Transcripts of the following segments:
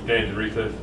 stand to recess.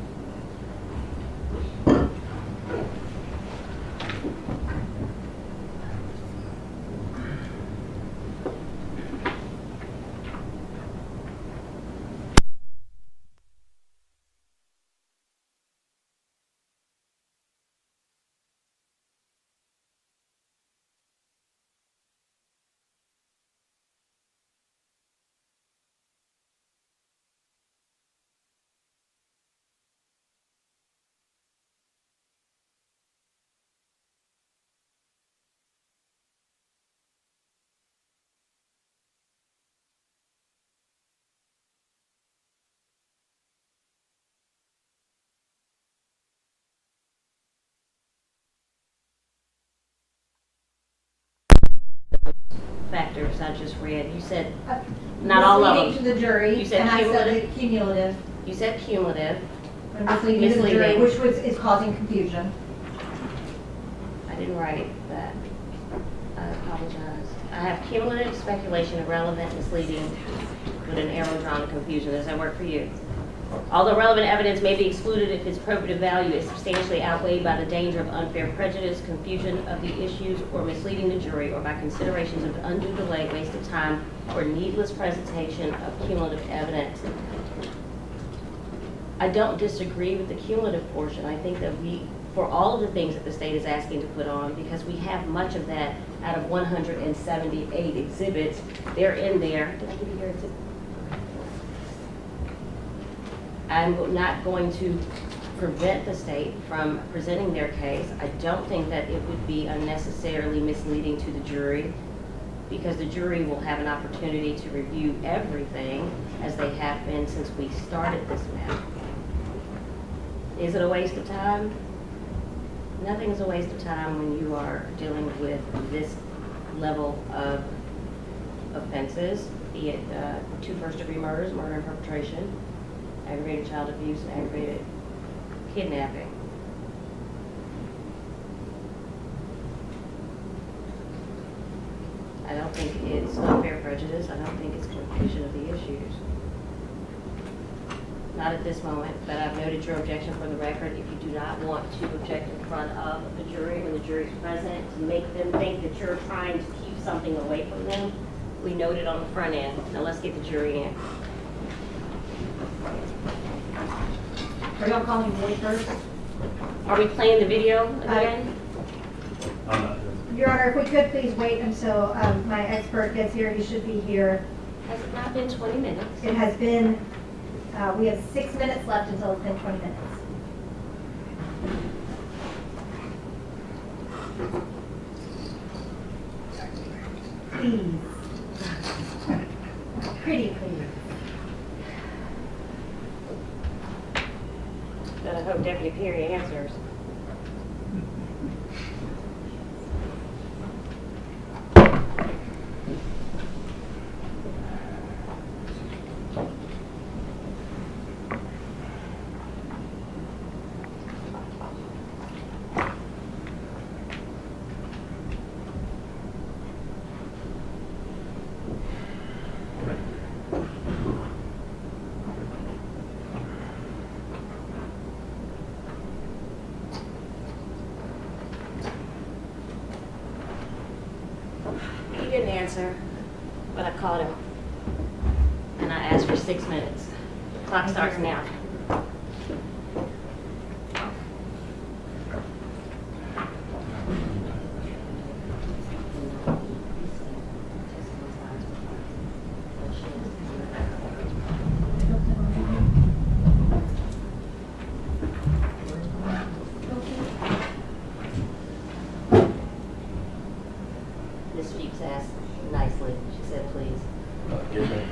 Factors I just read. You said not all of them. Misleading to the jury. You said and cumulative. I said cumulative. You said cumulative. And misleading to the jury, which is causing confusion. I didn't write that. I apologize. I have cumulative, speculation, irrelevant, misleading, with an arrow drawn to confusion. Does that work for you? Although relevant evidence may be excluded if its probative value is substantially outweighed by the danger of unfair prejudice, confusion of the issues, or misleading the jury, or by considerations of undue delay, waste of time, or needless presentation of cumulative evidence. I don't disagree with the cumulative portion. I think that for all of the things that the state is asking to put on, because we have much of that out of 178 exhibits, they're in there. Did I give you your exhibit? I'm not going to prevent the state from presenting their case. I don't think that it would be unnecessarily misleading to the jury, because the jury will have an opportunity to review everything as they have been since we started this map. Is it a waste of time? Nothing is a waste of time when you are dealing with this level of offenses, be it 2 first-degree murders, murder and perpetration, aggravated child abuse, and aggravated kidnapping. I don't think it's unfair prejudice. I don't think it's confusion of the issues. Not at this moment, but I've noted your objection for the record. If you do not want to object in front of the jury when the jury's present, to make them think that you're trying to keep something away from them, we note it on the front end. Now let's get the jury in. Are y'all calling Boyd first? Are we playing the video again? I'm not. Your Honor, if we could please wait until my expert gets here. He should be here. Has it not been 20 minutes? It has been, we have 6 minutes left until it's been 20 minutes. Please. Pretty please. But I hope Deputy Perry answers. He didn't answer, but I called him. And I asked for 6 minutes. The clock starts now. Ms. Speaks asked nicely. She said, please. Get me.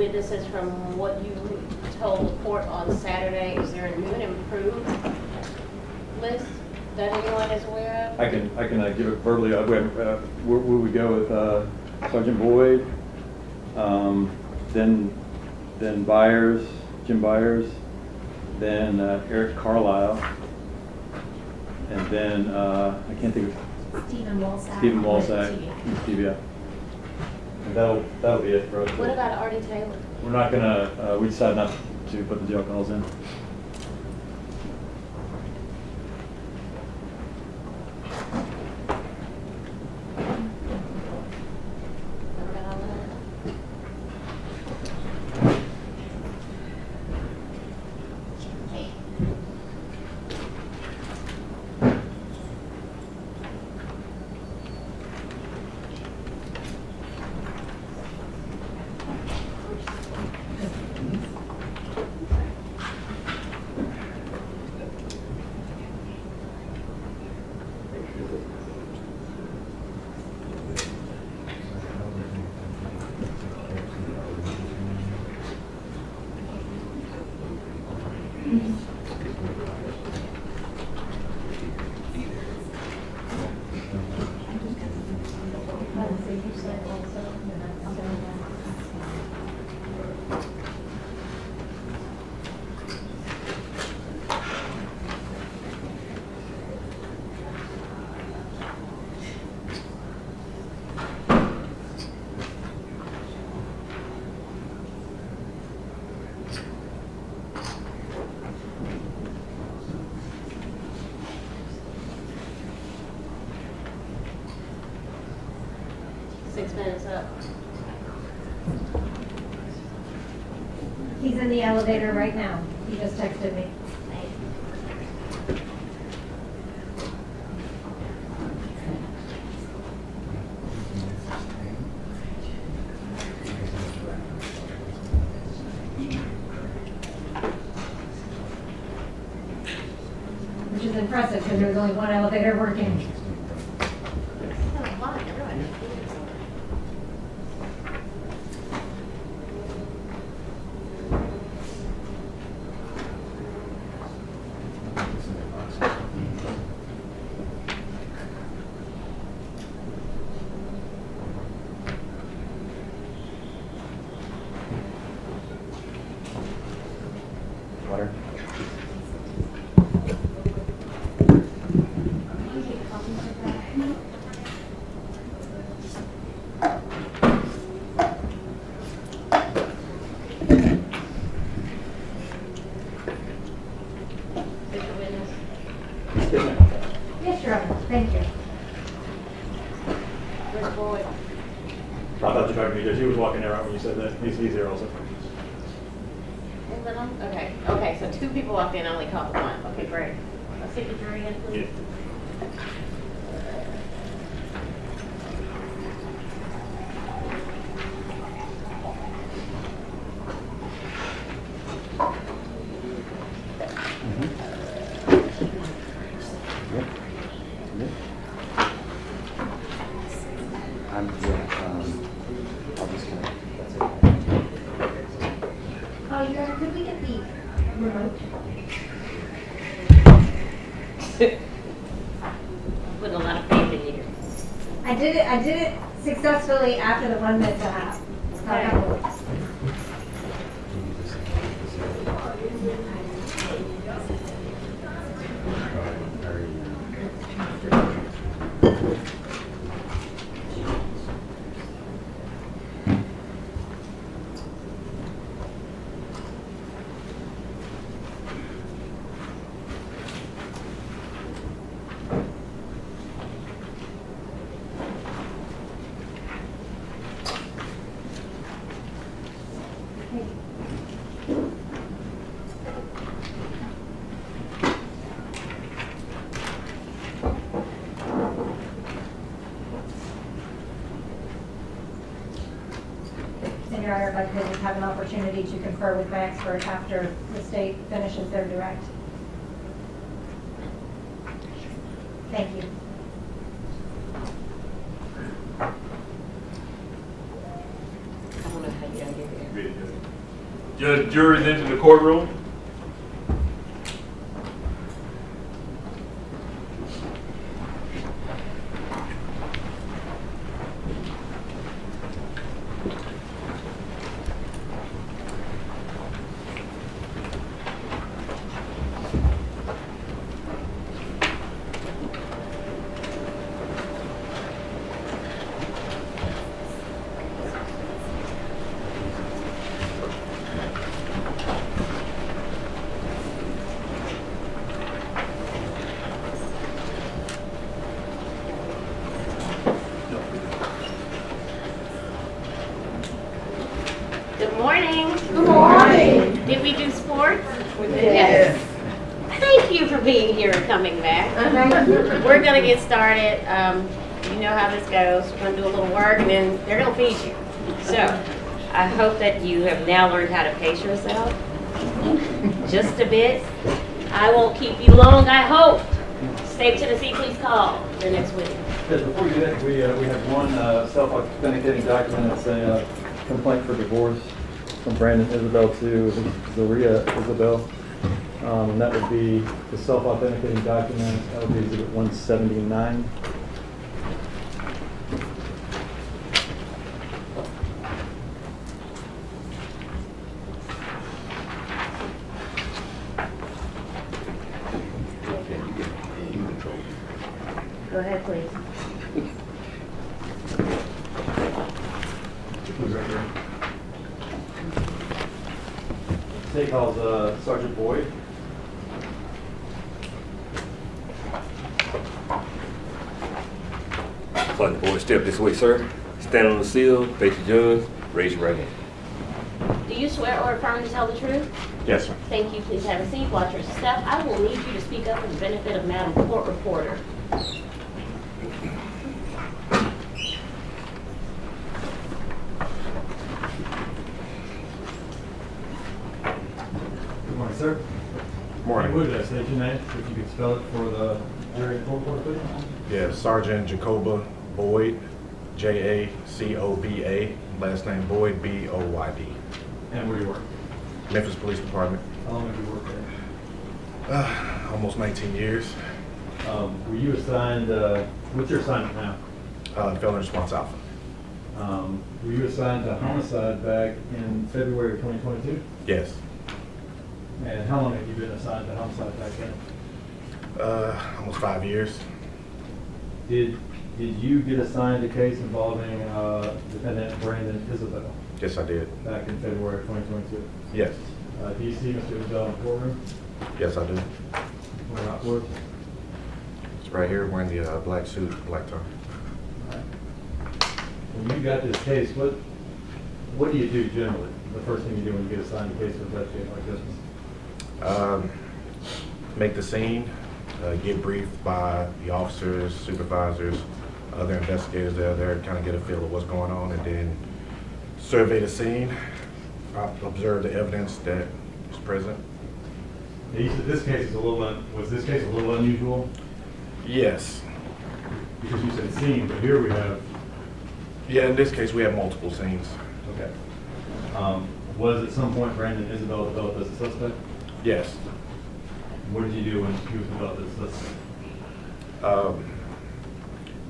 witnesses from what you told the court on Saturday? Is there a new and improved list that anyone is aware of? I can give it verbally. Where we go with Sergeant Boyd, then Byars, Jim Byars, then Eric Carlisle, and then I can't think of Stephen Walczak. Stephen Walczak, Steve, yeah. And that'll be it for us. What about Artie Taylor? We're not gonna. We decided not to put the jail calls in. Up. He's in the elevator right now. He just texted me. Which is impressive because there was only one elevator working. Water. Yes, Your Honor. Thank you. Where's Boyd? I thought you were talking to me. He was walking there right when you said that. He's here also. Okay, so two people walked in, I only caught one. Okay, great. Let's take the jury in, please. I'll just kind of, that's it. Oh, Your Honor, could we get the remote? Putting a lot of faith in you. I did it successfully after the 1 minute and a half. Okay. And Your Honor, if I could just have an opportunity to confer with my expert after the state finishes their direct. Thank you. I don't know how you got here. Judge, jury's into the courtroom. Good morning. Good morning. Did we do sports? Yes. Thank you for being here and coming back. We're gonna get started. You know how this goes. We're gonna do a little work and then they're gonna feed you. So I hope that you have now learned how to pace yourself. Just a bit. I won't keep you long, I hope. State Tennessee, please call your next witness. Yes, before we do that, we have one self-authenticating document. It's a complaint for divorce from Brandon Isabelle to Zaria Isabelle. And that would be the self-authenticating document. That would be exhibit 179. Go ahead, please. State calls Sergeant Boyd. Sergeant Boyd, step this way, sir. Stand on the sill, face the judge, raise your right hand. Do you swear or affirm to tell the truth? Yes, sir. Thank you. Please have a seat. Watch your step. I will need you to speak up for the benefit of Madam Court Reporter. Good morning, sir. Morning. Would I state your name, if you could spell it for the jury and court reporter, please? Yeah, Sergeant Jacoba Boyd, Jacoba, last name Boyd, Boyd. And where do you work? Memphis Police Department. How long have you worked there? Almost 19 years. Were you assigned, what's your assignment now? Felon Response Alpha. Were you assigned to homicide back in February of 2022? Yes. And how long have you been assigned to homicide back then? Almost 5 years. Did you get assigned a case involving defendant Brandon Isabelle Yes, I did. back in February of 2022? Yes. Do you see Mr. Isabelle in the courtroom? Yes, I do. Where outward? It's right here wearing the black suit, black tie. When you got this case, what do you do generally? The first thing you do when you get assigned a case for investigation like this? Make the scene, get briefed by the officers, supervisors, other investigators that are there, kind of get a feel of what's going on, and then survey the scene, observe the evidence that is present. You said this case is was this case a little unusual? Yes. Because you said scene, but here we have, Yeah, in this case, we have multiple scenes. okay. Was at some point Brandon Isabelle developed as a suspect? Yes. What did you do when he was developed as a suspect?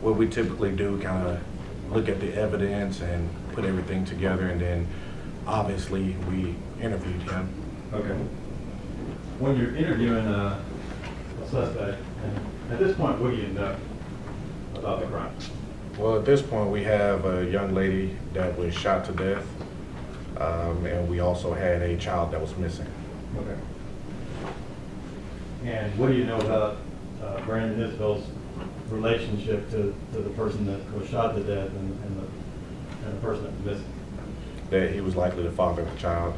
What we typically do, kind of look at the evidence and put everything together, and then obviously we interviewed him. Okay. When you're interviewing a suspect, and at this point, what do you know about the crime? Well, at this point, we have a young lady that was shot to death, and we also had a child that was missing. Okay. And what do you know about Brandon Isabelle's relationship to the person that was shot to death and the person that was missing? That he was likely the father of the child.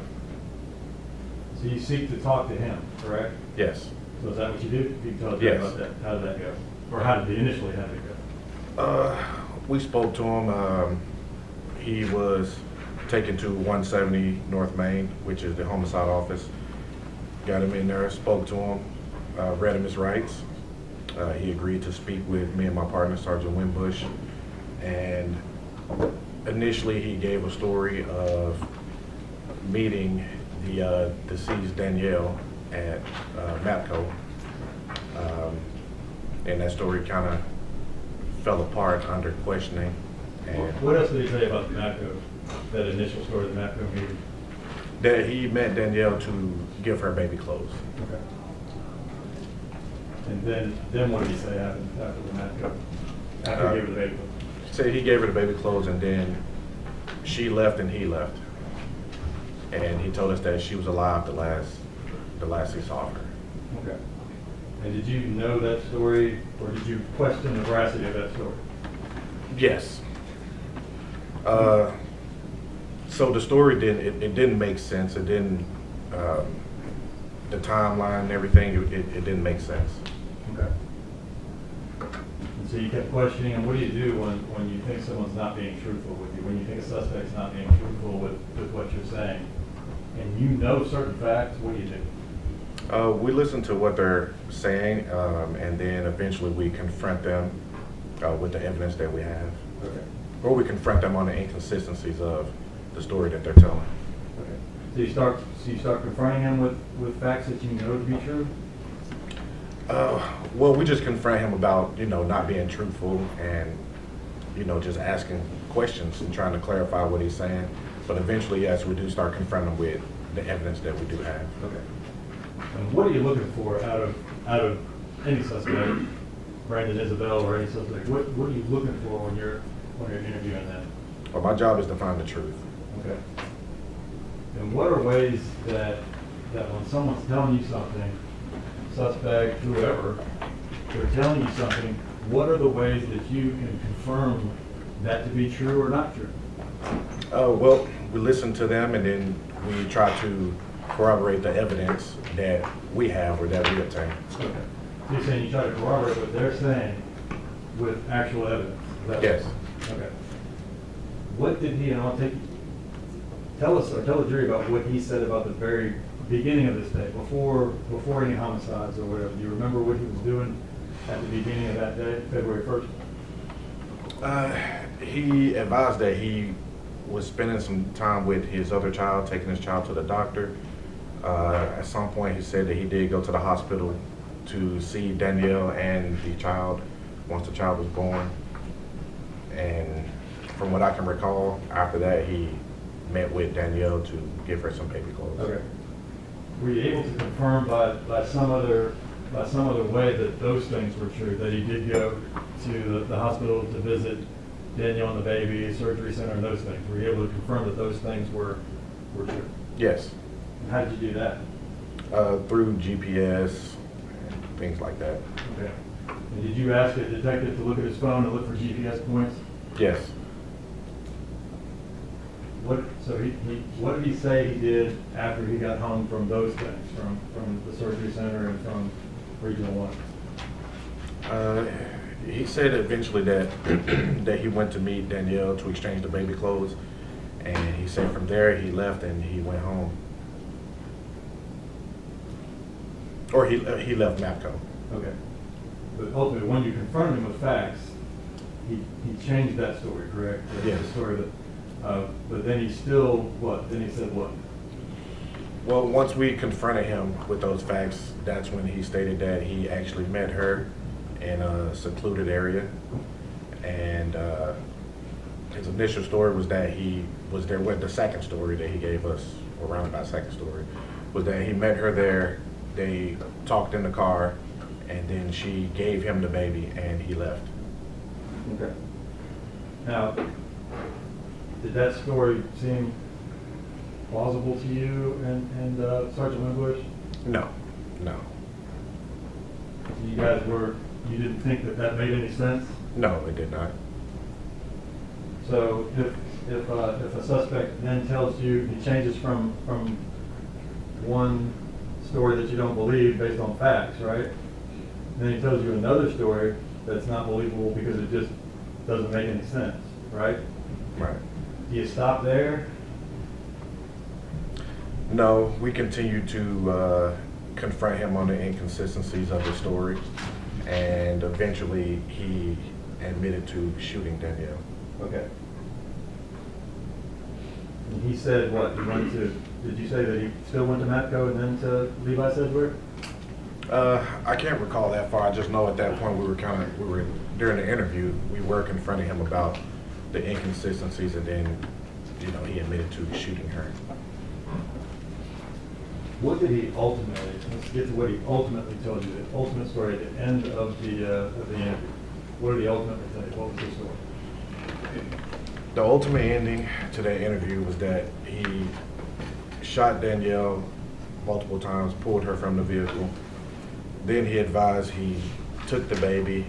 So you seek to talk to him, correct? Yes. So is that what you do? If you can tell us Yes. about that, how did that go? Or how did it initially have it go? We spoke to him. He was taken to 170 North Main, which is the homicide office. Got him in there, spoke to him, read him his rights. He agreed to speak with me and my partner, Sergeant Winbush. And initially he gave a story of meeting the deceased Danielle at MAPCO. And that story kind of fell apart under questioning. And What else did he say about the MAPCO, that initial story of the MAPCO meeting? that he met Danielle to give her baby clothes. Okay. And then what did he say happened after the MAPCO? After he gave her the baby? Said he gave her the baby clothes, and then she left and he left. And he told us that she was alive the last he saw her. Okay. And did you know that story, or did you question the veracity of that story? Yes. So the story didn't make sense. It didn't, the timeline and everything, it didn't make sense. Okay. And so you kept questioning, and what do you do when you think someone's not being truthful with you, when you think a suspect's not being truthful with what you're saying, and you know certain facts, what do you do? We listen to what they're saying, and then eventually we confront them with the evidence that we have. Okay. Or we confront them on the inconsistencies of the story that they're telling. Okay. So you start confronting him with facts that you know to be true? Well, we just confront him about, not being truthful and, just asking questions and trying to clarify what he's saying. But eventually, yes, we do start confronting him with the evidence that we do have. Okay. And what are you looking for out of any suspect, Brandon, Isabelle, or any suspect? What are you looking for when you're interviewing them? Well, my job is to find the truth. Okay. And what are ways that when someone's telling you something, suspect, whoever, they're telling you something, what are the ways that you can confirm that to be true or not true? Well, we listen to them and then we try to corroborate the evidence that we have or that we obtain. Okay. So you're saying you try to corroborate what they're saying with actual evidence? Is that Yes. Okay. What did he, and I'll take, tell us, or tell the jury about what he said about the very beginning of this day, before any homicides or whatever. Do you remember what he was doing at the beginning of that day, February 1st? He advised that he was spending some time with his other child, taking his child to the doctor. At some point, he said that he did go to the hospital to see Danielle and the child once the child was born. And from what I can recall, after that, he met with Danielle to give her some baby clothes. Okay. Were you able to confirm by some other way that those things were true, that he did go to the hospital to visit Danielle and the baby, surgery center, and those things? Were you able to confirm that those things were true? Yes. And how did you do that? Through GPS and things like that. Okay. And did you ask a detective to look at his phone and look for GPS points? Yes. What did he say he did after he got home from those things, from the surgery center and from Regional 1? He said eventually that that he went to meet Danielle to exchange the baby clothes, and he said from there he left and he went home. Or he left MAPCO. Okay. But ultimately, when you confronted him with facts, he changed that story, correct? Yes. The story that, but then he still, what? Then he said what? Well, once we confronted him with those facts, that's when he stated that he actually met her in a secluded area. And his initial story was that he was there with the second story that he gave us, or roundabout second story, was that he met her there, they talked in the car, and then she gave him the baby and he left. Okay. Now, did that story seem plausible to you and Sergeant Wimbush? No. You didn't think that made any sense? No, it did not. So if a suspect then tells you, he changes from one story that you don't believe based on facts, right? Then he tells you another story that's not believable because it just doesn't make any sense, right? Right. Do you stop there? No, we continue to confront him on the inconsistencies of the story, and eventually he admitted to shooting Danielle. Okay. And he said what? He went to Did you say that he still went to Matco and then to Levi Sedgwick? I can't recall that far. I just know at that point we were during the interview, we were confronting him about the inconsistencies, and then, you know, he admitted to shooting her. What did he ultimately, let's get to what he ultimately told you, the ultimate story at the end of the interview. What did he ultimately tell you? What was his story? The ultimate ending to that interview was that he shot Danielle multiple times, pulled her from the vehicle. Then he advised he took the baby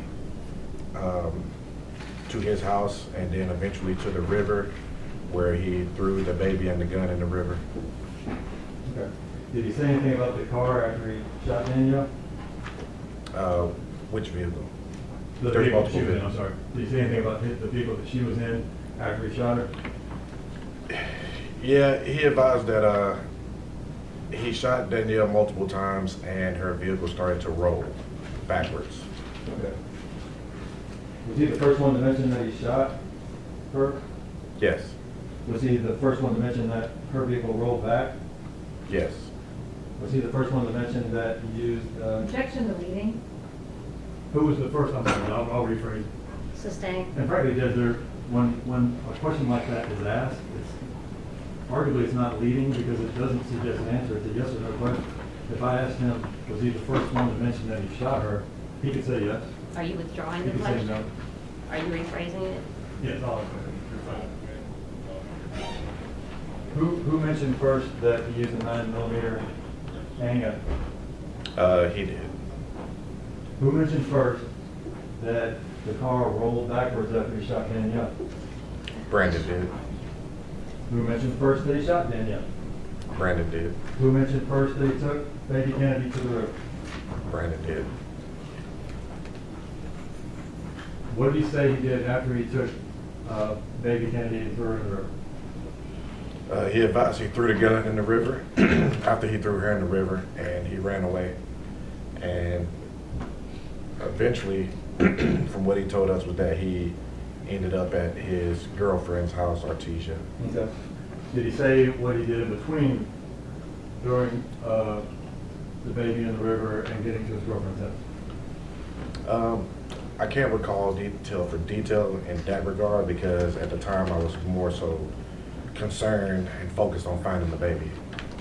to his house, and then eventually to the river, where he threw the baby and the gun in the river. Okay. Did he say anything about the car after he shot Danielle? Which vehicle? The There's vehicle multiple she was in, I'm vehicles. sorry. Did he say anything about the vehicle that she was in after he shot her? Yeah, he advised that he shot Danielle multiple times and her vehicle started to roll backwards. Okay. Was he the first one to mention that he shot her? Yes, Was he the first one to mention that her vehicle rolled back? yes. Was he the first one to mention that he used, Objection to leading. who was the first, I'm sorry, I'll rephrase. Sustained. And frankly, Judge, when a question like that is asked, arguably it's not leading because it doesn't suggest an answer. It's a yes or no question. If I asked him, was he the first one to mention that he shot her, he could say yes. Are you withdrawing He the could say question? no. Are you rephrasing it? Yes, I'll. Who mentioned first that he used a 9mm handgun? He did. Who mentioned first that the car rolled backwards after he shot Danielle? Brandon did. Who mentioned first that he shot Danielle? Brandon did. Who mentioned first that he took baby Kennedy to the river? Brandon did. What did he say he did after he took baby Kennedy and threw her in the river? He advised he threw the gun in the river after he threw her in the river, and he ran away. And eventually, from what he told us, was that he ended up at his girlfriend's house, Artesia. Okay. Did he say what he did in between throwing the baby in the river and getting to his girlfriend's house? I can't recall detail in that regard, because at the time I was more so concerned and focused on finding the baby.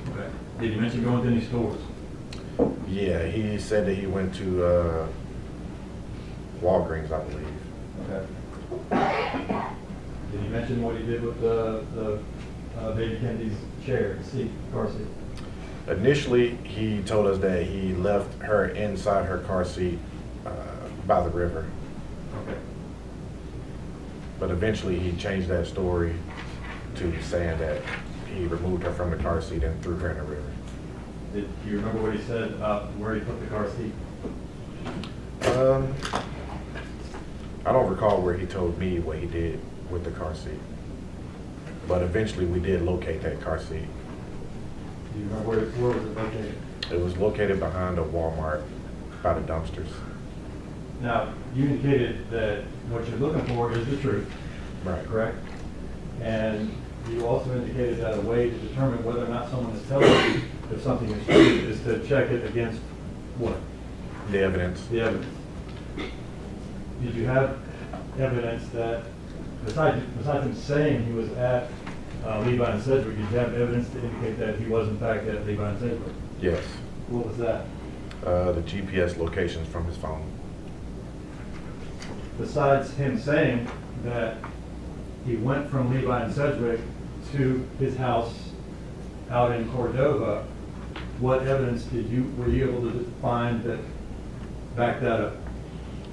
Okay. Did he mention going to any stores? Yeah, he said that he went to Walgreens, I believe. Okay. Did he mention what he did with the baby Kennedy's chair, car seat? Initially, he told us that he left her inside her car seat by the river. Okay. But eventually he changed that story to saying that he removed her from the car seat and threw her in the river. Do you remember what he said about where he put the car seat? I don't recall where he told me what he did with the car seat. But eventually we did locate that car seat. Do you remember where was it located? It was located behind a Walmart by the dumpsters. Now, you indicated that what you're looking for is the truth, Right. correct? And you also indicated that a way to determine whether or not someone is telling you if something is true is to check it against what? The evidence. The evidence. Did you have evidence that, besides him saying he was at Levi and Sedgwick, did you have evidence to indicate that he was in fact at Levi and Sedgwick? Yes. What was that? The GPS locations from his phone. Besides him saying that he went from Levi and Sedgwick to his house out in Cordova, what evidence were you able to find that backed that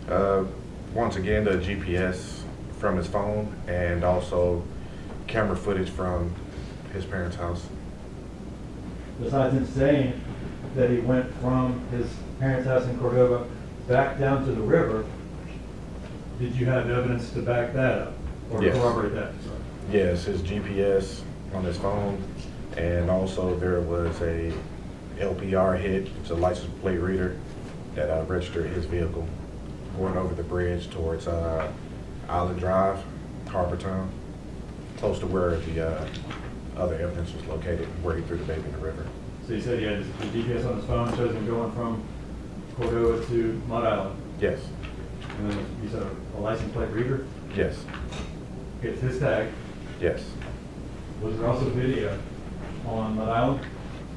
up? Once again, the GPS from his phone, and also camera footage from his parents' house. Besides him saying that he went from his parents' house in Cordova back down to the river, did you have evidence to back that up or Yes. corroborate that? Sorry. Yes, his GPS on his phone, and also there was a LPR hit, it's a license plate reader, that registered his vehicle going over the bridge towards Island Drive, Harbortown, close to where the other evidence was located where he threw the baby in the river. So you said he had his GPS on his phone, shows him going from Cordova to Mud Island. Yes, And then you said a license plate reader yes, gets his tag. yes. Was there also video on Mud Island?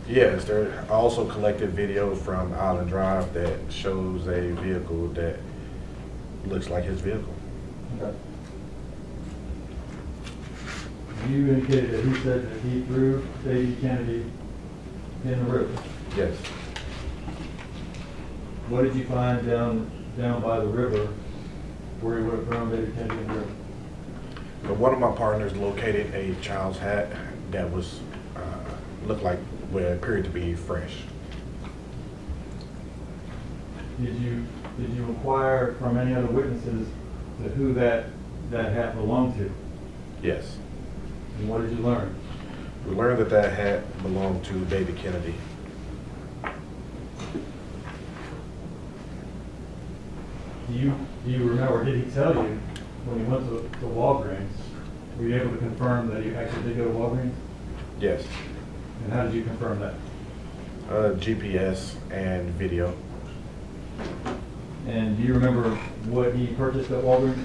Yes, there I also collected video from Island Drive that shows a vehicle that looks like his vehicle. Okay. You indicated that he said that he threw Baby Kennedy in the river. Yes. What did you find down by the river where he would have thrown Baby Kennedy in the river? But one of my partners located a child's hat that was looked like what appeared to be fresh. Did you inquire from any other witnesses to who that hat belonged to? Yes. And what did you learn? We learned that that hat belonged to Baby Kennedy. Do you remember, did he tell you when he went to Walgreens, were you able to confirm that he actually did go to Walgreens? Yes. And how did you confirm that? GPS and video. And do you remember what he purchased at Walgreens?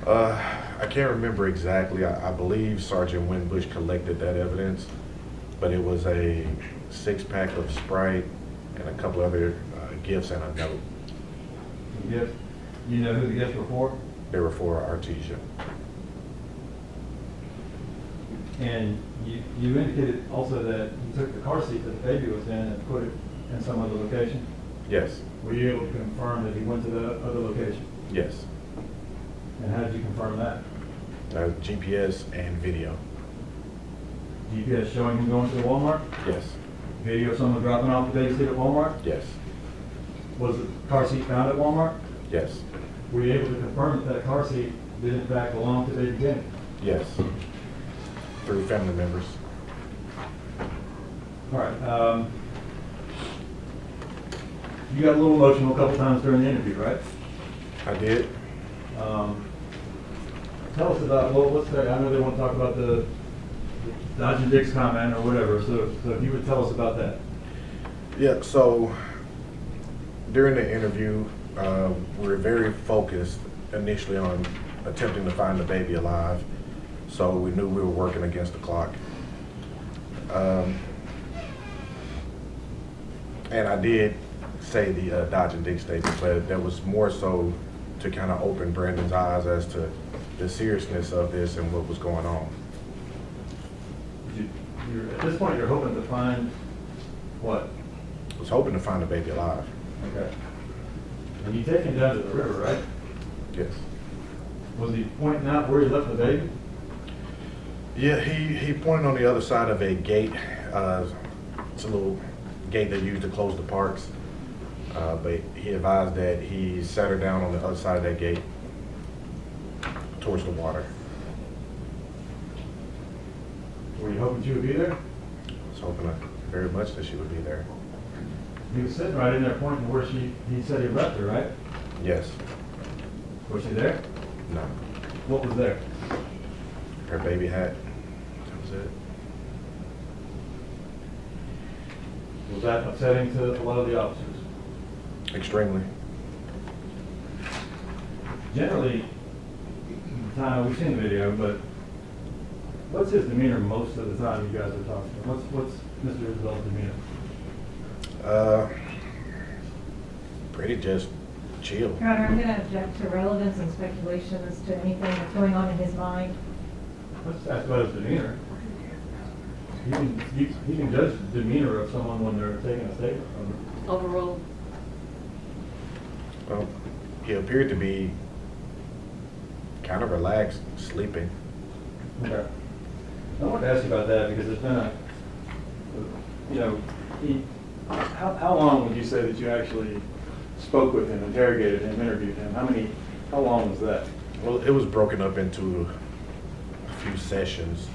I can't remember exactly. I believe Sergeant Winbush collected that evidence, but it was a 6-pack of Sprite and a couple other gifts and a note. Gifts? You know who the gifts were for? They were for Artesia. And you indicated also that you took the car seat that the baby was in and put it in some other location? Yes. Were you able to confirm that he went to the other location? Yes. And how did you confirm that? GPS and video. GPS showing him going to the Walmart? Yes. Video of someone dropping off the baby seat at Walmart? Yes. Was the car seat found at Walmart? Yes. Were you able to confirm that that car seat did in fact belong to Baby Kennedy? Yes. Through family members. All right. You got a little emotional a couple times during the interview, right? I did. Tell us about, well, what's that? I know they want to talk about the Dodge and Dick's comment or whatever, so if you would tell us about that. Yeah, so during the interview, we were very focused initially on attempting to find the baby alive. So we knew we were working against the clock. And I did say the Dodge and Dick statement, but that was more so to kind of open Brandon's eyes as to the seriousness of this and what was going on. At this point, you're hoping to find what? I was hoping to find the baby alive. Okay. And you take him down to the river, right? Yes. Was he pointing out where he left the baby? Yeah, he pointed on the other side of a gate. It's a little gate they use to close the parks. But he advised that he sat her down on the other side of that gate towards the water. Were you hoping she would be there? I was hoping very much that she would be there. He was sitting right in there pointing where he said he left her, right? Yes. Was she there? No. What was there? Her baby hat. That was it. Was that upsetting to a lot of the officers? Extremely. Generally, we've seen the video, but what's his demeanor most of the time you guys are talking about? What's Mr. Isabelle's demeanor? Pretty just chill. Your Honor, I'm going to object to relevance and speculation as to anything that's going on in his mind. Let's ask about his demeanor. You can judge the demeanor of someone when they're taking a statement from them. Overruled. Well, he appeared to be kind of relaxed, sleeping. Okay. I want to ask you about that because it's been how long would you say that you actually spoke with him, interrogated him, interviewed him? How long was that? Well, it was broken up into a few sessions,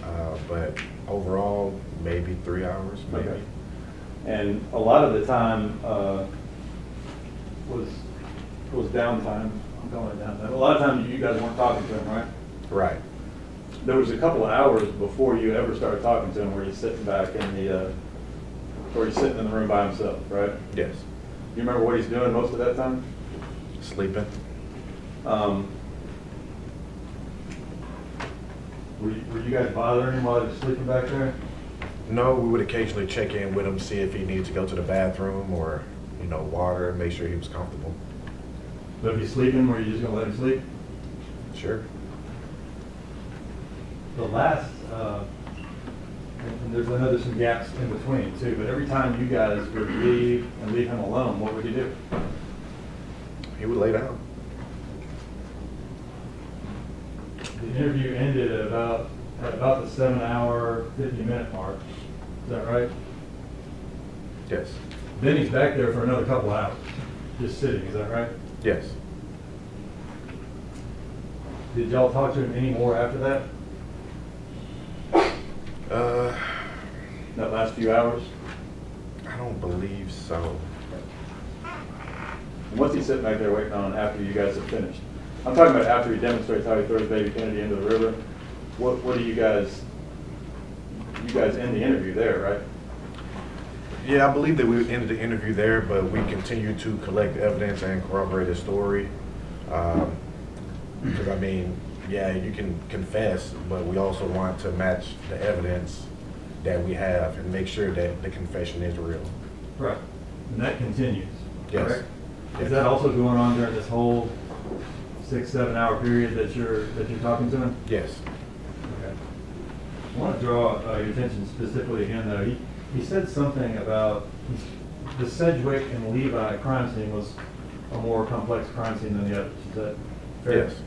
but overall, maybe 3 hours, maybe. Okay. And a lot of the time was downtime. I'm calling it downtime. A lot of times you guys weren't talking to him, right? Right. there was a couple of hours before you ever started talking to him where he's sitting back in the, where he's sitting in the room by himself, right? Yes. You remember what he's doing most of that time? Sleeping. Were you guys bothering him while he was sleeping back there? No, we would occasionally check in with him, see if he needed to go to the bathroom or, water, make sure he was comfortable. But if he's sleeping, were you just gonna let him sleep? Sure. The last, and there's, I know there's some gaps in between too, but every time you guys would leave and leave him alone, what would you do? He would lay down. The interview ended at about the 7-hour, 50-minute mark. Is that right? Yes. Then he's back there for another couple hours, just sitting, is that right? Yes. Did y'all talk to him any more after that? That last few hours? I don't believe so. And what's he sitting back there waiting on after you guys have finished? I'm talking about after he demonstrates how he throws baby Kennedy into the river. What do you guys end the interview there, right? Yeah, I believe that we ended the interview there, but we continued to collect evidence and corroborate his story. Because yeah, you can confess, but we also want to match the evidence that we have and make sure that the confession is real. Right. And that continues, Yes. correct? Yes. Is that also going on during this whole 6-7 hour period that you're talking to him? Yes. Okay. I want to draw your attention specifically again, though. He said something about the Sedgwick and Levi crime scene was a more complex crime scene than the others. Is that fair? Yes.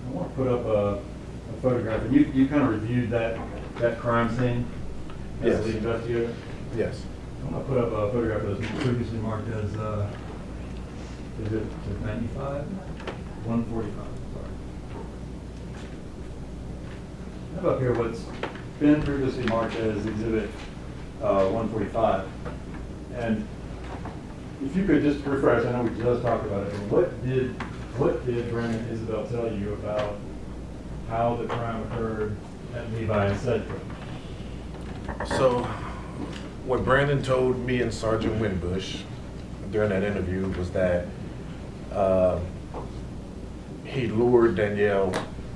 I want to put up a photograph. And you kind of reviewed that crime scene as Yes. the investigator? Yes. I'm going to put up a photograph that was previously marked as, is it 95? 145, sorry. I have up here what's been previously marked as Exhibit 145. And if you could just refresh, I know we just talked about it, but what did Brandon and Isabelle tell you about how the crime occurred at Levi and Sedgwick? So, what Brandon told me and Sergeant Winbush during that interview was that he lured Danielle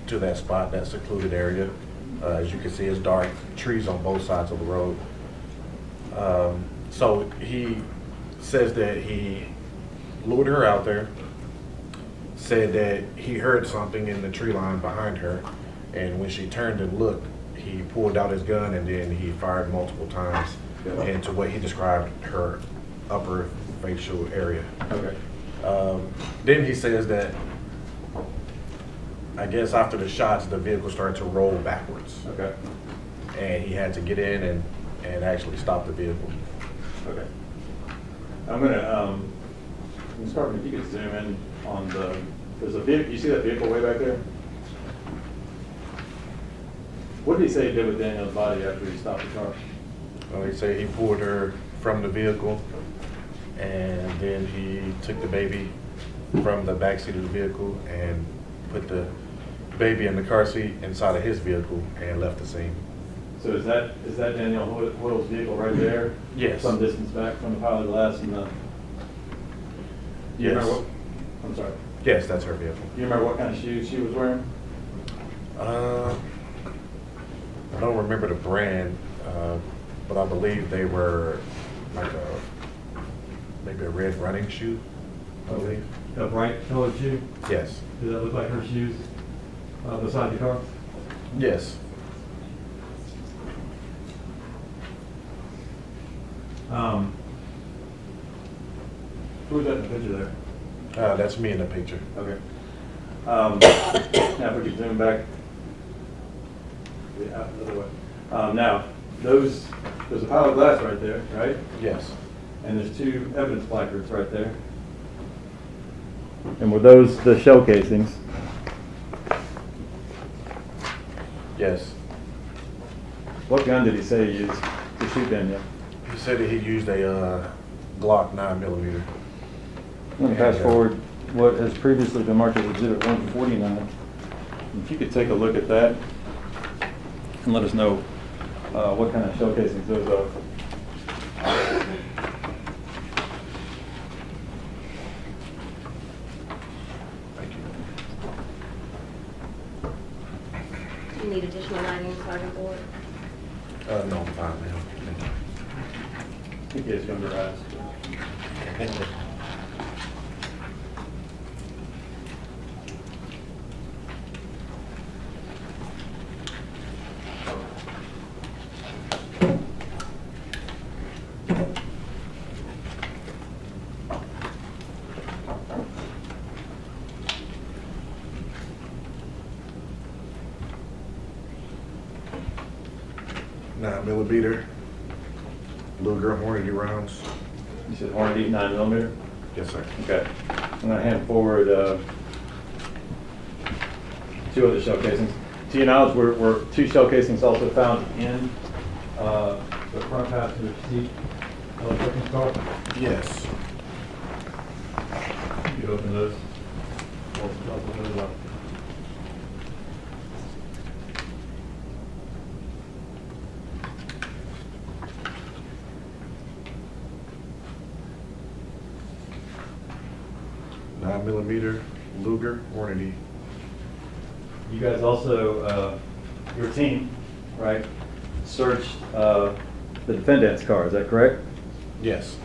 to that spot, that secluded area. As you can see, it's dark, trees on both sides of the road. So he says that he lured her out there, said that he heard something in the tree line behind her, and when she turned and looked, he pulled out his gun and then he fired multiple times into what he described her upper facial area. Okay. Then he says that, I guess after the shots, the vehicle started to roll backwards, Okay. and he had to get in and actually stop the vehicle. Okay. I'm gonna start with, if you could zoom in on there's a vehicle, you see that vehicle way back there? What did he say he did with Danielle's body after he stopped the car? He said he pulled her from the vehicle, and then he took the baby from the backseat of the vehicle and put the baby in the car seat inside of his vehicle and left the scene. So is that Danielle Hoyle's vehicle right there? Yes. Some distance back from the pilot glass and the... You Yes. remember what, I'm sorry. Yes, that's her vehicle. Do you remember what kind of shoes she was wearing? I don't remember the brand, but I believe they were like maybe a red running shoe, I believe. A bright colored shoe? Yes. Did that look like her shoes beside the car? Yes. Who was that in the picture there? That's me in the picture. Okay. Now if we could zoom back the other way. Now, there's a pile of glass right there, right? Yes. And there's 2 evidence placards right there. And were those the shell casings? Yes. What gun did he say he used to shoot Danielle? He said that he used a Glock 9mm. Let me fast forward what has previously been marked as Exhibit 149. If you could take a look at that and let us know what kind of shell casings those are. Thank you. Do you need additional lighting, Sergeant Board? No, I'm fine, ma'am. Thank you. I think he has younger eyes. Nine millimeter Luger Hornady rounds. You said Hornady 9mm? Yes, sir. Okay. I'm going to hand forward two other shell casings. To your knowledge, were two shell casings also found in the front passenger seat of the victim's car? Yes. You open those. Open those up. 9mm Luger Hornady. You guys also, your team, right, searched the defendant's car, is that correct? Yes.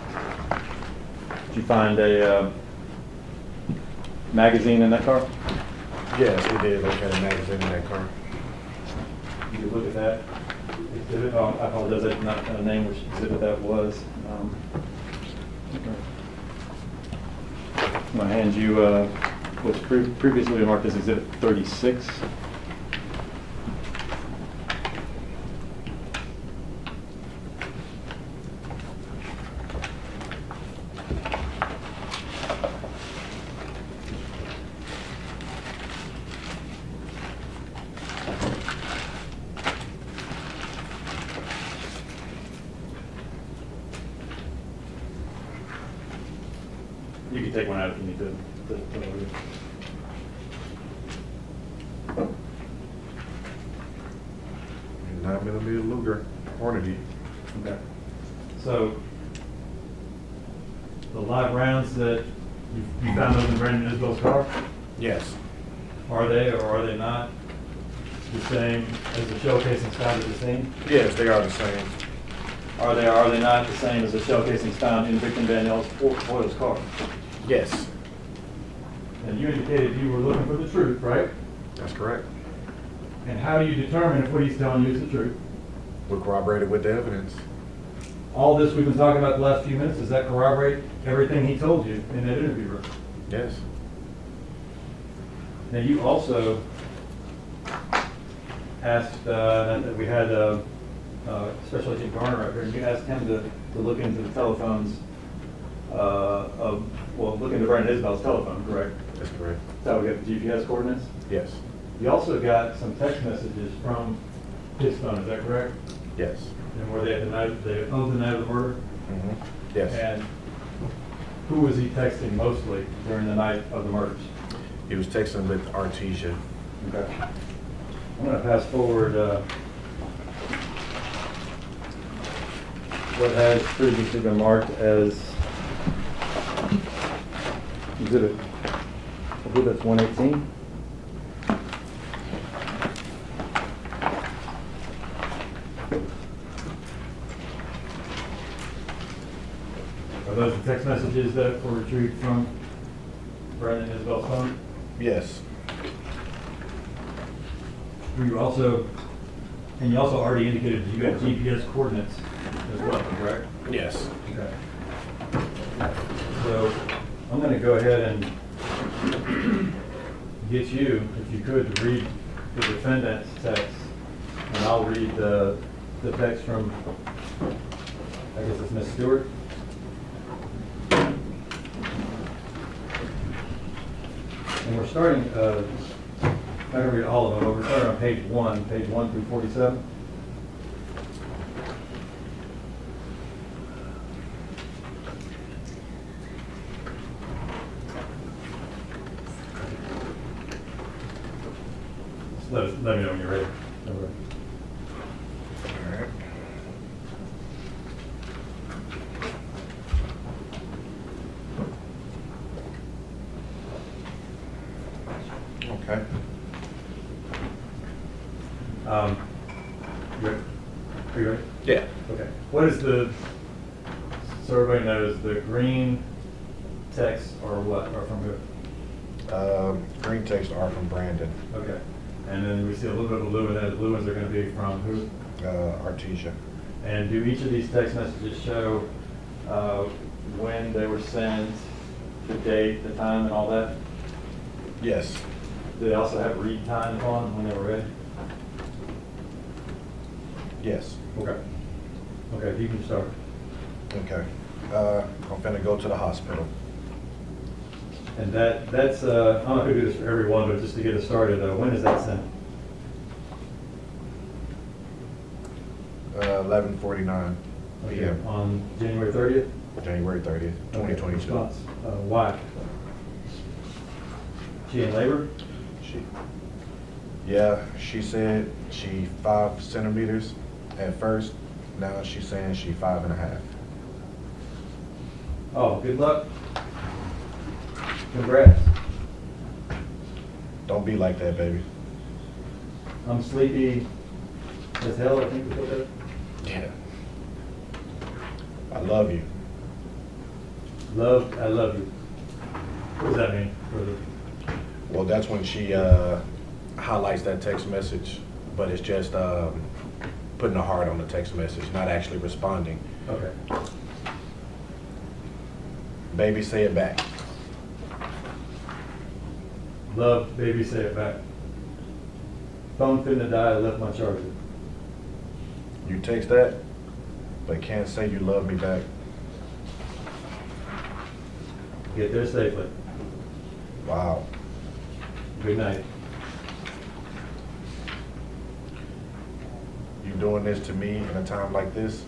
Did you find a magazine in that car? Yes, we did locate a magazine in that car. You could look at that exhibit. Oh, I apologize, I did not name which exhibit that was. I'm going to hand you what's previously marked as Exhibit 36. You can take one out if you need to. 9mm Luger Hornady. Okay. So, the live rounds that you found those in Brandon Isabel's car, Yes. are they or are they not the same as the shell casings found at the scene? Yes, they are the same. Are they or are they not the same as the shell casings found in victim Danielle Hoyle's car? Yes, And you indicated you were looking for the truth, right? that's correct. And how do you determine if what he's telling you is the truth? We're corroborated with the evidence. All this we've been talking about the last few minutes, does that corroborate everything he told you in that interview room? Yes. Now, you also asked, that we had Special Agent Garner up here, and you asked him to look into the telephones, look into Brandon Isabel's telephone, correct? That's correct. Is that how we got the GPS coordinates? Yes. You also got some text messages from his phone, is that correct? Yes. And were they at the night of the murder? Yes. And who was he texting mostly during the night of the murders? He was texting with Artesia. Okay. I'm going to pass forward what has previously been marked as exhibit, I believe that's 118. Are those the text messages that were retrieved from Brandon Isabel's phone? Yes. You also already indicated that you had GPS coordinates as well, correct? Yes. Okay. So I'm going to go ahead and get you, if you could, to read the defendant's text, and I'll read the text from, I guess it's Ms. Stewart. And we're starting, I'm going to read all of them, but we're starting on page 1 through 47. let me know when you're ready. Okay. All right. Okay. You ready? Are you ready? Yeah. Okay. What is the, so everybody knows, the green text or what, or from who? Green text are from Brandon, Okay. And then we see a little bit of blue, and the blue ones are going to be from who? Artesia. And do each of these text messages show when they were sent, the date, the time, and all that? Yes. Do they also have read times on them when they were read? Yes. Okay. Okay, you can start. Okay. I'm finna go to the hospital. And that's, I don't know if we do this for everyone, but just to get us started, when is that sent? 11:49 p.m. On January 30th? January 30th, 2022. Response. Why? She in labor? She said she 5 centimeters at first. Now she's saying she 5.5. Oh, good luck. Congrats. Don't be like that, baby. I'm sleepy as hell, I think we put that. Yeah. I love you. I love you. What does that mean? Well, that's when she highlights that text message, but it's just putting a heart on the text message, not actually responding. Okay. Baby, say it back. Love, baby, say it back. Phone finna die, I left my charger. You text that, but can't say you love me back. Get there safely. Wow. Good night. You doing this to me in a time like this?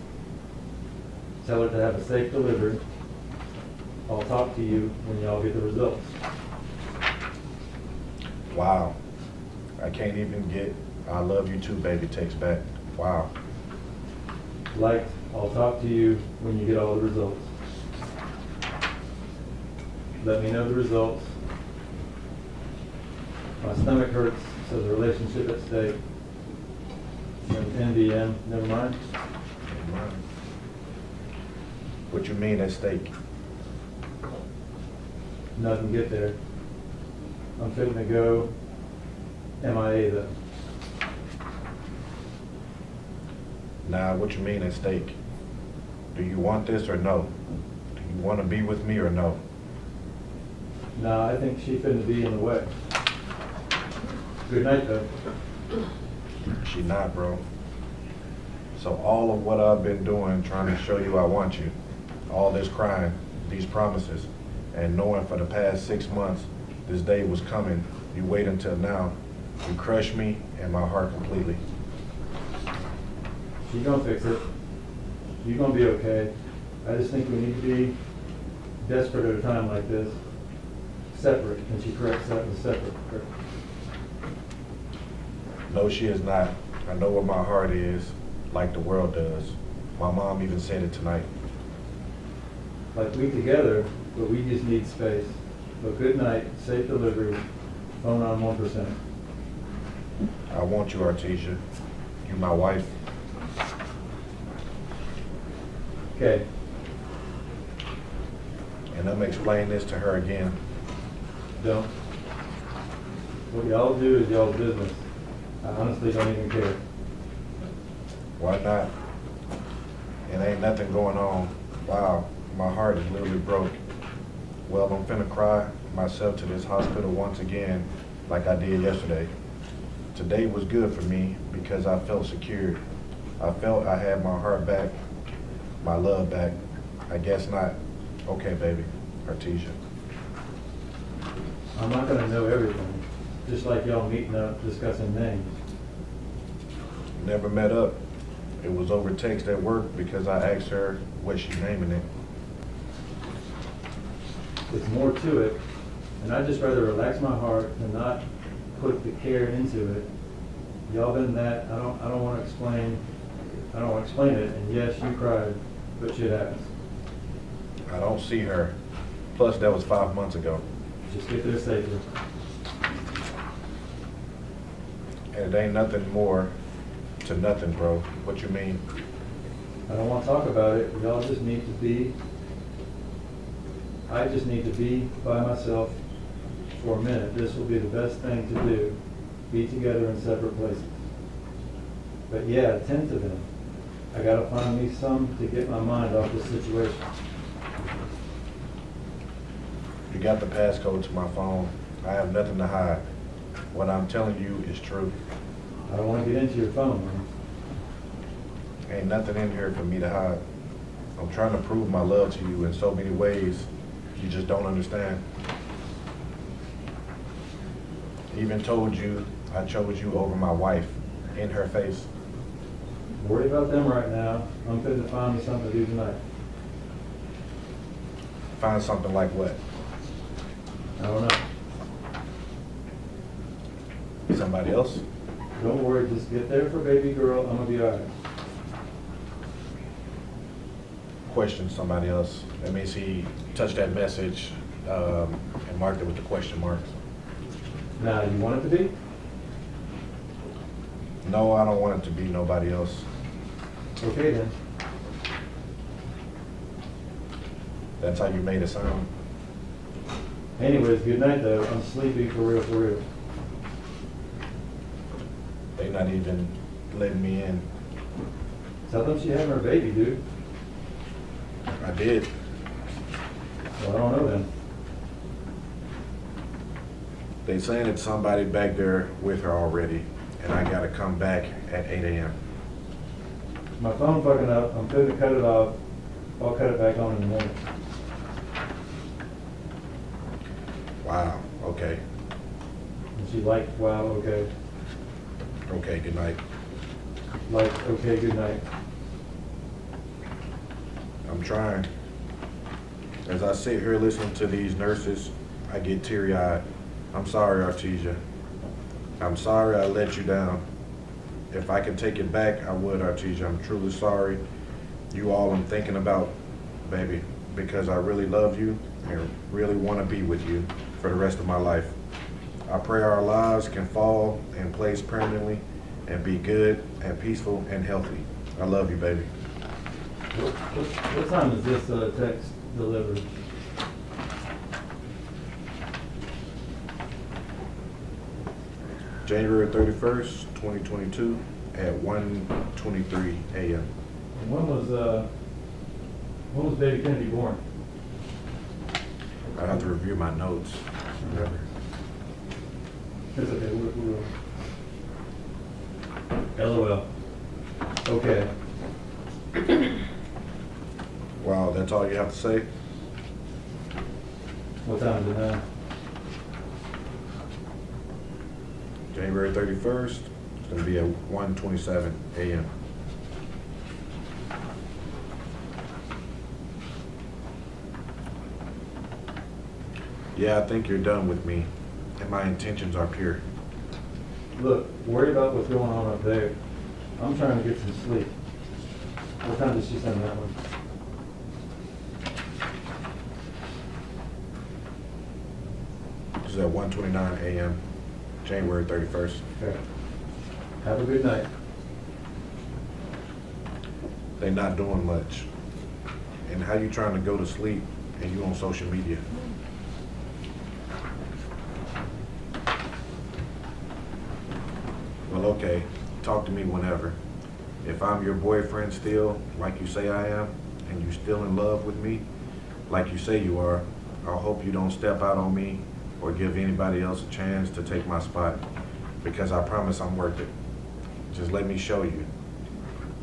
Tell her to have a safe delivery. I'll talk to you when y'all get the results. Wow. I can't even get I love you too, baby text back. Wow. Liked, I'll talk to you when you get all the results. Let me know the results. My stomach hurts, so the relationship at stake. NVM, never mind. What you mean at stake? Nothing get there. I'm fitting to go MIA though. Nah, what you mean at stake? Do you want this or no? Do you want to be with me or no? Nah, I think she finna be in the way. Good night though. She not, bro. So all of what I've been doing, trying to show you I want you, all this crying, these promises, and knowing for the past 6 months this day was coming, you wait until now, you crush me and my heart completely. She gonna fix it. You gonna be okay. I just think we need to be desperate at a time like this. Separate, and she corrects that with separate. No, she is not. I know what my heart is, like the world does. My mom even said it tonight. Like we together, but we just need space. But good night, safe delivery, phone on 1%. I want you, Artesia. You my wife. Okay. And I'm gonna explain this to her again. Don't. What y'all do is y'all's business. I honestly don't even care. Why not? It ain't nothing going on. Wow, my heart is literally broke. Well, I'm finna cry myself to this hospital once again, like I did yesterday. Today was good for me because I felt secured. I felt I had my heart back, my love back. I guess not. Okay, baby, Artesia. I'm not gonna know everything. Just like y'all meeting up, discussing names. Never met up. It was over text at work because I asked her what she's naming it. There's more to it, and I'd just rather relax my heart and not put the care into it Y'all been that, I don't wanna explain it, and yes, you cried, but shit happens. I don't see her. Plus, that was 5 months ago. Just get there safely. And it ain't nothing more to nothing, bro. What you mean? I don't wanna talk about it, y'all just need to be, I just need to be by myself for a minute. This will be the best thing to do, be together in separate places. But yeah, tend to them. I gotta find me some to get my mind off this situation. You got the passcode to my phone. I have nothing to hide. What I'm telling you is true. I don't wanna get into your phone, man. Ain't nothing in here for me to hide. I'm trying to prove my love to you in so many ways. You just don't understand. Even told you I chose you over my wife in her face. Worry about them right now. I'm fitting to find me something to do tonight. Find something like what? I don't know. Somebody else? Don't worry, just get there for baby girl. I'm gonna be all right. Question somebody else. That means he touched that message and marked it with the question marks. Now, you want it to be? No, I don't want it to be nobody else. Okay then. That's how you made it sound. Anyways, good night though. I'm sleepy for real, for real. They not even letting me in. Tell them she having her baby, dude. I did. Well, I don't know then. They saying it's somebody back there with her already, and I gotta come back at 8 a.m. My phone fucking up. I'm going to cut it off. I'll cut it back on in the morning. Wow, okay. And she like, wow, okay. Okay, good night. Like, okay, good night. I'm trying. As I sit here listening to these nurses, I get teary-eyed. I'm sorry, Artesia. I'm sorry I let you down. If I could take it back, I would, Artesia. I'm truly sorry. You all I'm thinking about, baby, because I really love you and really want to be with you for the rest of my life. I pray our lives can fall in place permanently and be good and peaceful and healthy. I love you, baby. What time is this text delivered? January 31st, 2022 at 1:23 a.m. When was baby Kennedy born? I have to review my notes. It's okay, we'll. LOL. Okay. Wow, that's all you have to say? What time is it now? January 31st, it's gonna be at 1:27 a.m. Yeah, I think you're done with me, and my intentions are pure. Look, worry about what's going on up there. I'm trying to get some sleep. What time did she send that one? This is at 1:29 a.m., January 31st. Okay. Have a good night. They not doing much. And how you trying to go to sleep and you on social media? Well, okay, talk to me whenever. If I'm your boyfriend still, like you say I am, and you still in love with me, like you say you are, I hope you don't step out on me or give anybody else a chance to take my spot, because I promise I'm worth it. Just let me show you.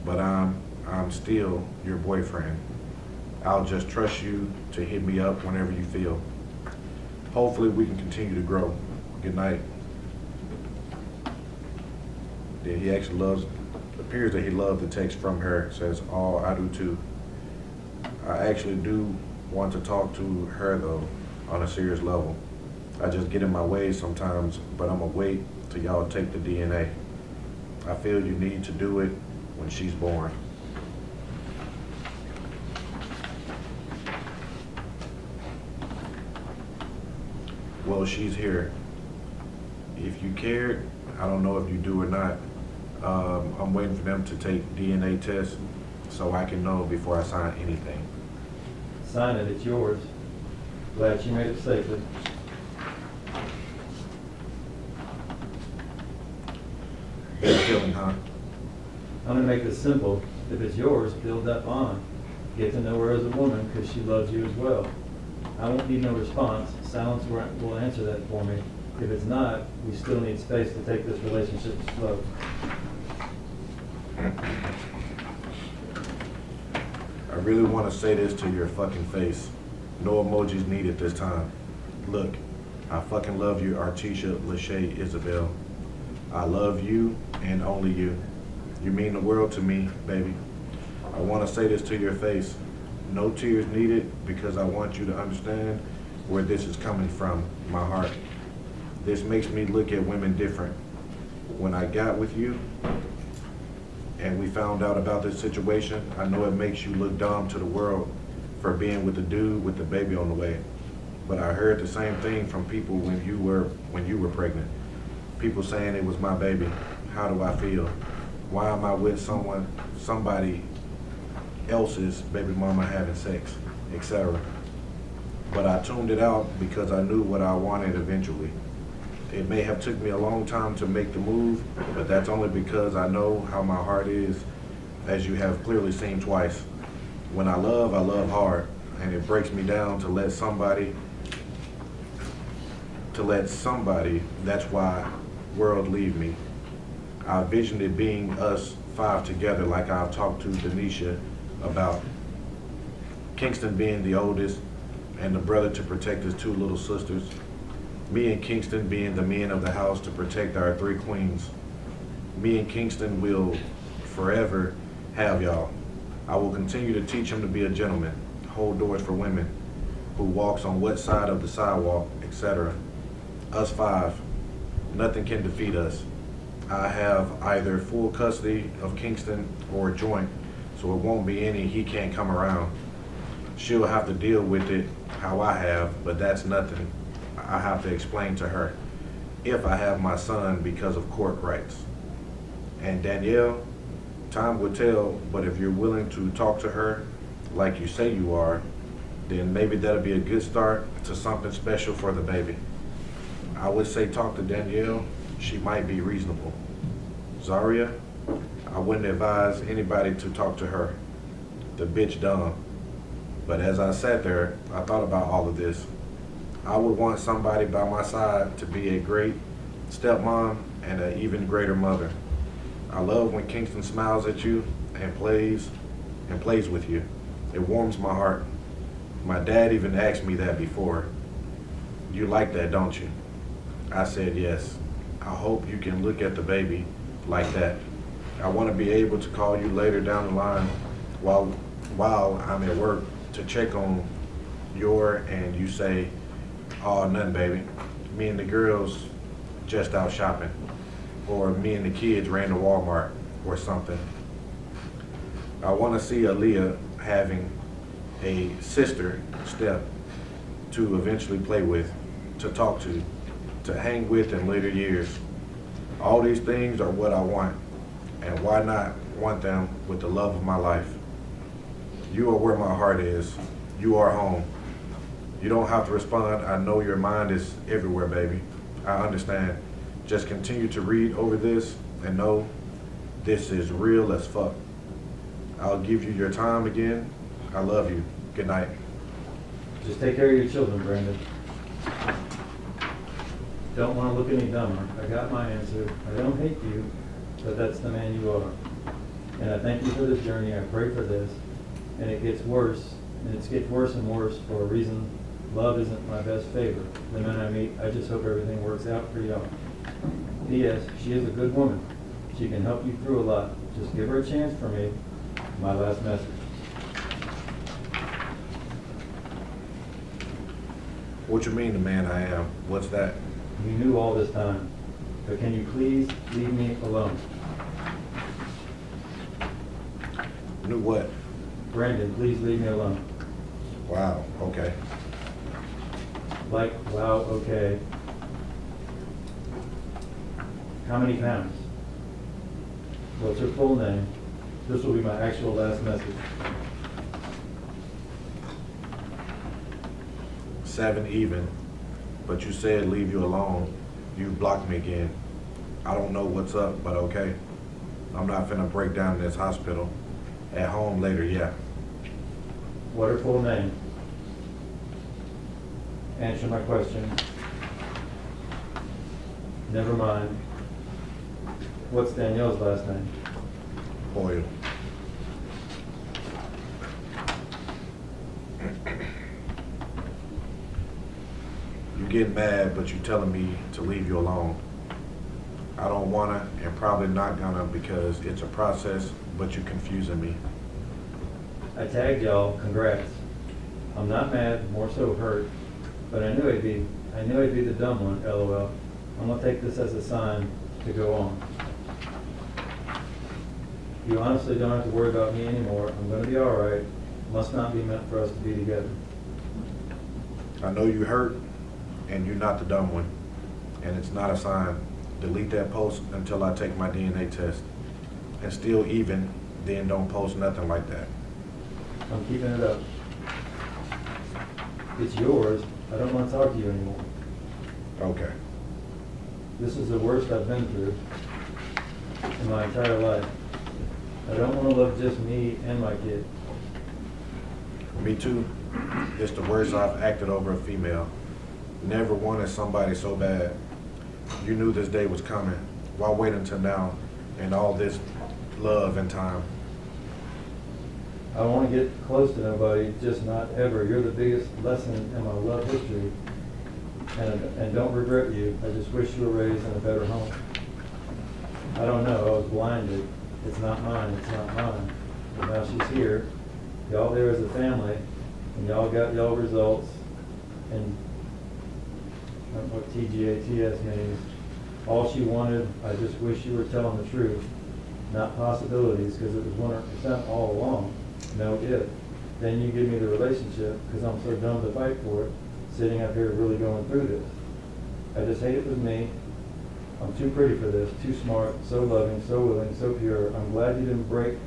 But I'm still your boyfriend. I'll just trust you to hit me up whenever you feel. Hopefully we can continue to grow. Good night. Yeah, he actually appears that he loved the text from her. It says, "Oh, I do too." I actually do want to talk to her though, on a serious level. I just get in my way sometimes, but I'm gonna wait till y'all take the DNA. I feel you need to do it when she's born. Well, she's here. If you cared, I don't know if you do or not. I'm waiting for them to take DNA tests so I can know before I sign anything. Sign it, it's yours. Glad you made it safely. Big feeling, huh? I'm gonna make this simple. If it's yours, build that bond. Get to know her as a woman because she loves you as well. I won't need no response. Silence will answer that for me. If it's not, we still need space to take this relationship slow. I really want to say this to your fucking face. No emojis needed this time. Look, I fucking love you, Artisha Lachey Isabelle. I love you and only you. You mean the world to me, baby. I want to say this to your face. No tears needed because I want you to understand where this is coming from, my heart. This makes me look at women different. When I got with you and we found out about this situation, I know it makes you look dumb to the world for being with the dude with the baby on the way. But I heard the same thing from people when you were pregnant. People saying it was my baby. How do I feel? Why am I with somebody else's baby mama having sex, etc. But I tuned it out because I knew what I wanted eventually. It may have took me a long time to make the move, but that's only because I know how my heart is, as you have clearly seen twice. When I love hard, and it breaks me down to let somebody, that's why world leave me. I envisioned it being us 5 together like I've talked to Denisha about. Kingston being the oldest and the brother to protect his 2 little sisters. Me and Kingston being the men of the house to protect our 3 queens. Me and Kingston will forever have y'all. I will continue to teach him to be a gentleman, hold doors for women, who walks on what side of the sidewalk, etc. Us 5, nothing can defeat us. I have either full custody of Kingston or joint, so it won't be any he can't come around. She'll have to deal with it how I have, but that's nothing I have to explain to her if I have my son because of court rights. And Danielle, time will tell, but if you're willing to talk to her like you say you are, then maybe that'll be a good start to something special for the baby. I would say talk to Danielle. She might be reasonable. Zaria, I wouldn't advise anybody to talk to her. The bitch dumb. But as I sat there, I thought about all of this. I would want somebody by my side to be a great stepmom and an even greater mother. I love when Kingston smiles at you and plays with you. It warms my heart. My dad even asked me that before. You like that, don't you? I said yes. I hope you can look at the baby like that. I want to be able to call you later down the line while I'm at work to check on and you say, oh, nothing, baby. Me and the girls just out shopping. Or me and the kids ran to Walmart or something. I want to see Aaliyah having a sister step to eventually play with, to talk to hang with in later years. All these things are what I want, and why not want them with the love of my life? You are where my heart is. You are home. You don't have to respond. I know your mind is everywhere, baby. I understand. Just continue to read over this and know this is real as fuck. I'll give you your time again. I love you. Good night. Just take care of your children, Brandon. Don't want to look any dumber. I got my answer. I don't hate you, but that's the man you are. And I thank you for this journey. I pray for this. And it gets worse. And it gets worse and worse for a reason. Love isn't my best favor. The men I meet, I just hope everything works out for y'all. P.S. She is a good woman. She can help you through a lot. Just give her a chance for me. My last message. What you mean the man I am? What's that? You knew all this time. But can you please leave me alone? Knew what? Brandon, please leave me alone. Wow, okay. Like, wow, okay. How many pounds? What's her full name? This will be my actual last message. 7 even, but you said leave you alone. You blocked me again. I don't know what's up, but okay. I'm not finna break down in this hospital. At home later, yeah. What her full name? Answer my question. Never mind. What's Danielle's last name? Hoyle. You get mad, but you telling me to leave you alone. I don't wanna, and probably not gonna, because it's a process, but you're confusing me. I tagged y'all, congrats. I'm not mad, more so hurt, but I knew I'd be the dumb one, LOL. I'm gonna take this as a sign to go on. You honestly don't have to worry about me anymore. I'm gonna be all right. Must not be meant for us to be together. I know you hurt, and you're not the dumb one, and it's not a sign. Delete that post until I take my DNA test. And still even, then don't post nothing like that. I'm keeping it up. It's yours. I don't want to talk to you anymore. Okay. This is the worst I've been through in my entire life. I don't want to love just me and my kid. Me too. It's the worst I've acted over a female. Never wanted somebody so bad. You knew this day was coming. Why wait until now and all this love and time? I don't want to get close to nobody, just not ever. You're the biggest lesson in my love history. And don't regret you. I just wish you were raised in a better home. I don't know. I was blinded. It's not mine. It's not mine. But now she's here. Y'all there as a family, and y'all got y'all results. And I don't know what TGATS means. All she wanted, I just wish you were telling the truth, not possibilities, because it was 100% all along. No if. Then you give me the relationship, because I'm so dumb to fight for it, sitting up here really going through this. I just hate it with me. I'm too pretty for this, too smart, so loving, so willing, so pure. I'm glad you didn't break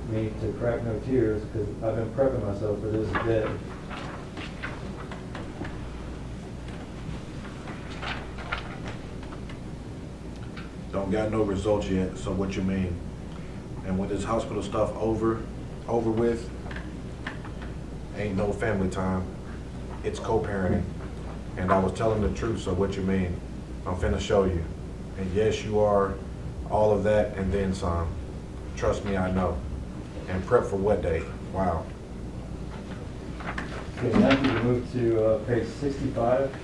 me to crack no tears, because I've been prepping myself for this day. Don't got no results yet, so what you mean? And when this hospital stuff over with, ain't no family time. It's co-parenting. And I was telling the truth, so what you mean? I'm finna show you. And yes, you are all of that and then some. Trust me, I know. And prep for what day? Wow. Okay, now you can move to page 65.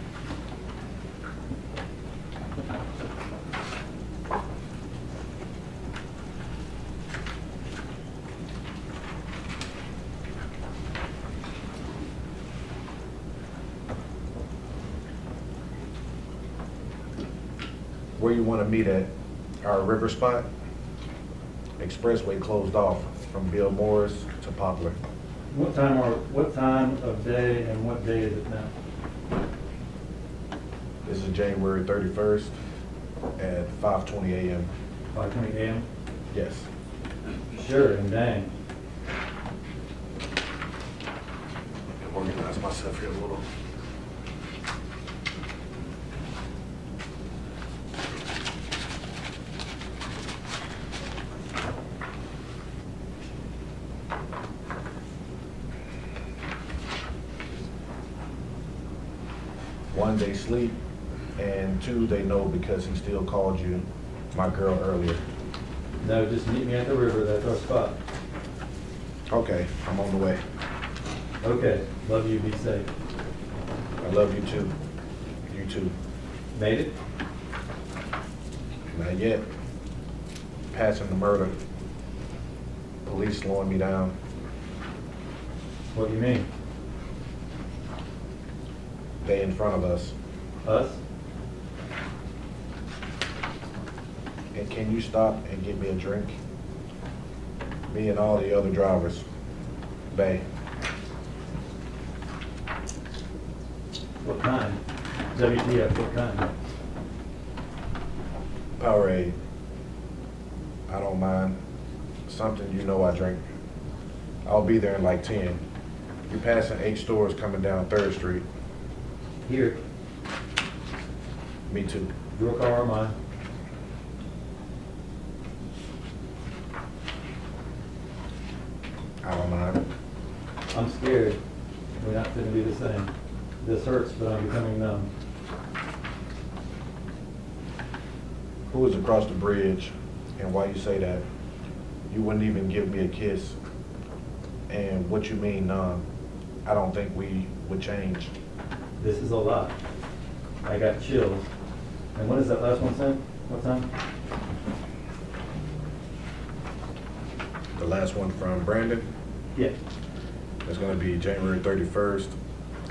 Where you wanna meet at? Our river spot? Expressway closed off from Bill Morris to Poplar. What time of day and what day is it now? This is January 31st at 5:20 a.m. 5:20 a.m.? Yes. Sure, and dang. Organize myself here a little. One, they sleep, and two, they know because he still called you my girl earlier. No, just meet me at the river, that's our spot. Okay, I'm on the way. Okay, love you, be safe. I love you too. You too. Made it? Not yet. Passing the murder. Police slowing me down. What do you mean? They in front of us. Us? And can you stop and get me a drink? Me and all the other drivers. Bay. What kind? WTF, what kind? Powerade. I don't mind. Something you know I drink. I'll be there in like 10. You're passing 8 stores coming down 3rd Street. Here, Me too. your car or mine? I don't mind. I'm scared. We're not gonna be the same. This hurts, but I'm becoming numb. Who is across the bridge and why you say that? You wouldn't even give me a kiss. And what you mean, I don't think we would change. This is a lot. I got chills. And when is that last one sent? What time? The last one from Brandon Yeah. is going to be January 31st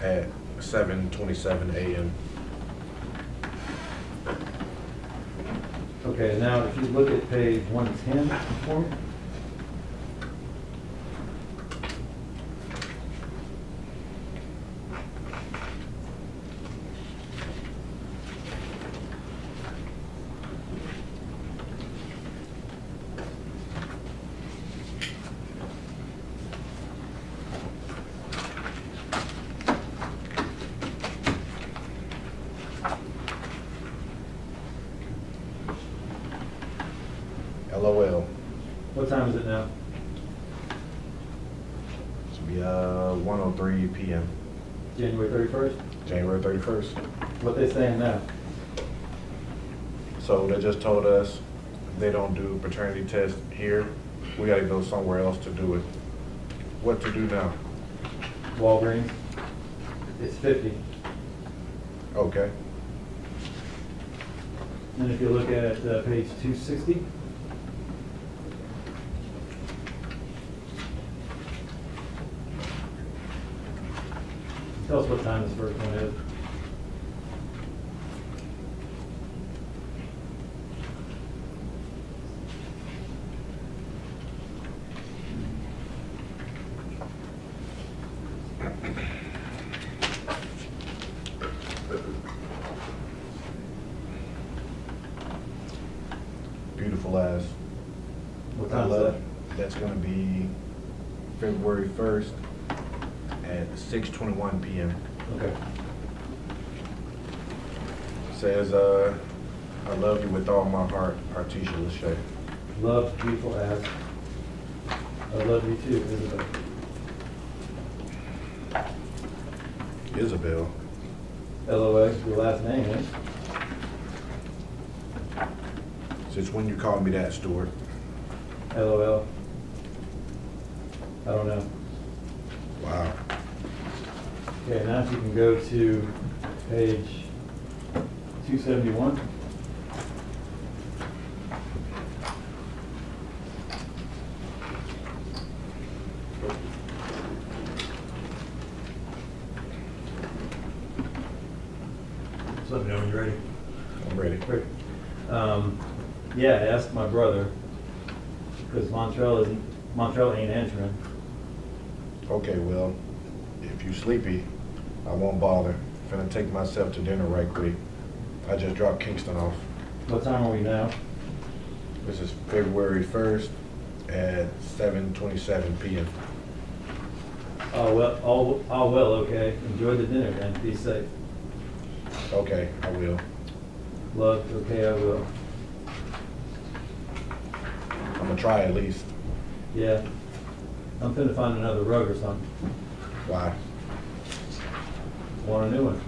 at 7:27 a.m. Okay, now if you look at page 110 for me. LOL. What time is it now? This will be 1:03 p.m. January 31st? January 31st. What they saying now? So they just told us they don't do paternity tests here. We got to go somewhere else to do it. What to do now? Walgreens? It's 50. Okay. And if you look at page 260, tell us what time this first one is. Beautiful ass. What I time is love. that? That's going to be February 1st at 6:21 p.m. Okay. Says, I love you with all my heart, Artisha Lachey. Love, beautiful ass. I love you too, Isabelle. Isabelle. LOA, your last name, eh? Since when you called me that, Stuart? LOL. I don't know. Wow. Okay, now if you can go to page 271. Just let me know when you're ready. I'm ready. Great. Yeah, I asked my brother, because Montreal ain't answering. Okay, well, if you sleepy, I won't bother. Finna take myself to dinner right quick. I just dropped Kingston off. What time are we now? This is February 1st at 7:27 p.m. Oh, well, all well, okay. Enjoy the dinner then, be safe. Okay, I will. Love, okay, I will. I'm gonna try at least. Yeah. I'm finna find another rug or something. Why? Want a new one.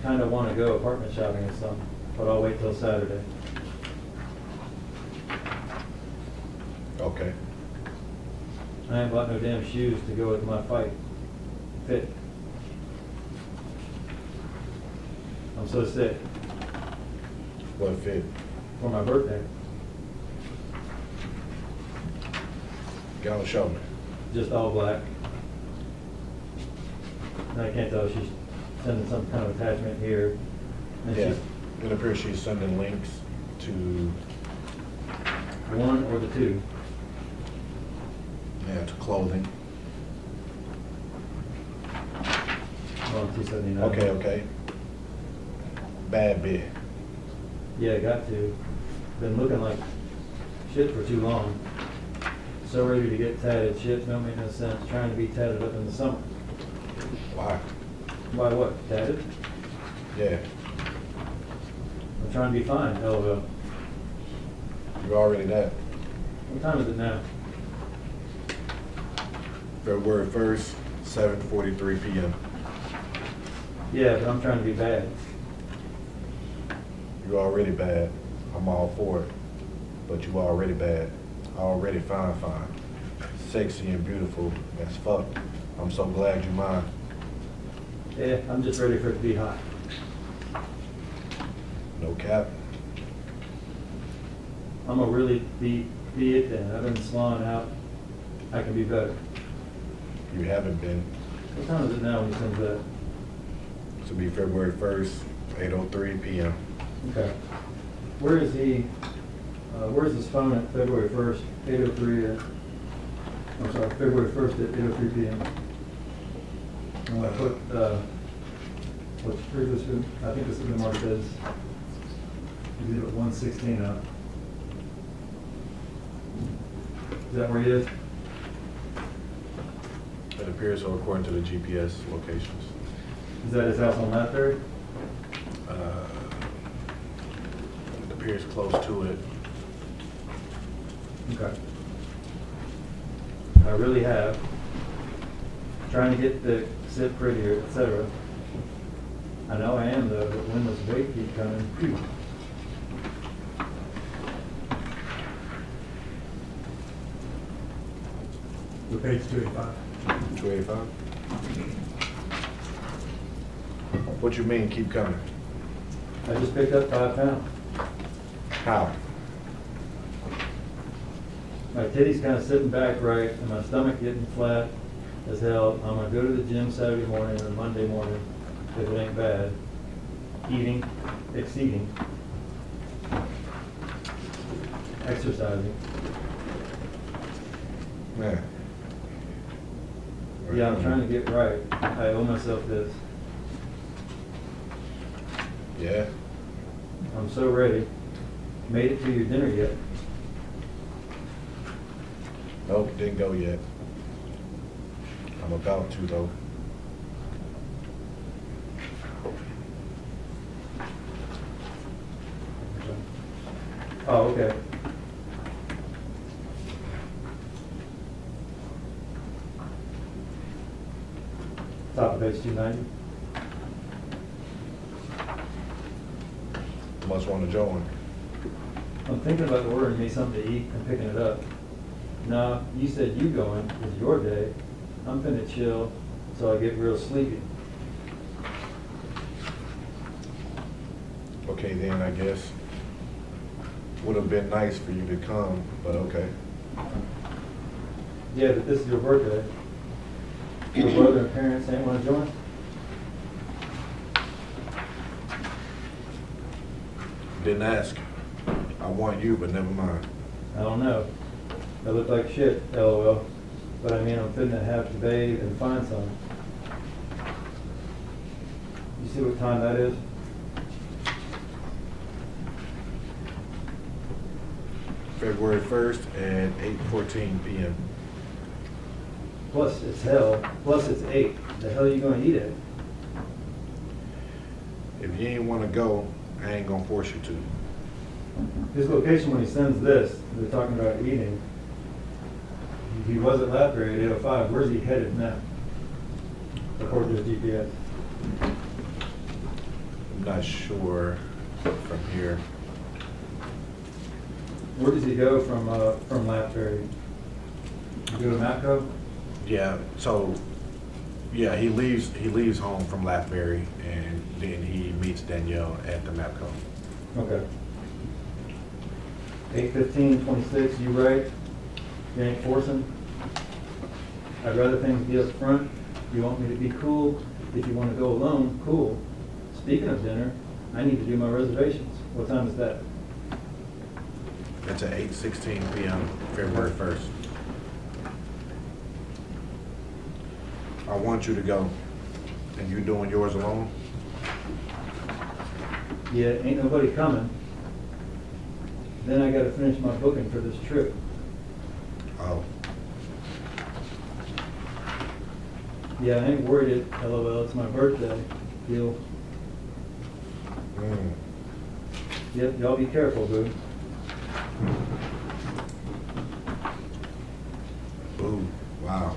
Kinda wanna go apartment shopping or something, but I'll wait till Saturday. Okay. I ain't bought no damn shoes to go with my fight fit. I'm so sick. What fit? For my birthday. Get on, show me. Just all black. And I can't tell if she's sending some kind of attachment here. And Yeah. she's It appears she's sending links to one or the two. and to clothing. On 279. Okay. Bad bit. Yeah, got to. Been looking like shit for too long. So ready to get tatted. Shit don't make no sense. Trying to be tatted up in the summer. Why? Why what? Tatted? Yeah, I'm trying to be fine. LOL. you're already that. What time is it now? February 1st, 7:43 p.m. Yeah, but I'm trying to be bad. You're already bad. I'm all for it. But you already bad. Already fine. Sexy and beautiful as fuck. I'm so glad you mine. Yeah, I'm just ready for it to be hot. No cap. I'm gonna really be it then. I've been slawing out. I can be better. You haven't been. What time is it now when you send that? This will be February 1st, 8:03 p.m. Okay. Where is he, where's his phone at February 1st, 8:03 I'm sorry, February 1st at 8:03 p.m. I'm gonna put, what's previous, I think this is the mark says, you did it 116 up. Is that where he is? It appears so according to the GPS locations. Is that his house on Latbury? It appears close to it. Okay. I really have. Trying to get the sit prettier, etc. I know I am though, but when this weight keep coming, phew. The page 285. 285? What you mean, keep coming? I just picked up 5 pounds. How? My titty's kind of sitting back right, and my stomach getting flat as hell. I'm gonna go to the gym Saturday morning or Monday morning, if it ain't bad. Eating, exceeding, exercising. Man. Yeah, I'm trying to get right. I owe myself this. Yeah? I'm so ready. Made it to your dinner yet? Nope, didn't go yet. I'm about to though. Oh, okay. Top of page 290. Must want to join. I'm thinking about ordering me something to eat and picking it up. No, you said you going, it's your day. I'm finna chill until I get real sleepy. Okay then, I guess. Would have been nice for you to come, but okay. Yeah, but this is your birthday. Your brother and parents ain't wanna join? Didn't ask. I want you, but never mind. I don't know. I look like shit, LOL. But I mean, I'm finna have to bathe and find some. You see what time that is? February 1st at 8:14 p.m. Plus it's hell. Plus it's 8. The hell are you gonna eat at? If you ain't want to go, I ain't gonna force you to. His location when he sends this, they're talking about eating. He was at Latbury at 8:05. Where's he headed now? According to his GPS. I'm not sure from here. Where does he go from Latbury? You go to Matco? Yeah, so yeah, he leaves home from Latbury and then he meets Danielle at the MAPCO. Okay. 8:15:26. You right? You ain't forcing. I'd rather things be up front. You want me to be cool. If you want to go alone, cool. Speaking of dinner, I need to do my reservations. What time is that? That's at 8:16 p.m. February 1st. I want you to go, and you doing yours alone? Yeah, ain't nobody coming. Then I gotta finish my booking for this trip. Oh, Yeah, I ain't worried, LOL, it's my birthday. Deal. mm. Yep, y'all be careful, boo. Ooh, wow.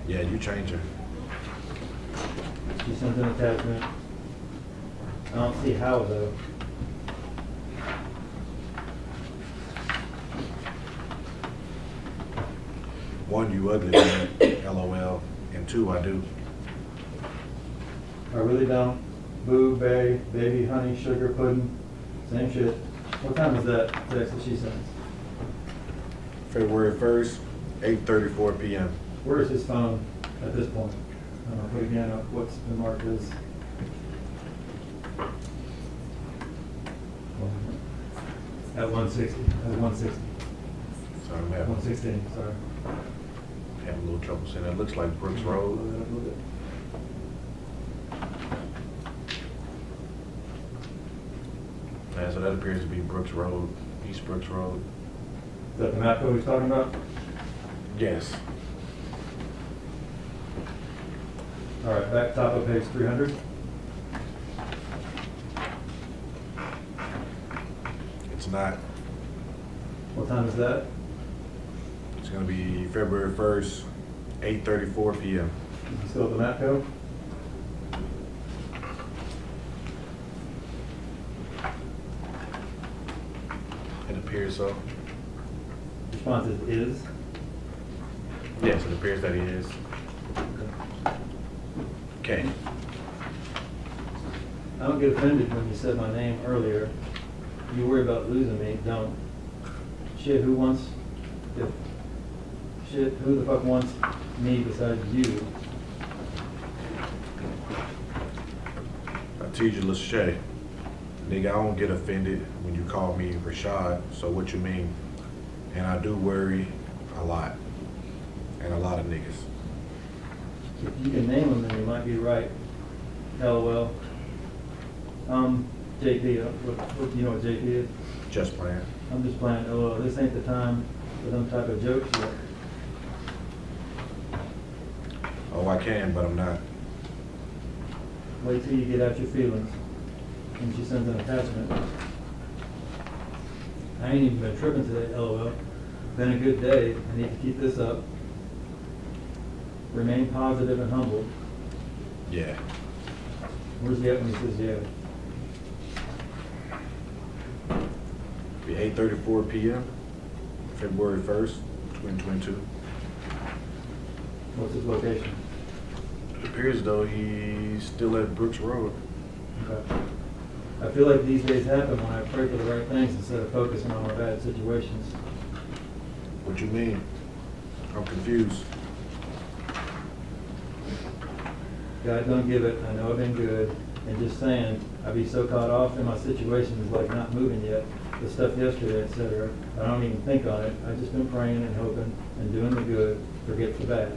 Yeah, you changing. She sent an attachment. I don't see how though. One, you ugly, man, LOL, and two, I do. I really don't. Boo, bae, baby, honey, sugar, pudding, same shit. What time is that text that she sends? February 1st, 8:34 p.m. Where is his phone at this point? But again, what's been marked as? At 160, at 160, So I'm having 116, sorry. a little trouble saying it. Looks like Brooks Road. Yeah, so that appears to be Brooks Road, East Brooks Road. Is that the map that we're talking about? Yes. All right, back top of page 300. It's not. What time is that? It's gonna be February 1st, 8:34 p.m. Is it still the map code? It appears so. Response is? Yes, it appears that he is. Okay. I don't get offended when you said my name earlier. You worry about losing me, don't. Shit, who the fuck wants me besides you? I teach you, Lachey. Nigga, I don't get offended when you call me Rashad, so what you mean? And I do worry a lot. And a lot of niggas. If you can name them, then you might be right. LOL. JP, what, you know what JP is? Just playing. I'm just playing, LOL. This ain't the time for them type of jokes yet. Oh, I can, but I'm not. Wait till you get out your feelings. And she sends an attachment. I ain't even been tripping today, LOL. Been a good day. I need to keep this up. Remain positive and humble. Yeah. Where's he at when he says yeah? Be 8:34 p.m. February 1st, 2022. What's his location? It appears as though he's still at Brooks Road. Okay. I feel like these days happen when I pray for the right things instead of focusing on my bad situations. What you mean? I'm confused. God don't give it, I know I've been good, and just saying, I be so caught off in my situations like not moving yet, the stuff yesterday, etc. I don't even think on it, I've just been praying and hoping and doing the good, forget the bad.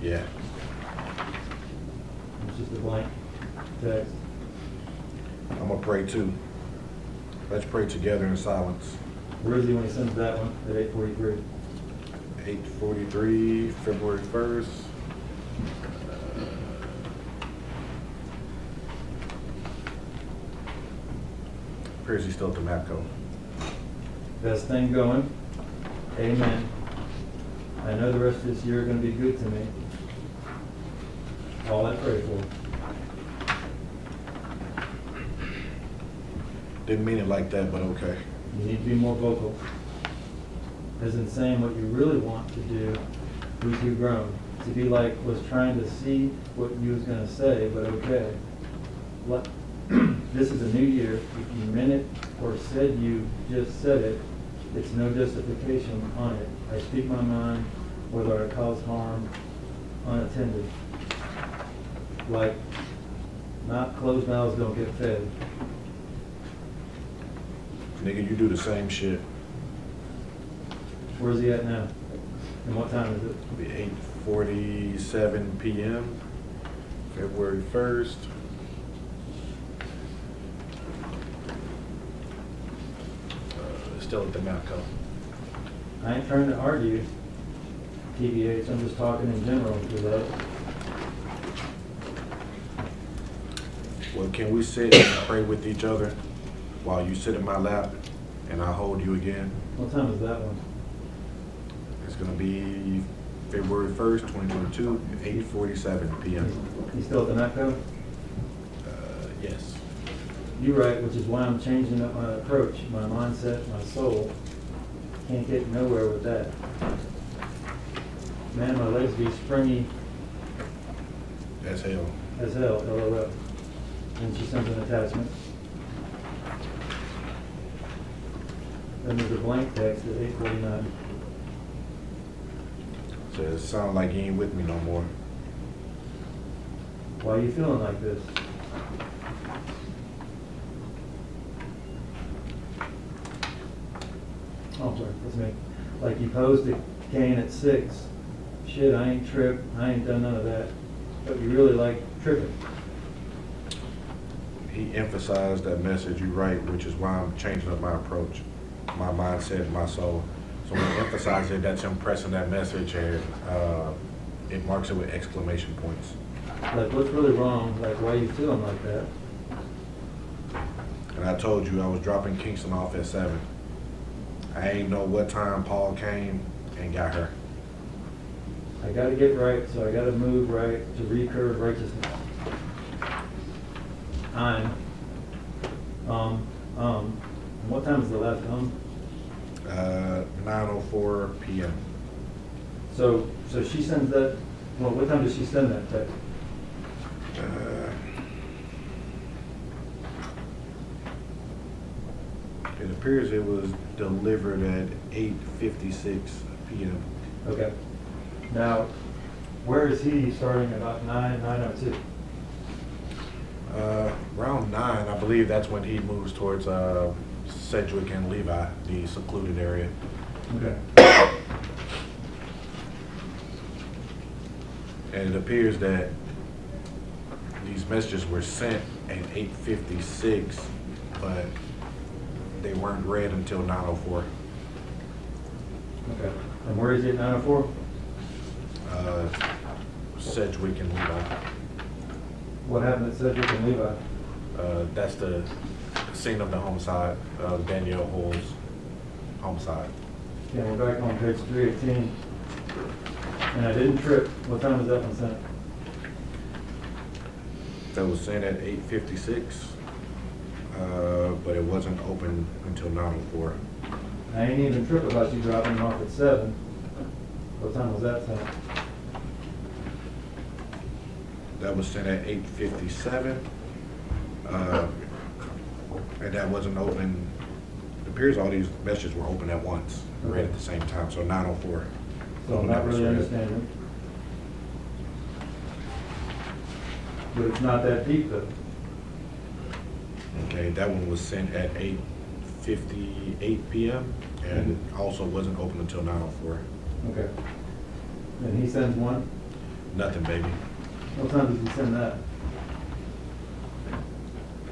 Yeah. It's just a blank text. I'm gonna pray too. Let's pray together in silence. Where is he when he sends that one at 8:43? 8:43, February 1st. Appears he's still at the map code. Best thing going. Amen. I know the rest of this year is going to be good to me. All I pray for. Didn't mean it like that, but okay. You need to be more vocal. As in saying what you really want to do, who's too grown. To be like, was trying to see what you was going to say, but okay. This is a new year. If you meant it or said you just said it, it's no justification on it. I speak my mind, whether I cause harm unattended. Like, not closed mouths don't get fed. Nigga, you do the same shit. Where's he at now? And what time is it? It'll be 8:47 p.m., February 1st. Still at the Matco. I ain't trying to argue, TBH, I'm just talking in general for that. Well, can we sit and pray with each other while you sit in my lap and I hold you again? What time is that one? It's gonna be February 1st, 2022, 8:47 p.m. You still at the Matco? Yes. You're right, which is why I'm changing up my approach, my mindset, my soul. Can't get nowhere with that. Man, my legs be springy As hell. as hell, LOL. And she sends an attachment. Then there's a blank text at 8:49. Says, it sounds like you ain't with me no more. Why are you feeling like this? Oh, sorry, that's me. Like you posed to Kane at 6. Shit, I ain't tripped. I ain't done none of that. But you really like tripping. He emphasized that message you write, which is why I'm changing up my approach, my mindset, my soul. So when he emphasizes it, that's him pressing that message, and it marks it with exclamation points. Like, what's really wrong? Like, why are you feeling like that? And I told you I was dropping Kingston off at 7. I ain't know what time Paul came and got her. I gotta get right, so I gotta move right to recurve righteousness. And what time is the last 9:04 p.m. So she sends that, well, what time does she send that text? It appears it was delivered at 8:56 p.m. Okay. Now, where is he starting about 9:02? Around 9, I believe that's when he moves towards Sedgwick and Levi, the secluded area. Okay. And it appears that these messages were sent at 8:56, but they weren't read until 9:04. Okay. And where is he at 9:04? Sedgwick and Levi. What happened at Cedric and Levi? That's the scene of the homicide, Danielle Hoyle's homicide. Yeah, we're back on page 318. And I didn't trip. What time was that one sent? That was sent at 8:56, but it wasn't open until 9:04. I ain't even trip about you dropping him off at 7. What time was that sent? That was sent at 8:57, and that wasn't open. It appears all these messages were open at once, read at the same time, so 9:04. So I'm not really understanding. But it's not that deep though. Okay, that one was sent at 8:58 p.m. and also wasn't open until 9:04. Okay. And he sends one? Nothing, baby. What time does he send that?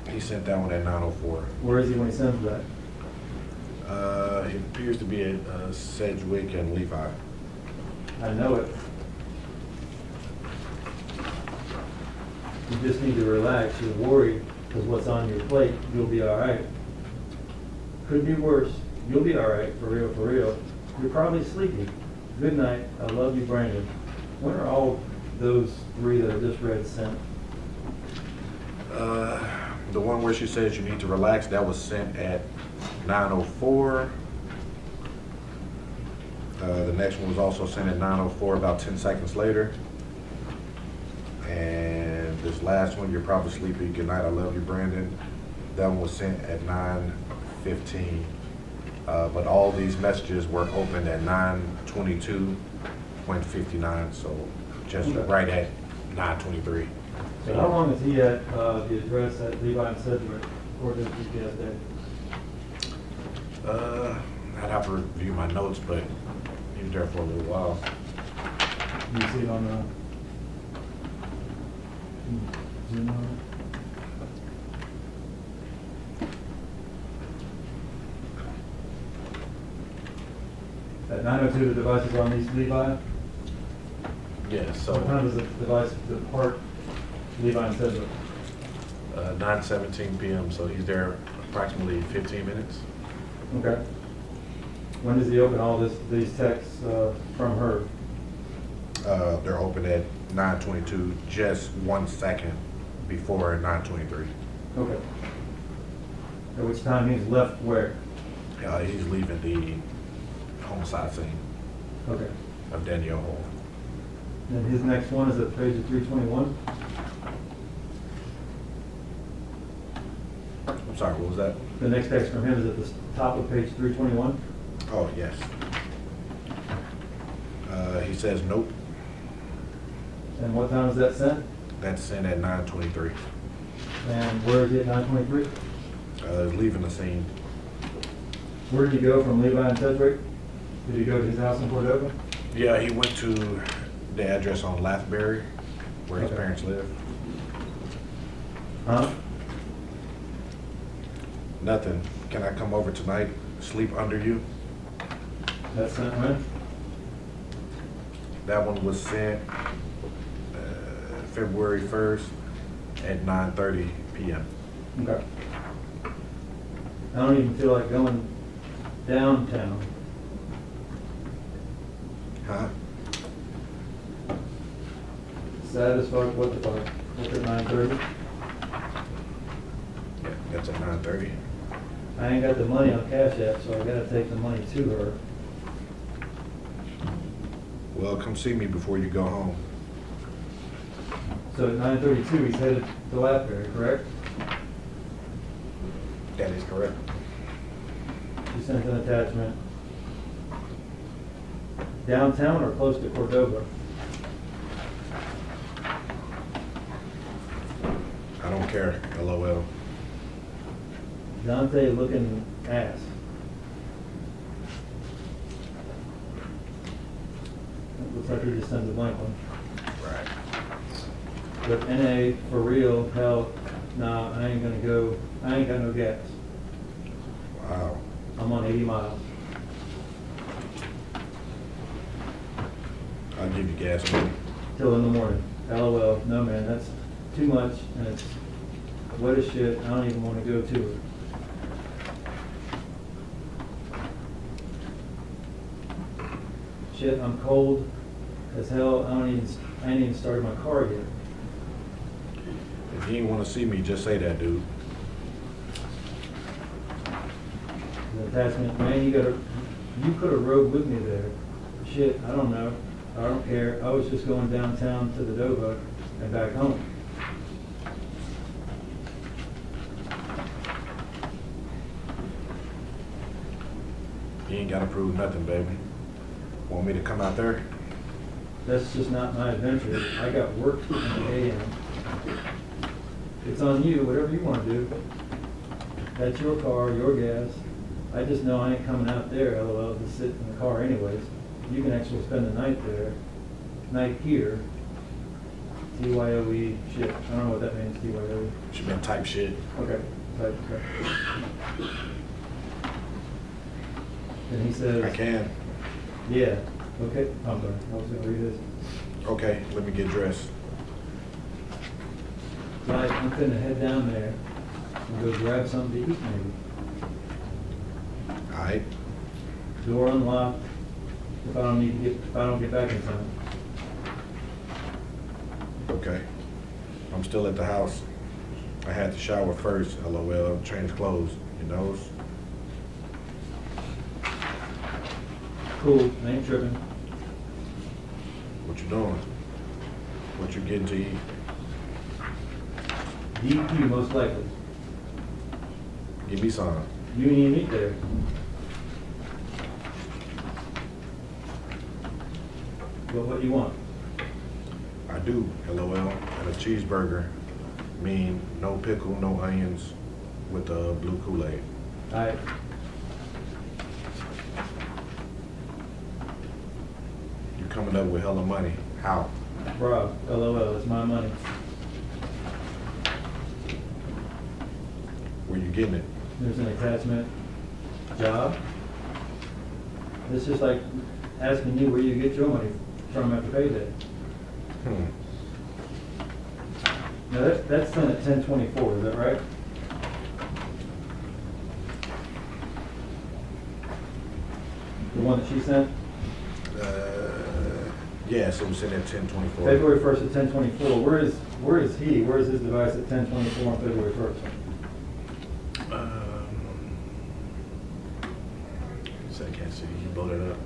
He sent that one at 9:04. Where is he when he sends that? It appears to be at Sedgwick and Levi. I know it. You just need to relax. You're worried because what's on your plate, you'll be all right. Could be worse. You'll be all right, for real, for real. You're probably sleepy. Good night. I love you, Brandon. When are all those 3 that I just read sent? The one where she says you need to relax, that was sent at 9:04. The next one was also sent at 9:04, about 10 seconds later. And this last one, you're probably sleepy. Good night, I love you, Brandon. That one was sent at 9:15. But all these messages were opened at 9:22.59, so just Okay. right at 9:23. So how long is he at the address at Levi and Sedgwick, according to the GPS data? I'd have to review my notes, but he was there for a little while. You see it on the, Zoom on it? At 9:02, the devices are on East Levi. Yeah, so What time does the device depart Levi and Sedgwick? 9:17 p.m., so he's there approximately 15 minutes. Okay. When does he open all these texts from her? They're open at 9:22, just 1 second before 9:23. Okay. At which time he's left where? He's leaving the homicide scene Okay. of Danielle Hoyle. And his next one is at page 321? I'm sorry, what was that? The next text from him is at the top of page 321? Oh, yes. He says nope. And what time is that sent? That's sent at 9:23. And where is he at 9:23? Leaving the scene. Where did he go from Levi and Sedgwick? Did he go to his house in Cordova? Yeah, he went to the address on Lathbury, where his Okay. parents live. Huh? Nothing. Can I come over tonight, sleep under you? That sent when? That one was sent February 1st at 9:30 p.m. Okay. I don't even feel like going downtown. Huh? Satisfied, what the fuck? What's at 9:30? Yeah, that's at 9:30. I ain't got the money on Cash App, so I gotta take the money to her. Well, come see me before you go home. So at 9:32, he's headed to Lathbury, correct? That is correct. She sent an attachment. Downtown or close to Cordova? I don't care. LOL. Dante looking ass. It looks like he just sent a blank one. Right. But NA, for real, hell, nah, I ain't gonna go, I ain't got no gas. Wow. I'm on 80 miles. I'll give you gas money. Till in the morning. LOL, no man, that's too much, and it's wet as shit, I don't even wanna go to it. Shit, I'm cold as hell, I ain't even started my car yet. If you ain't want to see me, just say that, dude. The attachment, man, you could have rode with me there. Shit, I don't know. I don't care. I was just going downtown to the Dova and back home. You ain't got to prove nothing, baby. Want me to come out there? That's just not my adventure. I got work in the AM. It's on you, whatever you want to do. That's your car, your gas. I just know I ain't coming out there, LOL, to sit in the car anyways. You can actually spend the night there, night here. TYOE, shit, I don't know what that means, TYOE. She been type shit. Okay, right, okay. And he says. I can. Yeah, okay, I'm sorry, I was gonna read this. Okay, let me get dressed. Right, I'm gonna head down there and go grab something to eat maybe. All right. Door unlocked, if I don't get back in time. Okay. I'm still at the house. I had to shower first, LOL, change clothes, you know? Cool, I ain't tripping. What you doing? What you getting to eat? DQ most likely. Give me some. You ain't even eat there. But what do you want? I do, LOL, and a cheeseburger. Mean no pickle, no onions, with the blue Kool-Aid. Alright. You coming up with hella money. How? Rob, LOL, it's my money. Where you getting it? There's an attachment. Job. It's just like asking you where you get your money from after payday. Now, that's sent at 10/24, is that right? The one that she sent? Yes, it was sent at 10/24. February 1st at 10/24. Where is he? Where is his device at 10/24 on February 1st? So I can't see. He blowed it up.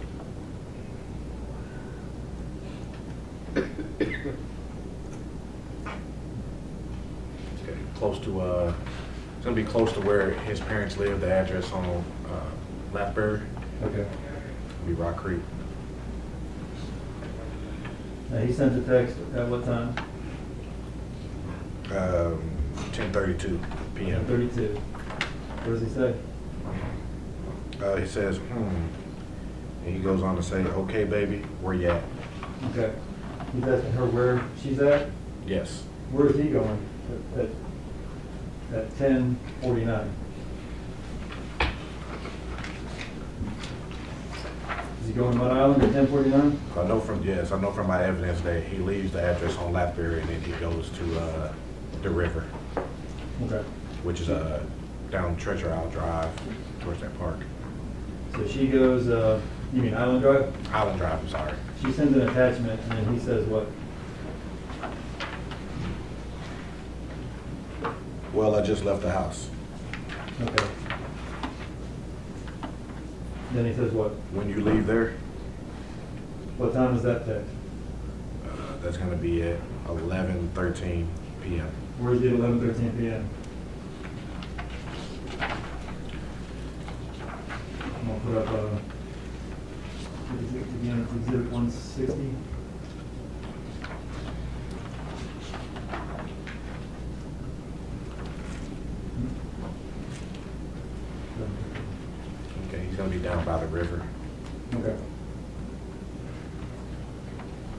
Okay, close to it's gonna be close to where his parents live. The address on Lathbury, Okay. be Rock Creek. Now, he sent a text at what time? 10:32 p.m. 32. What does he say? He says, and he goes on to say, "Okay, baby, where you at?" Okay. He's asking her where she's at? Yes. Where is he going at 10:49? Is he going to Mud Island at 10:49? I know from my evidence that he leaves the address on Lathbury and then he goes to the river, Okay. which is down Treasure Isle Drive towards that park. So she goes, you mean Island Drive? Island Drive, I'm sorry. She sends an attachment and then he says what? Well, I just left the house. Okay. Then he says what? When you leave there, What time is that text? that's gonna be at 11:13 p.m. Where's the 11:13 p.m.? I'm gonna put up again, it's exhibit 160. Okay, he's gonna be down by the river. Okay.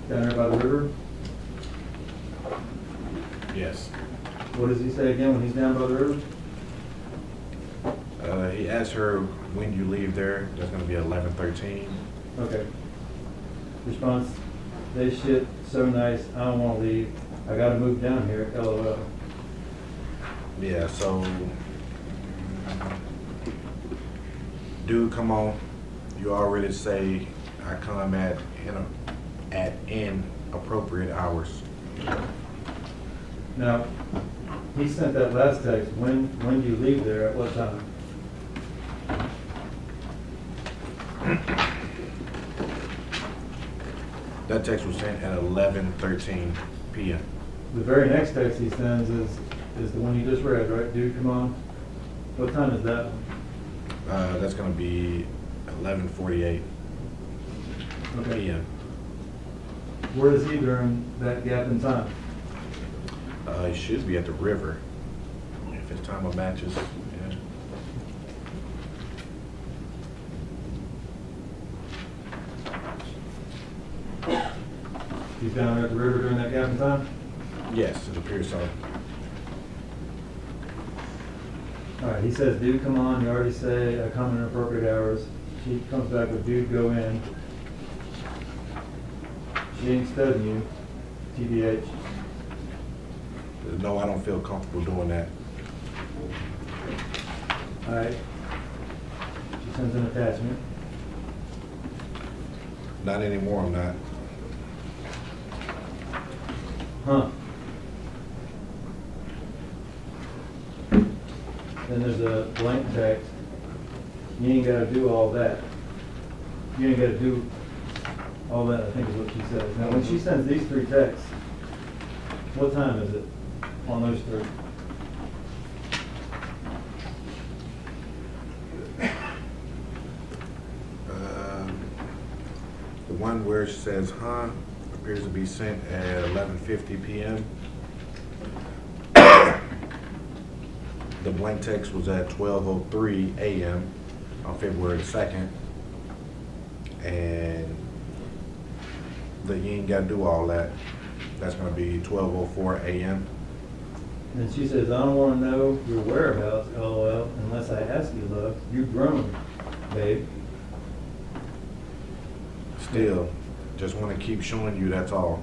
Down there by the river? Yes. What does he say again when he's down by the river? He asked her when you leave there. That's gonna be 11:13. Okay. Response, they shit so nice, I don't wanna leave. I gotta move down here, LOL. Yeah. So, dude, come on. You already say I come at inappropriate hours. Now, he sent that last text, when do you leave there, at what time? That text was sent at 11:13 p.m. The very next text he sends is the one you just read, right? Dude, come on. What time is that one? That's gonna be 11:48 Okay. p.m. Where is he during that gap in time? He should be at the river. If his time of matches, yeah. He's down there at the river during that gap in time? Yes, it appears so. All right, he says, dude, come on, you already say I come in appropriate hours. She comes back with, dude, go in. She ain't studying you, TBH. No, I don't feel comfortable doing that. All right. She sends an attachment. Not anymore, I'm not. Huh. Then there's a blank text. You ain't gotta do all that. You ain't gotta do all that, I think is what she says. Now, when she sends these three texts, what time is it on those three? The one where she says, huh, appears to be sent at 11:50 p.m. The blank text was at 12:03 a.m. on February the 2nd. And that you ain't gotta do all that. That's gonna be 12:04 a.m. And she says, I don't want to know your whereabouts, LOL, unless I ask you, love. You've grown, babe. Still, just wanna keep showing you, that's all.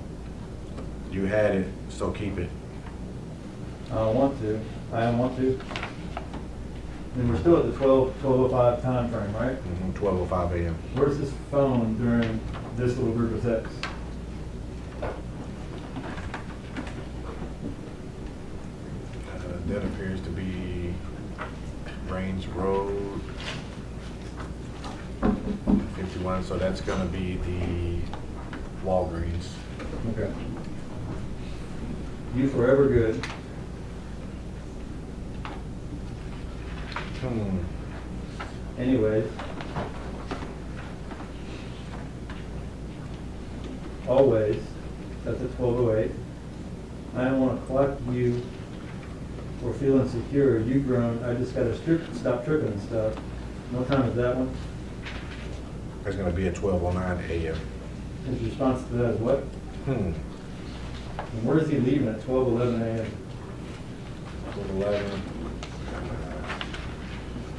You had it, so keep it. I don't want to. I don't want to. And we're still at the 12:05 time frame, right? 12:05 a.m. Where's this phone during this little group of texts? That appears to be Range Road 51, so that's gonna be the Walgreens. Okay. You forever good. Anyways. Always, that's at 12:08. I don't want to collect you or feel insecure. You've grown. I just got to stop tripping and stuff. What time is that one? That's gonna be at 12:09 a.m. His response to that is what? And where is he leaving at 12:11 a.m.? 12:11.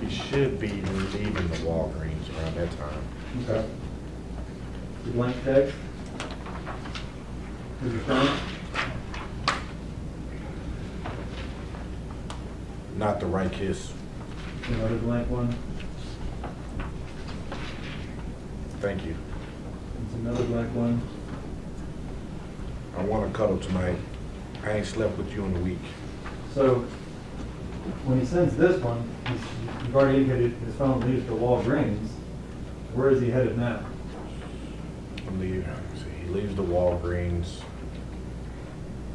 He should be leaving the Walgreens around that time. Okay. The blank text? Is your phone? Not the right kiss. Another blank one? Thank you. It's another blank one. I want to cuddle tonight. I ain't slept with you in a week. So, when he sends this one, you've already indicated his phone leaves for Walgreens. Where is he headed now? He leaves the Walgreens.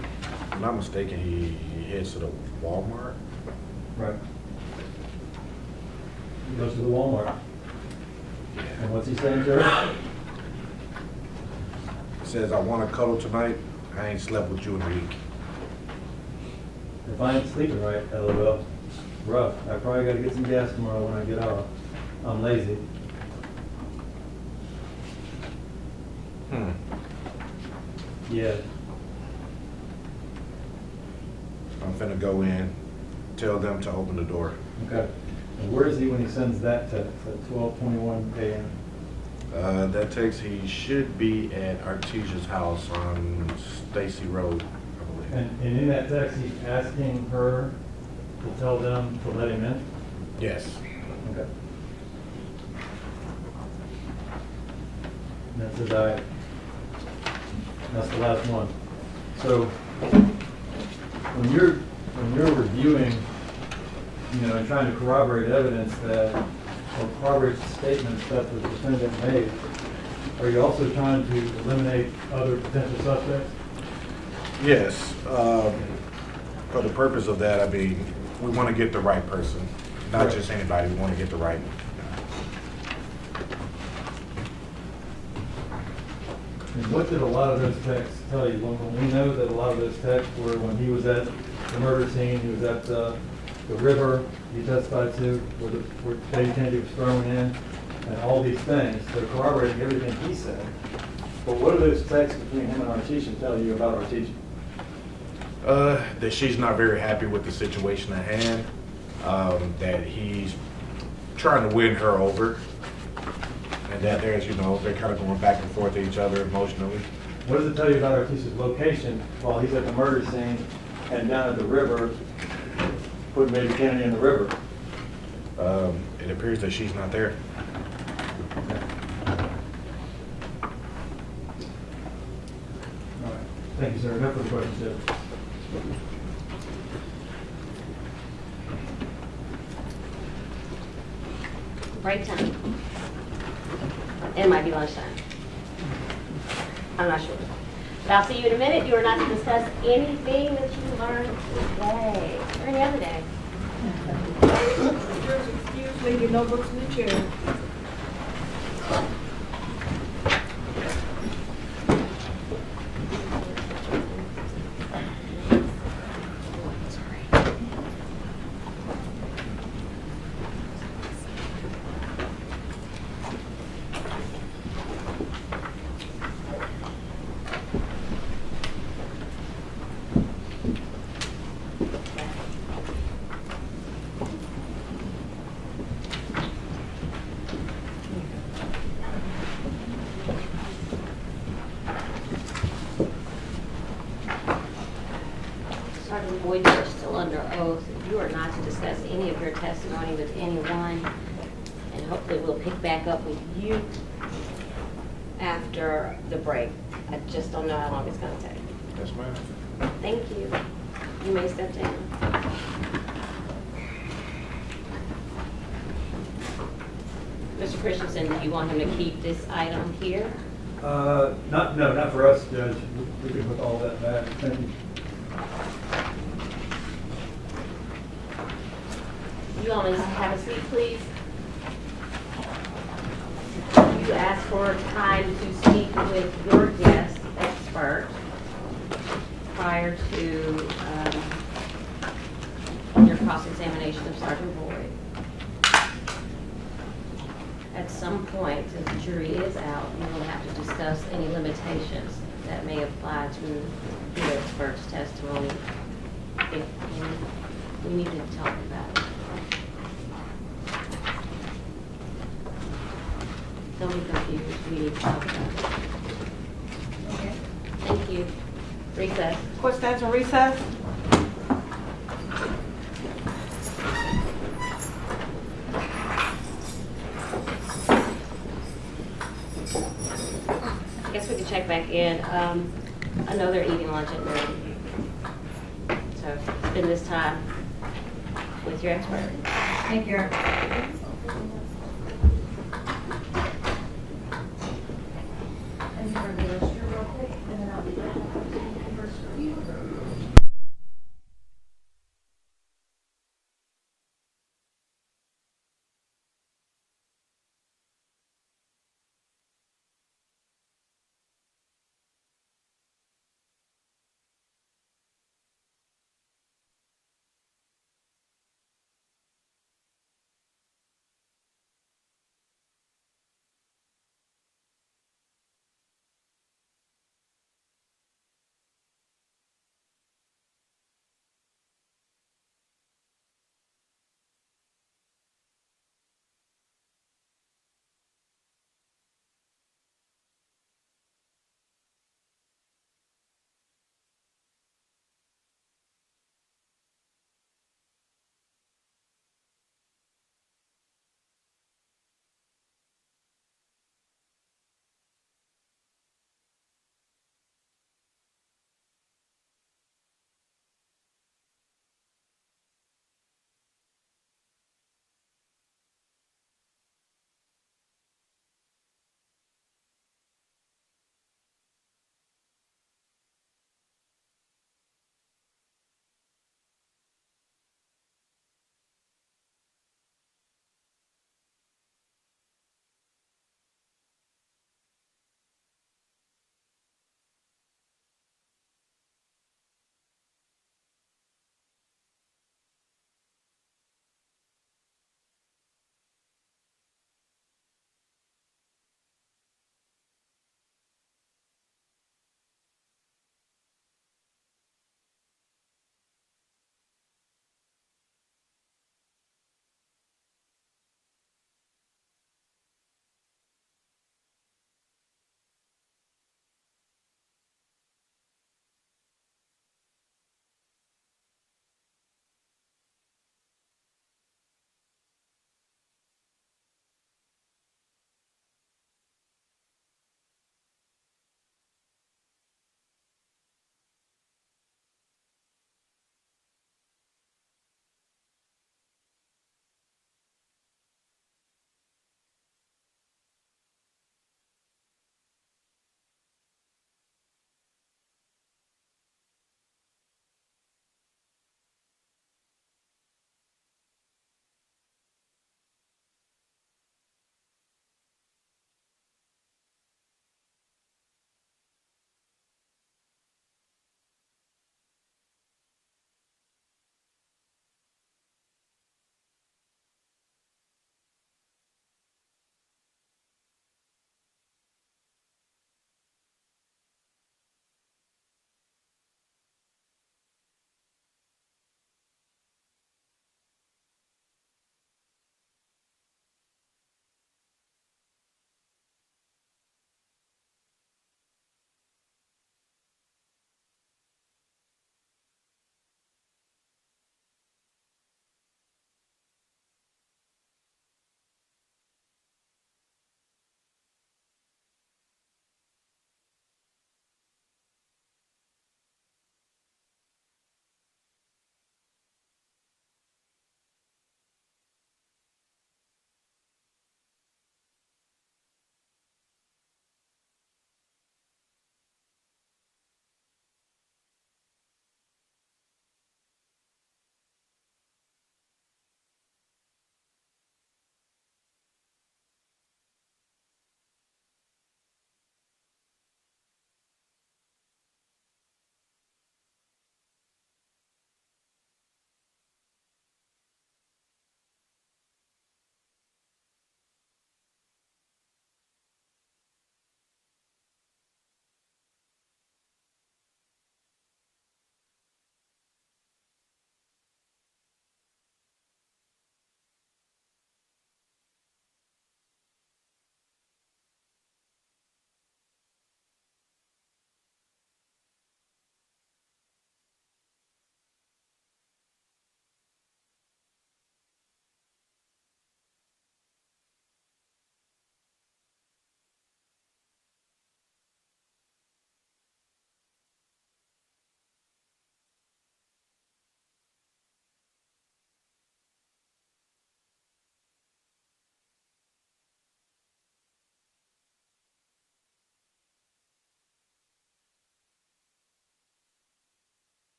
If I'm not mistaken, he heads to the Walmart. Right. He goes to the Walmart. And what's he saying to her? He says, I want to cuddle tonight. I ain't slept with you in a week. If I ain't sleeping right, LOL. Rough. I probably gotta get some gas tomorrow when I get off. I'm lazy. Yeah. I'm finna go in, tell them to open the door. Okay. And where is he when he sends that text at 12:21 a.m.? That text, he should be at Artesia's house on Stacy Road, I believe. And in that text, he's asking her to tell them to let him in? Yes. Okay. And that says I. That's the last one. So when you're reviewing, and trying to corroborate evidence or corroborate statements that the defendant made, are you also trying to eliminate other potential suspects? Yes. For the purpose of that, we want to get the right person, not Right. just anybody. We want to get the right. And what did a lot of those texts tell you? When we know that a lot of those texts were when he was at the murder scene, he was at the river he testified to, where Betty Kennedy was thrown in, and all these things. They're corroborating everything he said. But what do those texts between him and Artesia tell you about Artesia? That she's not very happy with the situation at hand, that he's trying to win her over, and that they're kind of going back and forth to each other emotionally. What does it tell you about Artesia's location while he's at the murder scene and down at the river, putting Baby Kennedy in the river? It appears that she's not there. All right. Thank you, sir. Enough for the questions, sir. Break time. It might be lunchtime. I'm not sure. But I'll see you in a minute. You are not to discuss anything that you learned today or any other day. Excuse, leave your notebooks in the chair. Sergeant Boyd, you are still under oath. You are not to discuss any of your testimony with anyone, and hopefully we'll pick back up with you after the break. I just don't know how long it's going to take. Yes, ma'am. Thank you. You may step down. Mr. Christensen, do you want him to keep this item here? Not for us, Judge. We can put all that back. Thank you. You all may have a seat, please. You asked for time to speak with your guest expert prior to your cross-examination of Sergeant Boyd. At some point, since the jury is out, we will have to discuss any limitations that may apply to the expert's testimony. If we need to talk about it. Don't be confused, we need to talk about it. Okay. Thank you. Recess. Court stands in recess. I guess we can check back in. I know they're eating lunch at noon. So spend this time with your expert. Thank you. And you're going to real quick, and then I'll be back.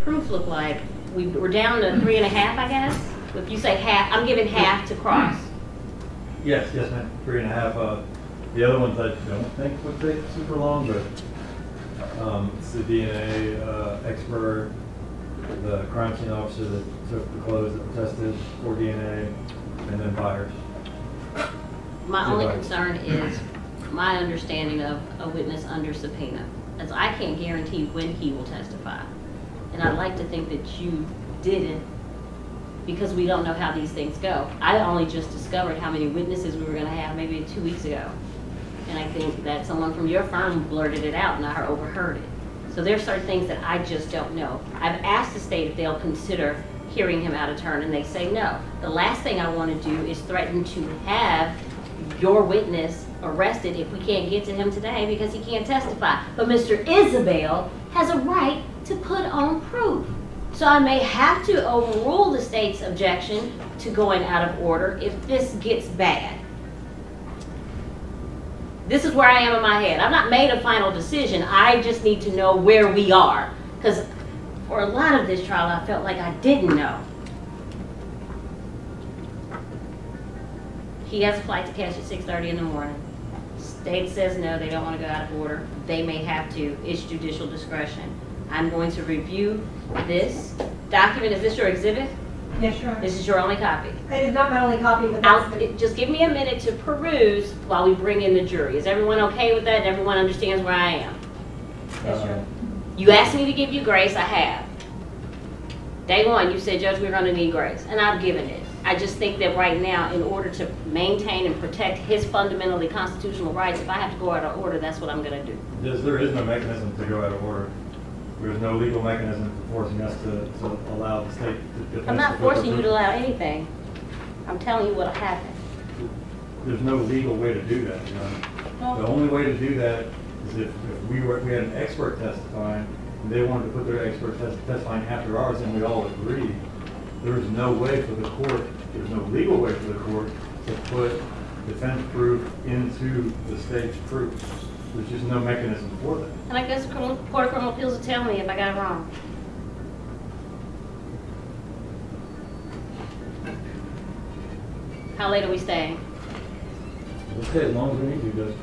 proof look like? We're down to 3.5, I guess? If you say half, I'm giving half to Cross. Yes, ma'am, 3.5. The other ones I don't think would take super long, but it's the DNA expert, the crime scene officer that took the clothes that were tested for DNA, and then Byars. My only Right. concern is my understanding of a witness under subpoena, as I can't guarantee when he will testify. And I'd like to think that you didn't, because we don't know how these things go. I only just discovered how many witnesses we were gonna have maybe 2 weeks ago. And I think that someone from your firm blurted it out and I overheard it. So there's certain things that I just don't know. I've asked the state if they'll consider hearing him out of turn, and they say no. The last thing I want to do is threaten to have your witness arrested if we can't get to him today because he can't testify. But Mr. Isabelle has a right to put on proof. So I may have to overrule the state's objection to going out of order if this gets bad. This is where I am in my head. I've not made a final decision. I just need to know where we are. Because for a lot of this trial, I felt like I didn't know. He has a flight to catch at 6:30 in the morning. State says no, they don't want to go out of order. They may have to. It's judicial discretion. I'm going to review this document. Is this your exhibit? Yes, Your Honor. This is your only copy. It is not my only copy, but that's the... Just give me a minute to peruse while we bring in the jury. Is everyone okay with that? Everyone understands where I am? Yes, Your Honor. You asked me to give you grace, I have. Day one, you said, Judge, we're going to need grace, and I've given it. I just think that right now, in order to maintain and protect his fundamentally constitutional rights, if I have to go out of order, that's what I'm going to do. There is no mechanism to go out of order. There's no legal mechanism forcing us to allow the state to defend. I'm not forcing you to allow anything. I'm telling you what'll happen. There's no legal way to do that, you know. The only way to do that is if we had an expert testifying, and they wanted to put their expert testifying after ours, and we all agreed. There's no way for the court, there's no legal way for the court to put defense proof into the state's proof. There's just no mechanism for that. And I guess the Court of Criminal Appeals will tell me if I got it wrong. How late are we staying? We'll stay as long as we need to, Judge.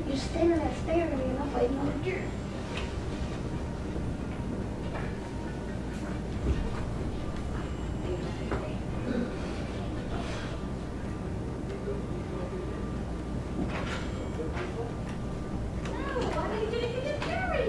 You're staring at me and I'm waiting on the jury. No, I need you to get the jury.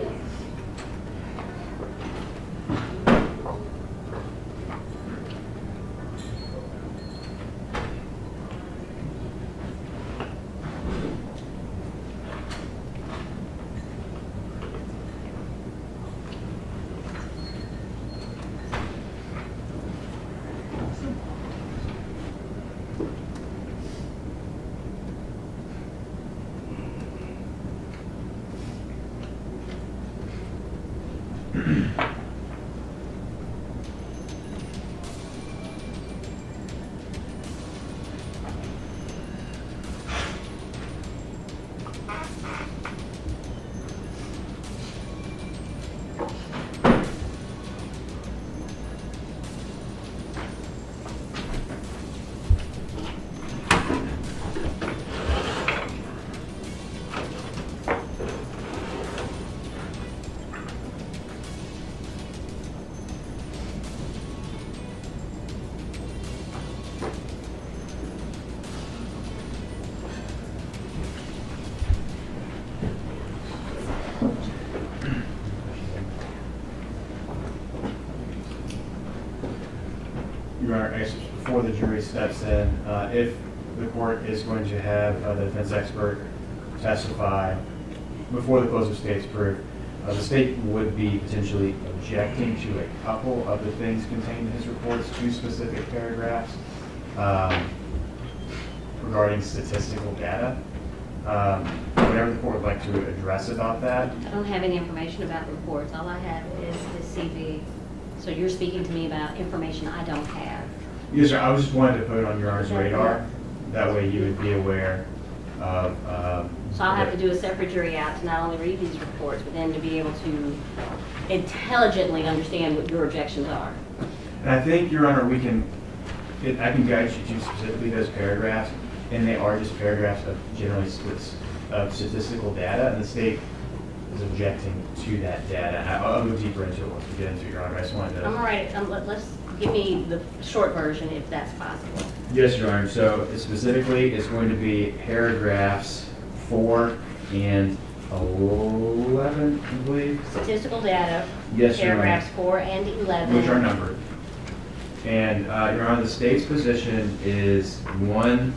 Your Honor, I guess before the jury steps in, if the court is going to have the defense expert testify before the close of state's proof, the state would be potentially objecting to a couple of the things contained in his reports, 2 specific paragraphs regarding statistical data. Whatever the court would like to address about that. I don't have any information about the reports. All I have is the CV. So you're speaking to me about information I don't have. Yes, sir. I was just wanting to put it on Your Honor's radar. That way you would be aware of. So I'll have to do a separate jury out to not only read these reports, but then to be able to intelligently understand what your objections are. And I think, Your Honor, I can guide you to specifically those paragraphs, and they are just paragraphs of generally statistical data, and the state is objecting to that data. I'll go deeper into it once we get into it, Your Honor. I just wanted to. I'm all right. Let's give me the short version if that's possible. Yes, Your Honor. So specifically, it's going to be paragraphs 4 and 11, I believe. Statistical data. Yes, Your Honor. Paragraphs 4 and 11. Which are numbered. And, Your Honor, the state's position is, one,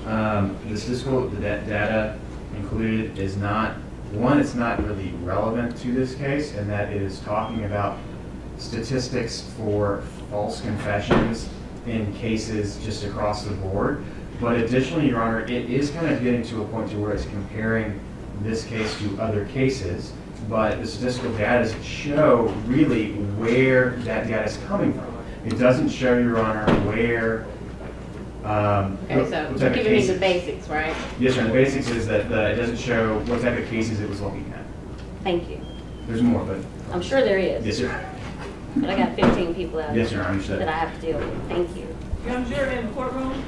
the statistical data included is not, one, it's not really relevant to this case, and that it is talking about statistics for false confessions in cases just across the board. But additionally, Your Honor, it is kind of getting to a point to where it's comparing this case to other cases, but the statistical data doesn't show really where that data is coming from. It doesn't show, Your Honor, where Okay, so what you're type of giving me the cases. basics, right? Yes, sir. The basics is that it doesn't show what type of cases it was looking at. Thank you. There's more, but I'm sure there is. yes, sir. But I got 15 people out Yes, sir. I understand. that I have to deal with. Thank you. Young jury in the courtroom.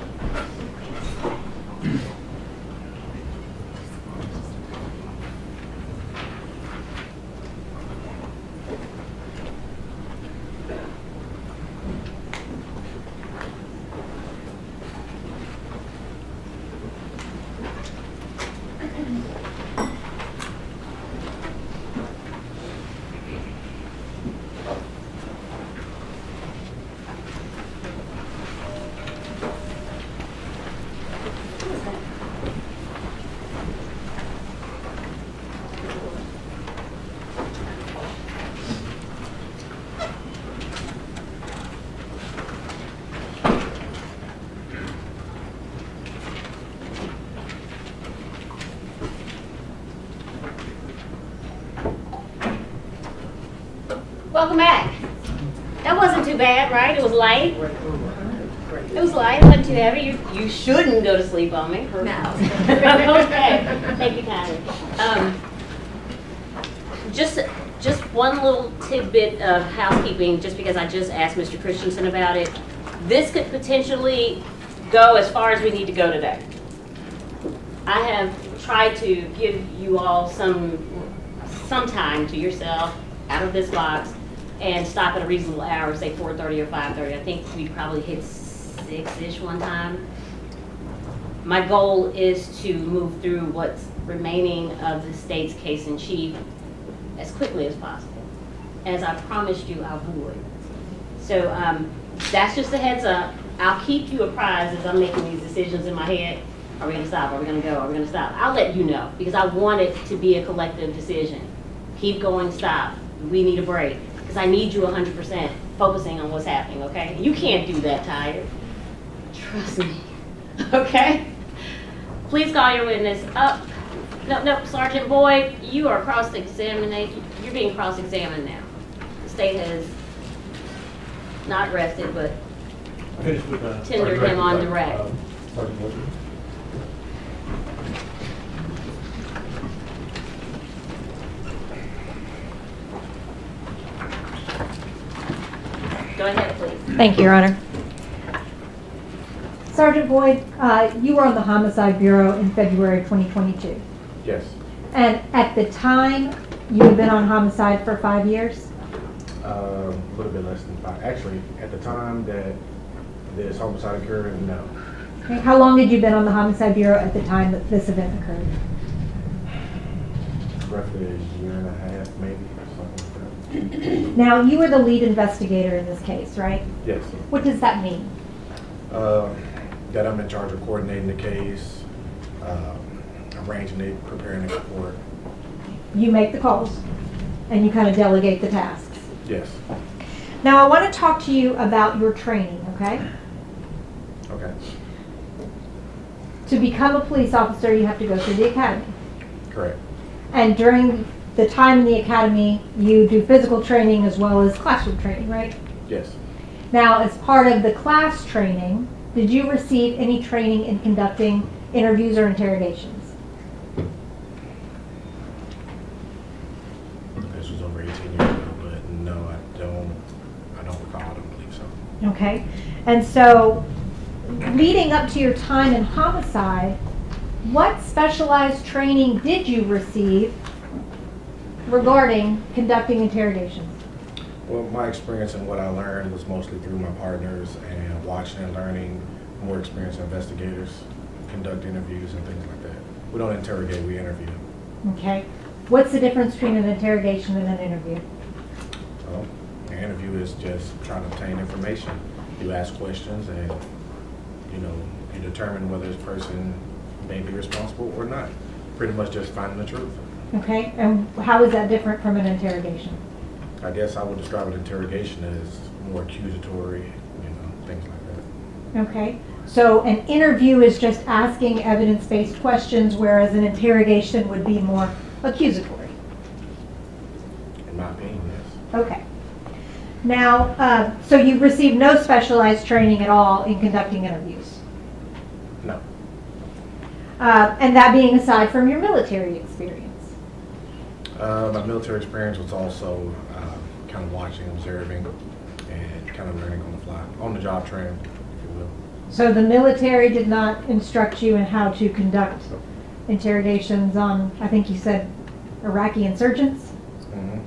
Welcome back. That wasn't too bad, right? It was light. It was light. It wasn't too heavy. You shouldn't go to sleep on me. No. Okay. Thank you kindly. Just one little tidbit of housekeeping, just because I just asked Mr. Christensen about it. This could potentially go as far as we need to go today. I have tried to give you all some time to yourself out of this box and stop at a reasonable hour, say 4:30 or 5:30. I think we probably hit 6-ish one time. My goal is to move through what's remaining of the state's case in chief as quickly as possible, as I promised you I would. So that's just a heads up. I'll keep you apprised as I'm making these decisions in my head. Are we going to stop? Are we going to go? Are we going to stop? I'll let you know, because I want it to be a collective decision. Keep going, stop. We need a break, because I need you 100% focusing on what's happening, okay? You can't do that tired. Trust me, okay? Please call your witness up. No, Sergeant Boyd, you are cross-examined. You're being cross-examined now. The state has not rested, but tendered him on direct. Go ahead, please. Thank you, Your Honor. Sergeant Boyd, you were on the Homicide Bureau in February 2022. Yes. And at the time, you had been on homicide for 5 years? A little bit less than 5. Actually, at the time that this homicide occurred, no. Okay. How long had you been on the Homicide Bureau at the time that this event occurred? Roughly a year and a half, maybe, or something like Now, you were the lead investigator in this case, right? Yes. What does that mean? That I'm in charge of coordinating the case, arranging it, preparing the report. You make the calls, and you kind of delegate the tasks. Yes. Now, I want to talk to you about your training, okay? Okay. To become a police officer, you have to go through the academy. Correct. And during the time in the academy, you do physical training as well as classroom training, right? Yes. Now, as part of the class training, did you receive any training in conducting interviews or interrogations? This was over 18 years ago, but no, I don't recall. I don't believe so. Okay. And so, leading up to your time in homicide, what specialized training did you receive regarding conducting interrogations? Well, my experience and what I learned was mostly through my partners and watching and learning more experienced investigators conduct interviews and things like that. We don't interrogate, we interview. Okay. What's the difference between an interrogation and an interview? Well, an interview is just trying to obtain information. You ask questions and, you determine whether this person may be responsible or not. Pretty much just finding the truth. Okay. And how is that different from an interrogation? I guess I would describe an interrogation as more accusatory, things like that. Okay. So an interview is just asking evidence-based questions, whereas an interrogation would be more accusatory. In my opinion, yes. Okay. Now, so you received no specialized training at all in conducting interviews? No. And that being aside from your military experience? My military experience was also kind of watching, observing, and kind of learning on the fly, on the job training, if you will. So the military did not instruct you in how to conduct interrogations on, I think you said, Iraqi insurgents? Mm-hmm.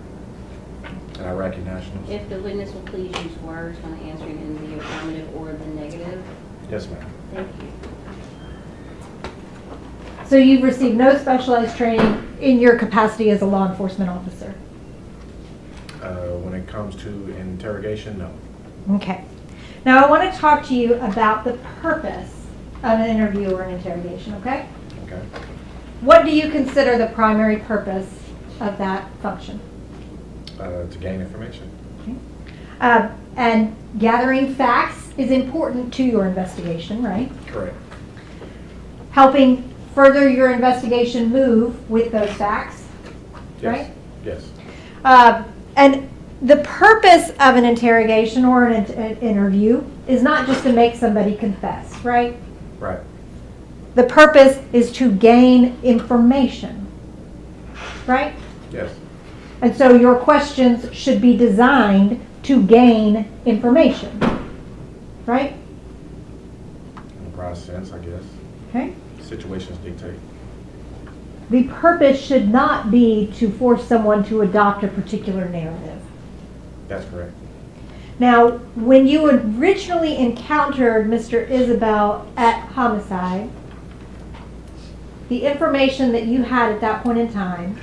And Iraqi nationals. If the witness will please use words when answering in the affirmative or the negative. Yes, ma'am. Thank you. So you've received no specialized training in your capacity as a law enforcement officer? When it comes to interrogation, no. Okay. Now I want to talk to you about the purpose of an interview or an interrogation, okay? Okay. What do you consider the primary purpose of that function? To gain information. And gathering facts is important to your investigation, right? Correct. Helping further your investigation move with those facts, Yes. right? Yes. And the purpose of an interrogation or an interview is not just to make somebody confess, right? Right. The purpose is to gain information, right? Yes. And so your questions should be designed to gain information, right? In a broad sense, I guess. Okay. Situations dictate. The purpose should not be to force someone to adopt a particular narrative. That's correct. Now, when you originally encountered Mr. Isabelle at homicide, the information that you had at that point in time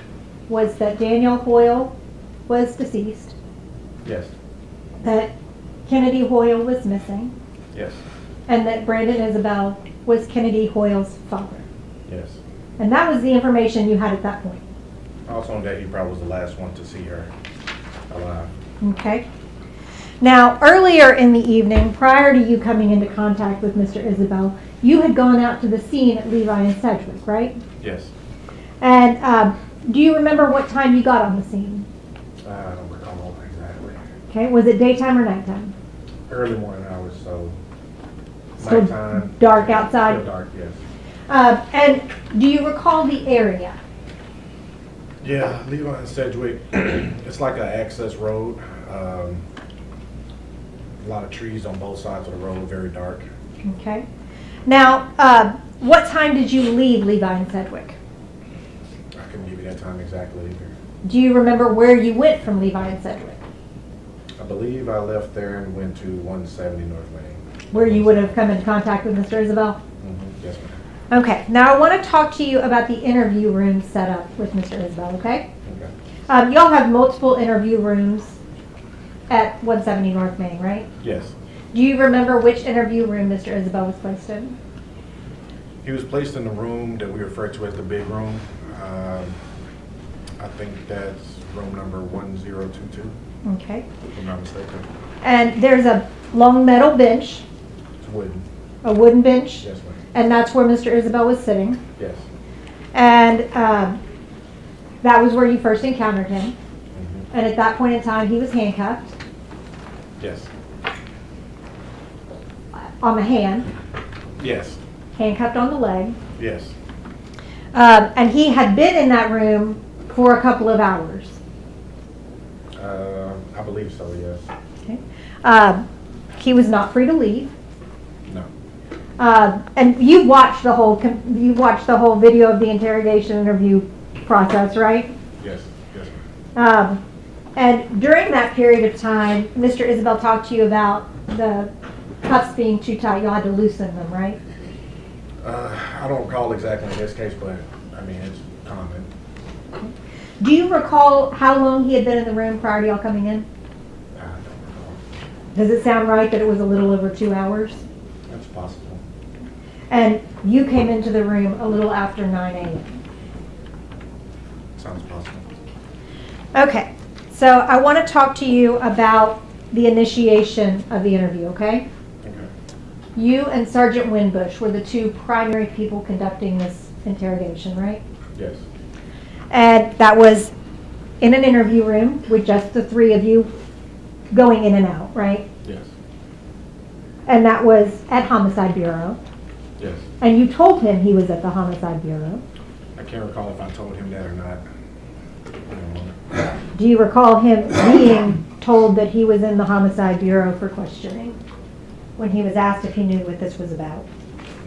was that Danielle Hoyle was deceased, Yes. that Kennedy Hoyle was missing, Yes. and that Brandon Isabelle was Kennedy Hoyle's father. Yes. And that was the information you had at that point. Also, on that, he probably was the last one to see her alive. Okay. Now, earlier in the evening, prior to you coming into contact with Mr. Isabelle, you had gone out to the scene at Levi and Sedgwick, right? Yes. And do you remember what time you got on the scene? I don't recall exactly. Okay, was it daytime or nighttime? Early morning hours, so Still nighttime. dark outside? Still dark, yes. And do you recall the area? Yeah, Levi and Sedgwick, it's like an access road. A lot of trees on both sides of the road, very dark. Okay. Now, what time did you leave Levi and Sedgwick? I couldn't give you that time exactly either. Do you remember where you went from Levi and Sedgwick? I believe I left there and went to 170 North Main. Where you would have come in contact with Mr. Isabelle? Mm-hmm. Yes, ma'am. Okay, now I want to talk to you about the interview room set up with Mr. Isabelle, okay? Okay. Y'all have multiple interview rooms at 170 North Main, right? Yes. Do you remember which interview room Mr. Isabelle was placed in? He was placed in the room that we refer to as the big room. I think that's room number 1022, Okay. if I'm not mistaken. And there's a long metal bench, It's wooden. a wooden bench, Yes, ma'am. and that's where Mr. Isabelle was sitting. Yes. And that was where you first encountered him. Mhm. And at that point in time, he was handcuffed Yes. on the hand, Yes. handcuffed on the leg. Yes. And he had been in that room for a couple of hours. I believe so, yes. Okay. He was not free to leave. No. And you watched the whole video of the interrogation interview process, right? Yes. Yes, ma'am. And during that period of time, Mr. Isabelle talked to you about the cuffs being too tight. You had to loosen them, right? I don't recall exactly in this case, but I mean, it's common. Do you recall how long he had been in the room prior to y'all coming in? I don't recall. Does it sound right that it was a little over 2 hours? That's possible. And you came into the room a little after 9 a.m. Sounds possible. Okay, so I want to talk to you about the initiation of the interview, okay? Okay. You and Sergeant Winbush were the two primary people conducting this interrogation, right? Yes. And that was in an interview room with just the three of you going in and out, right? Yes. And that was at Homicide Bureau. Yes. And you told him he was at the Homicide Bureau. I can't recall if I told him that or not. Do you recall him being told that he was in the Homicide Bureau for questioning when he was asked if he knew what this was about?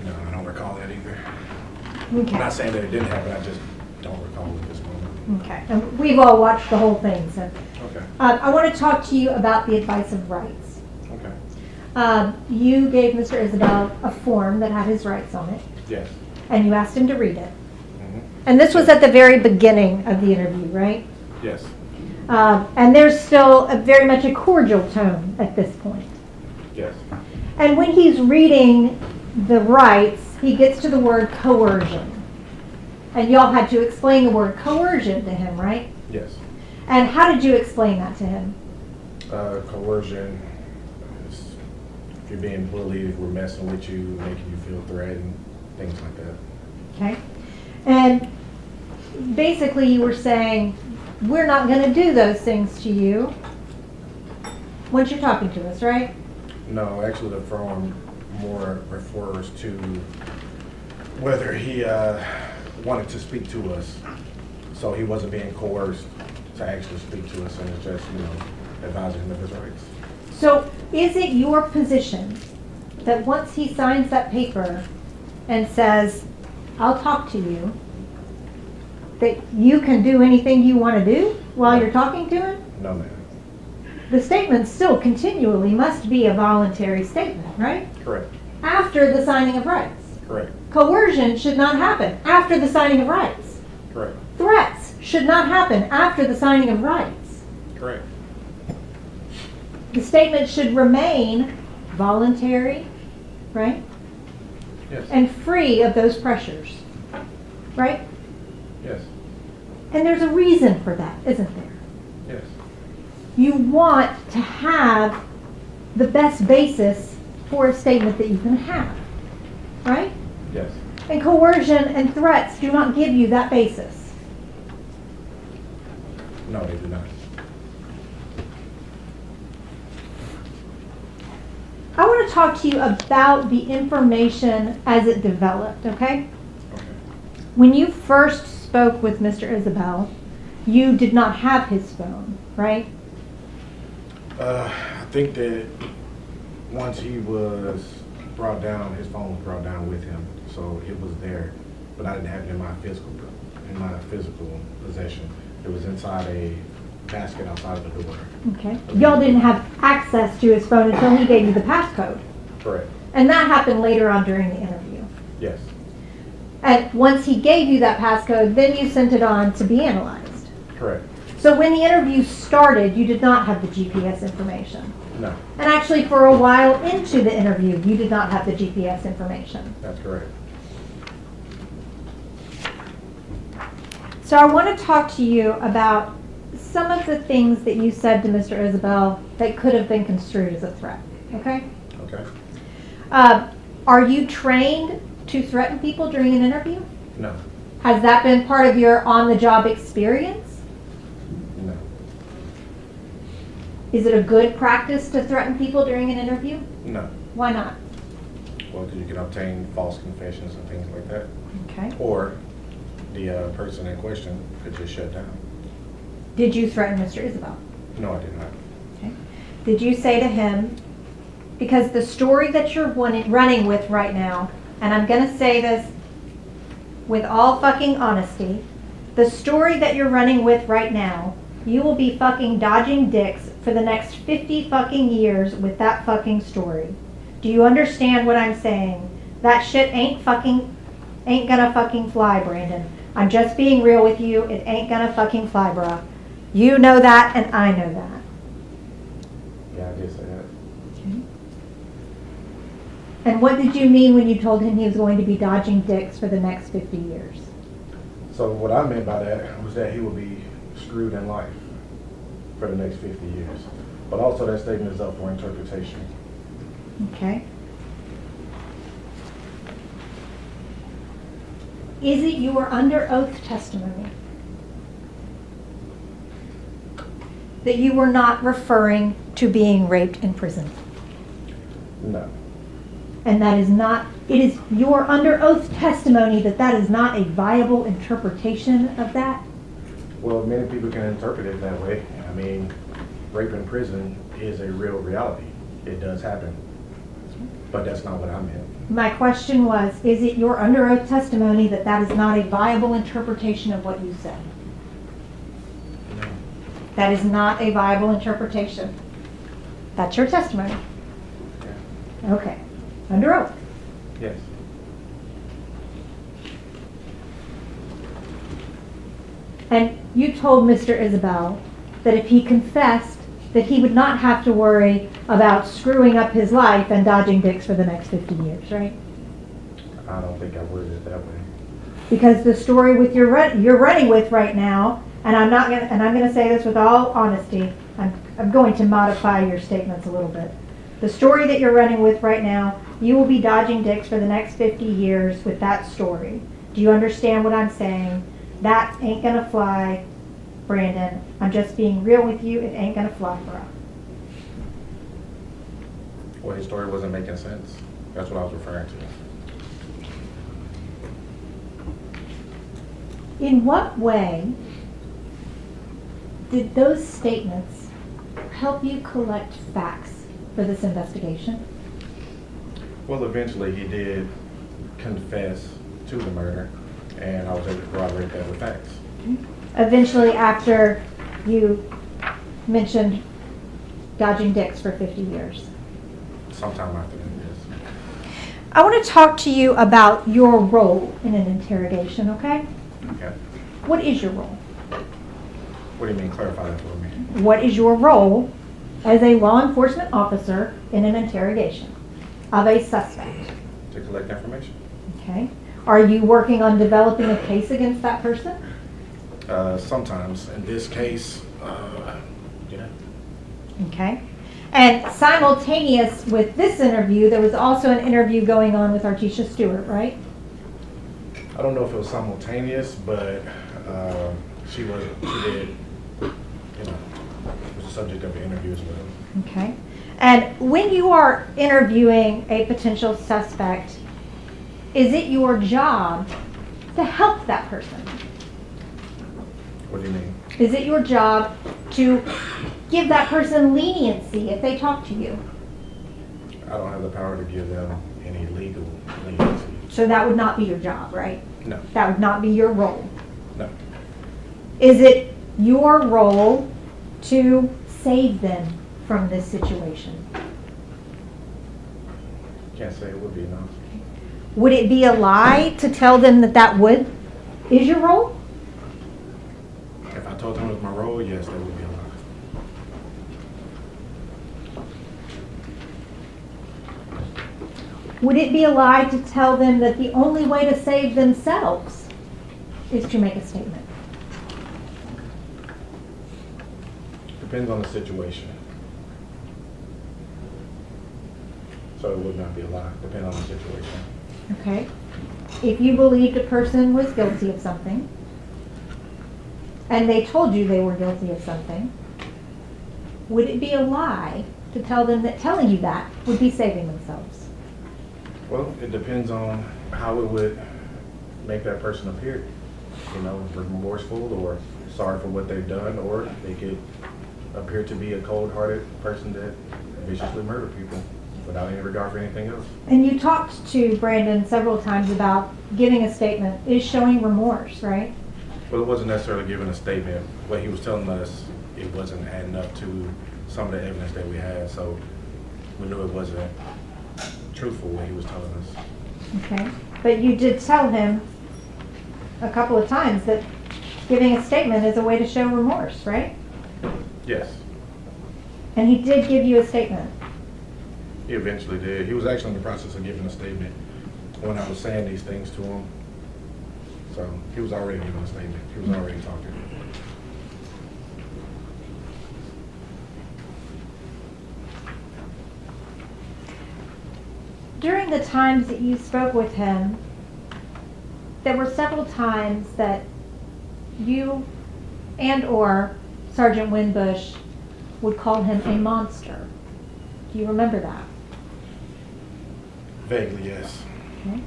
No, I don't recall that either. Okay. I'm not saying that it didn't happen, I just don't recall at this moment. Okay, and we've all watched the whole thing, so. Okay. I want to talk to you about the advice of rights. Okay. You gave Mr. Isabelle a form that had his rights on it, Yes. and you asked him to read it. Mhm. And this was at the very beginning of the interview, right? Yes. And there's still very much a cordial tone at this point. Yes. And when he's reading the rights, he gets to the word coercion. And y'all had to explain the word coercion to him, right? Yes. And how did you explain that to him? Coercion is if you're being bullied, if we're messing with you, making you feel threatened, things like that. Okay? And basically you were saying, we're not going to do those things to you once you're talking to us, right? No, actually the form more refers to whether he wanted to speak to us. So he wasn't being coerced to actually speak to us, and it's just, advising him of his rights. So is it your position that once he signs that paper and says, I'll talk to you, that you can do anything you want to do while you're talking to him? No, ma'am. The statement still continually must be a voluntary statement, right? Correct. After the signing of rights. Correct. Coercion should not happen after the signing of rights. Correct. Threats should not happen after the signing of rights. Correct. The statement should remain voluntary, right? Yes. And free of those pressures, right? Yes. And there's a reason for that, isn't there? Yes. You want to have the best basis for a statement that you can have, right? Yes. And coercion and threats do not give you that basis. No, they do not. I want to talk to you about the information as it developed, okay? Okay. When you first spoke with Mr. Isabelle, you did not have his phone, right? I think that once he was brought down, his phone was brought down with him, so it was there, but I didn't have it in my physical possession. It was inside a basket outside of the door. Okay. Y'all didn't have access to his phone until he gave you the passcode. Correct. And that happened later on during the interview. Yes. And once he gave you that passcode, then you sent it on to be analyzed. Correct. So when the interview started, you did not have the GPS information. No, And actually, for a while into the interview, you did not have the GPS information. that's correct. So I want to talk to you about some of the things that you said to Mr. Isabelle that could have been construed as a threat, okay? Okay? Are you trained to threaten people during an interview? No, Has that been part of your on-the-job experience? no, Is it a good practice to threaten people during an interview? no. Why not? Well, because you can obtain false confessions and things like that. Okay. Or the person in question could just shut down. Did you threaten Mr. Isabelle? No, I did not. Okay. Did you say to him, because the story that you're running with right now, and I'm going to say this with all fucking honesty, the story that you're running with right now, you will be fucking dodging dicks for the next 50 fucking years with that fucking story. Do you understand what I'm saying? That shit ain't gonna fucking fly, Brandon. I'm just being real with you. It ain't gonna fucking fly, bruh. You know that, and I know that. Yeah, I did say that. And what did you mean when you told him he was going to be dodging dicks for the next 50 years? So what I meant by that was that he would be screwed in life for the next 50 years. But also that statement is up for interpretation. Okay. Is it your under oath testimony that you were not referring to being raped in prison? No, And that is not, it is your under oath testimony that that is not a viable interpretation of that? well, many people can interpret it that way. I mean, rape in prison is a real reality. It does happen. But that's not what I meant. My question was, is it your under oath testimony that that is not a viable interpretation of what you said? No. That is not a viable interpretation. That's your testimony. Yeah. Okay. Under oath. Yes. And you told Mr. Isabelle that if he confessed, that he would not have to worry about screwing up his life and dodging dicks for the next 50 years, right? I don't think I worded it that way. Because the story with you're running with right now, and I'm gonna say this with all honesty, I'm going to modify your statements a little bit. The story that you're running with right now, you will be dodging dicks for the next 50 years with that story. Do you understand what I'm saying? That ain't gonna fly, Brandon. I'm just being real with you. It ain't gonna fly, bro. Well, his story wasn't making sense. That's what I was referring to. In what way did those statements help you collect facts for this investigation? Well, eventually he did confess to the murder, and I was able to corroborate that with facts. Eventually, after you mentioned dodging dicks for 50 years. Sometime after that, yes. I want to talk to you about your role in an interrogation, okay? Okay. What is your role? What do you mean? Clarify that for me. What is your role as a law enforcement officer in an interrogation of a suspect? To collect information. Okay. Are you working on developing a case against that person? Sometimes. In this case, yeah. Okay. And simultaneous with this interview, there was also an interview going on with Artisha Stewart, right? I don't know if it was simultaneous, but she did, was the subject of the interview as well. Okay. And when you are interviewing a potential suspect, is it your job to help that person? What do you mean? Is it your job to give that person leniency if they talk to you? I don't have the power to give them any legal leniency. So that would not be your job, right? No, That would not be your role. no. Is it your role to save them from this situation? Can't say it would be, no. Would it be a lie to tell them that that is your role? If I told him it was my role, yes, that would be a lie. Would it be a lie to tell them that the only way to save themselves is to make a statement? Depends on the situation. So it would not be a lie, depending on the situation. Okay. If you believed a person was guilty of something, and they told you they were guilty of something, would it be a lie to tell them that telling you that would be saving themselves? Well, it depends on how it would make that person appear. You know, remorseful or sorry for what they've done, or they could appear to be a cold-hearted person that viciously murdered people without any regard for anything else. And you talked to Brandon several times about giving a statement is showing remorse, right? Well, it wasn't necessarily giving a statement. What he was telling us, it wasn't adding up to some of the evidence that we had, so we knew it wasn't truthful what he was telling us. Okay. But you did tell him a couple of times that giving a statement is a way to show remorse, right? Yes, And he did give you a statement. he eventually did. He was actually in the process of giving a statement when I was saying these things to him. So he was already giving a statement. He was already talking. During the times that you spoke with him, there were several times that you and or Sergeant Winbush would call him a monster. Do you remember that? Vaguely, yes. Okay.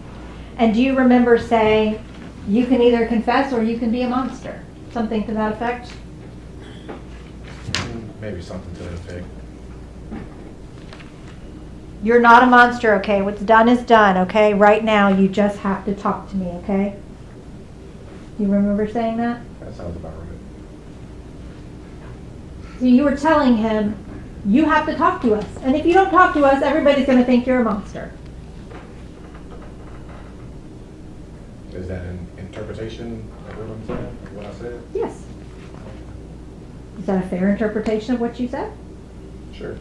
And do you remember saying, you can either confess or you can be a monster? Something to that effect? Maybe something to that effect. You're not a monster, okay? What's done is done, okay? Right now, you just have to talk to me, okay? You remember saying that? That sounds about right. So you were telling him, you have to talk to us. And if you don't talk to us, everybody's going to think you're a monster. Is that an interpretation of what I'm saying, what I said? Yes. Is that a fair interpretation of what you said? Sure.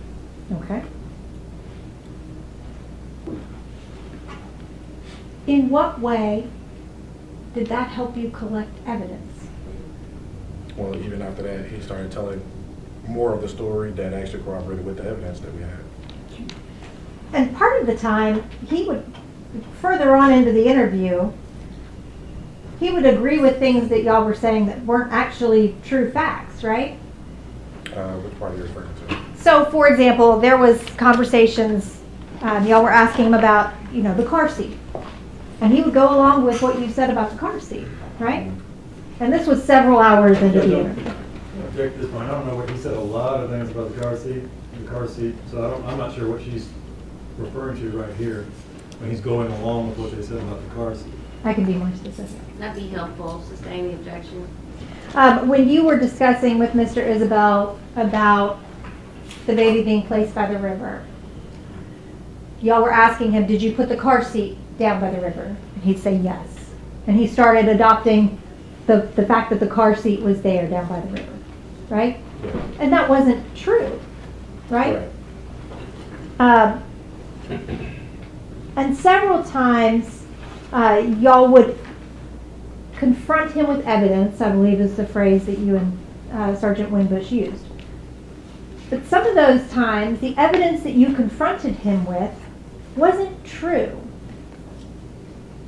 Okay. In what way did that help you collect evidence? Well, even after that, he started telling more of the story that actually corroborated with the evidence that we had. And part of the time, he would, further on into the interview, he would agree with things that y'all were saying that weren't actually true facts, right? Which part are you referring to? So, for example, there was conversations, y'all were asking him about, you know, the car seat. And he would go along with what you said about the car seat, right? And this was several hours into the interview. Object to this point, I don't know what, he said a lot of things about the car seat, so I'm not sure what she's referring to right here when he's going along with what they said about the car seat. I can be more specific. That'd be helpful, sustain the objection. When you were discussing with Mr. Isabelle about the baby being placed by the river, y'all were asking him, did you put the car seat down by the river? And he'd say yes. And he started adopting the fact that the car seat was there down by the river, right? Yeah. And that wasn't true, right? Right. And several times, y'all would confront him with evidence, I believe is the phrase that you and Sergeant Winbush used. But some of those times, the evidence that you confronted him with wasn't true.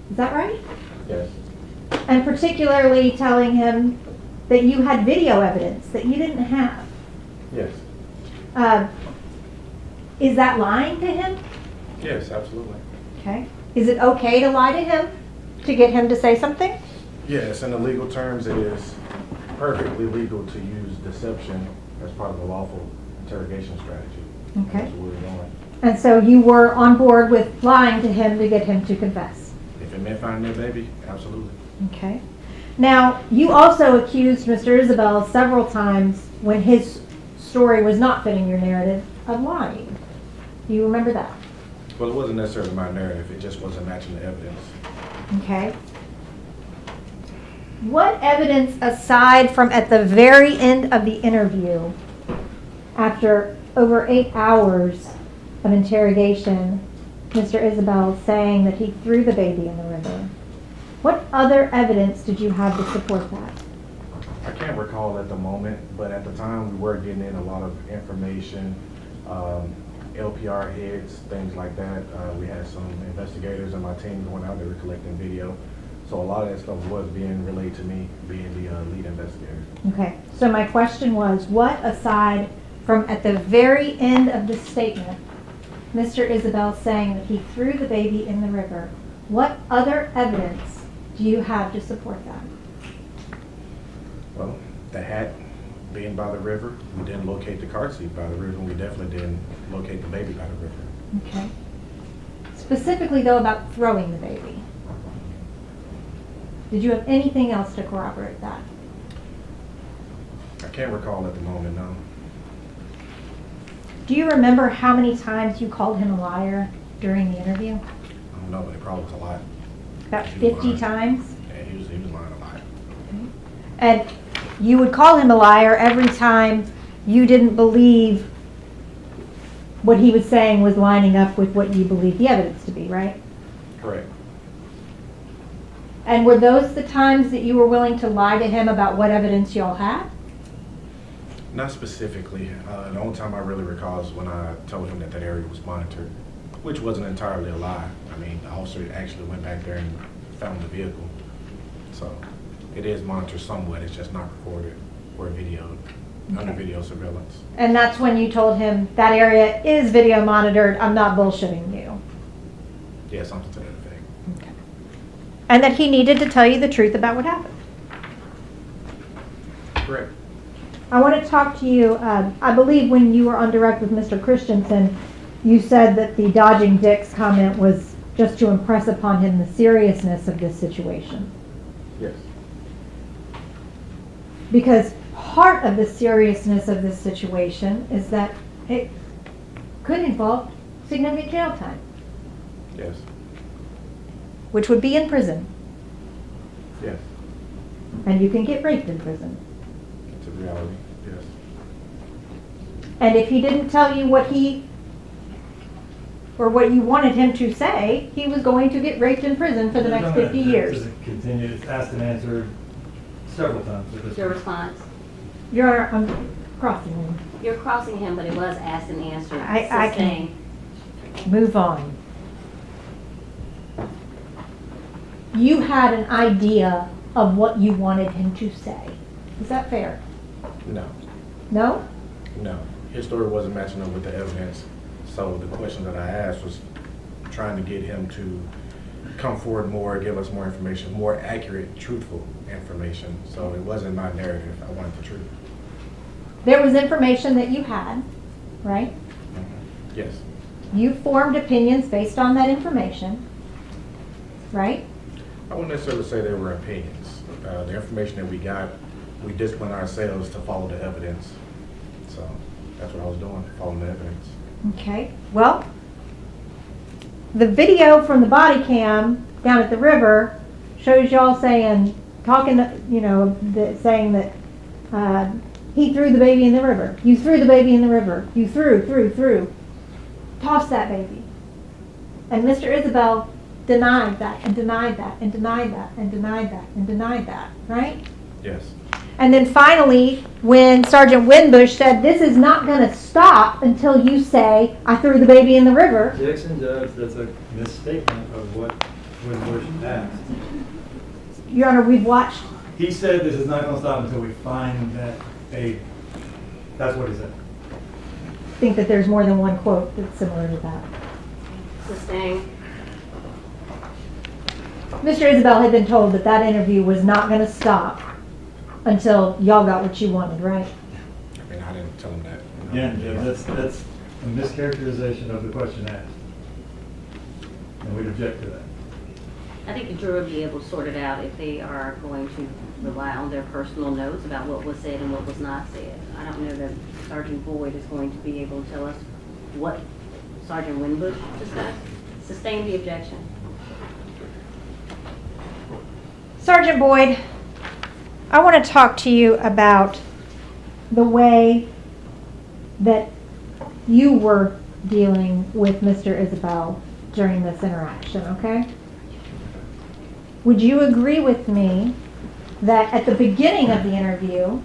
Is that right? Yes. And particularly telling him that you had video evidence that you didn't have. Yes. Is that lying to him? Yes, absolutely. Okay. Is it okay to lie to him to get him to say something? Yes, in the legal terms, it is perfectly legal to use deception as part of a lawful interrogation strategy. Okay. That's where we're going. And so you were on board with lying to him to get him to confess? If it meant finding their baby, absolutely. Okay. Now, you also accused Mr. Isabelle several times when his story was not fitting your narrative of lying. Do you remember that? Well, it wasn't necessarily my narrative. It just wasn't matching the evidence. Okay. What evidence aside from at the very end of the interview, after over 8 hours of interrogation, Mr. Isabelle saying that he threw the baby in the river, what other evidence did you have to support that? I can't recall at the moment, but at the time we were getting in a lot of information, LPR hits, things like that. We had some investigators and my team going out, they were collecting video. So a lot of that stuff was being relayed to me, being the lead investigator. Okay, so my question was, what aside from at the very end of the statement, Mr. Isabelle saying that he threw the baby in the river, what other evidence do you have to support that? Well, the hat being by the river, we didn't locate the car seat by the river, and we definitely didn't locate the baby by the river. Okay. Specifically though about throwing the baby. Did you have anything else to corroborate that? I can't recall at the moment, no. Do you remember how many times you called him a liar during the interview? I don't know, but it probably was a lot. About He was 50 lying. times? Yeah, he was lying a lot. And you would call him a liar every time you didn't believe what he was saying was lining up with what you believed the evidence to be, right? Correct. And were those the times that you were willing to lie to him about what evidence y'all had? Not specifically. The only time I really recall is when I told him that that area was monitored, which wasn't entirely a lie. I mean, the officer actually went back there and found the vehicle. So it is monitored somewhat, it's just not recorded or videoed, under video surveillance. And that's when you told him that area is video monitored, I'm not bullshitting you. Yeah, something to that effect. Okay. And that he needed to tell you the truth about what happened. Correct. I want to talk to you, I believe when you were on direct with Mr. Christensen, you said that the dodging dicks comment was just to impress upon him the seriousness of this situation. Yes. Because part of the seriousness of this situation is that it could involve significant jail time, Yes. which would be in prison, Yes. and you can get raped in prison. It's a reality. Yes. And if he didn't tell you what he, or what you wanted him to say, he was going to get raped in prison for the next 50 years. It continued, it's asked and answered several times. Your response? Your Honor, I'm crossing him. You're crossing him, but it was asked and answered. I Sustained. Move on. You had an idea of what you wanted him to say. Is that fair? No. No? No. His story wasn't matching up with the evidence. So the question that I asked was trying to get him to come forward more, give us more information, more accurate, truthful information. So it wasn't my narrative. I wanted the truth. There was information that you had, right? Yes. You formed opinions based on that information, right? I wouldn't necessarily say they were opinions. The information that we got, we disciplined ourselves to follow the evidence. So that's what I was doing, following the evidence. Okay, well, the video from the body cam down at the river shows y'all saying, saying that he threw the baby in the river. You threw the baby in the river. You threw. Toss that baby. And Mr. Isabelle denied that and denied that and denied that and denied that and denied that, right? Yes. And then finally, when Sergeant Winbush said, this is not going to stop until you say, I threw the baby in the river. Dixon Judge, that's a misstatement of what Winbush asked. Your Honor, we've watched. He said this is not going to stop until we find that baby. That's what he said. I think that there's more than one quote that's similar to that. Sustained. Mr. Isabelle had been told that that interview was not going to stop until y'all got what you wanted, right? I mean, I didn't tell him that. Again, that's a mischaracterization of the question asked. And we'd object to that. I think the jury will be able to sort it out if they are going to rely on their personal notes about what was said and what was not said. I don't know that Sergeant Boyd is going to be able to tell us what Sergeant Winbush discussed. Sustain the objection. Sergeant Boyd, I want to talk to you about the way that you were dealing with Mr. Isabelle during this interaction, okay? Would you agree with me that at the beginning of the interview,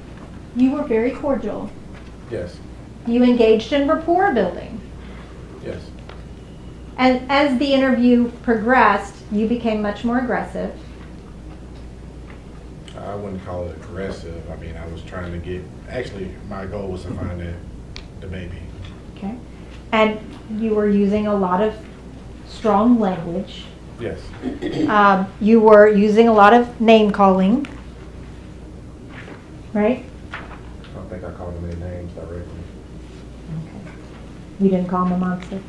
you were very cordial? Yes, You engaged in rapport building. yes. And as the interview progressed, you became much more aggressive. I wouldn't call it aggressive. I mean, I was trying to get, actually, my goal was to find the baby. Okay. And you were using a lot of strong language. Yes, You were using a lot of name calling. Right? I don't think I called him any names directly. Okay. You didn't call him a monster.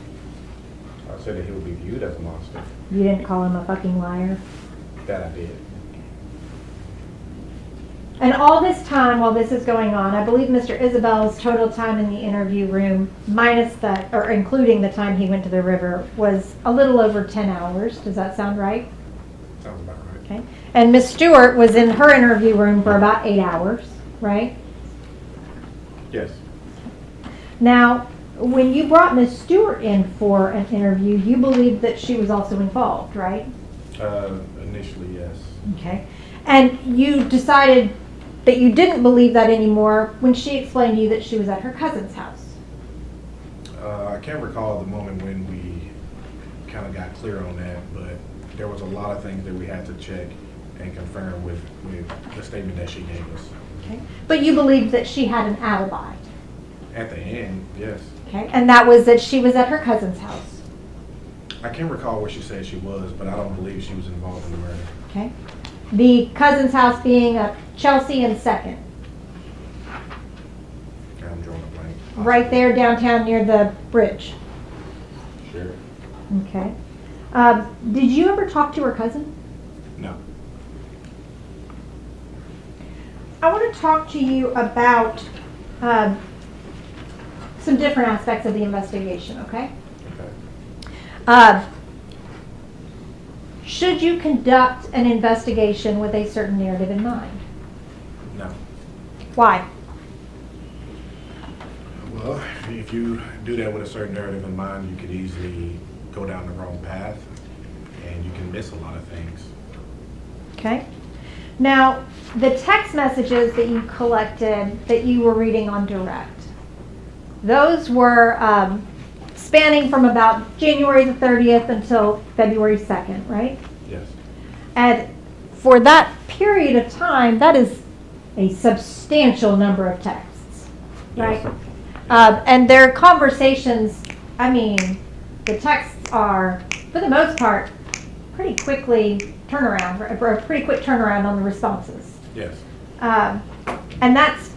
I said that he would be viewed as a monster. You didn't call him a fucking liar. That I did. And all this time while this is going on, I believe Mr. Isabelle's total time in the interview room, minus that, or including the time he went to the river, was a little over 10 hours. Does that sound right? Sounds about right. Okay. And Miss Stewart was in her interview room for about 8 hours, right? Yes, Now, when you brought Miss Stewart in for an interview, you believed that she was also involved, right? initially, yes. Okay. And you decided that you didn't believe that anymore when she explained to you that she was at her cousin's house. I can't recall the moment when we kind of got clear on that, but there was a lot of things that we had to check and confirm with the statement that she gave us. Okay. But you believed that she had an alibi. At the end, yes. Okay. And that was that she was at her cousin's house. I can't recall where she said she was, but I don't believe she was involved in the murder. Okay. The cousin's house being a Chelsea and 2nd. I'm drawing a blank. Right there downtown near the bridge. Sure. Okay. Did you ever talk to her cousin? No. I want to talk to you about some different aspects of the investigation, okay? Okay. Should you conduct an investigation with a certain narrative in mind? No. Why? Well, if you do that with a certain narrative in mind, you could easily go down the wrong path and you can miss a lot of things. Okay. Now, the text messages that you collected that you were reading on direct, those were spanning from about January the 30th until February 2nd, right? Yes. And for that period of time, that is a substantial number of texts, right? Yes. And their conversations, I mean, the texts are, for the most part, pretty quickly turnaround, or a pretty quick turnaround on the responses. Yes. And that's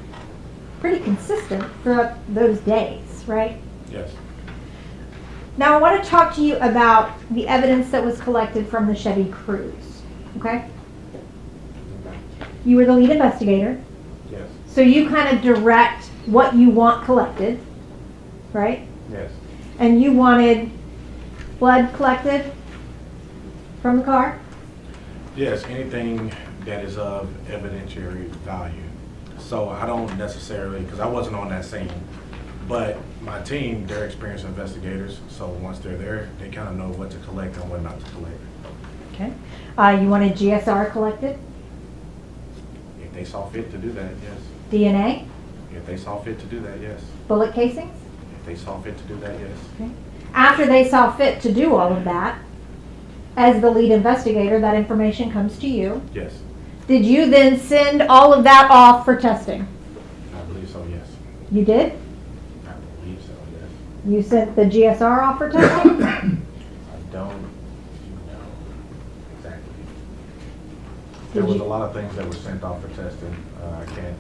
pretty consistent throughout those days, right? Yes. Now I want to talk to you about the evidence that was collected from the Chevy cruise, okay? You were the lead investigator, Yes. so you kind of direct what you want collected, right? Yes. And you wanted blood collected from the car? Yes, anything that is of evidentiary value. So I don't necessarily, because I wasn't on that scene, but my team, they're experienced investigators, so once they're there, they kind of know what to collect and what not to collect. Okay. You wanted GSR collected? If they saw fit to do that, yes. DNA? If they saw fit to do that, yes. Bullet casings? If they saw fit to do that, yes. Okay. After they saw fit to do all of that, as the lead investigator, that information comes to you. Yes. Did you then send all of that off for testing? I believe so, yes. You did? I believe so, yes. You sent the GSR off for testing? I don't know exactly. There was a lot of things that were sent off for testing. I can't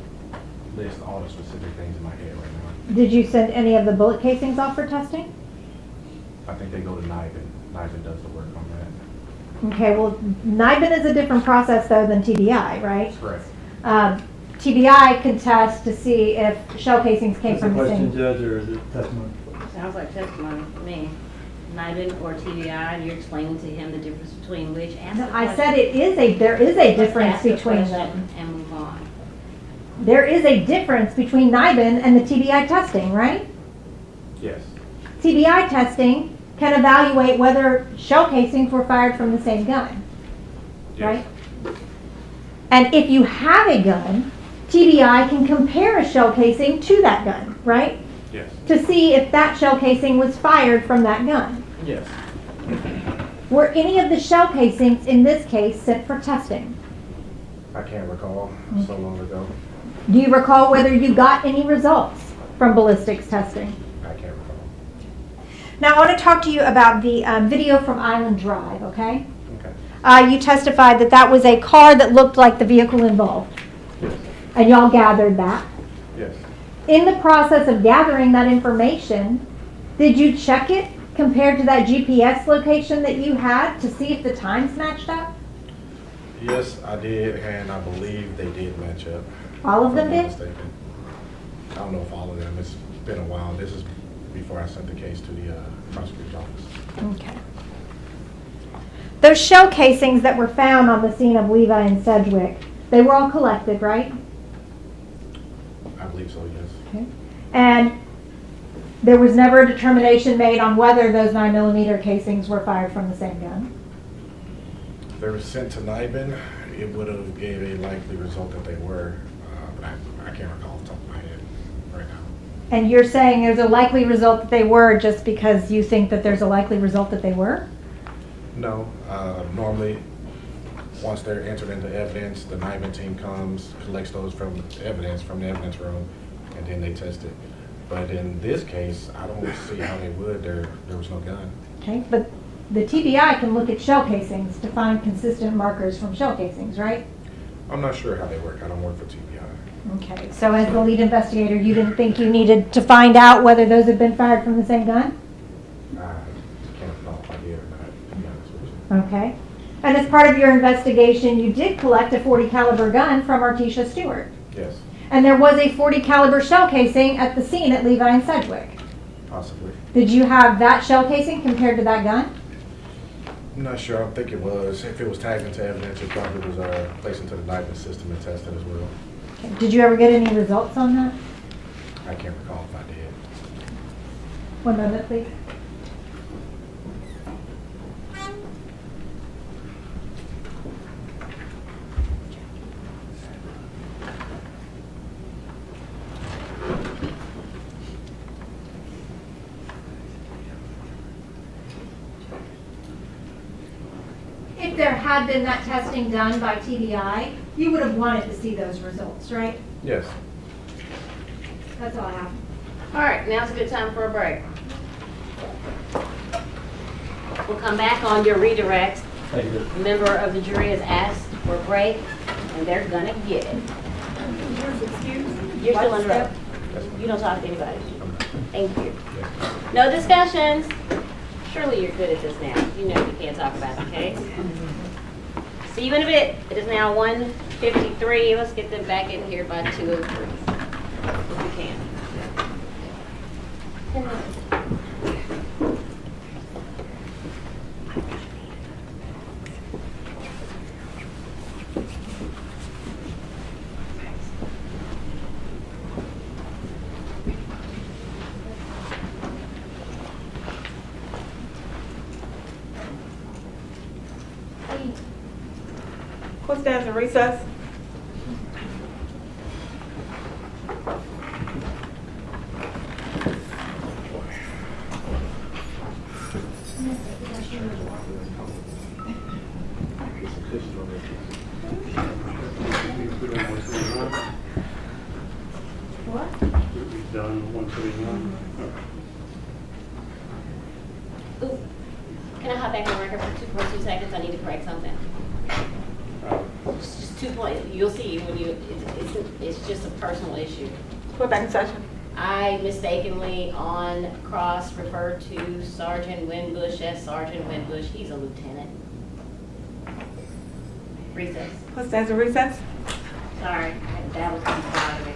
list all the specific things in my head right now. Did you send any of the bullet casings off for testing? I think they go to NIBIN. NIBIN does the work on that. Okay, well, NIBIN is a different process though than TBI, right? Correct. TBI can test to see if shell casings came Is it a from the question, same. Judge, or is it testimony? Sounds like testimony to me. NIBIN or TBI, and you're explaining to him the difference between which? Ask the I question. said there is a difference Ask the between question them. and move on. There is a difference between NIBIN and the TBI testing, right? Yes. TBI testing can evaluate whether shell casings were fired from the same gun, Yes. right? And if you have a gun, TBI can compare a shell casing to that gun, right? Yes. To see if that shell casing was fired from that gun. Yes. Were any of the shell casings in this case sent for testing? I can't recall, so long ago. Do you recall whether you got any results from ballistics testing? I can't recall. Now, I want to talk to you about the video from Island Drive, okay? Okay. You testified that that was a car that looked like the vehicle involved, Yes. and y'all gathered that. Yes. In the process of gathering that information, did you check it compared to that GPS location that you had to see if the times matched up? Yes, I did, and I believe they did match up. All of If them I'm not did? mistaken. I don't know if all of them. It's been a while. This is before I sent the case to the prosecutor's office. Okay. Those shell casings that were found on the scene of Levi and Sedgwick, they were all collected, right? I believe so, yes. Okay. And there was never a determination made on whether those 9mm casings were fired from the same gun? If they were sent to NIBIN, it would have gave a likely result that they were, but I can't recall off the top of my head right now. And you're saying there's a likely result that they were just because you think that there's a likely result that they were? No, normally, once they're entered into evidence, the NIBIN team comes, collects those from the evidence room, and then they test it. But in this case, I don't see how they would. There was no gun. Okay, but the TBI can look at shell casings to find consistent markers from shell casings, right? I'm not sure how they work. I don't work for TBI. Okay, so as the lead investigator, you didn't think you needed to find out whether those had been fired from the same gun? I can't recall if I did or not, to be honest with you. Okay. And as part of your investigation, you did collect a .40 caliber gun from Artisha Stewart. Yes, And there was a .40 caliber shell casing at the scene at Levi and Sedgwick. possibly. Did you have that shell casing compared to that gun? I'm not sure. I think it was. If it was tagged into evidence, it probably was placed into the NIBIN system and tested as well. Okay. Did you ever get any results on that? I can't recall if I did. 1 moment, please. If there had been that testing done by TBI, you would have wanted to see those results, right? Yes. That's all I have. All right, now's a good time for a break. We'll come back on your redirect. Thank you. A member of the jury has asked for a break, and they're gonna get it. You're still under oath. You don't talk to anybody. Thank you. No discussions. Surely you're good at this now. You know you can't talk about the case. See you in a bit. It is now 1:53. Let's get them back in here by 2:03. If we can. Who stands in recess? What? We've done 131. Ooh, can I hop back on record for 2 seconds? I need to correct something. It's just 2 points. You'll see when you, it's just a personal issue. We're back in session. I mistakenly on cross referred to Sergeant Winbush as Sergeant Winbush. He's a lieutenant. Recess. Who stands in recess? Sorry, that was bothering me.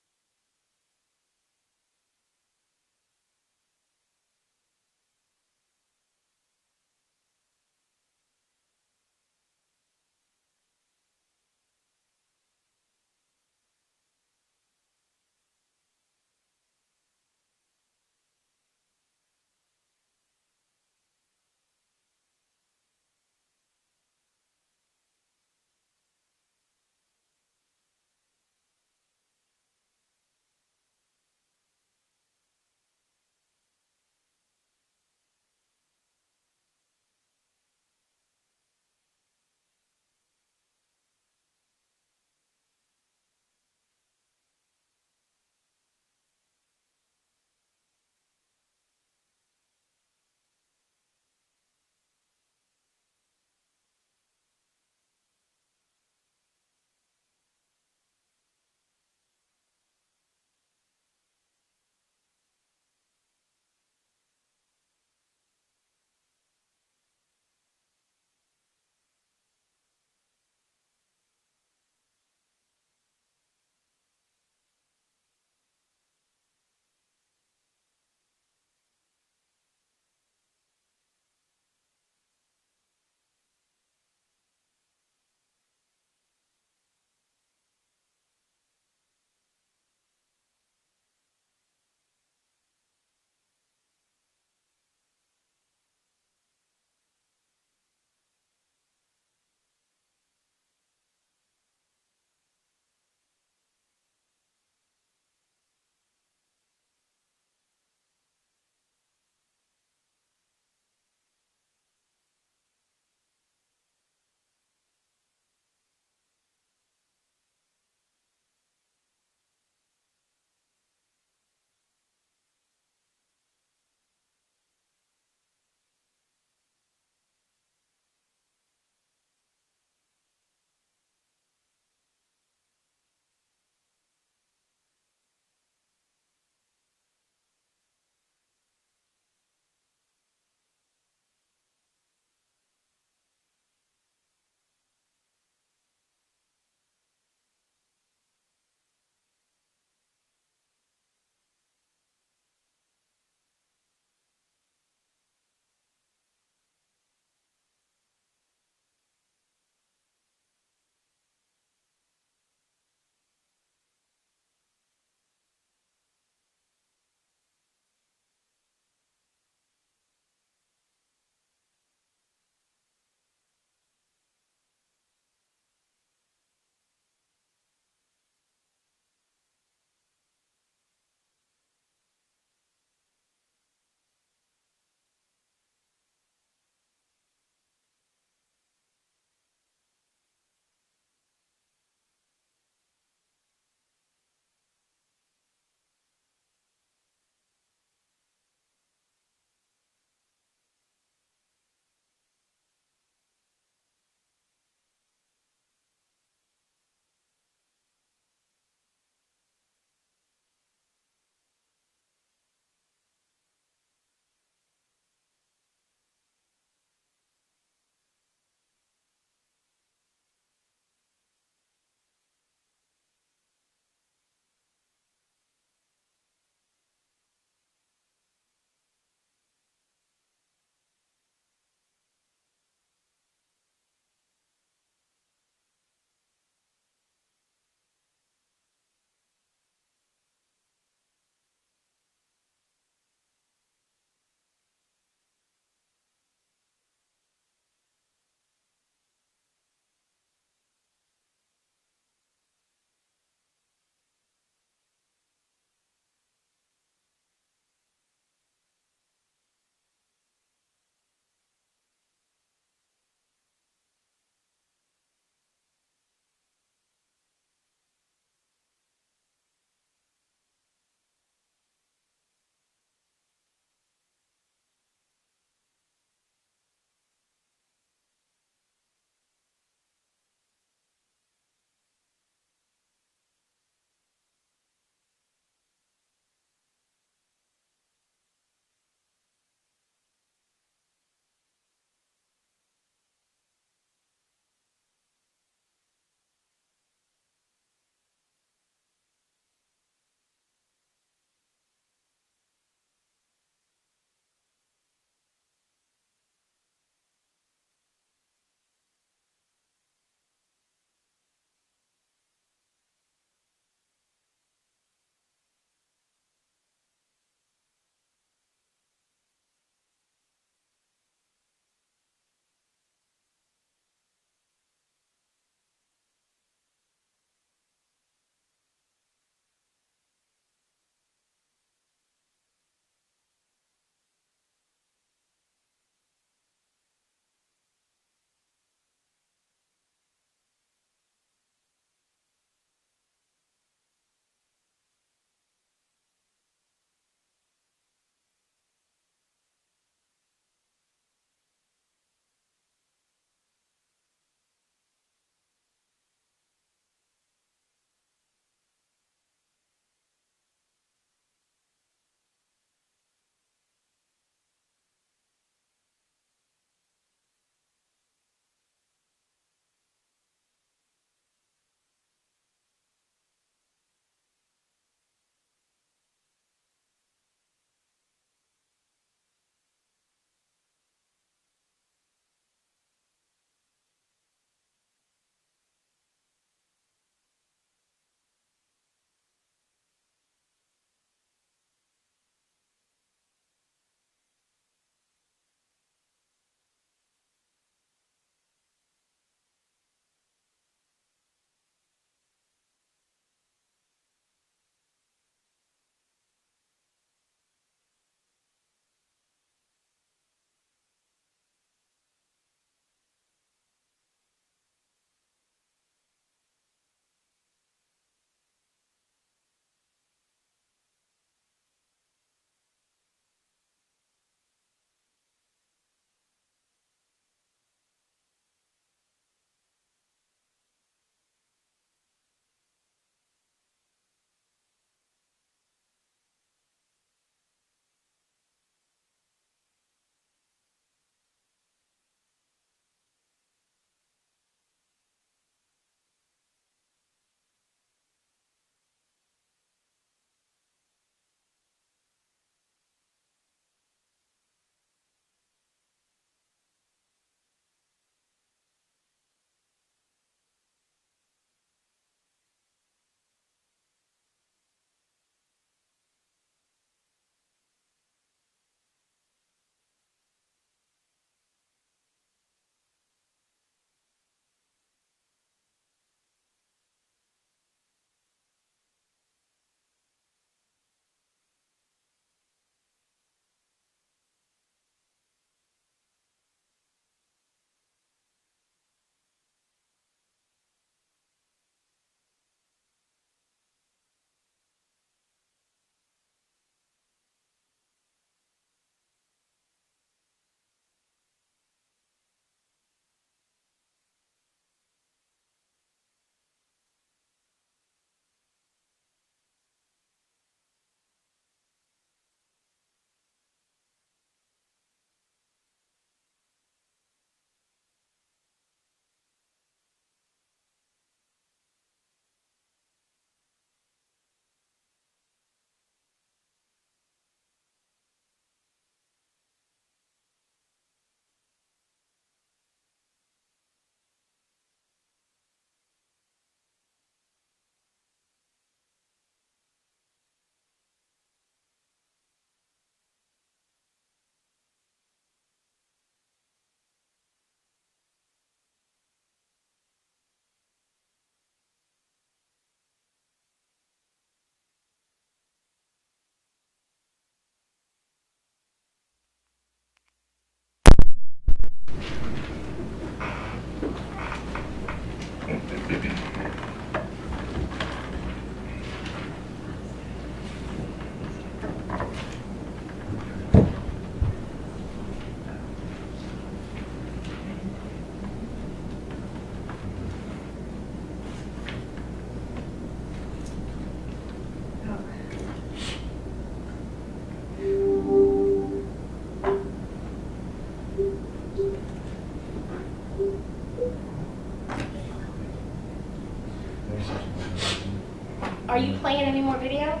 any more video?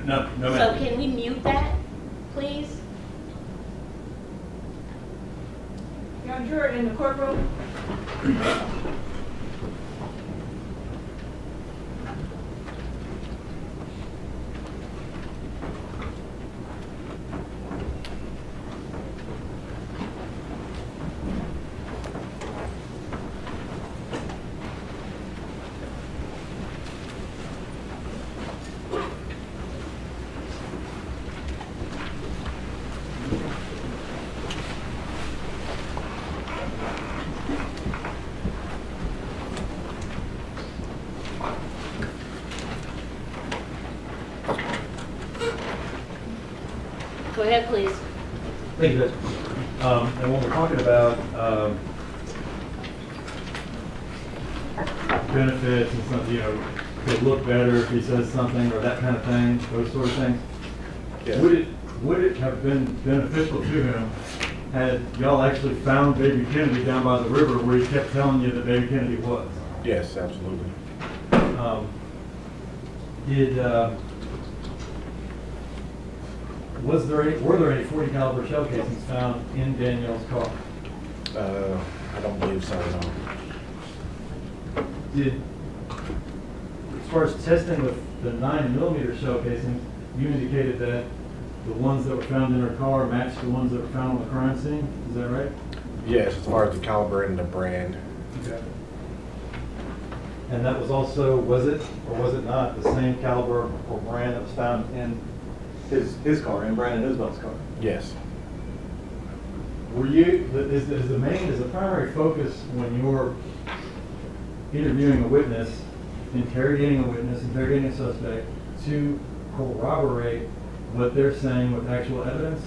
No, So ma'am. can we mute that, please? Young juror in the courtroom. Go ahead, please. Thank you, Judge. And when we're talking about benefits and something, you know, could look better if he says something or that kind of thing, those sort of things, Yes. would it have been beneficial to him had y'all actually found Baby Kennedy down by the river where he kept telling you that Baby Kennedy was? Yes, absolutely. Were there any .40 caliber shell casings found in Danielle's car? I don't believe so, no. As far as testing with the 9mm shell casings, you indicated that the ones that were found in her car matched the ones that were found on the crime scene, is that right? Yes, as far as the caliber and the brand. Okay. And that was also, was it or was it not the same caliber or brand that was found in his car, in Brandon Isabel's car? Yes. Were you, is the primary focus when you're interviewing a witness, interrogating a suspect, to corroborate what they're saying with actual evidence?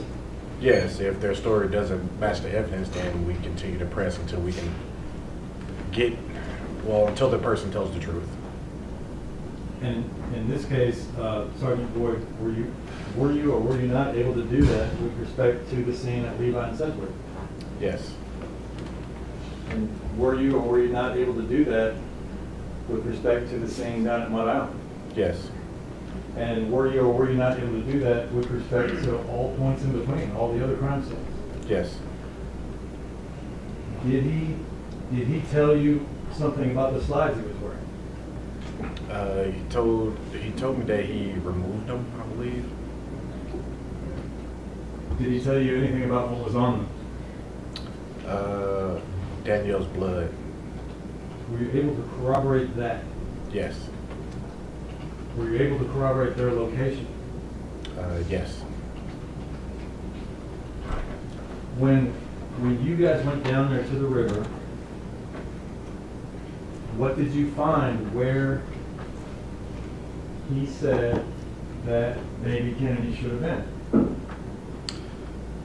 Yes, if their story doesn't match the evidence, then we continue to press until we can until the person tells the truth. And in this case, Sergeant Boyd, were you or were you not able to do that with respect to the scene at Levi and Sedgwick? Yes. And were you or were you not able to do that with respect to the scene down at Mud Island? Yes. And were you or were you not able to do that with respect to all points in between, all the other crime scenes? Yes. Did he tell you something about the slides he was wearing? He told me that he removed them, I believe. Did he tell you anything about what was on them? Danielle's blood. Were you able to corroborate that? Yes. Were you able to corroborate their location? Yes. When you guys went down there to the river, what did you find where he said that Baby Kennedy should have been?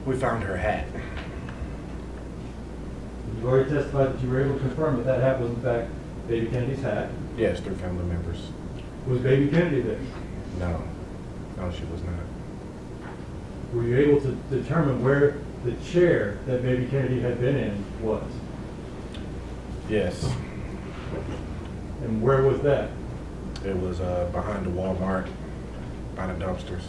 We found her hat. You've already testified that you were able to confirm that that hat was in fact Baby Kennedy's hat. Yes, through family members. Was Baby Kennedy there? No. No, she was not. Were you able to determine where the chair that Baby Kennedy had been in was? Yes. And where was that? It was behind the Walmart, by the dumpsters.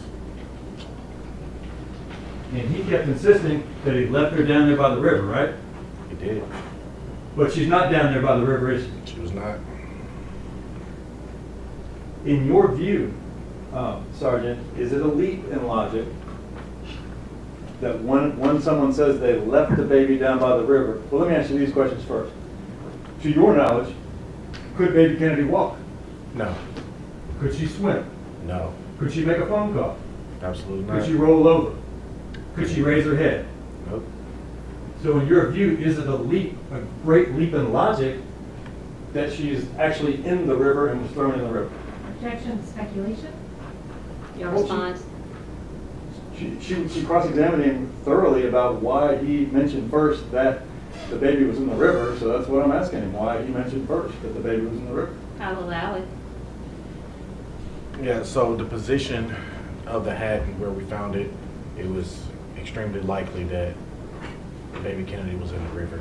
And he kept insisting that he left her down there by the river, right? He did. But she's not down there by the river, is she? She was not. In your view, Sergeant, is it a leap in logic that when someone says they left the baby down by the river, well, let me ask you these questions first. To your knowledge, could Baby Kennedy walk? No. Could she swim? No. Could she make a phone call? Absolutely not. Could she roll over? Could she raise her head? Nope. So in your view, is it a great leap in logic that she is actually in the river and was thrown in the river? Objection, speculation? Your Well, response? She cross-examined him thoroughly about why he mentioned first that the baby was in the river, so that's what I'm asking him, why he mentioned first that the baby was in the river. I'll allow it. Yeah, so the position of the hat and where we found it, it was extremely likely that Baby Kennedy was in the river.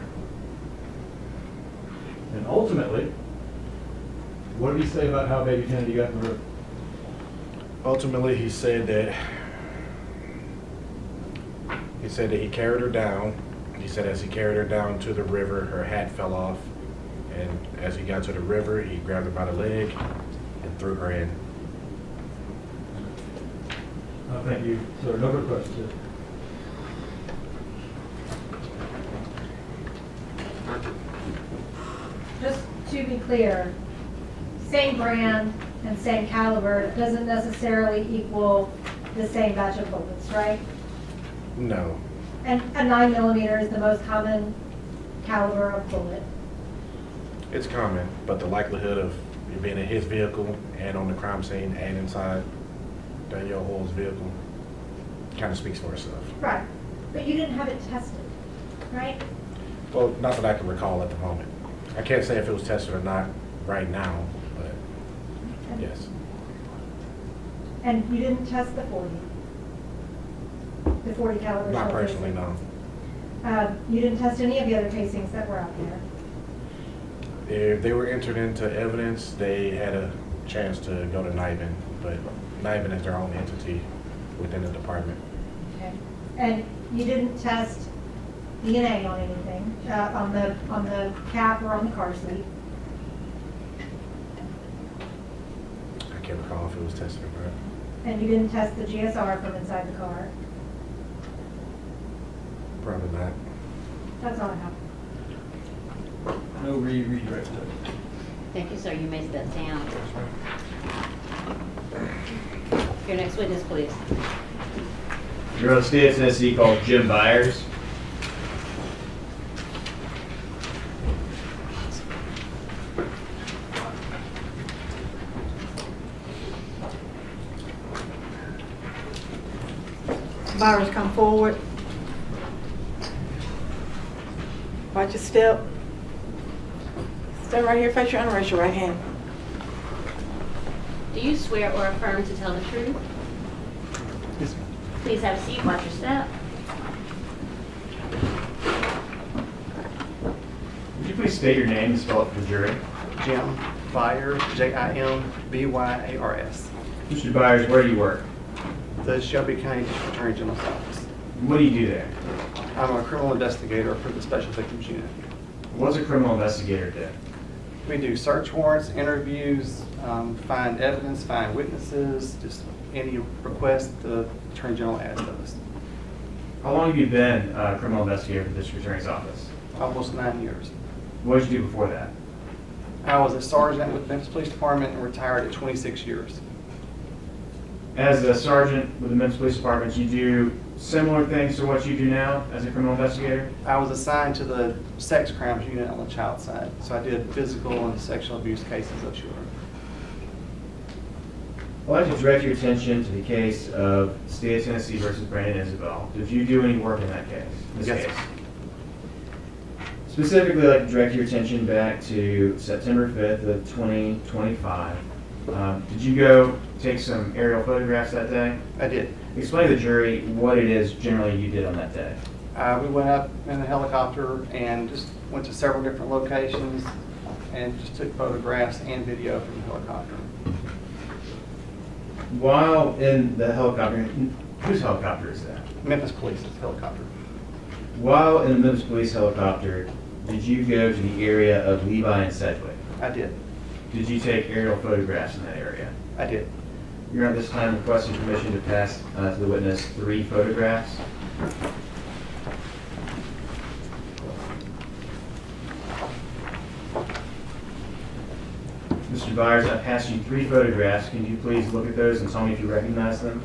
And ultimately, what did he say about how Baby Kennedy got in the river? Ultimately, he said that he carried her down. He said as he carried her down to the river, her hat fell off. And as he got to the river, he grabbed her by the leg and threw her in. Thank you, sir. No further questions. Just to be clear, same brand and same caliber doesn't necessarily equal the same batch of bullets, right? No. And a 9mm is the most common caliber of bullet. It's common, but the likelihood of you being in his vehicle and on the crime scene and inside Danielle Hoyle's vehicle kind of speaks for itself. Right. But you didn't have it tested, right? Well, not that I can recall at the moment. I can't say if it was tested or not right now, but yes. And you didn't test the 40? The 40 caliber? Not shell personally, casing? no. You didn't test any of the other casings that were out there? If they were entered into evidence, they had a chance to go to NIBIN, but NIBIN is their own entity within the department. Okay. And you didn't test DNA on anything, on the cap or on the car seat? I can't recall if it was tested or not. And you didn't test the GSR from inside the car? Probably not. That's all I have. No redirect. Thank you, sir. You may step down. Your next witness, please. You're on the state of Tennessee called Jim Byars. Byars, come forward. Watch your step. Step right here, face your honor, raise your right hand. Do you swear or affirm to tell the truth? Yes, Please have a seat. Watch your step. Would you please state your name and spell it for the jury? Jim Byars, Jimbyars. Mr. Byars, where do you work? The Shelby County District Attorney General's Office. What do you do there? I'm a criminal investigator for the Special Victims Unit. What does a criminal investigator do? We do search warrants, interviews, find evidence, find witnesses, just any request the Attorney General asks of us. How long have you been a criminal investigator for the district attorney's office? Almost 9 years. What did you do before that? I was a sergeant with the Memphis Police Department and retired at 26 years. As a sergeant with the Memphis Police Department, you do similar things to what you do now as a criminal investigator? I was assigned to the sex crimes unit on the child side, so I did physical and sexual abuse cases of children. I'd like to direct your attention to the case of State of Tennessee versus Brandon Isabelle. Did you do any work in that case? Yes, sir. Specifically, I'd like to direct your attention back to September 5th of 2025. Did you go take some aerial photographs that day? I did. Explain to the jury what it is generally you did on that day. We went up in a helicopter and just went to several different locations and just took photographs and video from the helicopter. While in the helicopter, whose helicopter is that? Memphis Police's helicopter. While in the Memphis Police helicopter, did you go to the area of Levi and Sedgwick? I did. Did you take aerial photographs in that area? I did. You're at this time requesting permission to pass to the witness 3 photographs. Mr. Byars, I passed you 3 photographs. Can you please look at those and tell me if you recognize them?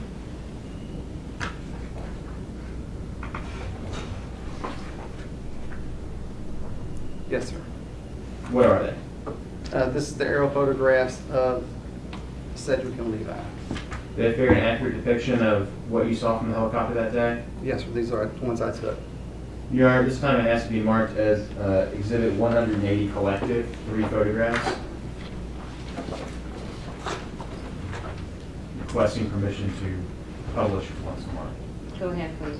Yes, sir. What are they? This is the aerial photographs of Sedgwick and Levi. Do they fair an accurate depiction of what you saw from the helicopter that day? Yes, sir. These are the ones I took. Your Honor, this time it has to be marked as Exhibit 180 Collective, 3 photographs. Requesting permission to publish once more. Go ahead, please.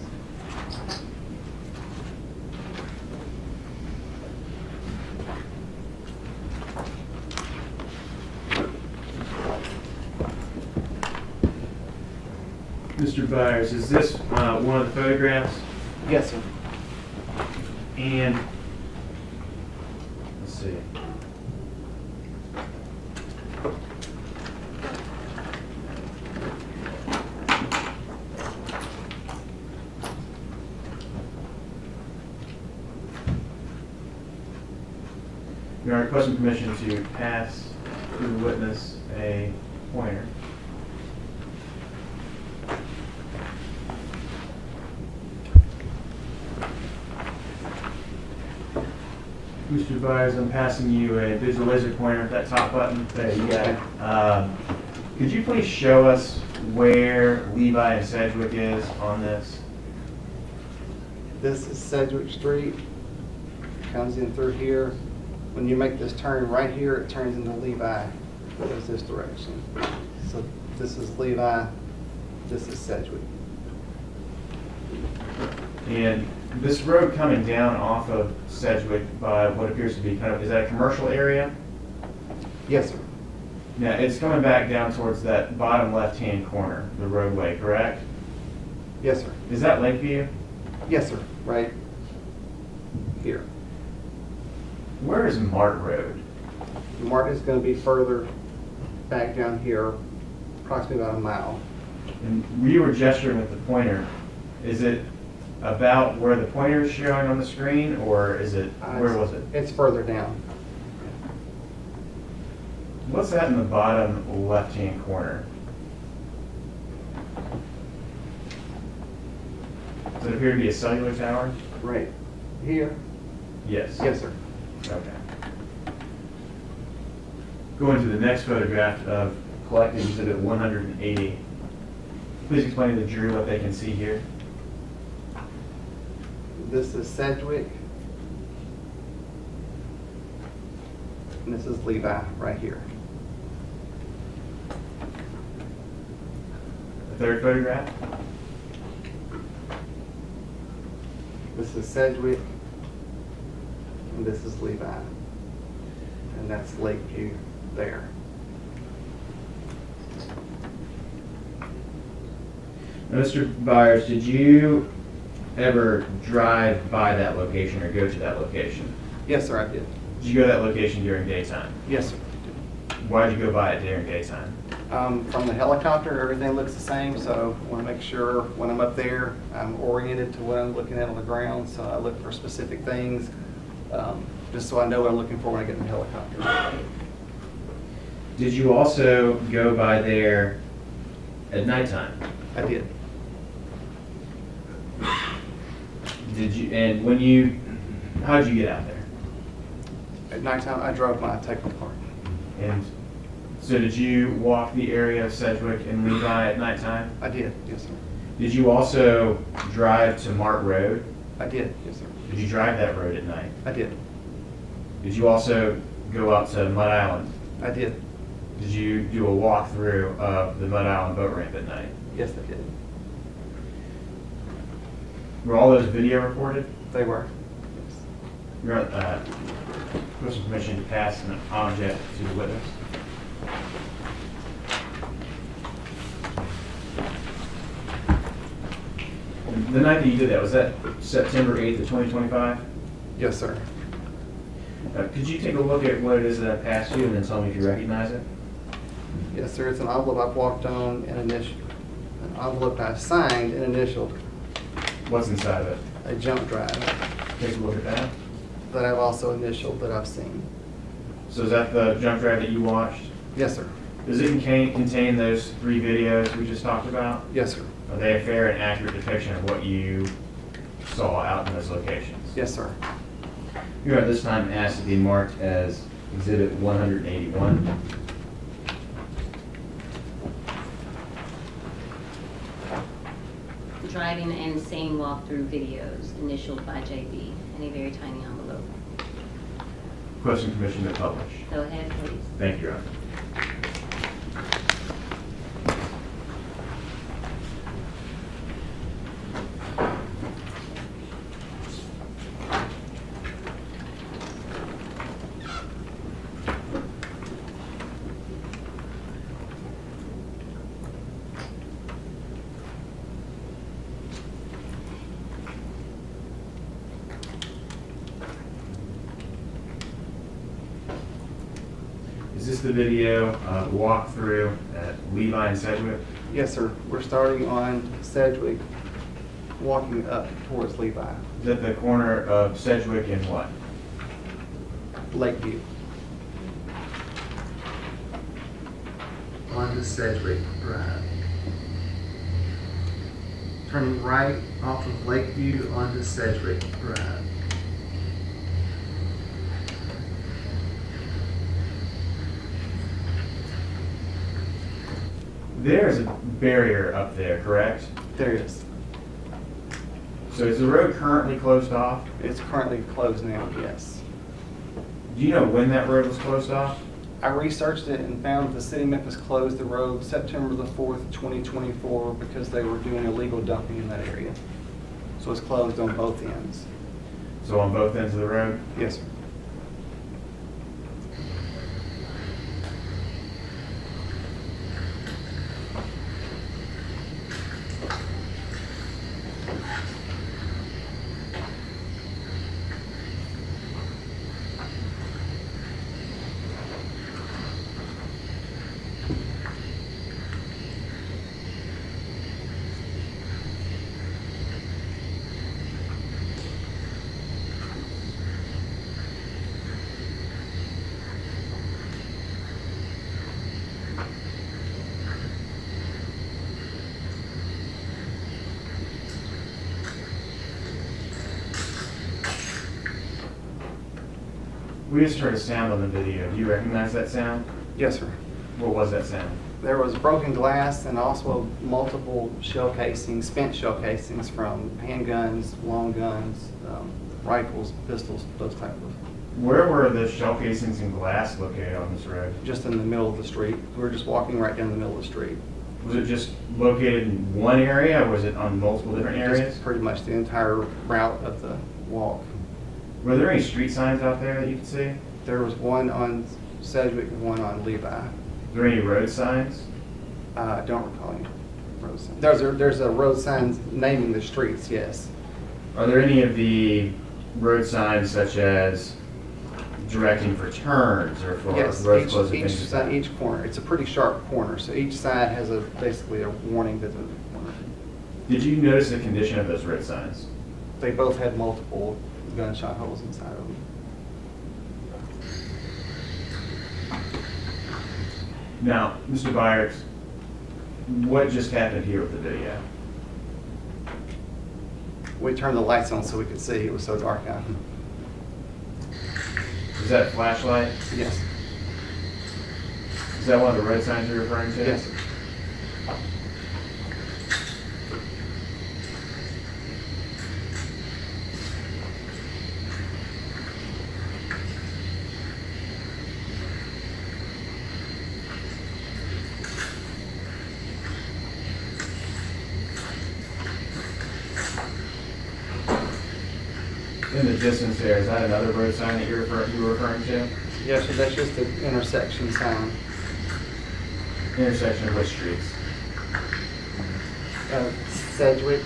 Mr. Byars, is this one of the photographs? Yes, sir. And, let's see. We are requesting permission to pass to the witness a pointer. Mr. Byars, I'm passing you a digital laser pointer at that top button. There you got it. Could you please show us where Levi and Sedgwick is on this? This is Sedgwick Street. Comes in through here. When you make this turn right here, it turns into Levi. Goes this direction. So this is Levi. This is Sedgwick. And this road coming down off of Sedgwick by what appears to be kind of, is that a commercial area? Yes, sir. Now, it's coming back down towards that bottom left-hand corner, the roadway, correct? Yes, sir. Is that Lakeview? Yes, sir. Right here. Where is Mart Road? Mart is going to be further back down here, approximately about a mile. And you were gesturing with the pointer. Is it about where the pointer is showing on the screen, or is it, where was it? It's further down. What's that in the bottom left-hand corner? Does it appear to be a cellular tower? Right here? Yes. Yes, sir. Okay. Going to the next photograph of collected exhibit 180. Please explain to the jury what they can see here. This is Sedgwick. And this is Levi right here. The third photograph. This is Sedgwick. And this is Levi. And that's Lakeview there. Now, Mr. Byars, did you ever drive by that location or go to that location? Yes, sir, I did. Did you go to that location during daytime? Yes, sir. Why did you go by it during daytime? From the helicopter, everything looks the same, so I want to make sure when I'm up there, I'm oriented to what I'm looking at on the ground, so I look for specific things, just so I know what I'm looking for when I get in the helicopter. Did you also go by there at nighttime? I did. Did you, and when you, how did you get out there? At nighttime, I drove my Taco car. And so did you walk the area of Sedgwick and Levi at nighttime? I did, yes, sir. Did you also drive to Mart Road? I did, yes, sir. Did you drive that road at night? I did. Did you also go out to Mud Island? I did. Did you do a walkthrough of the Mud Island boat ramp at night? Yes, I did. Were all those video recorded? They were. Yes. You're requesting permission to pass an object to the witness. The night that you did that, was that September 8th of 2025? Yes, sir. Could you take a look at what it is that I passed you and then tell me if you recognize it? Yes, sir. It's an envelope I've walked on and initialed. An envelope I've signed and initialed. What's inside of it? A jump drive Take a look at that. that I've also initialed that I've seen. So is that the jump drive that you watched? Yes, sir. Does it contain those 3 videos we just talked about? Yes, sir. Are they a fair and accurate depiction of what you saw out in those locations? Yes, sir. You are at this time asked to be marked as Exhibit 181. Driving and seeing walkthrough videos initialed by JB in a very tiny envelope. Question permission to publish. Go ahead, please. Thank you, Your Honor. this the video walkthrough at Levi and Sedgwick? Yes, sir. We're starting on Sedgwick, walking up towards Levi, Is at the corner of Sedgwick and what? Lakeview. Onto Sedgwick Drive. Turning right off of Lakeview onto Sedgwick Drive. There's a barrier up there, correct? There it is. So is the road currently closed off? It's currently closed now, yes. Do you know when that road was closed off? I researched it and found the city of Memphis closed the road September the 4th, 2024 because they were doing illegal dumping in that area. So it's closed on both ends. So on both ends of the road? Yes, sir. We just heard a sound on the video. Do you recognize that sound? Yes, sir. What was that sound? There was broken glass and also multiple shell casings, spent shell casings from handguns, long guns, rifles, pistols, those type of. Where were the shell casings and glass located on this road? Just in the middle of the street. We were just walking right down the middle of the street. Was it just located in one area, or was it on multiple different areas? Just pretty much the entire route of the walk. Were there any street signs out there that you could see? There was one on Sedgwick and one on Levi. Were there any road signs? I don't recall any road signs. There's a road sign naming the streets, yes. Are there any of the road signs such as directing for turns or for Yes, road closing each things? side, each corner. It's a pretty sharp corner, so each side has basically a warning that the corner. Did you notice the condition of those road signs? They both had multiple gunshot holes inside of them. Now, Mr. Byars, what just happened here with the video? We turned the lights on so we could see. It was so dark out. Is that a flashlight? Yes. Is that one of the road signs you're referring to? Yes. In the distance there, is that another road sign that you were referring to? Yes, so that's just the intersection sign. Intersection of which streets? Sedgwick.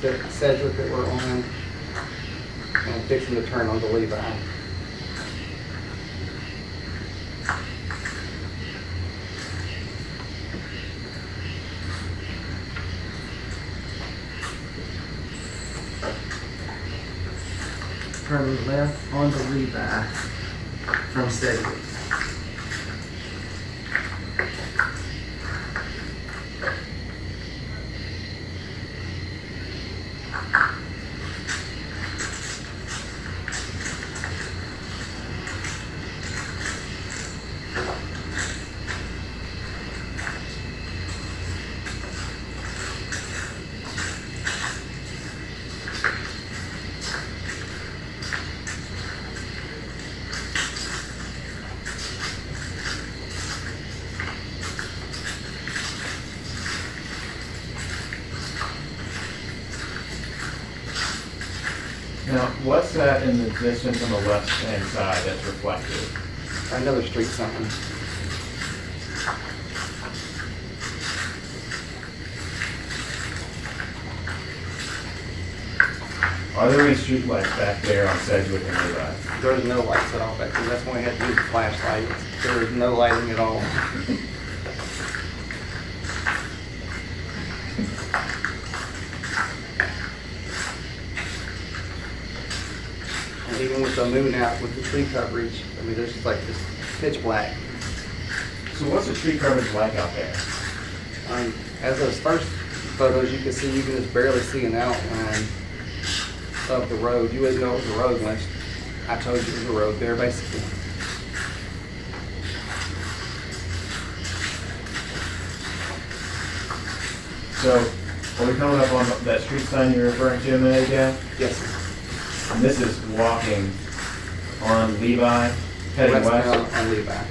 The Sedgwick that we're on, and fixing to turn onto Levi. Turn left onto Levi from Sedgwick. Now, what's that in the distance on the left-hand side that's reflected? Another street sign. Are there any street lights back there on Sedgwick and Levi? There's no lights at all back there. That's when we had to use the flashlights. There is no lighting at all. And even with the moon out, with the tree coverage, I mean, there's just like this pitch black. So what's the tree coverage like out there? As those first photos, you can see, you can just barely see an outline of the road. You wouldn't know it was a road unless I told you it was a road there, basically. So, are we coming up on that street sign you're referring to a minute ago? Yes, sir. And this is walking on Levi, heading west? Westbound on Levi.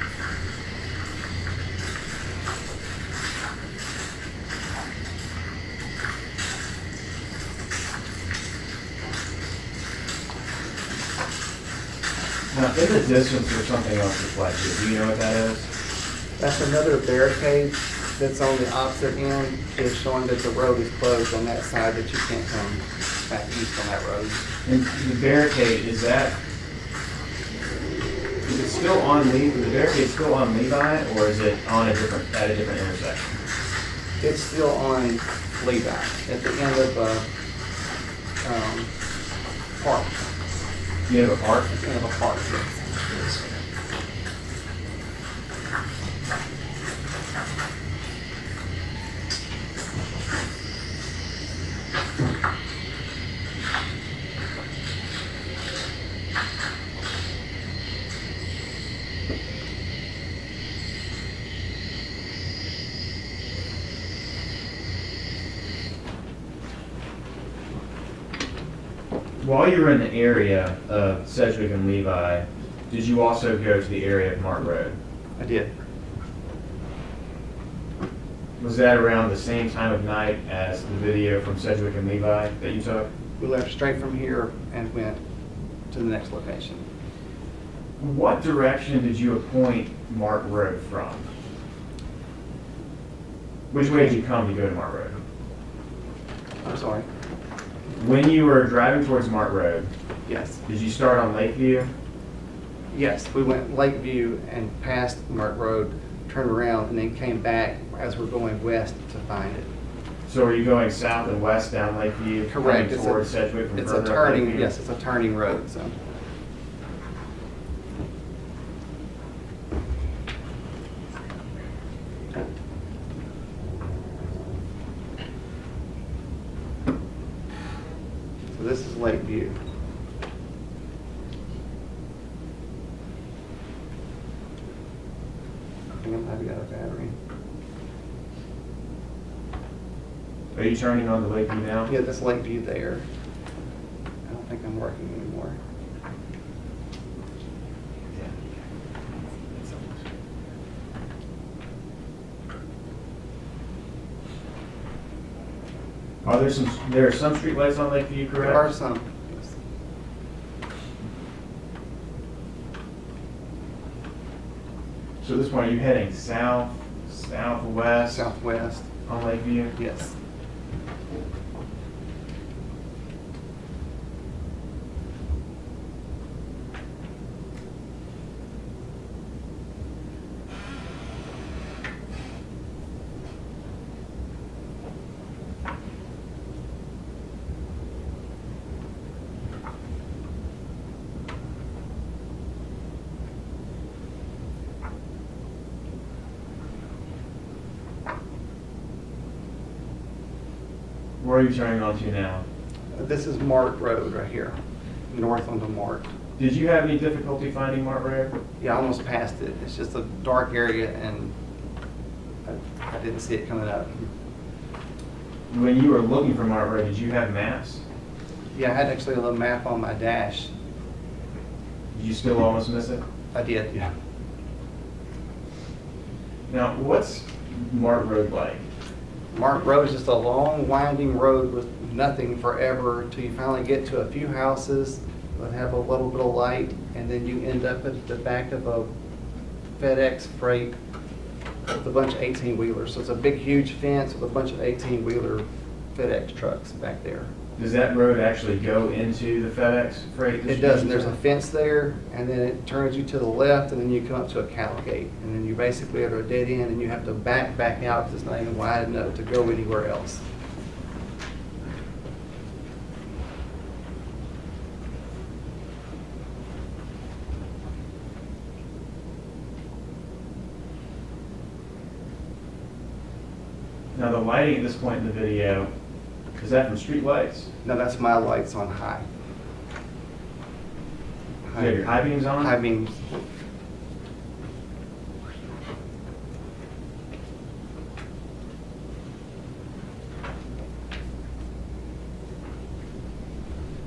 Now, in the distance, there's something else reflected. Do you know what that is? That's another barricade that's on the opposite end. It's showing that the road is closed on that side, that you can't come back east on that road. And the barricade, is it still on Levi? The barricade still on Levi, or is it on at a different intersection? It's still on Levi at the end of park. You have a park? At the end of a park, yes. While you were in the area of Sedgwick and Levi, did you also go to the area of Mart Road? I did. Was that around the same time of night as the video from Sedgwick and Levi that you took? We left straight from here and went to the next location. What direction did you appoint Mart Road from? Which way did you come to go to Mart Road? I'm sorry. When you were driving towards Mart Road, Yes. did you start on Lakeview? Yes, we went Lakeview and passed Mart Road, turned around, and then came back as we're going west to find it. So are you going south and west down Lakeview? Correct. Coming towards Sedgwick from It's a further up turning, Lakeview? yes, it's a turning road, so. So this is Lakeview. I think I might have got a battery. Are you turning on the Lakeview now? Yeah, this Lakeview there. I don't think I'm working anymore. There are some streetlights on Lakeview, correct? There are some. Yes. So at this point, are you heading south, southwest Southwest, on Lakeview? yes. Where are you turning onto now? This is Mart Road right here, north onto Mart. Did you have any difficulty finding Mart Road? Yeah, I almost passed it. It's just a dark area and I didn't see it coming up. When you were looking for Mart Road, did you have maps? Yeah, I had actually a little map on my dash. Did you still almost miss it? I did, yeah. Now, what's Mart Road like? Mart Road is just a long winding road with nothing forever until you finally get to a few houses that have a little bit of light, and then you end up at the back of a FedEx freight with a bunch of 18-wheelers. So it's a big, huge fence with a bunch of 18-wheeler FedEx trucks back there. Does that road actually go into the FedEx freight It distribution does, and there's a center? fence there, and then it turns you to the left, and then you come up to a cattle gate. And then you basically are at a dead end, and you have to back out because it's not even wide enough to go anywhere else. Now, the lighting at this point in the video, is that from street lights? Now, that's my lights on high. Do you have your high beams on? High beams.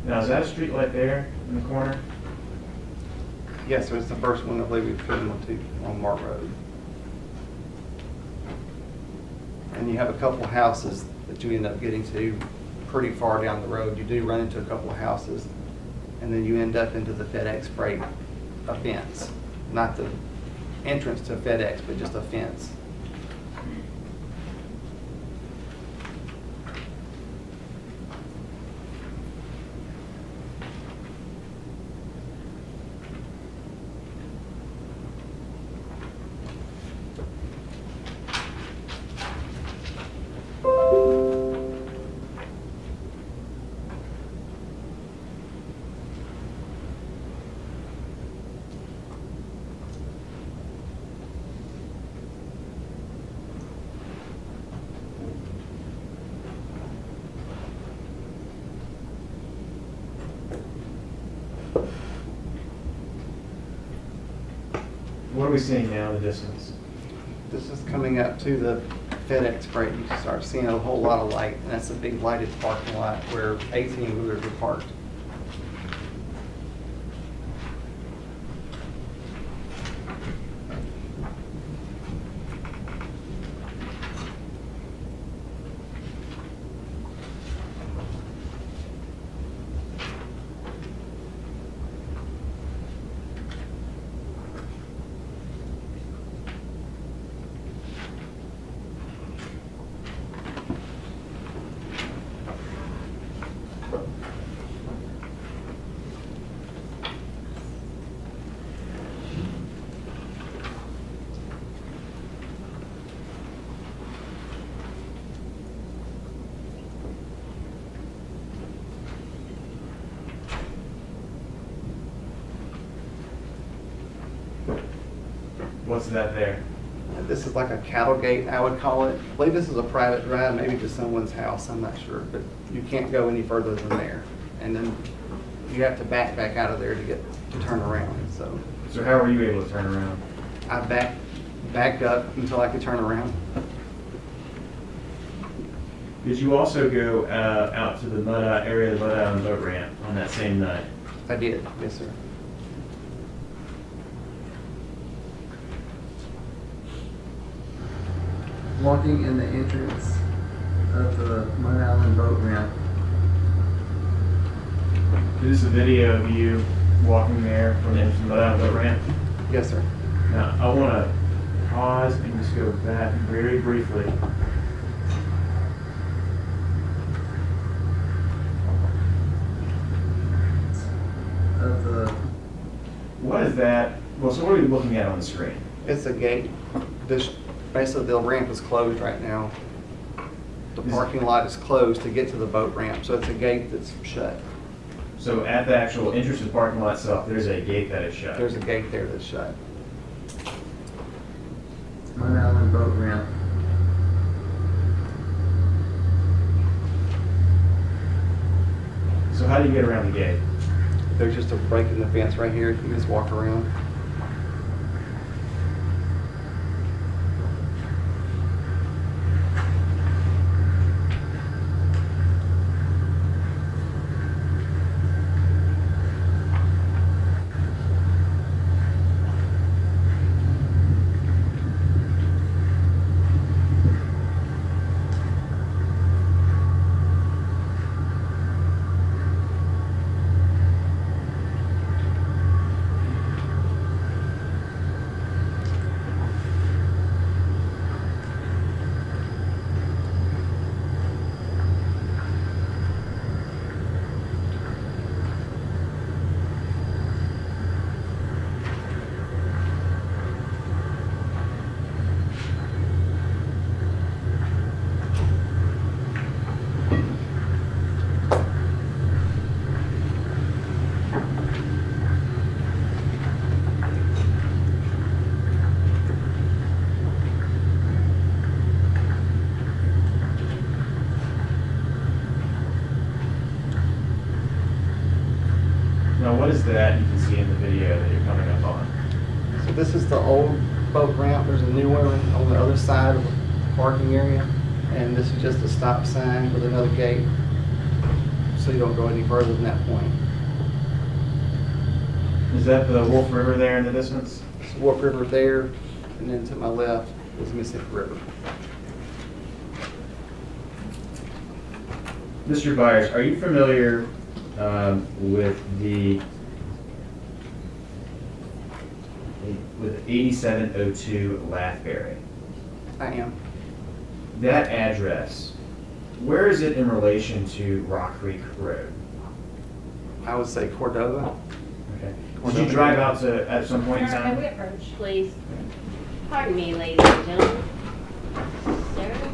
Now, is that a street light there in the corner? Yes, so it's the first one I believe we've put on Mart Road. And you have a couple houses that you end up getting to pretty far down the road. You do run into a couple of houses, and then you end up into the FedEx freight, a fence. Not the entrance to FedEx, but just a fence. What are we seeing now in the distance? This is coming up to the FedEx freight. You can start seeing a whole lot of light, and that's a big lighted parking lot where 18-wheelers are parked. What's that there? This is like a cattle gate, I would call it. I believe this is a private drive, maybe to someone's house, I'm not sure, but you can't go any further than there. And then you have to back out of there to turn around, so. So how were you able to turn around? I backed up until I could turn around. Did you also go out to the mud area of the Mud Island boat ramp on that same night? I did, yes, sir. Walking in the entrance of the Mud Island boat ramp. Is this a video of you walking there from the Mud Island boat ramp? Yes, sir. Now, I want to pause and just go back very briefly. Of the What is that? Well, so what are we looking at on the screen? It's a gate. Basically, the ramp is closed right now. The parking lot is closed to get to the boat ramp, so it's a gate that's shut. So at the actual entrance to the parking lot itself, there's a gate that is shut. There's a gate there that's shut. Mud Island boat ramp. So how do you get around the gate? There's just a break in the fence right here. You can just walk around. what is that you can see in the video that you're coming up on? So this is the old boat ramp. There's a new one on the other side of the parking area. And this is just a stop sign with another gate. So you don't go any further than that point. Is that the Wolf River there in the distance? It's Wolf River there, and then to my left is Mississippi River. Mr. Byars, are you familiar with 8702 Lathbury? I am. That address, where is it in relation to Rock Creek Road? I would say Cordova. Okay. Did you drive out to at some point in Sir, may we time? approach, please? Pardon me, ladies and gentlemen. Sir?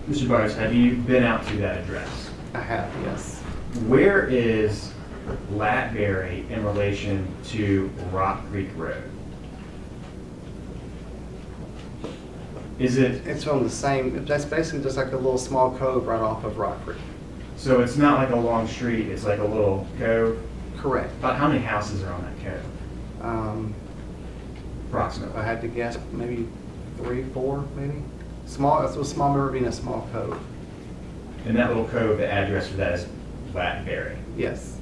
Mr. Byers, have you been out to that address? I have, yes. Where is Lathbury in relation to Rock Creek Road? Is it, It's on the same, that's basically just like a little small cove right off of Rock Creek. so it's not like a long street, it's like a little cove? Correct. About how many houses are on that cove, If approximately? I had to guess, maybe 3, 4, maybe? Small, that's a small river being a small cove. And that little cove, the address for that is Lathbury. Yes.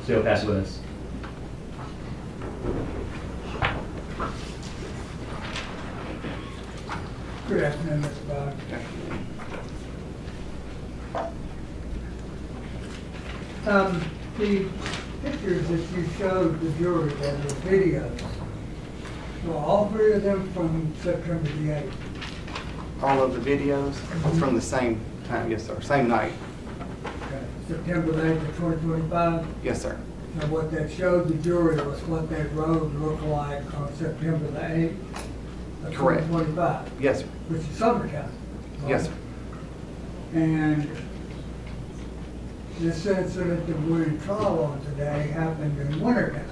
So you'll pass with us. Good afternoon, Mr. Bob. The pictures that you showed the jury and the videos, were all 3 of them from September the 8th? All of the videos from the same time, yes, sir. Same night. Okay. September the 8th of 2025? Yes, sir. So what that showed the jury was what that road looked like on September the 8th of Correct. 2025? Yes, sir. Which is summertime? right? Yes, sir. And this incident that we're in trial on today happened in wintertime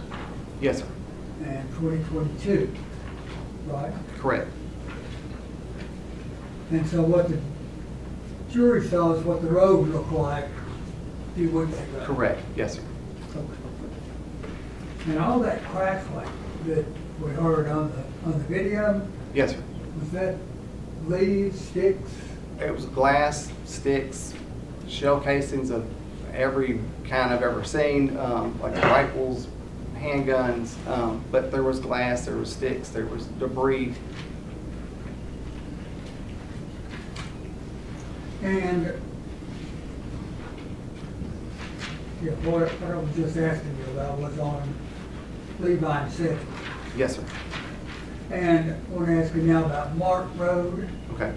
Yes, sir. in 2022, right? Correct. And so what the jury saw is what the road looked like a few weeks ago. Correct. Yes, sir. And all that crackling that we heard on the video, Yes, sir. was that leaves, sticks? It was glass, sticks, shell casings of every kind I've ever seen, like rifles, handguns, but there was glass, there was sticks, there was debris. And yeah, what I was just asking you about was on Levi and Sedgwick. Yes, sir. And I want to ask you now about Mark Road. Okay.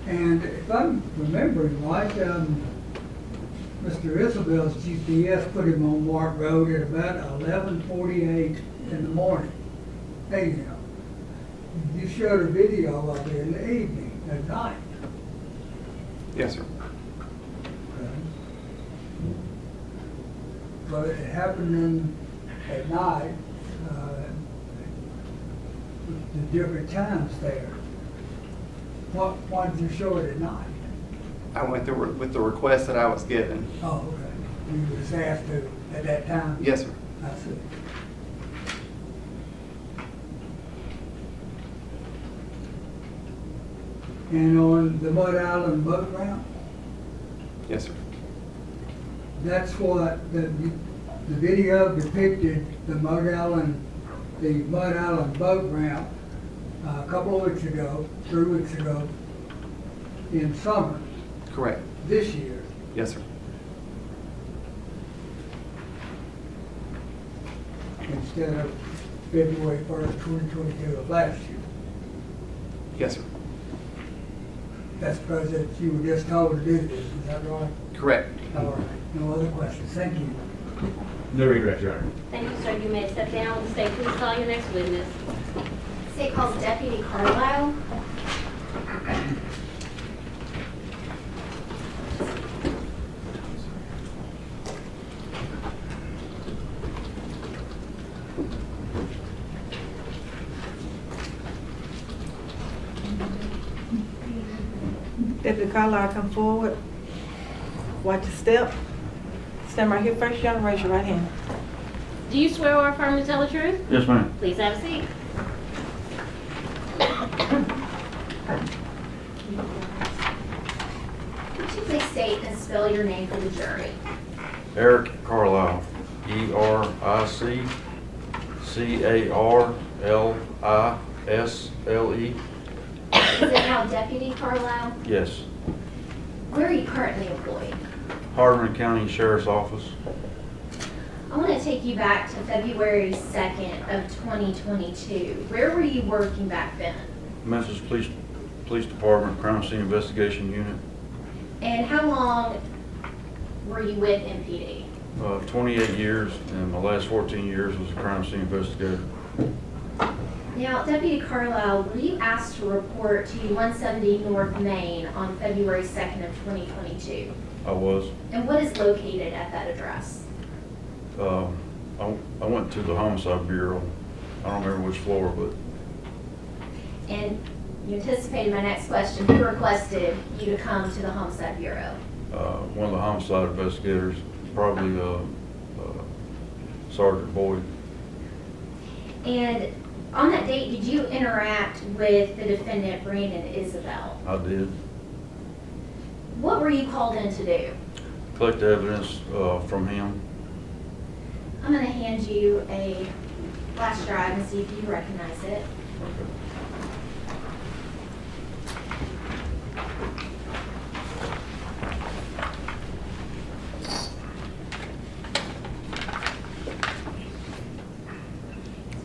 And if I'm remembering right, Mr. Isabel's GPS put him on Mark Road at about 11:48 in the morning, a.m. You showed a video of it in the evening, at night. Yes, sir. but it happened at night, the different times there. Why did you show it at night? I went through with the request that I was given. Oh, okay. You was asked to at that time? Yes, sir. I see. And on the Mud Island boat ramp, Yes, sir. that's what the video depicted the Mud Island boat ramp a couple of weeks ago, 3 weeks ago, in summer Correct. this year. Yes, sir. Instead of February 1st, 2022 of last year. Yes, sir. That's because that you were just told to do this, is that right? Correct. All right, no other questions, thank you. No regret, Your Honor. Thank you, sir. You may step down. The state, please call your next witness. State calls Deputy Carlisle. Deputy Carlisle, come forward. Watch your step. Stand right here first, Your Honor, raise your right hand. Do you swear or affirm to tell the truth? Yes, ma'am. Please have a seat. Could you please state and spell your name for the jury? Eric Carlisle, EricCarlisle. Is it now Deputy Carlisle? Yes. Where are you currently employed? Hardeman County Sheriff's Office. I want to take you back to February 2nd of 2022. Where were you working back then? Memphis Police Department Crime Scene Investigation Unit. And how long were you with MPD? 28 years, and my last 14 years was a crime scene investigator. Now, Deputy Carlisle, were you asked to report to 170 North Main on February 2nd of 2022? I was. And what is located at that address? I went to the Homicide Bureau. I don't remember which floor, but And you anticipated my next question. Who requested you to come to the Homicide Bureau? one of the homicide investigators, probably Sergeant Boyd. And on that date, did you interact with the defendant, Brandon Isabelle? I did. What were you called in to do? Collect evidence from him. I'm going to hand you a flash drive and see if you recognize it. Okay.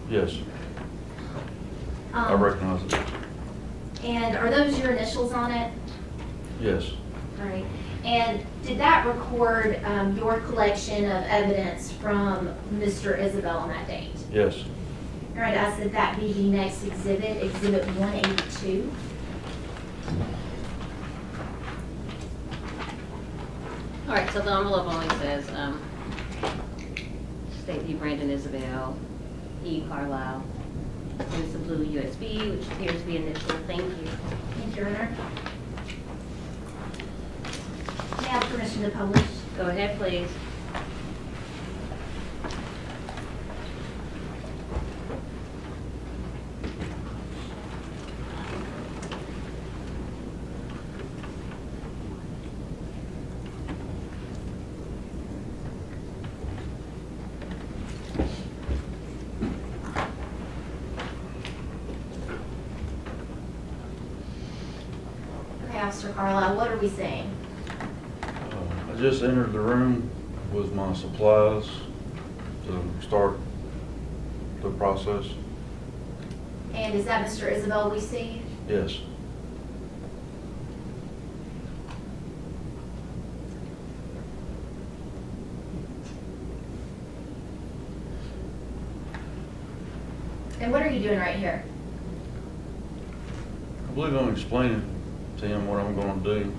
Yes, I recognize it. And are those your initials on it? Yes, All right. And did that record your collection of evidence from Mr. Isabelle on that date? yes, All right, I said that be the next exhibit, Exhibit 182. All right, so the envelope only says, state view Brandon Isabelle, E. Carlisle. Here's the blue USB, which appears to be initial. Thank you. Thank you, Your Honor. May I have permission to publish? Go ahead, please. Okay, Officer Carlisle, what are we saying? I just entered the room with my supplies to start the process. And is that Mr. Isabelle we see? Yes, And what are you doing right here? I believe I'm explaining to him what I'm going to do.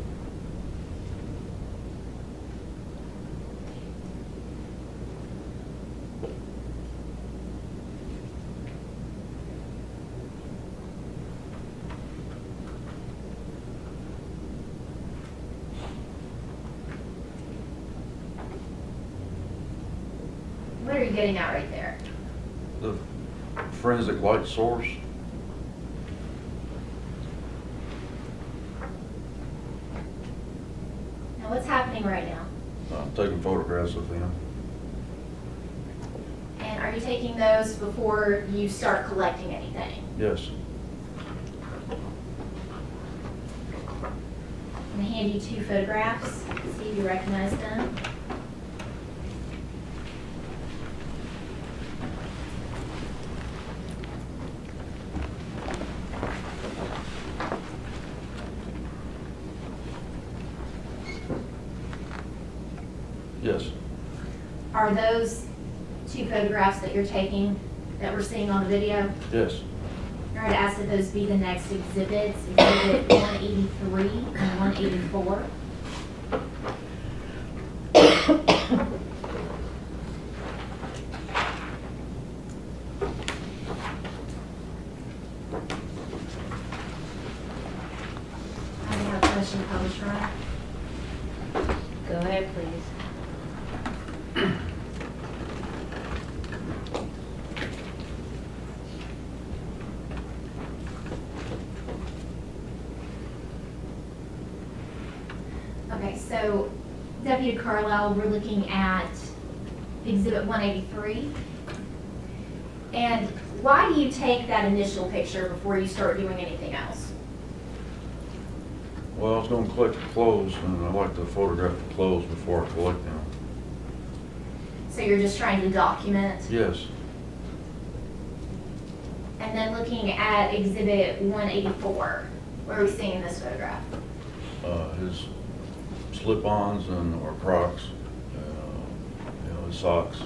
What are you getting at right there? The forensic light source. Now, what's happening right now? I'm taking photographs of him. And are you taking those before you start collecting anything? Yes. I'm gonna hand you 2 photographs, see if you recognize them. Yes. Are those 2 photographs that you're taking that we're seeing on the video? Yes. All right, ask that those be the next exhibits, exhibit 183 and 184. I have a question to publish, right? Go ahead, please. Okay, so Deputy Carlisle, we're looking at Exhibit 183. And why do you take that initial picture before you start doing anything else? Well, I was going to collect the clothes, and I like to photograph the clothes before I collect them. So you're just trying to document? Yes. And then looking at Exhibit 184, where are we seeing this photograph? His slip-ons and or Crocs, his socks.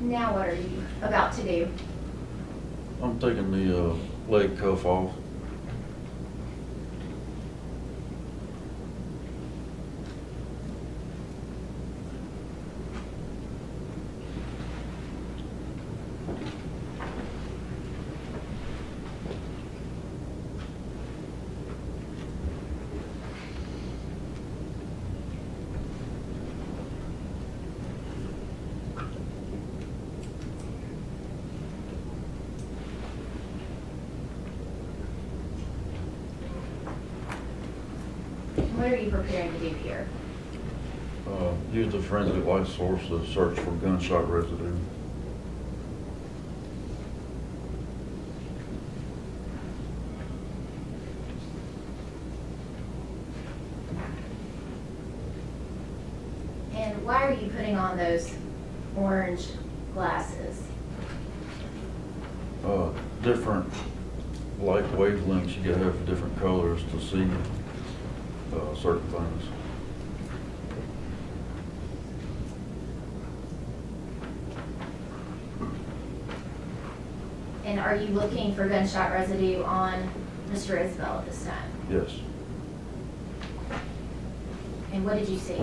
Now what are you about to do? I'm taking the leg cuff off. What are you preparing to do here? Use the forensic light source to search for gunshot residue. And why are you putting on those orange glasses? Different light wavelengths you gotta have for different colors to see certain things. And are you looking for gunshot residue on Mr. Isabelle at this time? Yes. And what did you see?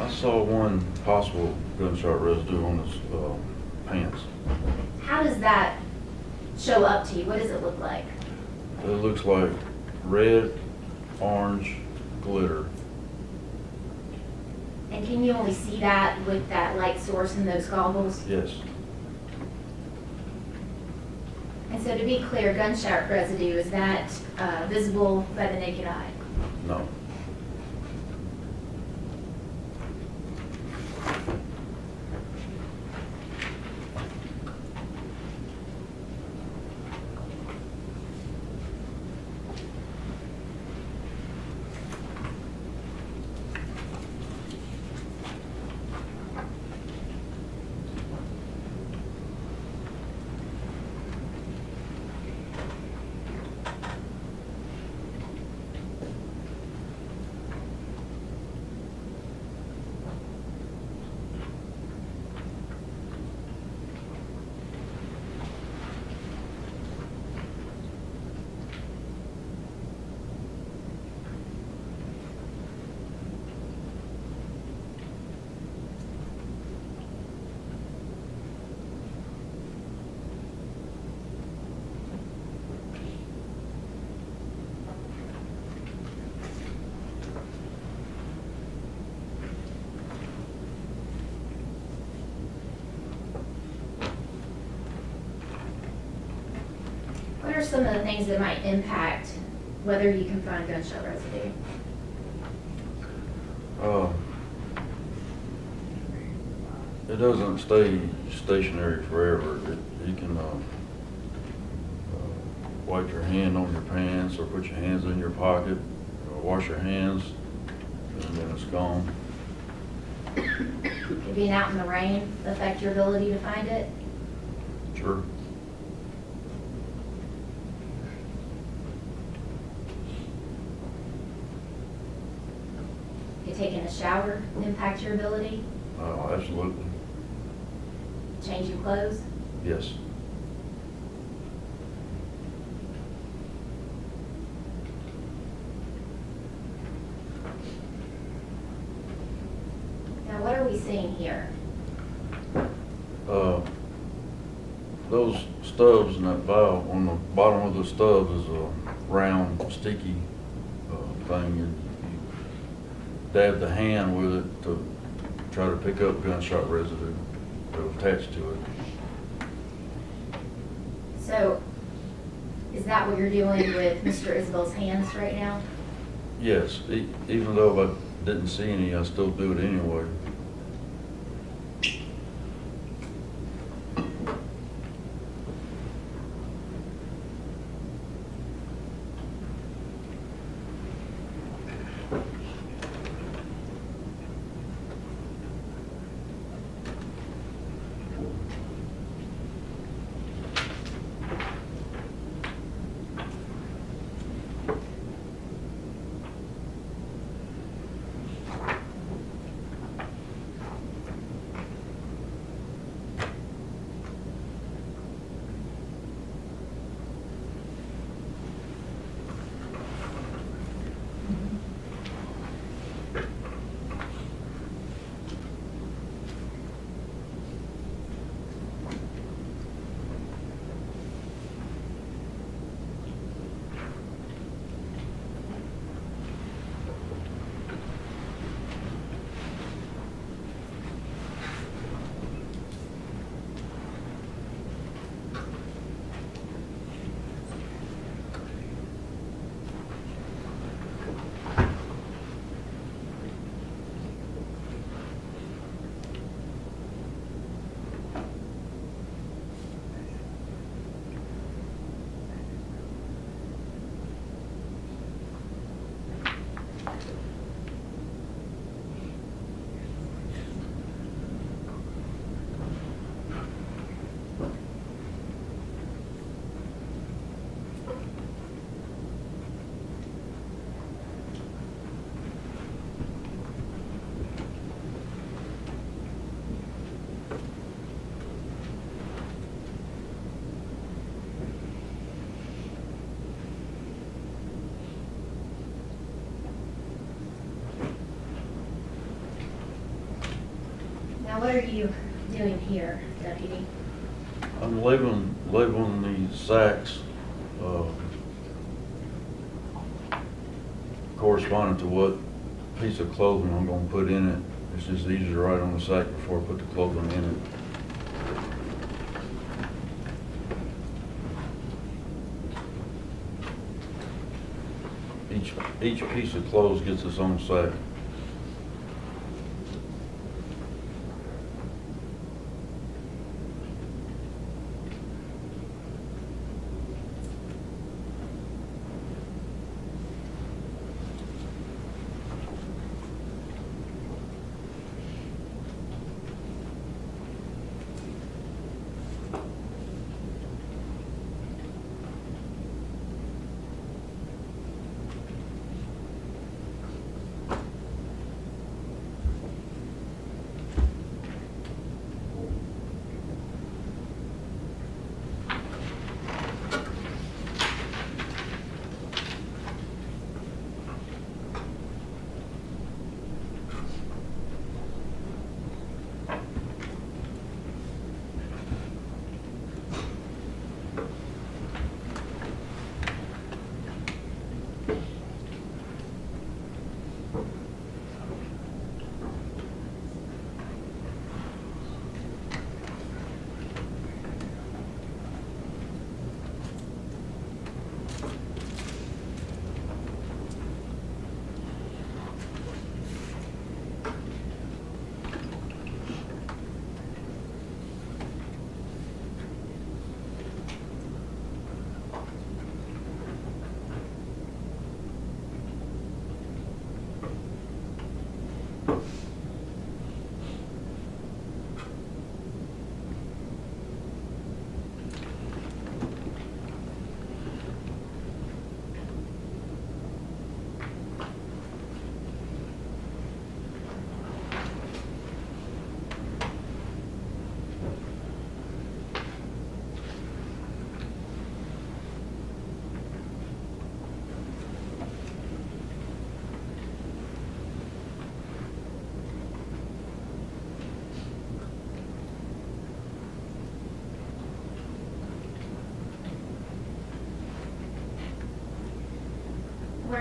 I saw one possible gunshot residue on his pants. How does that show up to you? What does it look like? It looks like red, orange, glitter. And can you only see that with that light source in those goggles? Yes. And so to be clear, gunshot residue, is that visible by the naked eye? No. some of the things that might impact whether you can find gunshot residue? It doesn't stay stationary forever. You can wipe your hand on your pants or put your hands in your pocket or wash your hands and then it's gone. Could being out in the rain affect your ability to find it? Sure. Could taking a shower impact your ability? Absolutely. Changing clothes? Yes. Now, what are we seeing here? Those stubs in that valve, on the bottom of the stub is a round, sticky thing. And you dab the hand with it to try to pick up gunshot residue attached to it. So, is that what you're doing with Mr. Isabel's hands right now? Yes, even though I didn't see any, I still do it anyway. Now, what are you doing here, Deputy? I'm labeling these sacks corresponding to what piece of clothing I'm going to put in it. It's just easier to write on the sack before I put the clothing in it. Each piece of clothes gets its own sack.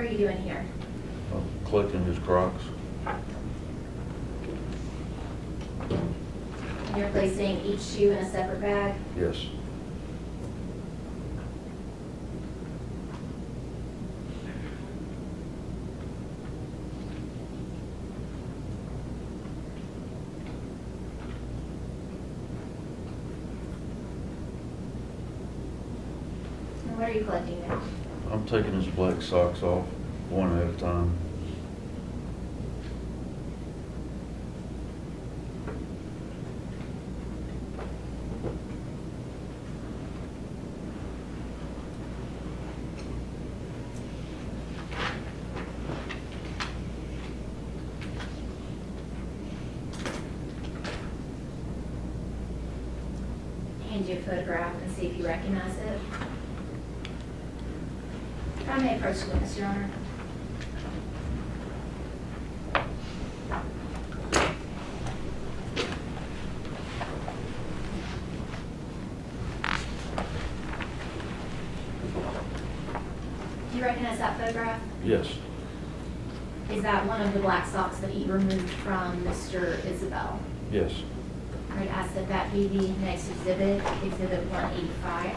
are you doing here? Collecting his Crocs. You're placing each shoe in a separate bag? Yes. And what are you collecting now? I'm taking his black socks off, one at a time. Hand you a photograph and see if you recognize it. If I may approach the witness, Your Honor. Do you recognize that photograph? Yes. Is that one of the black socks that you removed from Mr. Isabelle? Yes. I would ask that that be the next exhibit, Exhibit 185.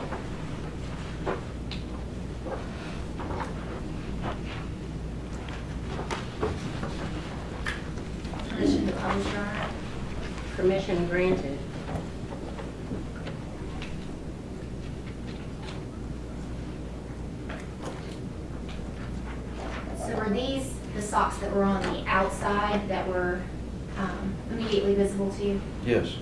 Permission to publish, Your Honor? Permission granted. So were these the socks that were on the outside that were immediately visible to you? Yes.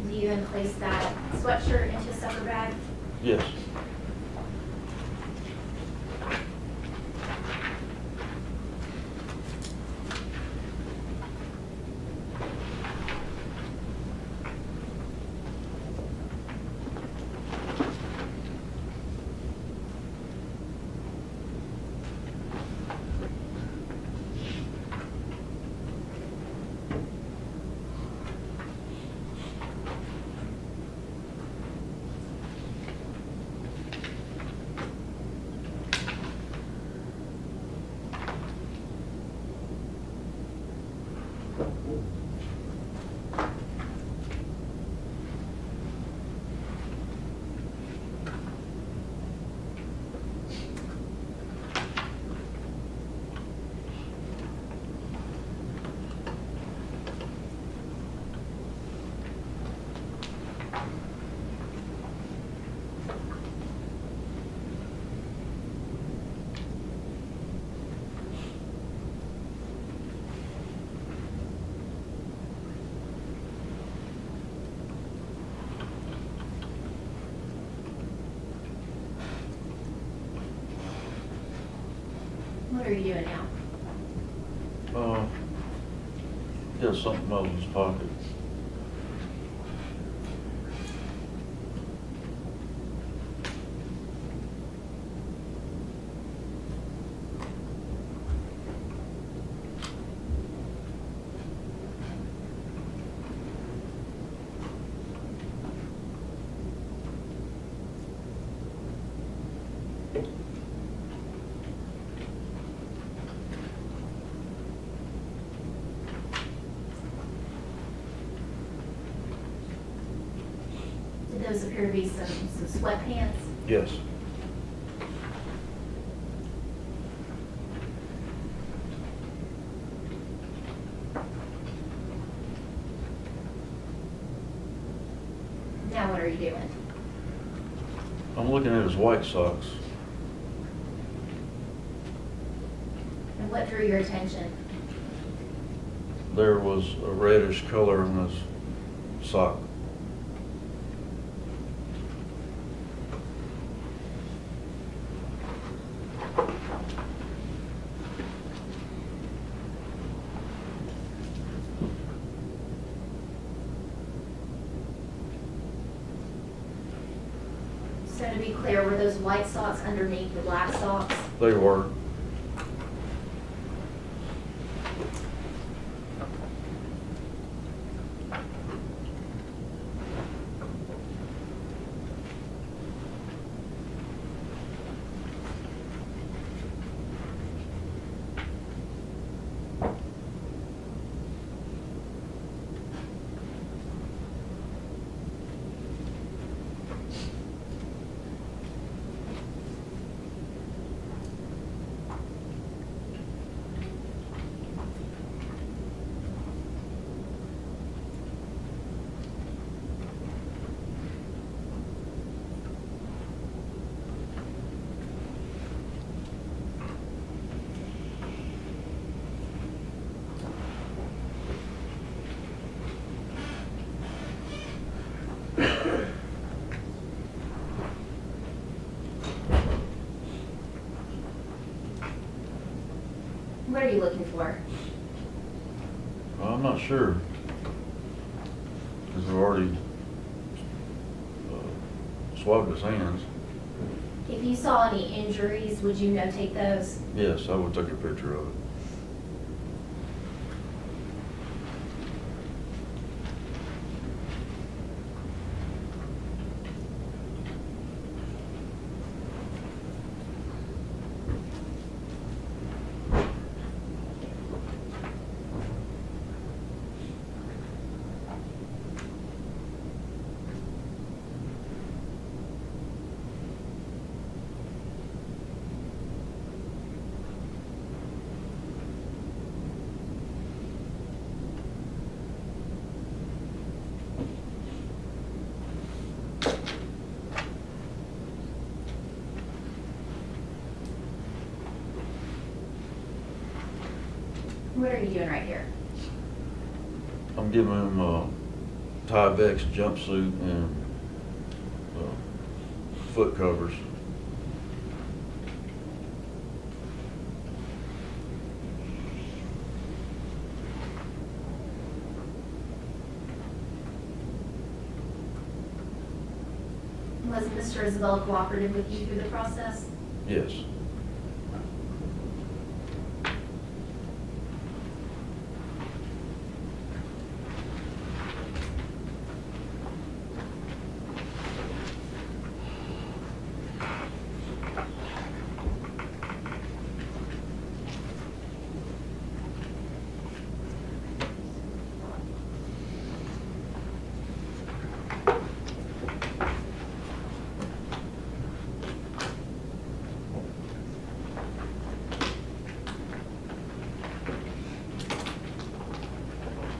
Do you then place that sweatshirt into a separate bag? Yes. What are you doing now? He has something out of his pocket. Did those appear to be some sweatpants? Yes. are you doing? I'm looking at his white socks. And what drew your attention? There was a reddish color in his sock. So to be clear, were those white socks underneath the black socks? They were. What are you looking for? I'm not sure. Because we've already swabbed his hands. If you saw any injuries, would you notate those? Yes, I would take a picture of it. What are you doing right here? I'm giving him a Tyvek jumpsuit and foot covers. Was Mr. Isabelle cooperative with you through the process? Yes.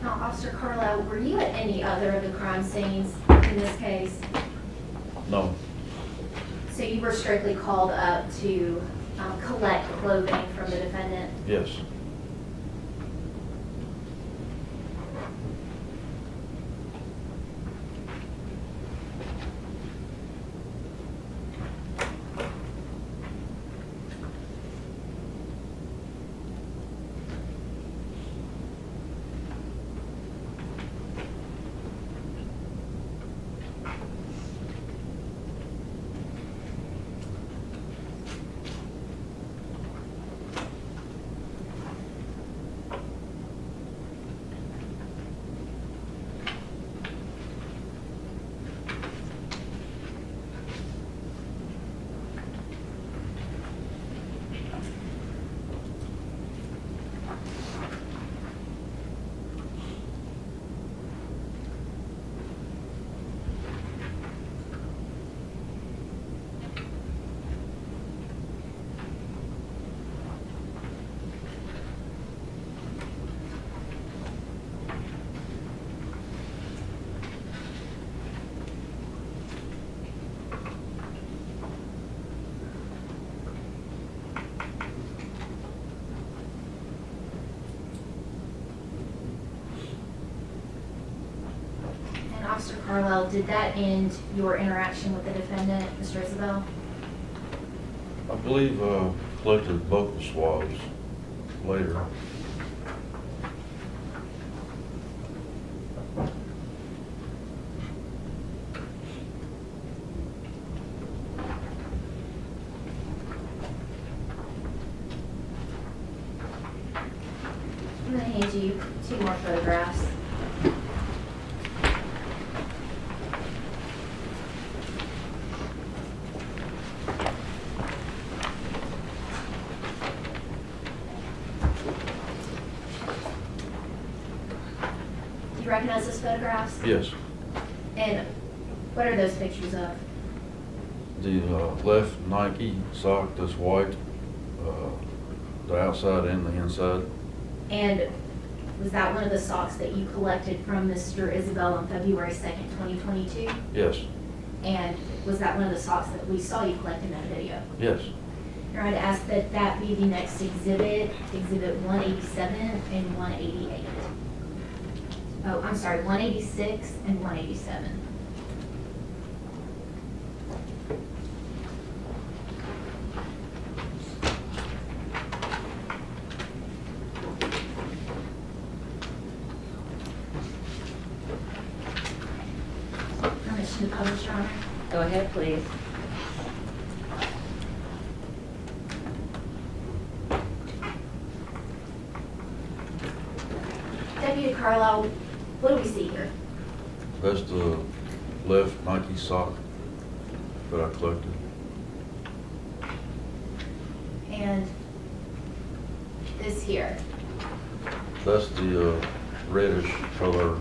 Now, Officer Carlisle, were you at any other of the crime scenes in this case? No. So you were strictly called up to collect clothing from the defendant? Yes. Officer Carlisle, did that end your interaction with the defendant, Mr. Isabelle? I believe collected vocal swabs later. I'm going to hand you 2 more photographs. Do you recognize those photographs? Yes. And what are those pictures of? The left Nike sock that's white, the outside and the inside. And was that one of the socks that you collected from Mr. Isabelle on February 2nd, 2022? Yes. And was that one of the socks that we saw you collect in that video? Yes. All right, ask that that be the next exhibit, Exhibit 187 and 188. Oh, I'm sorry, 186 and 187. Permission to publish, Your Honor? Go ahead, please. Deputy Carlisle, what do we see here? That's the left Nike sock that I collected. And this here. That's the reddish color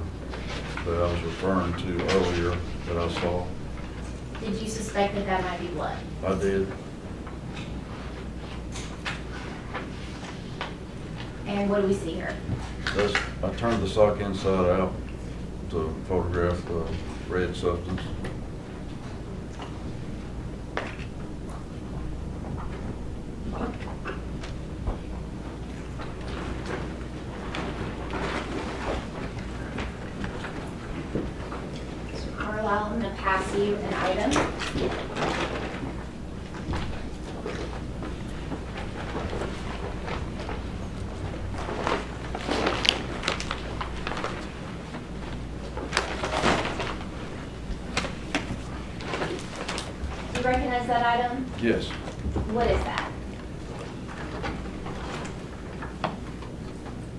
that I was referring to earlier that I saw. Did you suspect that that might be blood? I did. And what do we see here? I turned the sock inside out to photograph the red substance. Mr. Carlisle, I'm going to pass you an item. Do you recognize that item? Yes. What is that?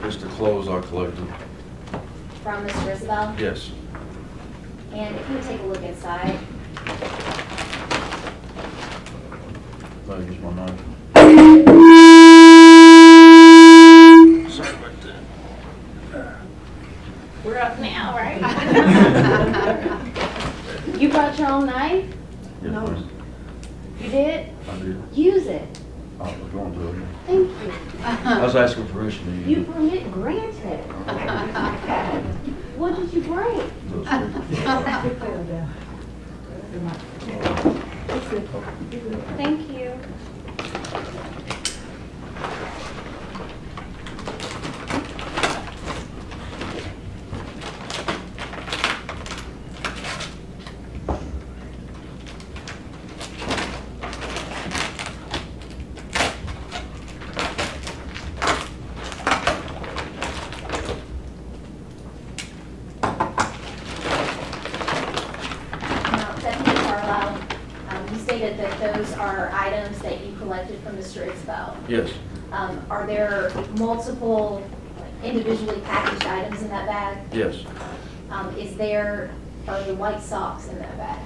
It's the clothes I collected. From Mr. Isabelle? Yes. And if you take a look inside, I use my knife. Sorry about that. We're up now, right? You brought your own knife? Yes, No. ma'am. You did? I did. Use it. I was going to. Thank you. I was asking permission to use You it. permit granted. What did you bring? Thank you. now, Deputy Carlisle, you stated that those are items that you collected from Mr. Isabelle. Yes. Are there multiple individually packaged items in that bag? Yes. Are there white socks in that bag?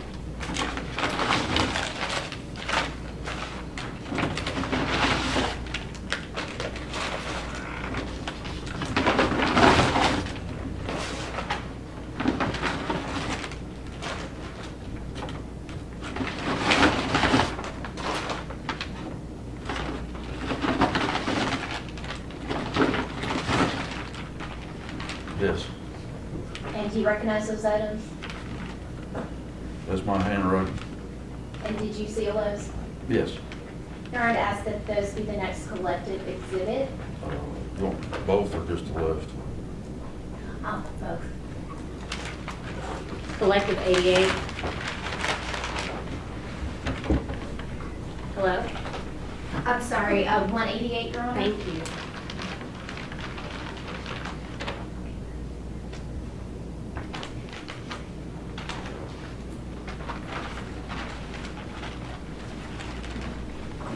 Yes. And do you recognize those items? That's my handwriting. And did you seal those? Yes. Now I'd ask that those be the next collected exhibit. You want both or just the left? Both. Collective 88. Hello? I'm sorry, 188, Your Honor? Thank you.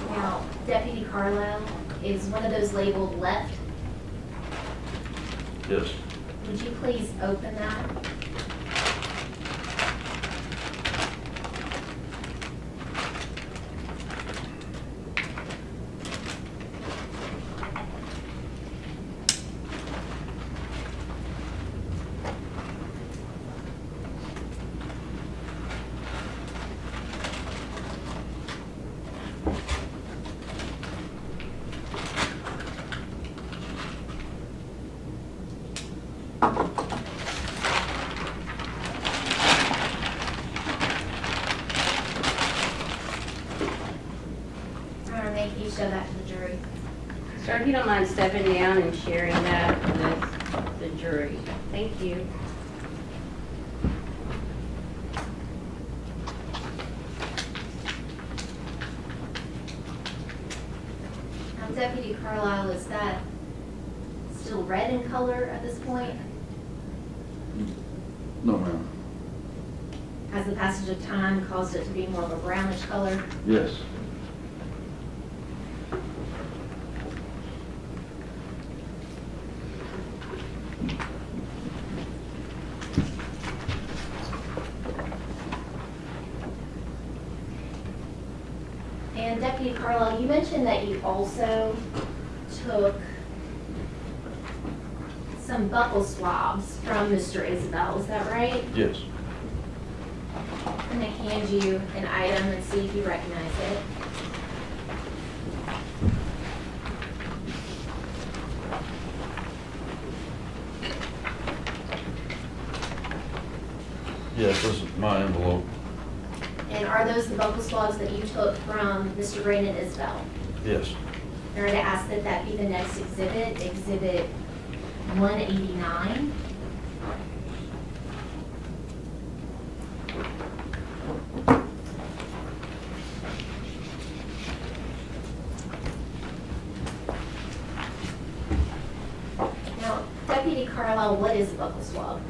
Now, Deputy Carlisle, is one of those labeled left? Yes. Would you please open that? You show that to the jury. Sir, if you don't mind stepping down and sharing that with the jury. Thank you. Now, Deputy Carlisle, is that still red in color at this point? No, ma'am. Has the passage of time caused it to be more of a brownish color? Yes. And Deputy Carlisle, you mentioned that you also took some buccal swabs from Mr. Isabelle, is that right? Yes. I'm gonna hand you an item and see if you recognize it. Yes, this is my envelope. And are those the buccal swabs that you took from Mr. Brandon Isabelle? Yes. I'm going to ask that that be the next exhibit, Exhibit 189. Now, Deputy Carlisle, what is a buccal swab?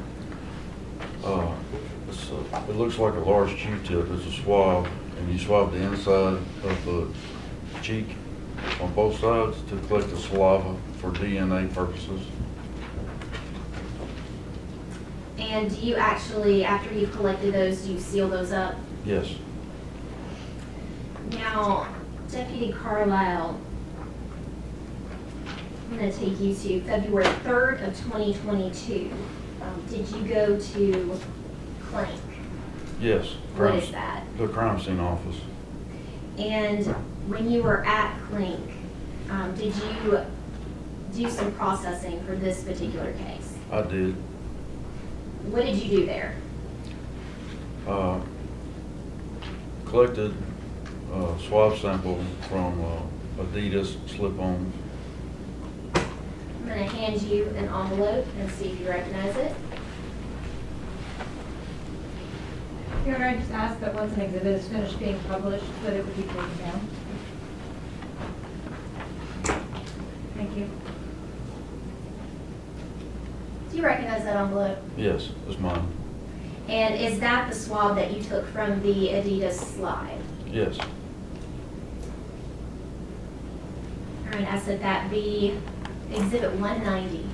It looks like a large Q-tip. It's a swab, and you swab the inside of the cheek on both sides to collect the saliva for DNA purposes. And do you actually, after you've collected those, do you seal those up? Yes. Now, Deputy Carlisle, I'm going to take you to February 3rd of 2022. Did you go to Clink? Yes. What is that? The crime scene office. And when you were at Clink, did you do some processing for this particular case? I did. What did you do there? Collected a swab sample from Adidas slip-ons. I'm going to hand you an envelope and see if you recognize it. Your Honor, I just ask that once an exhibit is finished being published, that it would be taken down. Thank you. Do you recognize that envelope? Yes, it's mine. And is that the swab that you took from the Adidas slide? Yes. All right, ask that that be Exhibit 190.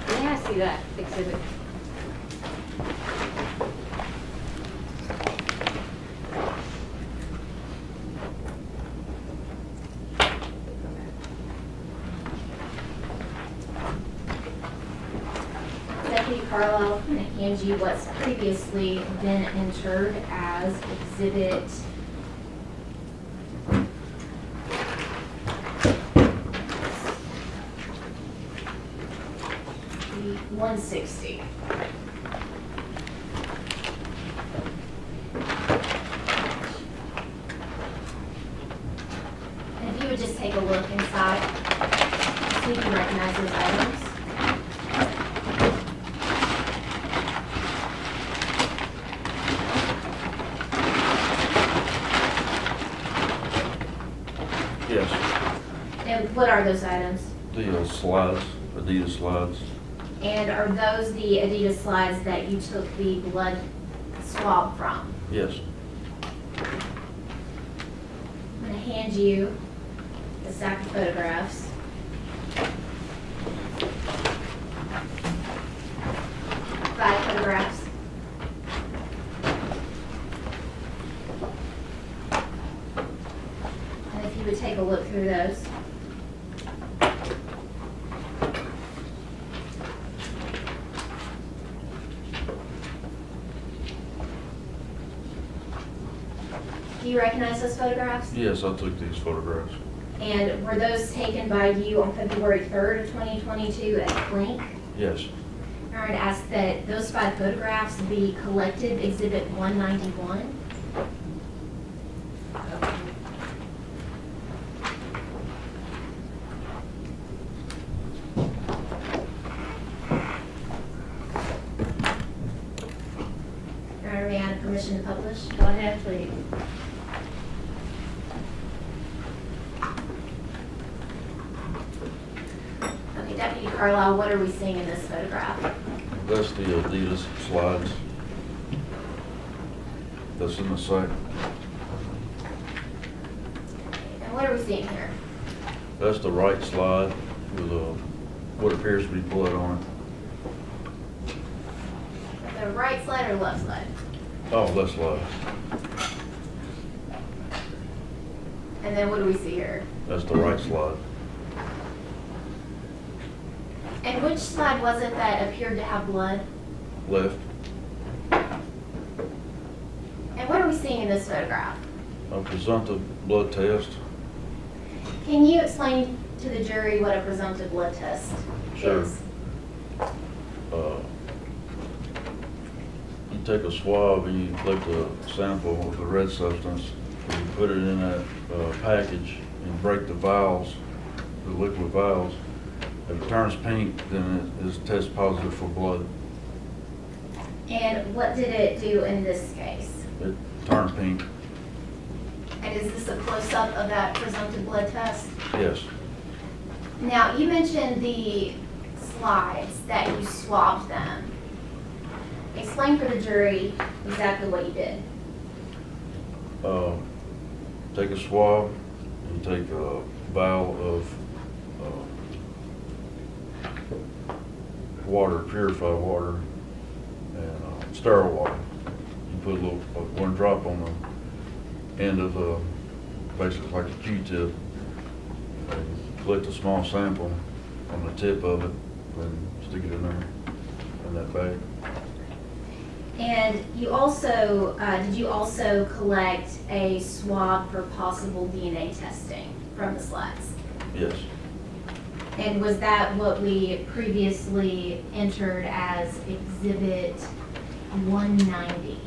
May I see that exhibit? Deputy Carlisle, I'm going to hand you what's previously been entered as Exhibit 160. What are those items? The slides, Adidas slides. And are those the Adidas slides that you took the blood swab from? Yes. I'm going to hand you the stack of photographs. Five photographs. And if you would take a look through those. Do you recognize those photographs? Yes, I took these photographs. And were those taken by you on February 3rd of 2022 at Clink? Yes. All right, ask that those 5 photographs be collected Exhibit 191. All right, may I have permission to publish? Go ahead, please. Okay, Deputy Carlisle, what are we seeing in this photograph? That's the Adidas slides. That's in the site. And what are we seeing here? That's the right slide with what appears to be blood on it. The right slide or left slide? Oh, left slide. And then what do we see here? That's the right slide. And which slide was it that appeared to have blood? Left. And what are we seeing in this photograph? A presumptive blood test. Can you explain to the jury what a presumptive blood test Sure. is? You take a swab and you collect a sample of the red substance, and you put it in that package and break the vials, the liquid vials. If it turns pink, then it is test positive for blood. And what did it do in this case? It turned pink. And is this a close-up of that presumptive blood test? Yes. Now, you mentioned the slides that you swabbed them. Explain for the jury exactly what you did. Take a swab, you take a vial of water, purified water, and sterile water. You put a little, one drop on the end of the, basically like a Q-tip, and collect a small sample on the tip of it, and stick it in there, in that bag. And you also, did you also collect a swab for possible DNA testing from the slides? Yes. And was that what we previously entered as Exhibit 190?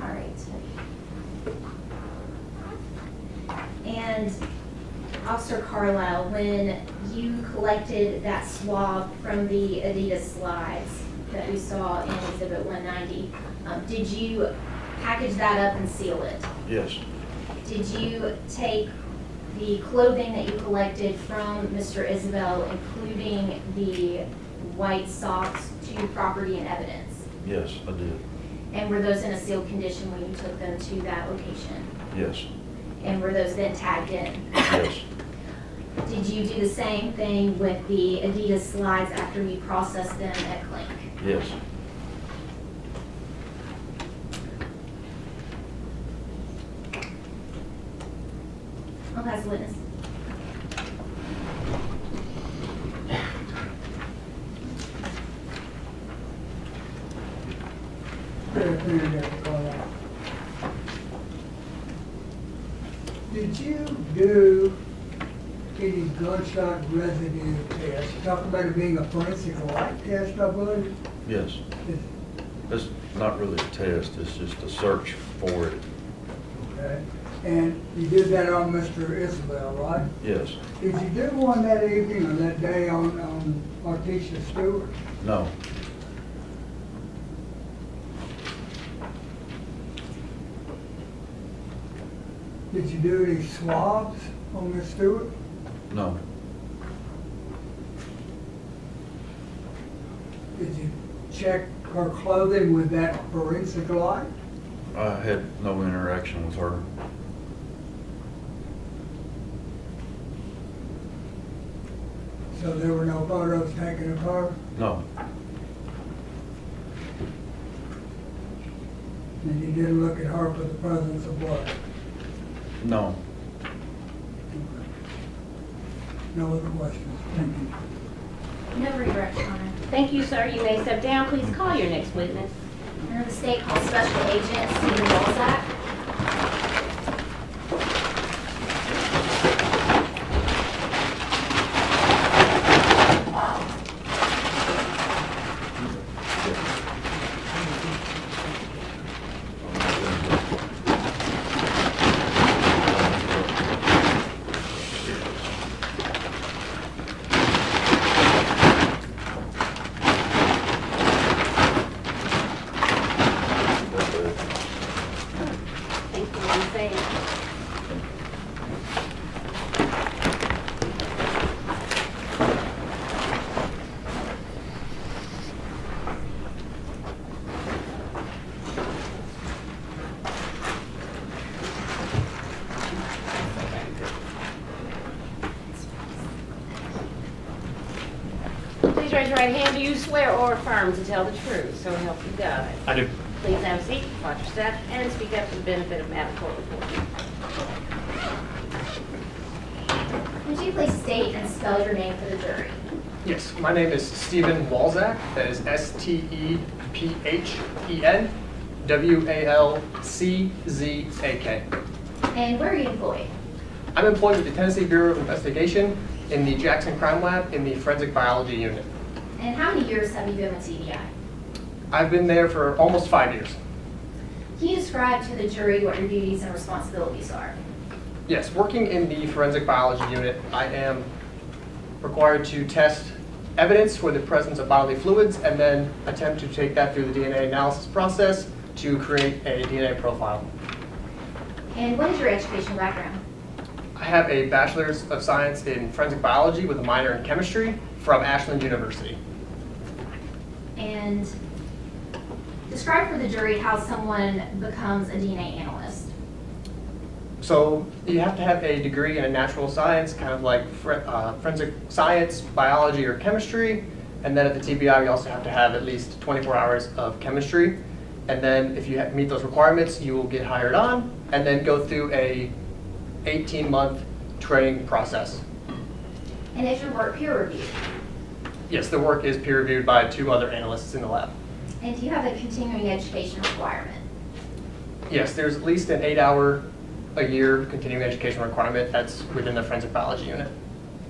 All right. And Officer Carlisle, when you collected that swab from the Adidas slides that we saw in Exhibit 190, did you package that up and seal it? Yes. Did you take the clothing that you collected from Mr. Isabelle, including the white socks, to property and evidence? Yes, I did. And were those in a sealed condition when you took them to that location? Yes. And were those then tagged in? Yes. Did you do the same thing with the Adidas slides after you processed them at Clink? Yes. I'll pass the witness. Did you do any gunshot residue tests? Talk about it being a forensic light test, I believe? Yes. It's not really a test, it's just a search for it. Okay. And you did that on Mr. Isabelle, right? Yes. Did you do one that evening or that day on Artesia Stewart? No. Did you do any swabs on Miss Stewart? No, Did you check her clothing with that forensic light? I had no interaction with her. So there were no photos taken of her? No, And you didn't look at her for the presence of blood? no. No other questions? Thank you. No redirect, Your Honor. Thank you, sir. You may step down. Please call your next witness. Under the state called Special Agent Stephen Walczak. Thank you for saying. Please raise your right hand. Do you swear or affirm to tell the truth, so help you God? I do. Please have a seat, watch your step, and speak up for the benefit of Madam Court Reporter. Would you please state and spell your name for the jury? Yes, my name is Stephen Walczak. That is Stephen Walczak. And where are you employed? I'm employed with the Tennessee Bureau of Investigation in the Jackson Crime Lab in the Forensic Biology Unit. And how many years have you been with TBI? I've been there for almost 5 years. Can you describe to the jury what your duties and responsibilities are? Yes, working in the Forensic Biology Unit, I am required to test evidence for the presence of bodily fluids and then attempt to take that through the DNA analysis process to create a DNA profile. And what is your educational background? I have a Bachelor's of Science in Forensic Biology with a minor in Chemistry from Ashland University. And describe for the jury how someone becomes a DNA analyst. So you have to have a degree in a natural science, kind of like forensic science, biology, or chemistry. And then at the TBI, you also have to have at least 24 hours of chemistry. And then if you meet those requirements, you will get hired on and then go through a 18-month training process. And is your work peer reviewed? Yes, the work is peer reviewed by 2 other analysts in the lab. And do you have a continuing education requirement? Yes, there's at least an 8-hour-a-year continuing education requirement that's within the Forensic Biology Unit.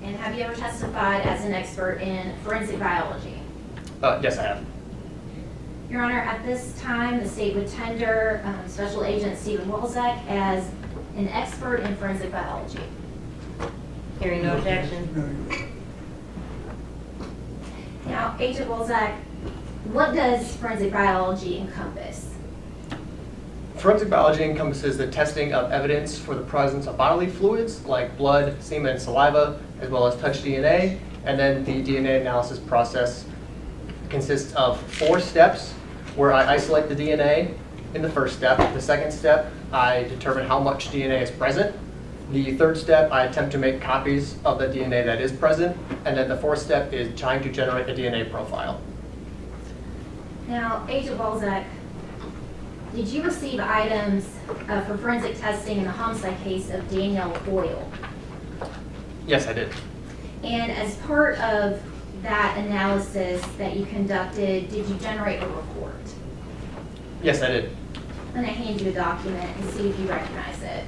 And have you ever testified as an expert in forensic biology? Yes, I have. Your Honor, at this time, the state would tender Special Agent Stephen Walczak as an expert in forensic biology. Hearing no objection. Now, Agent Walczak, what does forensic biology encompass? Forensic biology encompasses the testing of evidence for the presence of bodily fluids like blood, semen, and saliva, as well as touch DNA. And then the DNA analysis process consists of 4 steps where I isolate the DNA in the first step. The second step, I determine how much DNA is present. The third step, I attempt to make copies of the DNA that is present. And then the fourth step is trying to generate a DNA profile. Now, Agent Walczak, did you receive items for forensic testing in the homicide case of Danielle Hoyle? Yes, I did. And as part of that analysis that you conducted, did you generate a report? Yes, I did. I'm going to hand you a document and see if you recognize it.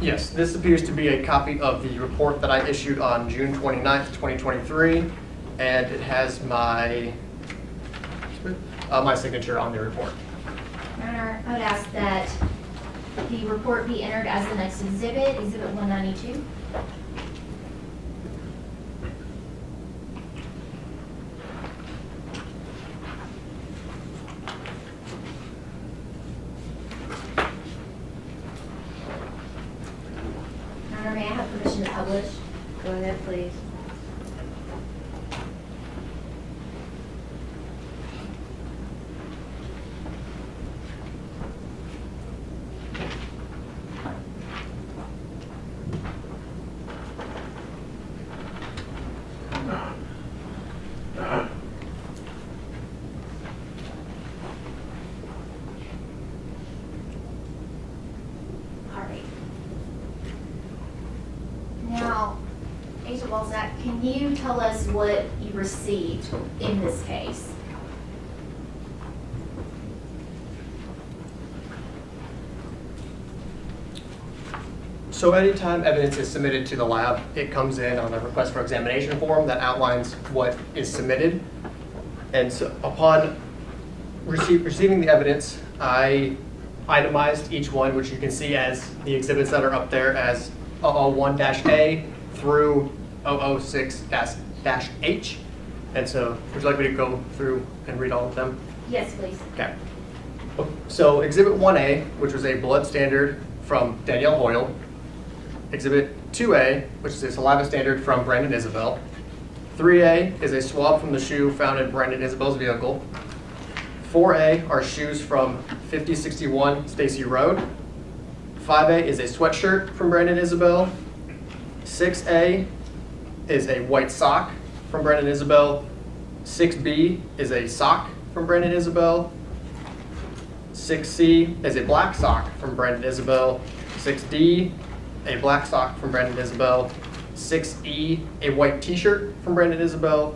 Yes, this appears to be a copy of the report that I issued on June 29th, 2023, and it has my signature on the report. Your Honor, I would ask that the report be entered as the next exhibit, Exhibit 192. Your Honor, may I have permission to publish? Go ahead, please. All right. Now, Agent Walczak, can you tell us what you received in this case? So anytime evidence is submitted to the lab, it comes in on a request for examination form that outlines what is submitted. And so upon receiving the evidence, I itemized each one, which you can see as the exhibits that are up there as 001-A through 006-H. And so would you like me to go through and read all of them? Yes, please. Okay. So Exhibit 1A, which was a blood standard from Danielle Hoyle. Exhibit 2A, which is a saliva standard from Brandon Isabelle. 3A is a swab from the shoe found in Brandon Isabelle's vehicle. 4A are shoes from 5061 Stacy Road. 5A is a sweatshirt from Brandon Isabelle. 6A is a white sock from Brandon Isabelle. 6B is a sock from Brandon Isabelle. 6C is a black sock from Brandon Isabelle. 6D, a black sock from Brandon Isabelle. 6E, a white t-shirt from Brandon Isabelle.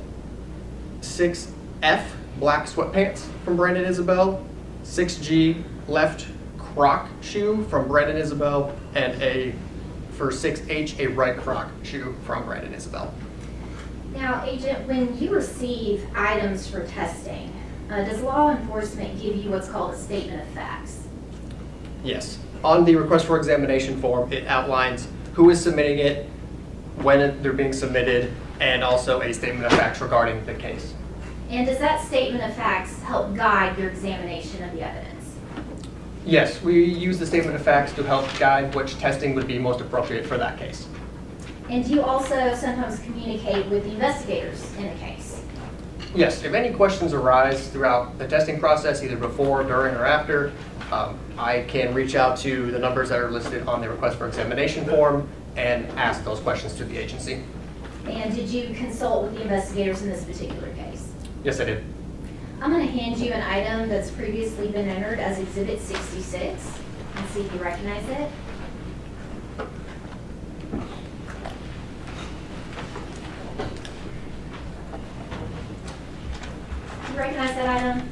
6F, black sweatpants from Brandon Isabelle. 6G, left croc shoe from Brandon Isabelle. And for 6H, a right croc shoe from Brandon Isabelle. Now, Agent, when you receive items for testing, does law enforcement give you what's called a statement of facts? Yes. On the request for examination form, it outlines who is submitting it, when they're being submitted, and also a statement of facts regarding the case. And does that statement of facts help guide your examination of the evidence? Yes, we use the statement of facts to help guide which testing would be most appropriate for that case. And do you also sometimes communicate with the investigators in the case? Yes, if any questions arise throughout the testing process, either before, during, or after, I can reach out to the numbers that are listed on the request for examination form and ask those questions to the agency. And did you consult with the investigators in this particular case? Yes, I did. I'm going to hand you an item that's previously been entered as Exhibit 66 and see if you recognize it. Do you recognize that item?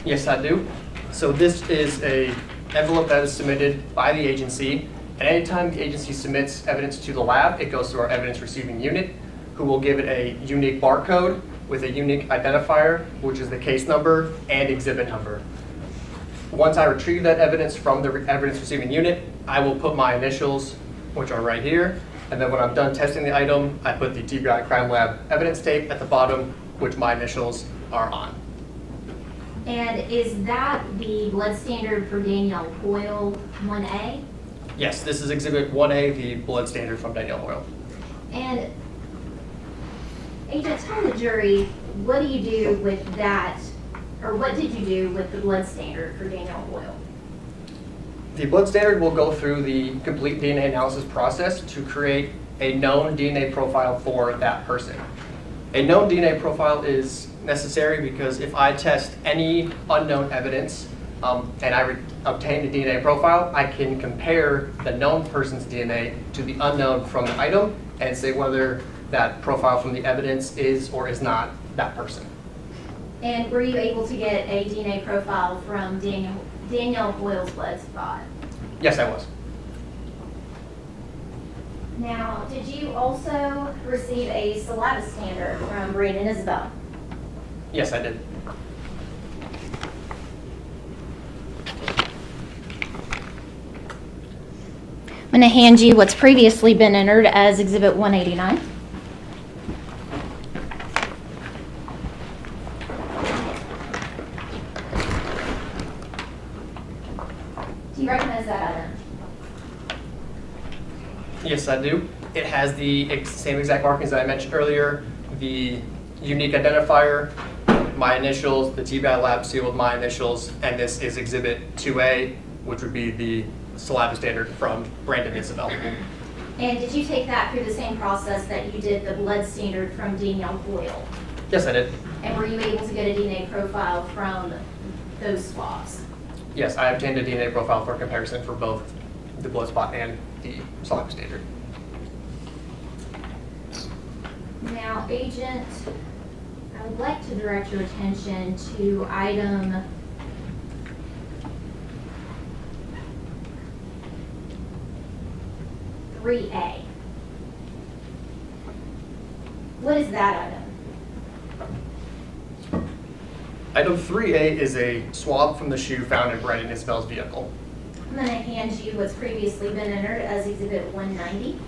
Yes, I do. So this is an envelope that is submitted by the agency. And anytime the agency submits evidence to the lab, it goes to our evidence receiving unit, who will give it a unique barcode with a unique identifier, which is the case number and exhibit number. Once I retrieve that evidence from the evidence receiving unit, I will put my initials, which are right here. And then when I'm done testing the item, I put the TBI Crime Lab evidence tape at the bottom, which my initials are on. And is that the blood standard for Danielle Hoyle 1A? Yes, this is Exhibit 1A, the blood standard from Danielle Hoyle. And Agent, tell the jury, what do you do with that, or what did you do with the blood standard for Danielle Hoyle? The blood standard will go through the complete DNA analysis process to create a known DNA profile for that person. A known DNA profile is necessary because if I test any unknown evidence and I obtain the DNA profile, I can compare the known person's DNA to the unknown from the item and say whether that profile from the evidence is or is not that person. And were you able to get a DNA profile from Danielle Hoyle's blood spot? Yes, I was. Now, did you also receive a saliva standard from Brandon Isabelle? Yes, I did. I'm going to hand you what's previously been entered as Exhibit 189. Do you recognize that item? Yes, I do. It has the same exact markings that I mentioned earlier, the unique identifier, my initials, the TBI lab seal with my initials, and this is Exhibit 2A, which would be the saliva standard from Brandon Isabelle. And did you take that through the same process that you did the blood standard from Danielle Hoyle? Yes, I did. And were you able to get a DNA profile from those swabs? Yes, I obtained a DNA profile for comparison for both the blood spot and the saliva standard. Now, Agent, I would like to direct your attention to item 3A. What is that item? Item 3A is a swab from the shoe found in Brandon Isabelle's vehicle. I'm going to hand you what's previously been entered as Exhibit 190.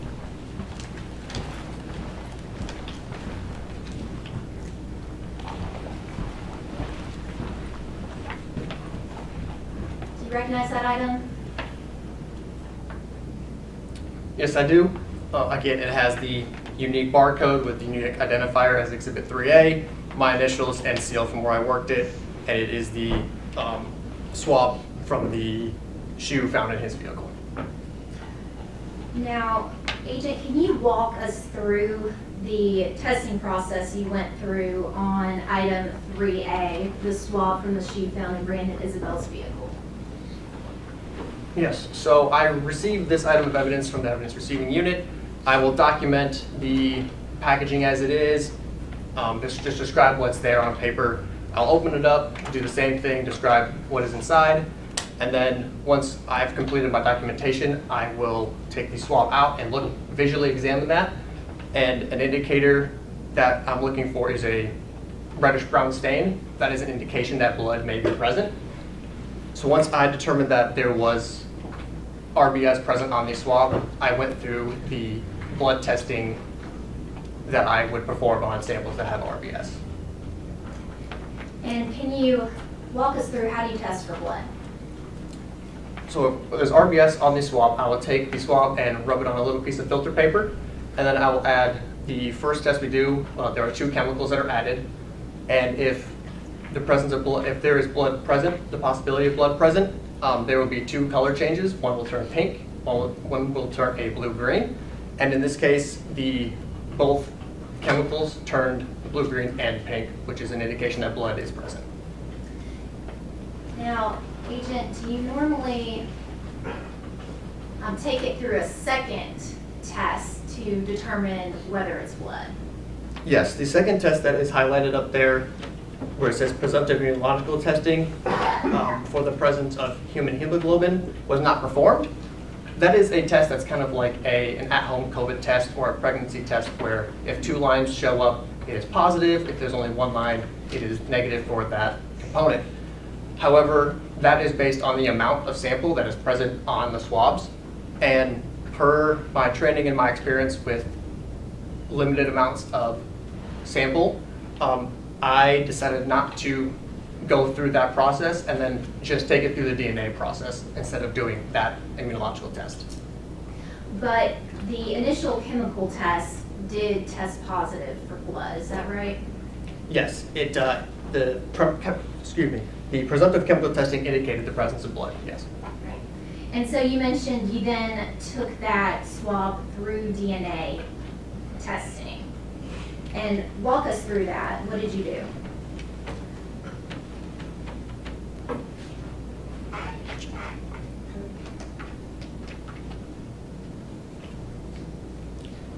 Do you recognize that item? Yes, I do. Again, it has the unique barcode with the unique identifier as Exhibit 3A, my initials and seal from where I worked it, and it is the swab from the shoe found in his vehicle. Now, Agent, can you walk us through the testing process you went through on item 3A, the swab from the shoe found in Brandon Isabelle's vehicle? Yes, so I received this item of evidence from the evidence receiving unit. I will document the packaging as it is, just describe what's there on paper. I'll open it up, do the same thing, describe what is inside, and then once I've completed my documentation, I will take the swab out and visually examine that. And an indicator that I'm looking for is a reddish brown stain. That is an indication that blood may be present. So once I determined that there was RBS present on the swab, I went through the blood testing that I would perform on samples that have RBS. And can you walk us through how do you test for blood? So if there's RBS on the swab, I will take the swab and rub it on a little piece of filter paper, and then I will add the first test we do. There are 2 chemicals that are added, and if the presence of blood, if there is blood present, the possibility of blood present, there will be 2 color changes. One will turn pink, one will turn a blue-green, and in this case, both chemicals turned blue-green and pink, which is an indication that blood is present. Now, Agent, do you normally take it through a second test to determine whether it's blood? Yes, the second test that is highlighted up there, where it says presumptive immunological testing for the presence of human hemoglobin, was not performed. That is a test that's kind of like an at-home COVID test or a pregnancy test, where if 2 lines show up, it is positive. If there's only 1 line, it is negative for that component. However, that is based on the amount of sample that is present on the swabs. And per my training and my experience with limited amounts of sample, I decided not to go through that process and then just take it through the DNA process instead of doing that immunological test. But the initial chemical test did test positive for blood, is that right? Yes, the presumptive chemical testing indicated the presence of blood, yes. Right. And so you mentioned you then took that swab through DNA testing. And walk us through that. What did you do?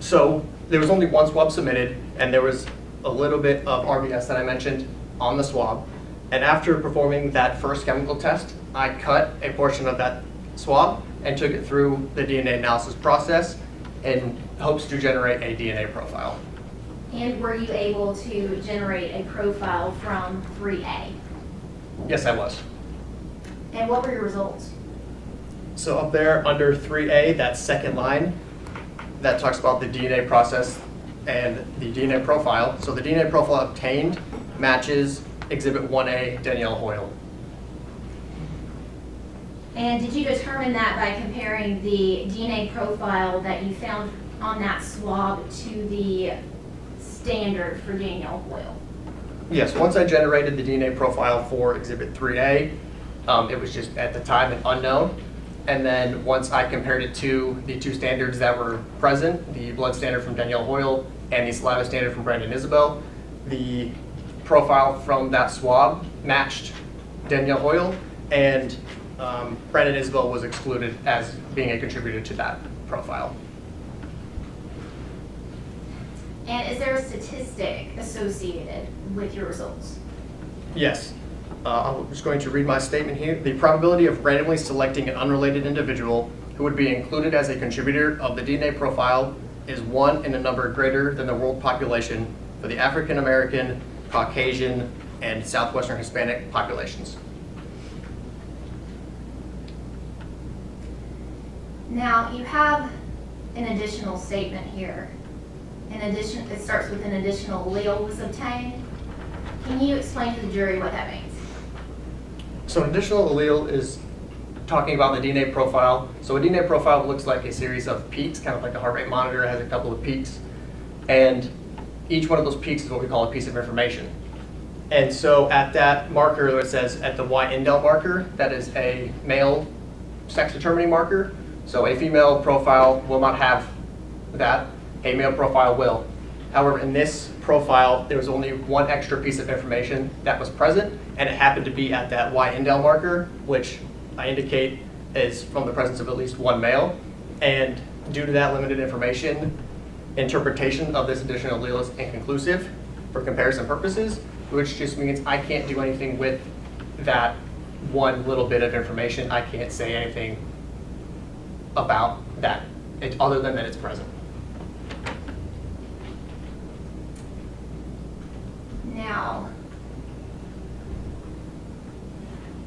So there was only 1 swab submitted, and there was a little bit of RBS that I mentioned on the swab. And after performing that first chemical test, I cut a portion of that swab and took it through the DNA analysis process in hopes to generate a DNA profile. And were you able to generate a profile from 3A? Yes, I was. And what were your results? So up there under 3A, that second line, that talks about the DNA process and the DNA profile. So the DNA profile obtained matches Exhibit 1A, Danielle Hoyle. And did you determine that by comparing the DNA profile that you found on that swab to the standard for Danielle Hoyle? Yes, once I generated the DNA profile for Exhibit 3A, it was just at the time an unknown. And then once I compared it to the two standards that were present, the blood standard from Danielle Hoyle and the saliva standard from Brandon Isabelle, the profile from that swab matched Danielle Hoyle, and Brandon Isabelle was excluded as being a contributor to that profile. And is there a statistic associated with your results? Yes. I'm just going to read my statement here. The probability of randomly selecting an unrelated individual who would be included as a contributor of the DNA profile is 1 in a number greater than the world population for the African American, Caucasian, and Southwestern Hispanic populations. Now, you have an additional statement here. In addition, it starts with an additional allele was obtained. Can you explain to the jury what that means? So an additional allele is talking about the DNA profile. So a DNA profile looks like a series of peaks, kind of like a heart rate monitor. It has a couple of peaks. And each one of those peaks is what we call a piece of information. And so at that marker where it says at the Y indel marker, that is a male sex determining marker. So a female profile will not have that. A male profile will. However, in this profile, there was only one extra piece of information that was present, and it happened to be at that Y indel marker, which I indicate is from the presence of at least one male. And due to that limited information, interpretation of this additional allele is inconclusive for comparison purposes, which just means I can't do anything with that one little bit of information. I can't say anything about that other than that it's present. Now,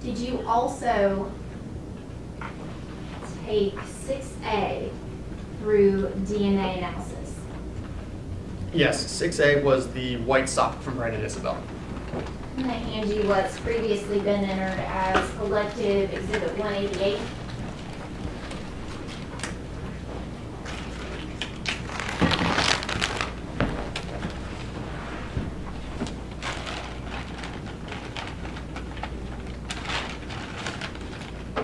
did you also take 6A through DNA analysis? Yes, 6A was the white sock from Brandon Isabelle. I'm going to hand you what's previously been entered as elective Exhibit 188.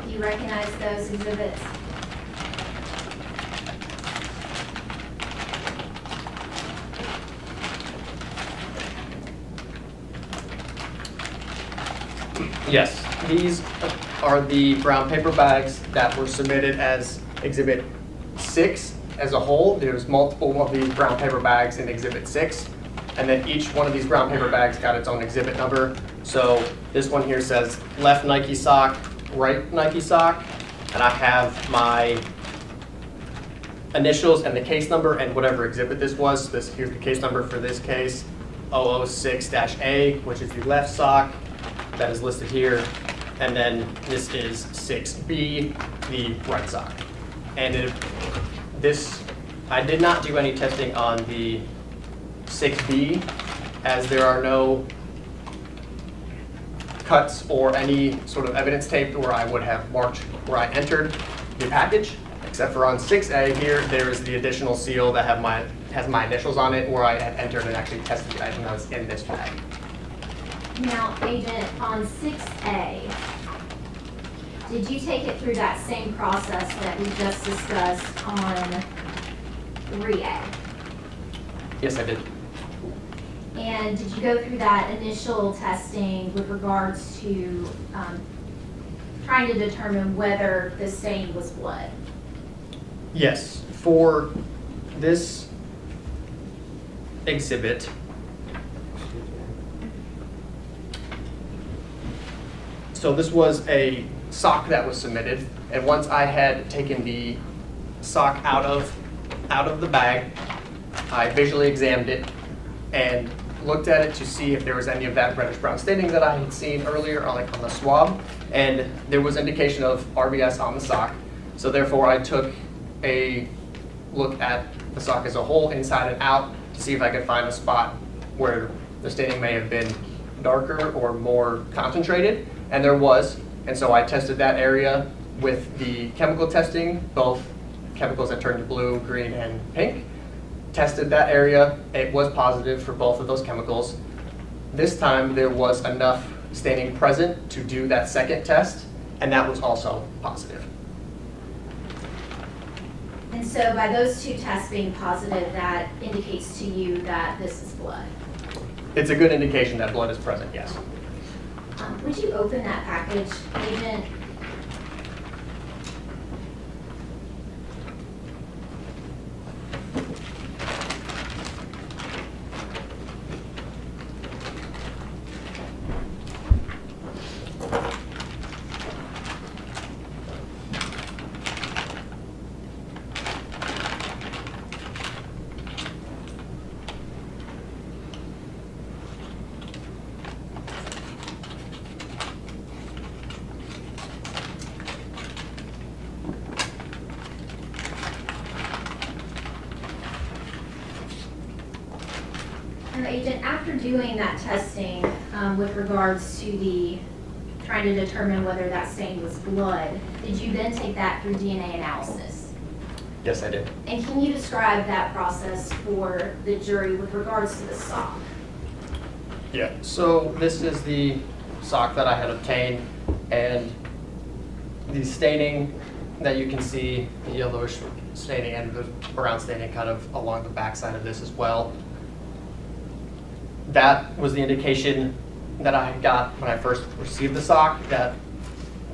Do you recognize those exhibits? Yes, these are the brown paper bags that were submitted as Exhibit 6 as a whole. There's multiple of these brown paper bags in Exhibit 6, and then each one of these brown paper bags got its own exhibit number. So this one here says left Nike sock, right Nike sock, and I have my initials and the case number and whatever exhibit this was. Here's the case number for this case, 006-A, which is the left sock. That is listed here, and then this is 6B, the right sock. And I did not do any testing on the 6B, as there are no cuts or any sort of evidence tape where I would have marked where I entered the package, except for on 6A here, there is the additional seal that has my initials on it, where I had entered and actually tested the item that was in this bag. Now, Agent, on 6A, did you take it through that same process that we just discussed on 3A? Yes, I did. And did you go through that initial testing with regards to trying to determine whether the stain was blood? Yes, for this exhibit, so this was a sock that was submitted, and once I had taken the sock out of the bag, I visually examined it and looked at it to see if there was any of that reddish brown staining that I had seen earlier on the swab, and there was indication of RBS on the sock. So therefore, I took a look at the sock as a whole, inside and out, to see if I could find a spot where the staining may have been darker or more concentrated, and there was. And so I tested that area with the chemical testing, both chemicals that turned blue, green, and pink. Tested that area, it was positive for both of those chemicals. This time there was enough staining present to do that second test, and that was also positive. And so by those two tests being positive, that indicates to you that this is blood. It's a good indication that blood is present, yes. Would you open that package, Agent? Agent, after doing that testing with regards to trying to determine whether that stain was blood, did you then take that through DNA analysis? Yes, I did. And can you describe that process for the jury with regards to the sock? Yeah, so this is the sock that I had obtained, and the staining that you can see, the yellowish staining and the brown staining kind of along the backside of this as well. That was the indication that I got when I first received the sock, that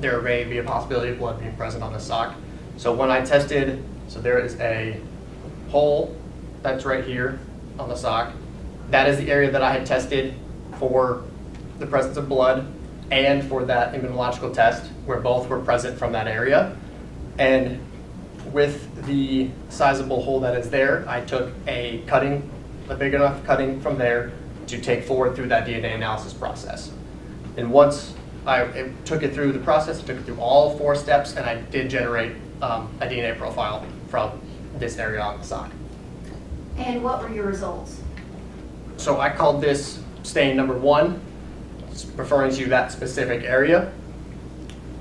there may be a possibility of blood being present on the sock. So when I tested, so there is a hole that's right here on the sock. That is the area that I had tested for the presence of blood and for that immunological test, where both were present from that area. And with the sizable hole that is there, I took a big enough cutting from there to take forward through that DNA analysis process. And once I took it through the process, I took it through all 4 steps, and I did generate a DNA profile from this area on the sock. And what were your results? So I called this stain number 1, referring to that specific area.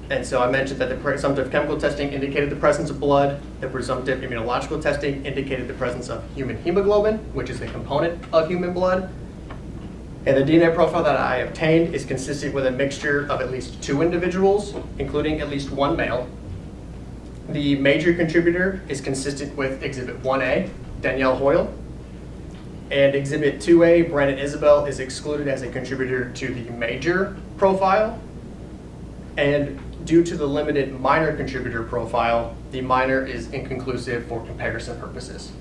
And so I mentioned that the presumptive chemical testing indicated the presence of blood. The presumptive immunological testing indicated the presence of human hemoglobin, which is a component of human blood. And the DNA profile that I obtained is consistent with a mixture of at least 2 individuals, including at least 1 male. The major contributor is consistent with Exhibit 1A, Danielle Hoyle. And Exhibit 2A, Brandon Isabelle, is excluded as a contributor to the major profile. And due to the limited minor contributor profile, the minor is inconclusive for comparison purposes.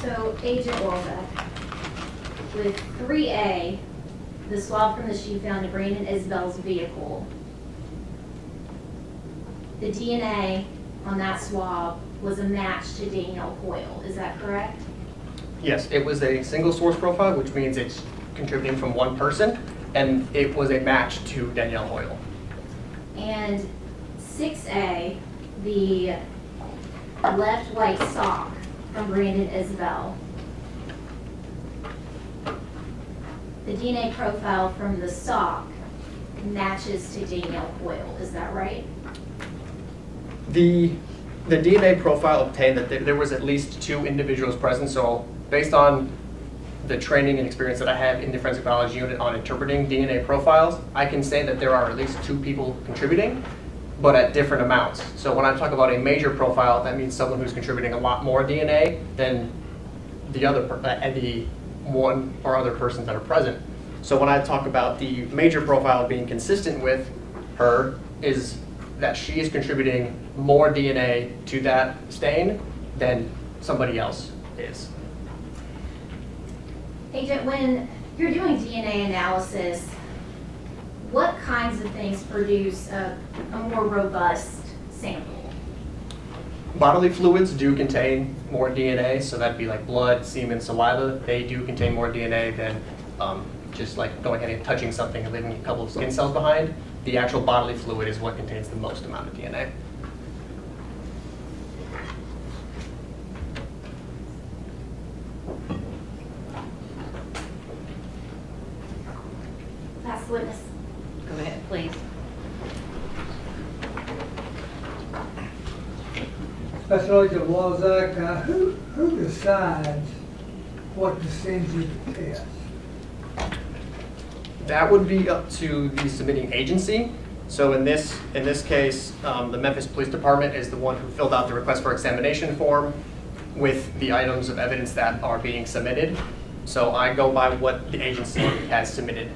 So, Agent Walczak, with 3A, the swab from the shoe found in Brandon Isabelle's vehicle, the DNA on that swab was a match to Danielle Hoyle, is that correct? Yes, it was a single source profile, which means it's contributing from 1 person, and it was a match to Danielle Hoyle. And 6A, the left white sock from Brandon Isabelle. The DNA profile from the sock matches to Danielle Hoyle, is that right? The DNA profile obtained that there was at least 2 individuals present, so based on the training and experience that I have in the forensic biology unit on interpreting DNA profiles, I can say that there are at least 2 people contributing, but at different amounts. So when I talk about a major profile, that means someone who's contributing a lot more DNA than the one or other persons that are present. So when I talk about the major profile being consistent with her, is that she is contributing more DNA to that stain than somebody else is. Agent, when you're doing DNA analysis, what kinds of things produce a more robust sample? bodily fluids do contain more DNA, so that'd be like blood, semen, saliva. They do contain more DNA than just like going ahead and touching something and leaving a couple of skin cells behind. The actual bodily fluid is what contains the most amount of DNA. Last witness. Go ahead, please. Special Agent Walczak, who decides what to send you to test? That would be up to the submitting agency. So in this case, the Memphis Police Department is the one who filled out the request for examination form with the items of evidence that are being submitted. So I go by what the agency has submitted.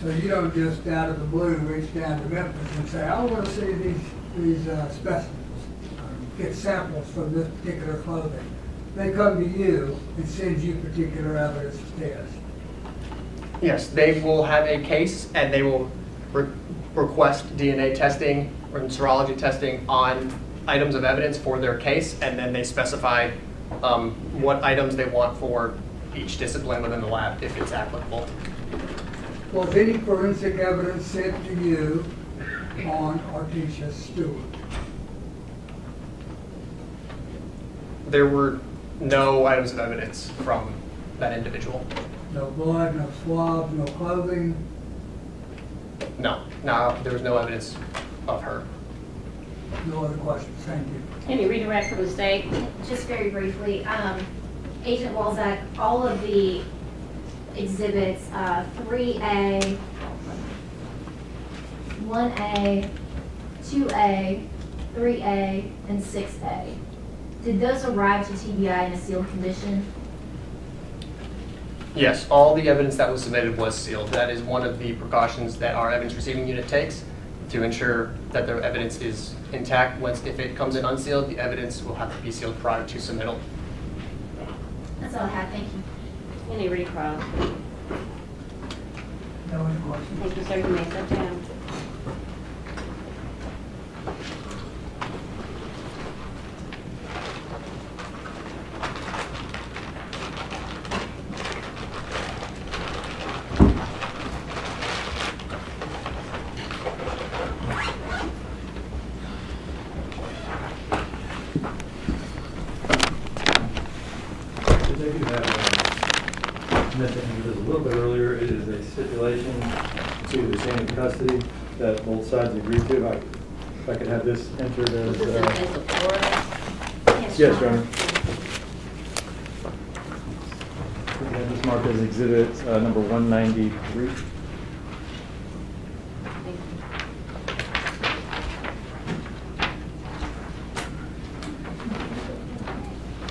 So you don't just out of the blue reach down to Memphis and say, I want to see these specimens, get samples from this particular clothing. They come to you and send you particular evidence to test. Yes, they will have a case and they will request DNA testing or serology testing on items of evidence for their case, and then they specify what items they want for each discipline within the lab, if it's applicable. Was any forensic evidence sent to you on Artesia Stewart? There were no items of evidence from that individual. No blood, no swabs, no clothing? No, there was no evidence of her. No other questions, thank you. Any redirect from the state? Just very briefly, Agent Walczak, all of the exhibits, 3A, 1A, 2A, 3A, and 6A, did those arrive to TBI in a sealed condition? Yes, all the evidence that was submitted was sealed. That is one of the precautions that our evidence receiving unit takes to ensure that their evidence is intact. If it comes in unsealed, the evidence will have to be sealed prior to submittal. That's all I have, thank you. Any recall? No other questions? Thank you, sir. You may sit down. They do have, mentioned this a little bit earlier, it is a stipulation to the chain of custody that both sides agree to. If I could have this entered as, This is in Florida. yes, Your Honor. We have this marked as exhibit number 193. Thank you.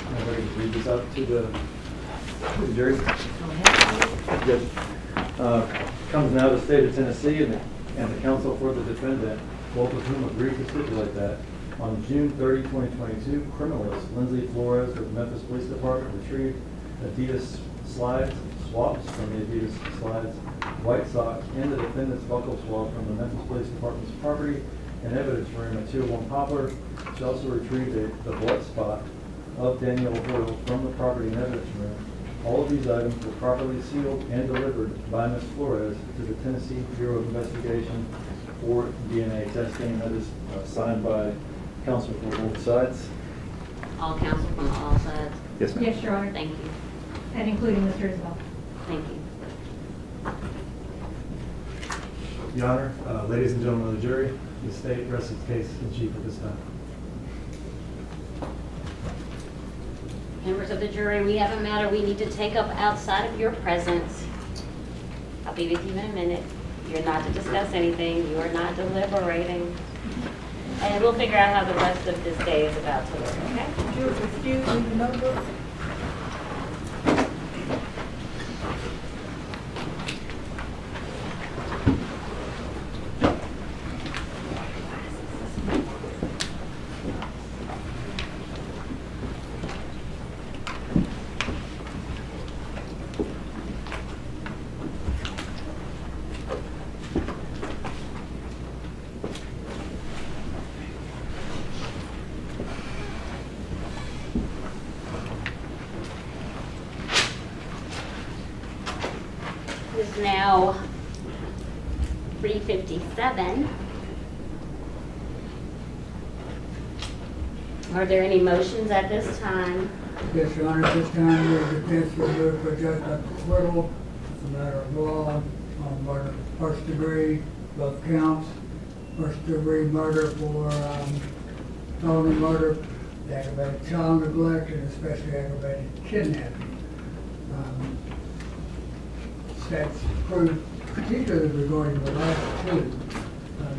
I'm ready to read this out to the jury. Go ahead, Yes. Comes now to the state of Tennessee and the counsel for the defendant, both of whom agreed to stipulate that on June 30, 2022, criminalist Lindsay Flores of the Memphis Police Department retrieved Adidas swabs from the Adidas slides, white socks, and the defendant's buckle swab from the Memphis Police Department's property and evidence room at 201 Poplar. She also retrieved the blood spot of Danielle Hoyle from the property and evidence room. All of these items were properly sealed and delivered by Ms. Flores to the Tennessee Bureau of Investigation for DNA testing. That is signed by counsel for both sides. all counsel from all sides. Yes, ma'am. Yes, Your Honor, Thank you. and including Mr. Isabelle. Thank you. Your Honor, ladies and gentlemen of the jury, the state rests its case in chief at this time. Members of the jury, we have a matter we need to take up outside of your presence. I'll be with you in a minute. You're not to discuss anything. You are not deliberating. And we'll figure out how the rest of this day is about to look, okay? Excuse me, the notebook. now 3:57. Are there any motions at this time? Yes, Your Honor, this time the defense will move for judgment of acquittal. It's a matter of law on murder, first degree, both counts. First degree murder for felony murder, aggravated child neglect, and especially aggravated kidnapping. That's proved particularly regarding the last two,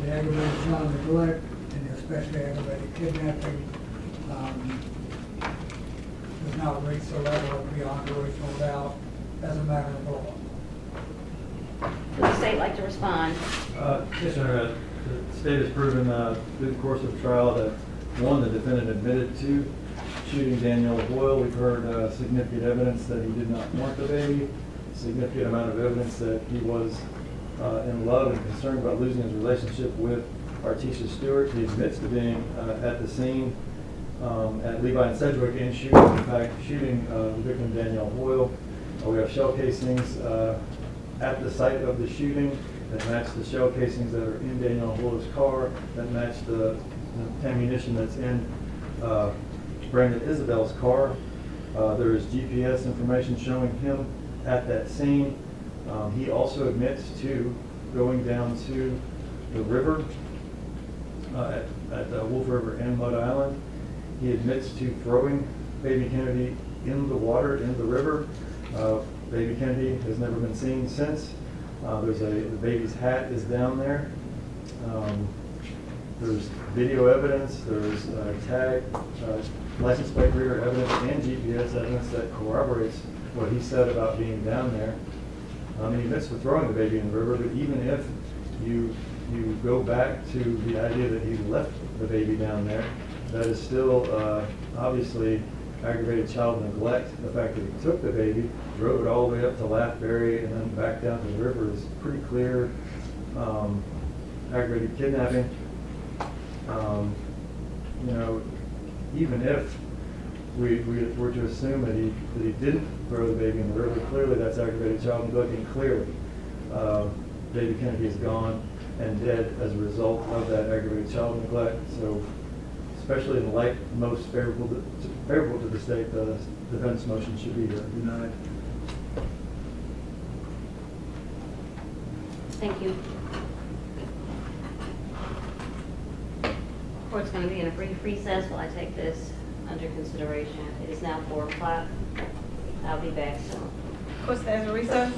the aggravated child neglect and especially aggravated kidnapping, does not reach the level of beyond reasonable doubt as a matter of law. Would the state like to respond? Yes, Your Honor. The state has proven through the course of the trial that, one, the defendant admitted to shooting Danielle Hoyle. We've heard significant evidence that he did not want the baby, significant amount of evidence that he was in love and concerned about losing his relationship with Artisha Stewart. He admits to being at the scene at Levi and Sedgwick and shooting, in fact, shooting the victim Danielle Hoyle. We have shell casings at the site of the shooting that match the shell casings that are in Danielle Hoyle's car, that match the ammunition that's in Brandon Isabelle's car. There is GPS information showing him at that scene. He also admits to going down to the river at Wolf River and Mud Island. He admits to throwing baby Kennedy in the water, in the river. Baby Kennedy has never been seen since. The baby's hat is down there. There's video evidence, there's tag, license plate reader evidence, and GPS evidence that corroborates what he said about being down there. He admits to throwing the baby in the river, but even if you go back to the idea that he left the baby down there, that is still obviously aggravated child neglect. The fact that he took the baby, drove it all the way up to Lathbury, and then back down to the river is pretty clear. Aggravated kidnapping. Even if we were to assume that he didn't throw the baby in the river, clearly that's aggravated child neglect, and clearly baby Kennedy is gone and dead as a result of that aggravated child neglect. So, especially in the light most favorable to the state, the defense motion should be denied. Thank you. Court's going to be in a brief recess while I take this under consideration. It is now 4 o'clock. I'll be back soon. Court stands in recess.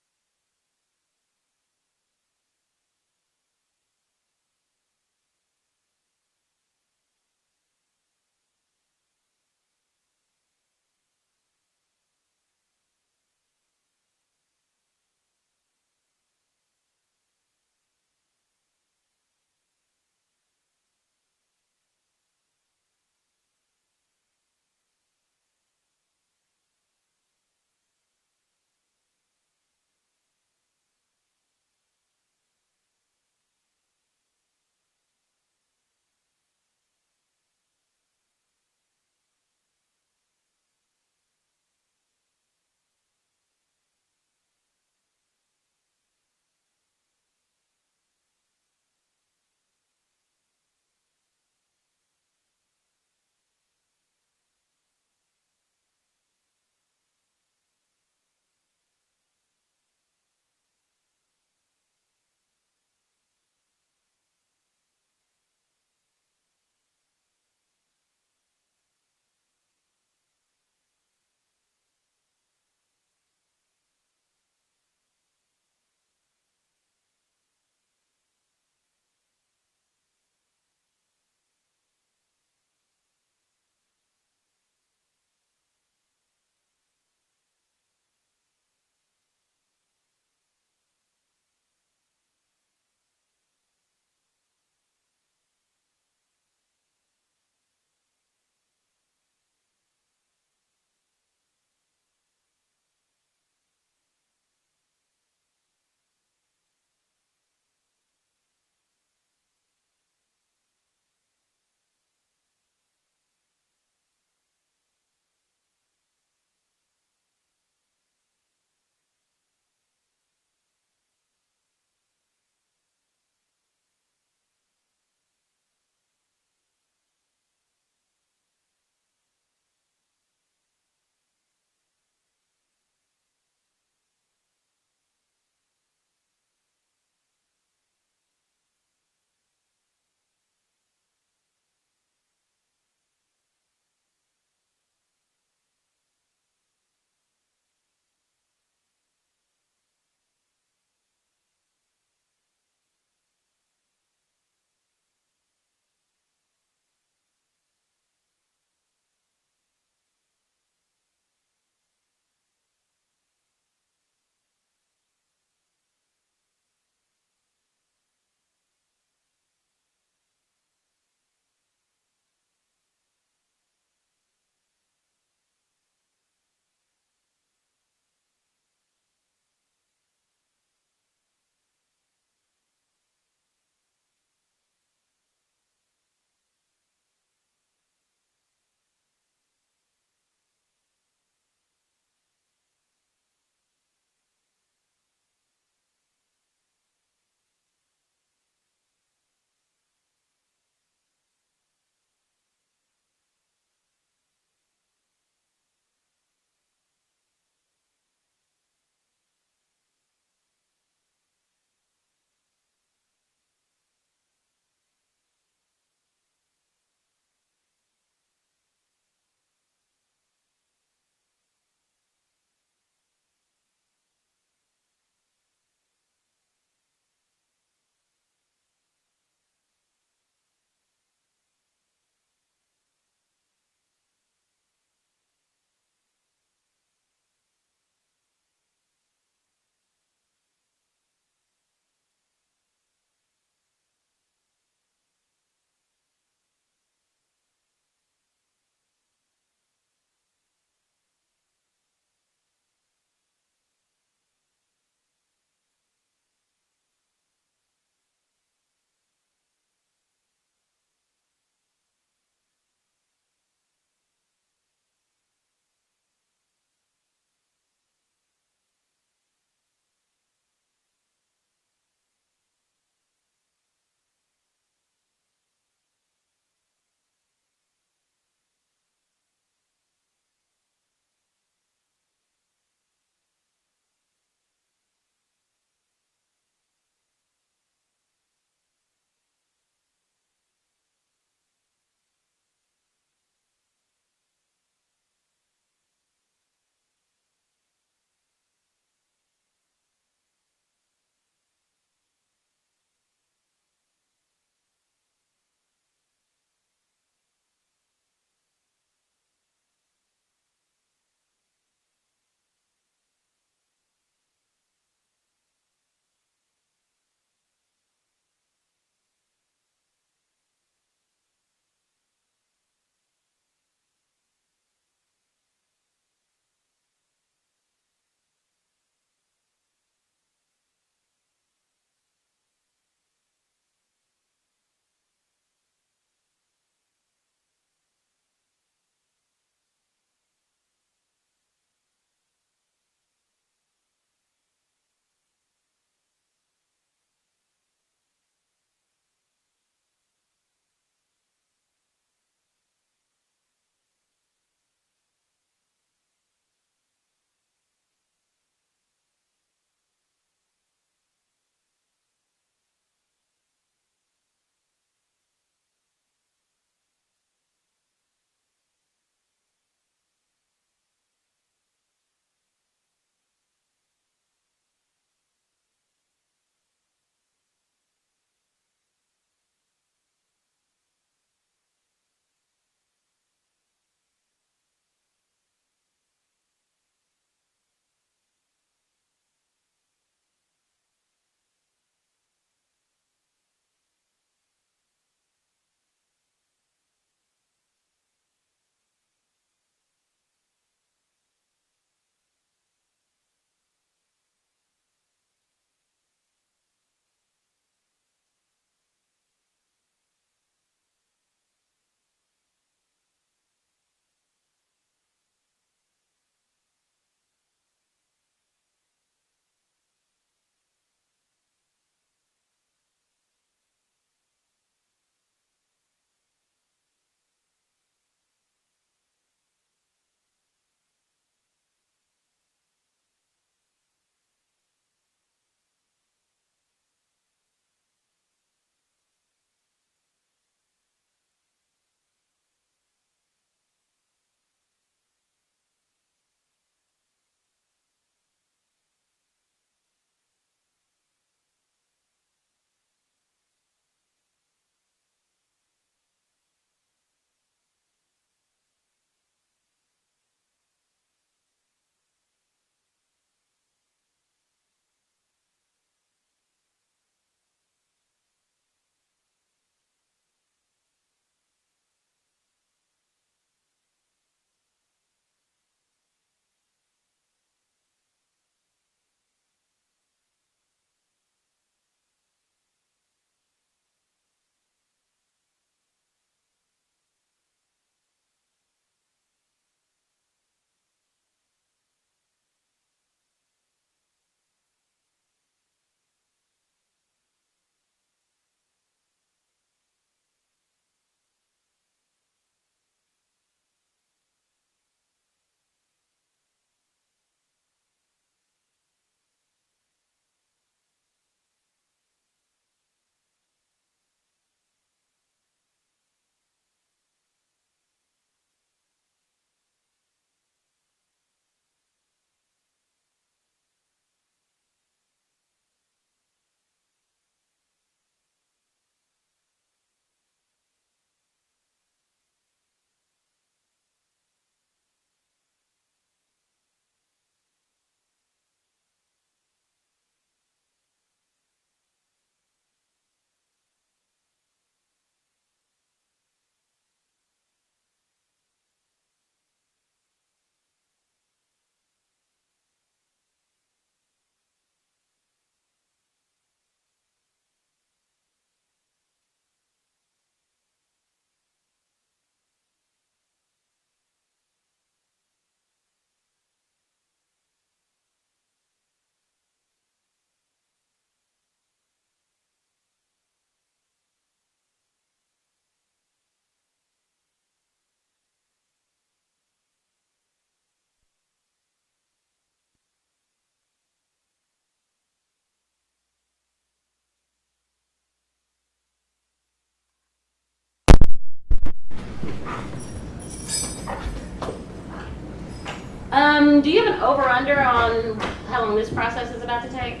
Do you have an over-under on how long this process is about to take?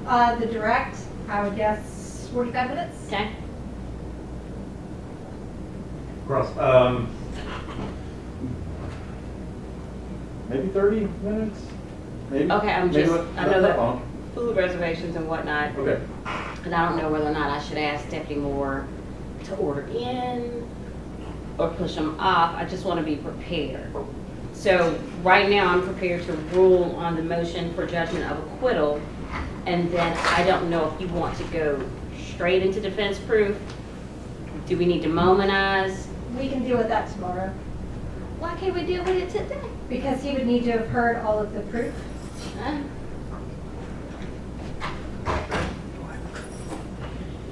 The direct, I would guess 45 minutes. Okay. Cross, maybe 30 minutes? Maybe? Okay, I Maybe know not that that long. food reservations and whatnot. Okay. And I don't know whether or not I should ask Deputy Moore to order in or push them off. I just want to be prepared. So right now, I'm prepared to rule on the motion for judgment of acquittal. And then I don't know if you want to go straight into defense proof. Do we need to momentize? We can deal with that tomorrow. Why can't we deal with it today? Because he would need to have heard all of the proof Huh?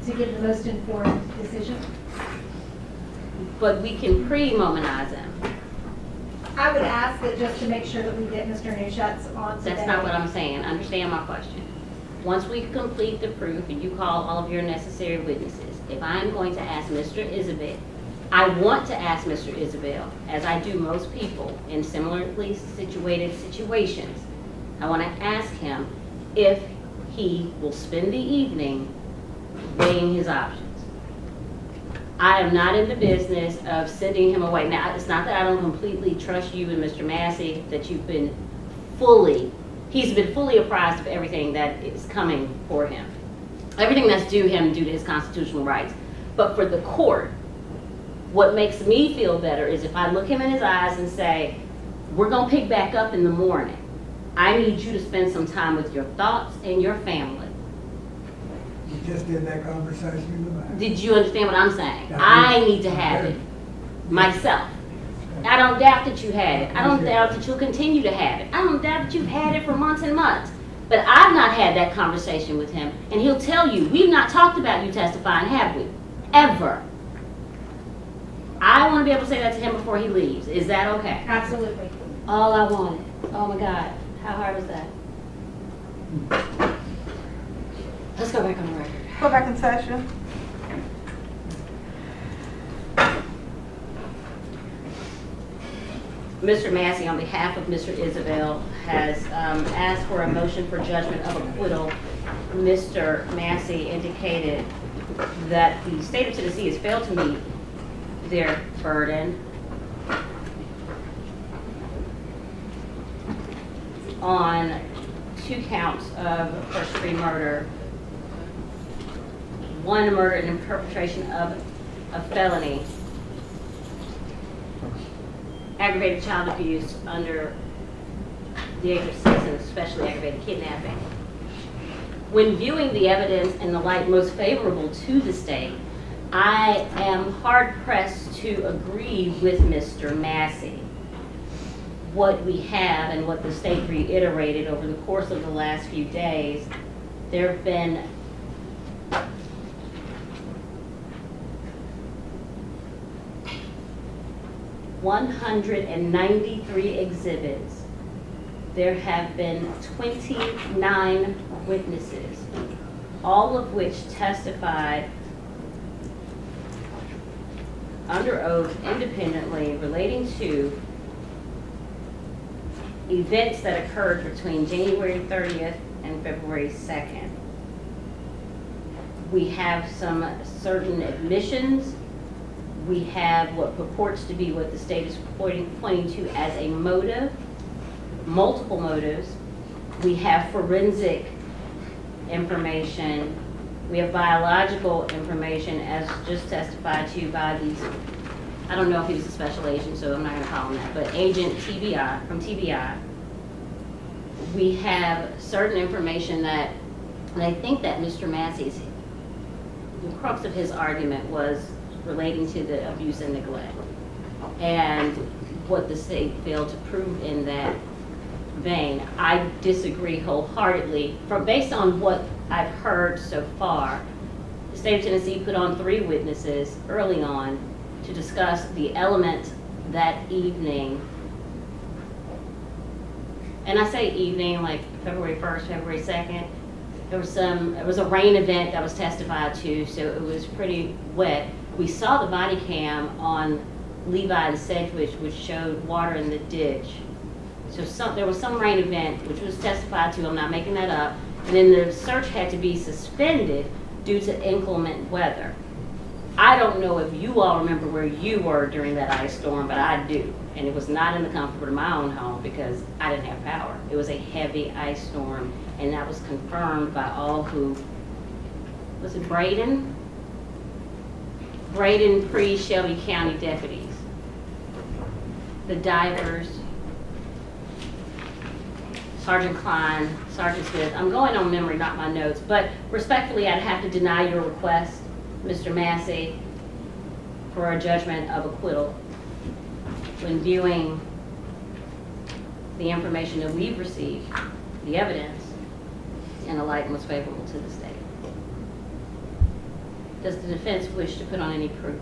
to give the most informed decision. But we can pre-momentize him. I would ask that just to make sure that we get Mr. Neuschatz on today. That's not what I'm saying. Understand my question. Once we complete the proof and you call all of your necessary witnesses, if I'm going to ask Mr. Isabelle, I want to ask Mr. Isabelle, as I do most people in similarly situated situations, I want to ask him if he will spend the evening weighing his options. I am not in the business of sending him away. Now, it's not that I don't completely trust you and Mr. Massey, that he's been fully apprised of everything that is coming for him. Everything that's due him due to his constitutional rights. But for the court, what makes me feel better is if I look him in his eyes and say, we're going to pick back up in the morning. I need you to spend some time with your thoughts and your family. You just did that conversation in the back. Did you understand what I'm saying? I need to have it myself. I don't doubt that you had it. I don't doubt that you'll continue to have it. I don't doubt that you've had it for months and months. But I've not had that conversation with him. And he'll tell you, we've not talked about you testifying, have we? Ever. I want to be able to say that to him before he leaves. Is that okay? Absolutely. All I wanted. Oh my God. How hard was that? Let's go back on the record. Go back in session. Mr. Massey, on behalf of Mr. Isabelle, has asked for a motion for judgment of acquittal. Mr. Massey indicated that the state of Tennessee has failed to meet their burden on 2 counts of first-degree murder, 1 murder and perpetration of a felony, aggravated child abuse under the age of 6, and especially aggravated kidnapping. When viewing the evidence in the light most favorable to the state, I am hard-pressed to agree with Mr. Massey. What we have and what the state reiterated over the course of the last few days, there have been $193 exhibits. There have been 29 witnesses, all of which testified under oath independently relating to events that occurred between January 30th and February 2nd. We have some certain admissions. We have what purports to be what the state is pointing to as a motive, multiple motives. We have forensic information. We have biological information as just testified to by these, I don't know if he was a special agent, so I'm not going to call him that, but Agent TBI, from TBI. We have certain information that, and I think that Mr. Massey's, the crux of his argument was relating to the abuse and neglect, and what the state failed to prove in that vein. I disagree wholeheartedly. Based on what I've heard so far, the state of Tennessee put on 3 witnesses early on to discuss the element that evening. And I say evening, like February 1st, February 2nd. It was a rain event that was testified to, so it was pretty wet. We saw the body cam on Levi and Sedgwick, which showed water in the ditch. So there was some rain event, which was testified to, I'm not making that up, and then the search had to be suspended due to inclement weather. I don't know if you all remember where you were during that ice storm, but I do. And it was not in the comfort of my own home because I didn't have power. It was a heavy ice storm, and that was confirmed by all who, was it Braden? Braden pre-Shelby County deputies. The divers, Sergeant Klein, Sergeant Smith. I'm going on memory, not my notes, but respectfully, I'd have to deny your request, Mr. Massey, for a judgment of acquittal when viewing the information that we've received, the evidence, in a light most favorable to the state. Does the defense wish to put on any proof?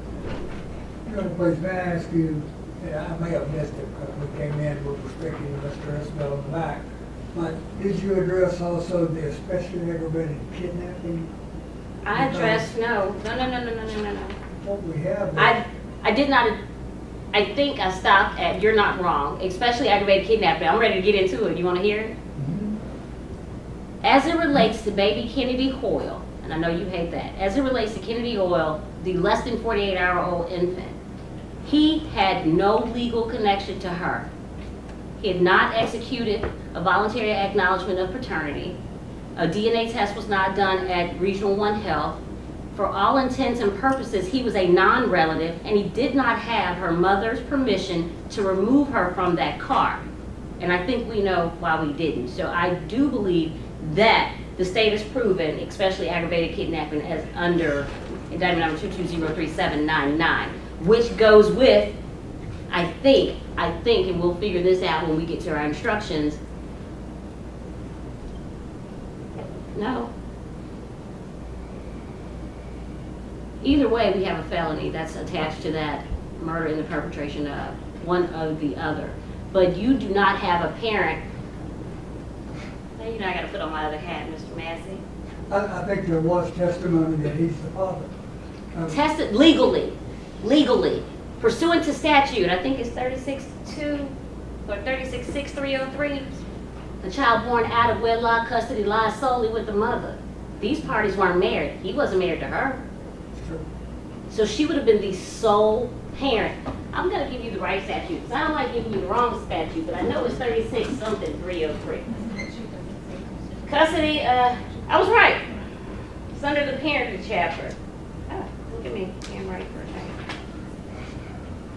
Please, may I ask you, and I may have missed it because we came in, we were speaking to Mr. Isabelle in the back, but did you address also the especially aggravated kidnapping? I addressed, no. What we have. I did not, I think I stopped at, you're not wrong, especially aggravated kidnapping. I'm ready to get into it. You want to hear it? As it relates to baby Kennedy Hoyle, and I know you hate that, as it relates to Kennedy Hoyle, the less than 48-hour-old infant, he had no legal connection to her. He had not executed a voluntary acknowledgement of paternity. A DNA test was not done at Regional 1 Health. For all intents and purposes, he was a non-relative, and he did not have her mother's permission to remove her from that car. And I think we know why we didn't. So I do believe that the state has proven, especially aggravated kidnapping, as under indictment number 2203799, which goes with, I think, and we'll figure this out when we get to our instructions. No. Either way, we have a felony that's attached to that murder in the perpetration of one of the other. But you do not have a parent. Now you know I got to put on my other hat, Mr. Massey. I think there was testimony that he's the father. Tested legally, pursuant to statute, I think it's 36.2 or 36.6303. The child born out of wedlock custody lies solely with the mother. These parties weren't married. He wasn't married to her. So she would have been the sole parent. I'm going to give you the right statute. So I don't like giving you the wrong statute, but I know it's 36-something-303. Custody, I was right. It's under the parenting chapter. Oh, look at me. I'm right for a second.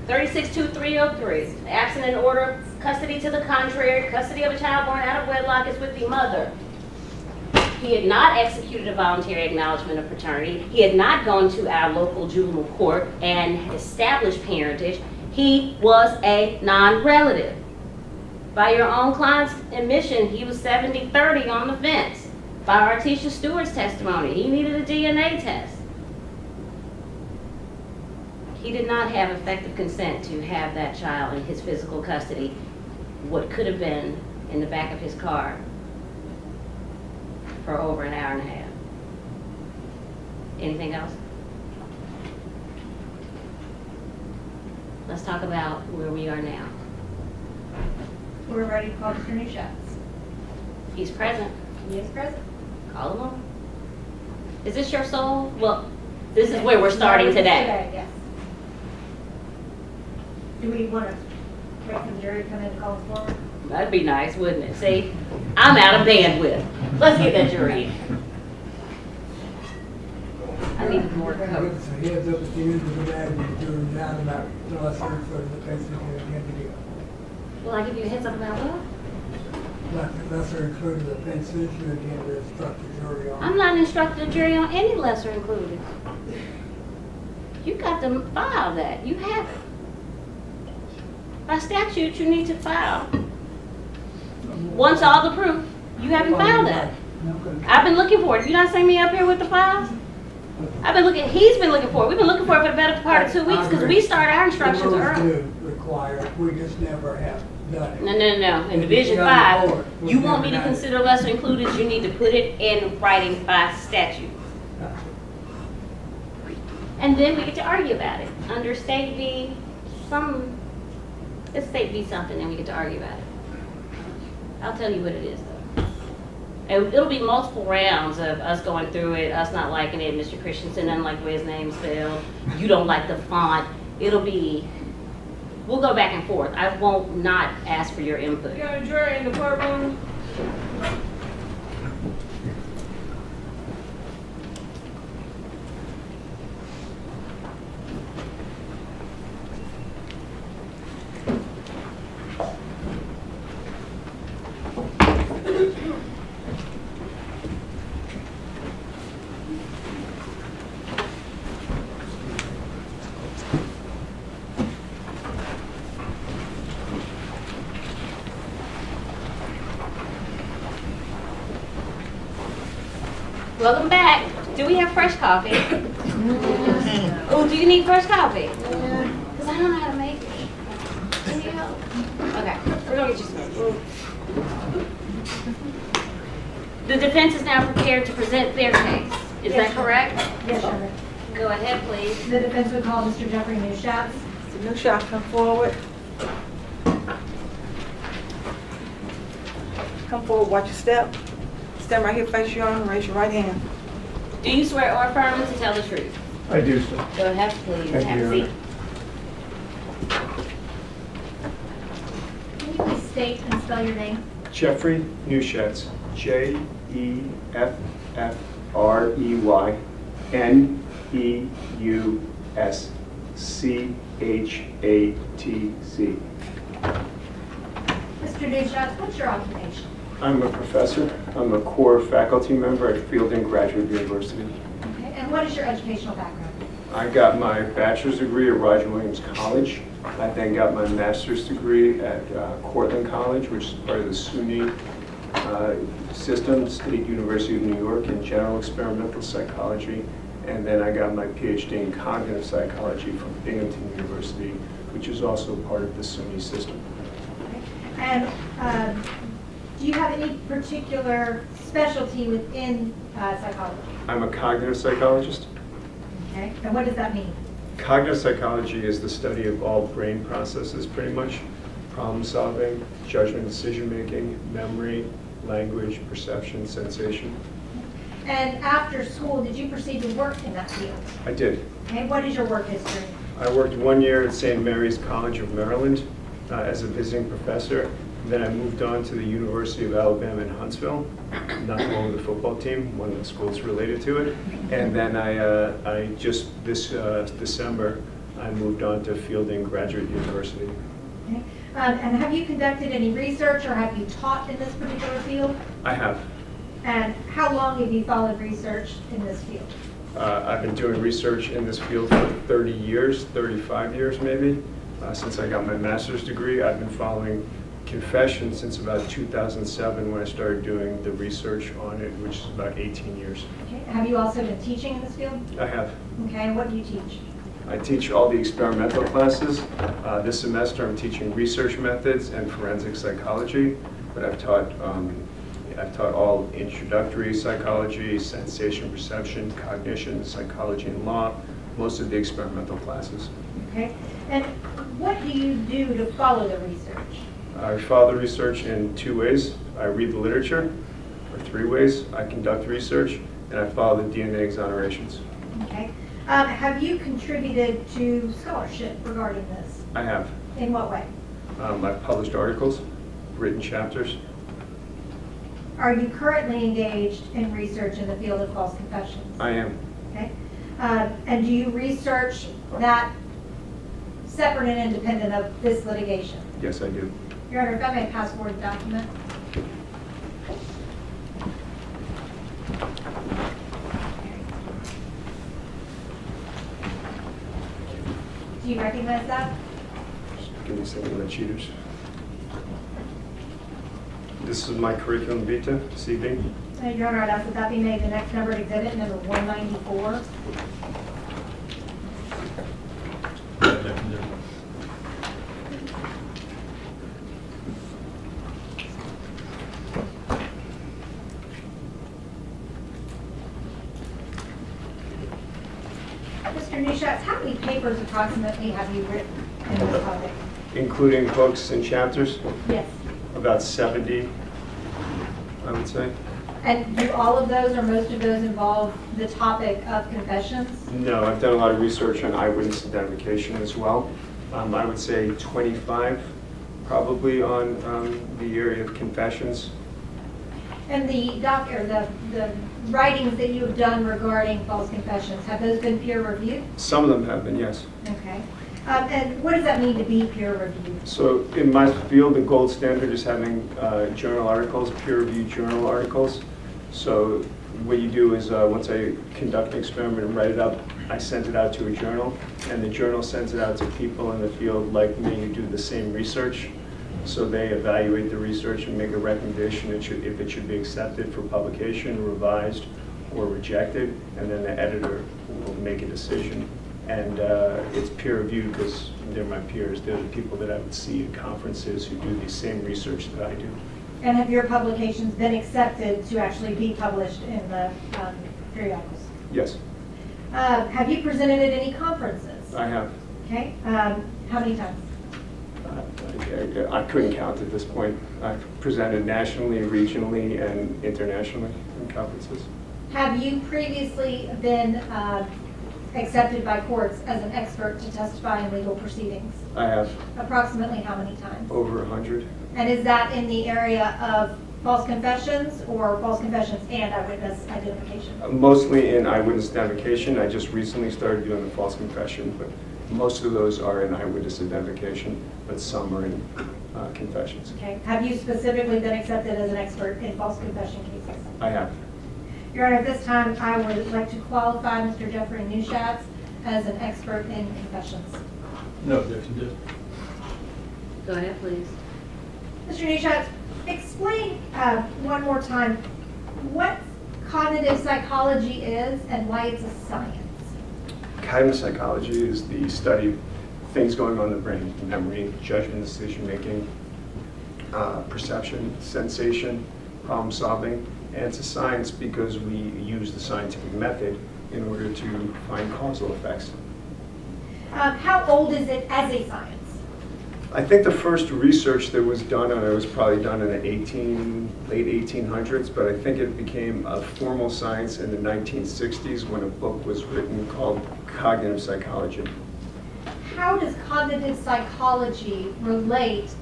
36-2303. Absent in order of custody to the contrary, custody of a child born out of wedlock is with the mother. He had not executed a voluntary acknowledgement of paternity. He had not gone to our local juvenile court and established parentage. He was a non-relative. By your own client's admission, he was 70-30 on the fence. By Artisha Stewart's testimony, he needed a DNA test. He did not have effective consent to have that child in his physical custody, what could have been in the back of his car, for over an hour and a half. Anything else? Let's talk about where we are now. We're ready to call Mr. Neuschatz. He's present. He is present. Call him on. Is this your soul? Well, this is where we're starting today. Yes. Do we want to wait for the jury to come in and call us forward? That'd be nice, wouldn't it? See, I'm out of bandwidth. Let's get that jury in. I need more Give coke. us a heads up at the end of the day when the jury's out about the lesser for the cases you Will I give you a heads up about what? Like the lesser included offenses you intend to instruct the jury on. I'm not instructing the jury on any lesser included. You got to file that. You have it. By statute, you need to file. Once all the proof, you haven't filed that. I've been looking for it. You not seen me up here with the files? I've been looking, he's been looking for it. We've been looking for it for the better part of 2 weeks because we start our instructions early. Require, we just never have done it. No. In Division 5, you want me to consider lesser included, you need to put it in writing by statute. And then we get to argue about it. Under State v. it's State v. something, and we get to argue about it. I'll tell you what it is though. And it'll be multiple rounds of us going through it, us not liking it, Mr. Christensen doesn't like the way his name's spelled, you don't like the font. We'll go back and forth. I won't not ask for your input. You got a juror in the courtroom? Welcome back. Do we have fresh coffee? Oh, do you need fresh coffee? Because I don't know how to make it. Can you help? Okay, we're gonna get you some. The defense is now prepared to present their case. Is that correct? Yes, Your Honor. Go ahead, please. The defense would call Mr. Jeffrey Neuschatz. Mr. Neuschatz, come forward. Come forward, watch your step. Stand right here, face your arm, raise your right hand. Do you swear or affirm to tell the truth? I do, sir. Go ahead, please. Thank Have you, a Your seat. Can you please state and spell your name? Jeffrey Neuschatz, Jeffrey Neuschatz. Mr. Neuschatz, what's your occupation? I'm a professor. I'm a core faculty member at Fielding Graduate University. Okay, and what is your educational background? I got my bachelor's degree at Roger Williams College. I then got my master's degree at Cortland College, which is part of the SUNY system, State University of New York, in general experimental psychology. And then I got my PhD in cognitive psychology from Binghamton University, which is also part of the SUNY system. And do you have any particular specialty within psychology? I'm a cognitive psychologist. Okay, and what does that mean? Cognitive psychology is the study of all brain processes, pretty much. Problem solving, judgment, decision making, memory, language, perception, sensation. And after school, did you proceed to work in that field? I did. Okay, what is your work history? I worked 1 year at St. Mary's College of Maryland as a visiting professor. Then I moved on to the University of Alabama in Huntsville, not along with the football team, one of the schools related to it. And then I just this December, I moved on to Fielding Graduate University. Okay. And have you conducted any research or have you taught in this particular field? I have. And how long have you followed research in this field? I've been doing research in this field for 30 years, 35 years maybe. Since I got my master's degree, I've been following confession since about 2007 when I started doing the research on it, which is about 18 years. Okay. Have you also been teaching in this field? I have. Okay, and what do you teach? I teach all the experimental classes. This semester I'm teaching research methods and forensic psychology, but I've taught all introductory psychology, sensation perception, cognition, psychology and law, most of the experimental classes. Okay, and what do you do to follow the research? I follow the research in 2 ways. I read the literature, or 3 ways. I conduct research, and I follow the DNA exonerations. Okay. Have you contributed to scholarship regarding this? I have. In what way? I've published articles, written chapters. Are you currently engaged in research in the field of false confessions? I am. Okay. And do you research that separate and independent of this litigation? Yes, I do. Your Honor, if I may pass forward the document. Do you recognize that? Give me some of the cheaters. This is my curriculum vitae this evening. Your Honor, I'd ask that that be made the next numbered exhibit, number 194. Mr. Neuschatz, how many papers approximately have you written in this topic? Including books and chapters? Yes. About 70 I would say. And do all of those or most of those involve the topic of confessions? No, I've done a lot of research on eyewitness identification as well. I would say 25 probably on the area of confessions. And the writings that you have done regarding false confessions, have those been peer reviewed? Some of them have been, yes. Okay. And what does that mean to be peer reviewed? So in my field, the gold standard is having journal articles, peer-reviewed journal articles. So what you do is once I conduct an experiment and write it up, I send it out to a journal, and the journal sends it out to people in the field like me who do the same research. So they evaluate the research and make a recommendation if it should be accepted for publication, revised, or rejected, and then the editor will make a decision. And it's peer-reviewed because they're my peers. They're the people that I would see at conferences who do the same research that I do. And have your publications been accepted to actually be published in the periodicals? Yes, Have you presented at any conferences? I have. Okay. How many times? I couldn't count at this point. I've presented nationally, regionally, and internationally in conferences. Have you previously been accepted by courts as an expert to testify in legal proceedings? I have. Approximately how many times? Over 100. And is that in the area of false confessions or false confessions and eyewitness identification? Mostly in eyewitness identification. I just recently started doing the false confession, but most of those are in eyewitness identification, but some are in confessions. Okay. Have you specifically been accepted as an expert in false confession cases? I have. Your Honor, at this time, I would like to qualify Mr. Jeffrey Neuschatz as an expert in confessions. No objection, Go ahead, please. Mr. Neuschatz, explain one more time what cognitive psychology is and why it's a science. Cognitive psychology is the study of things going on in the brain: memory, judgment, decision-making, perception, sensation, problem-solving. And it's a science because we use the scientific method in order to find causal effects. How old is it as a science? I think the first research that was done on it was probably done in the late 1800s, but I think it became a formal science in the 1960s when a book was written called Cognitive Psychology. How does cognitive psychology relate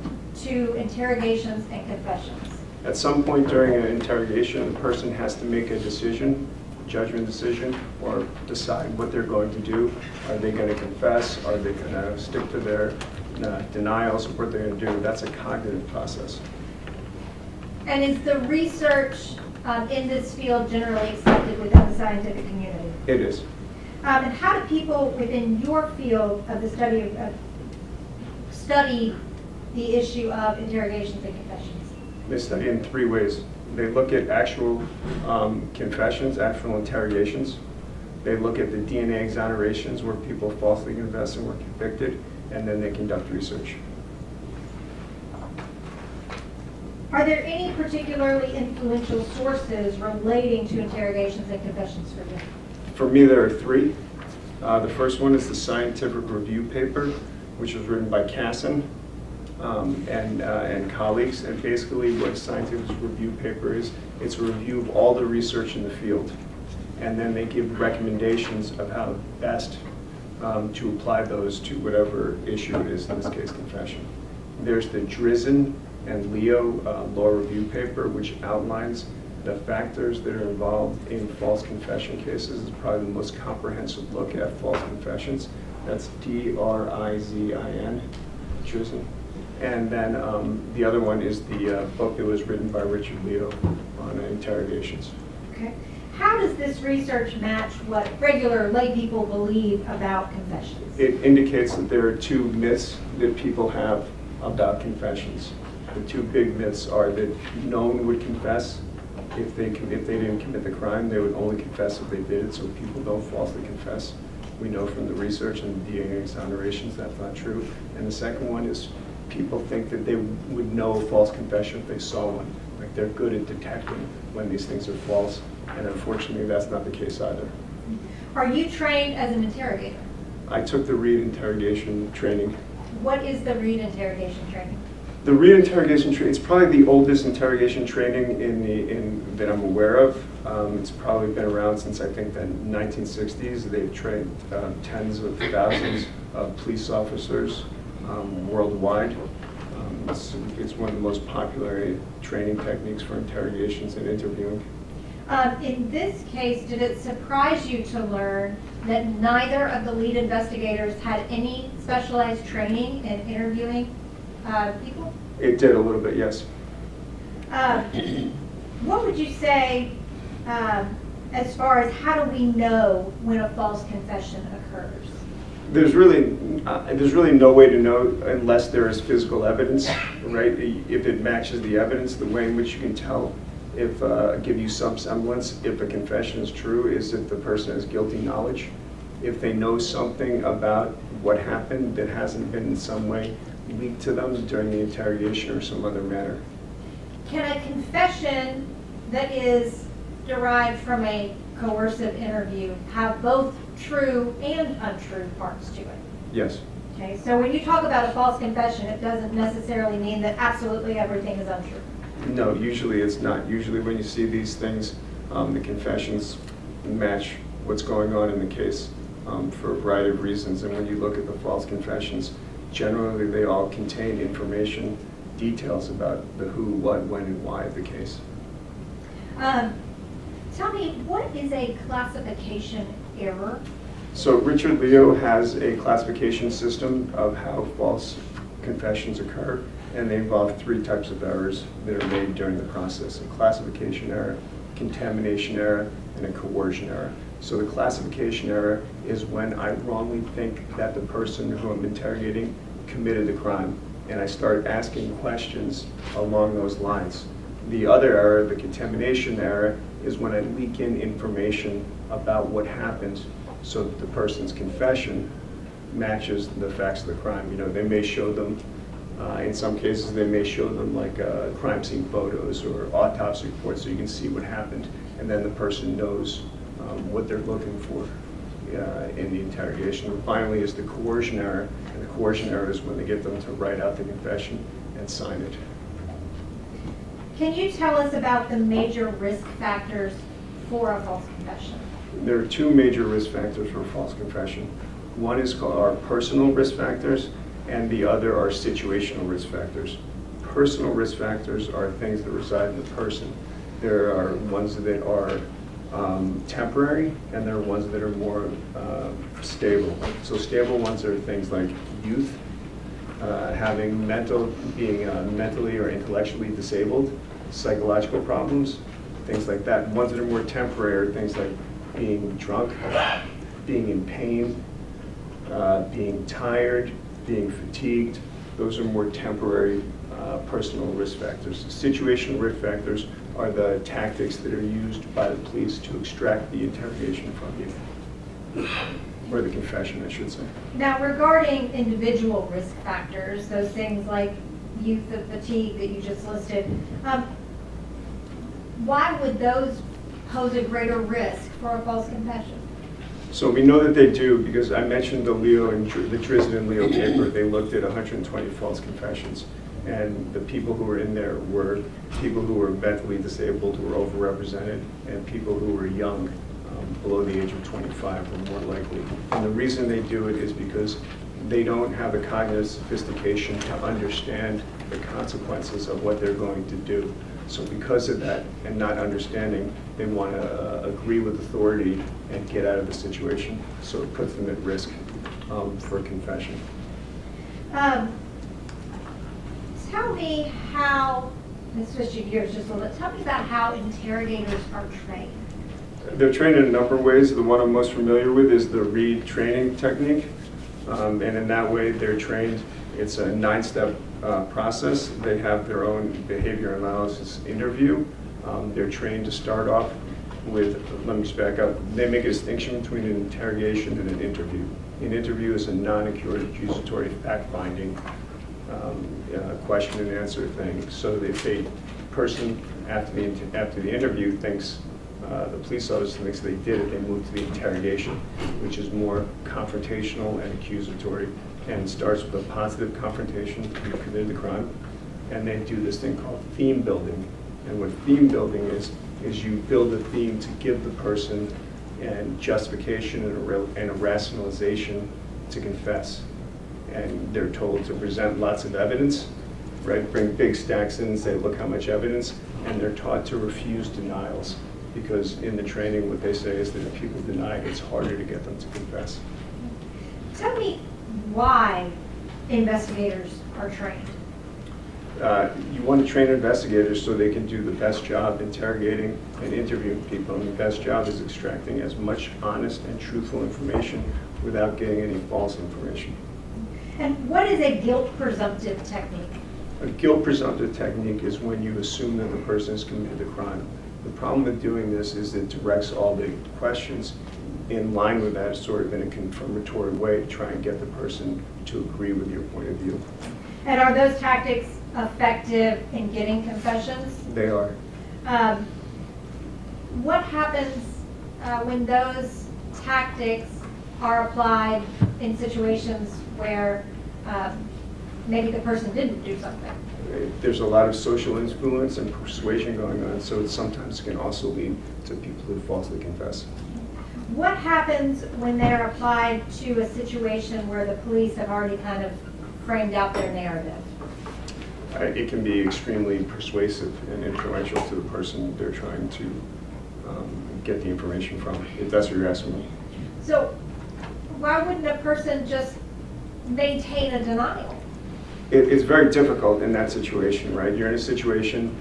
to interrogations and confessions? At some point during an interrogation, the person has to make a decision, judgment decision, or decide what they're going to do. Are they going to confess? Are they going to stick to their denials of what they're going to do? That's a cognitive process. And is the research in this field generally accepted within the scientific community? It is. And how do people within your field of the study the issue of interrogations and confessions? They study in three ways. They look at actual confessions, actual interrogations. They look at the DNA exonerations where people falsely confessed and were convicted, and then they conduct research. Are there any particularly influential sources relating to interrogations and confessions for you? For me, there are three. The first one is the scientific review paper, which was written by Casson and colleagues. And basically what a scientific review paper is, it's a review of all the research in the field. And then they give recommendations of how best to apply those to whatever issue it is, in this case, confession. There's the Drizzen and Leo law review paper, which outlines the factors that are involved in false confession cases. It's probably the most comprehensive look at false confessions. That's D-R-I-Z-I-N, Drizzen. And then the other one is the book that was written by Richard Leo on interrogations. Okay. How does this research match what regular lay people believe about confessions? It indicates that there are two myths that people have about confessions. The two big myths are that no one would confess if they didn't commit the crime. They would only confess if they did it, so people don't falsely confess. We know from the research and the DNA exonerations that's not true. And the second one is people think that they would know a false confession if they saw one. Like they're good at detecting when these things are false, and unfortunately that's not the case either. Are you trained as an interrogator? I took the Reed interrogation training. What is the Reed interrogation training? The re-interrogation training, it's probably the oldest interrogation training that I'm aware of. It's probably been around since I think the 1960s. They've trained tens of thousands of police officers worldwide. It's one of the most popular training techniques for interrogations and interviewing. In this case, did it surprise you to learn that neither of the lead investigators had any specialized training in interviewing people? It did a little bit, yes. What would you say as far as how do we know when a false confession occurs? There's really no way to know unless there is physical evidence, right? If it matches the evidence, the way in which you can tell give you some semblance if a confession is true is if the person has guilty knowledge. If they know something about what happened that hasn't been in some way leaked to them during the interrogation or some other manner. Can a confession that is derived from a coercive interview have both true and untrue parts to it? Yes. Okay, so when you talk about a false confession, it doesn't necessarily mean that absolutely everything is untrue. No, usually it's not. Usually when you see these things, the confessions match what's going on in the case for a variety of reasons. And when you look at the false confessions, generally they all contain information, details about the who, what, when, and why of the case. Tell me, what is a classification error? So Richard Leo has a classification system of how false confessions occur, and they involve three types of errors that are made during the process: a classification error, contamination error, and a coercion error. So the classification error is when I wrongly think that the person who I'm interrogating committed the crime, and I start asking questions along those lines. The other error, the contamination error, is when I leak in information about what happened so that the person's confession matches the facts of the crime. You know, they may show them, in some cases, they may show them like crime scene photos or autopsy reports so you can see what happened, and then the person knows what they're looking for in the interrogation. And finally is the coercion error, and the coercion error is when they get them to write out the confession and sign it. Can you tell us about the major risk factors for a false confession? There are two major risk factors for false confession. One is called our personal risk factors, and the other are situational risk factors. Personal risk factors are things that reside in the person. There are ones that are temporary, and there are ones that are more stable. So stable ones are things like youth, being mentally or intellectually disabled, psychological problems, things like that. Ones that are more temporary are things like being drunk, being in pain, being tired, being fatigued. Those are more temporary personal risk factors. Situational risk factors are the tactics that are used by the police to extract the interrogation from you, or the confession, I should say. Now, regarding individual risk factors, those things like youth and fatigue that you just listed, why would those pose a greater risk for a false confession? So we know that they do because I mentioned the Leo and the Drizzt and Leo paper. They looked at 120 false confessions, and the people who were in there were people who were mentally disabled, who were overrepresented, and people who were young, below the age of 25 were more likely. And the reason they do it is because they don't have the cognitive sophistication to understand the consequences of what they're going to do. So because of that and not understanding, they want to agree with authority and get out of the situation. So it puts them at risk for confession. Tell me how, let's switch gears just a little bit, tell me about how interrogators are trained. They're trained in a number of ways. The one I'm most familiar with is the Reed training technique. And in that way, they're trained. It's a 9-step process. They have their own behavior analysis interview. They're trained to start off with, let me just back up, they make a distinction between an interrogation and an interview. An interview is a non-accusatory fact-finding question and answer thing. So if a person after the interview thinks, the police officer thinks they did it, they move to the interrogation, which is more confrontational and accusatory, and starts with a positive confrontation: you committed the crime. and they do this thing called theme building. And what theme building is you build a theme to give the person and justification and a rationalization to confess. And they're told to present lots of evidence, right? Bring big stacks in and say, look how much evidence, and they're taught to refuse denials. Because in the training, what they say is that if people deny, it's harder to get them to confess. Tell me why investigators are trained. You want to train investigators so they can do the best job interrogating and interviewing people. And the best job is extracting as much honest and truthful information without getting any false information. And what is a guilt presumptive technique? A guilt presumptive technique is when you assume that the person has committed the crime. The problem with doing this is it directs all the questions in line with that, sort of in a confirmatory way, to try and get the person to agree with your point of view. And are those tactics effective in getting confessions? They are. What happens when those tactics are applied in situations where maybe the person didn't do something? There's a lot of social influence and persuasion going on, so it sometimes can also lead to people who falsely confess. What happens when they're applied to a situation where the police have already kind of framed out their narrative? It can be extremely persuasive and influential to the person they're trying to get the information from, if that's what you're asking me. So why wouldn't a person just maintain a denial? It's very difficult in that situation, right? You're in a situation,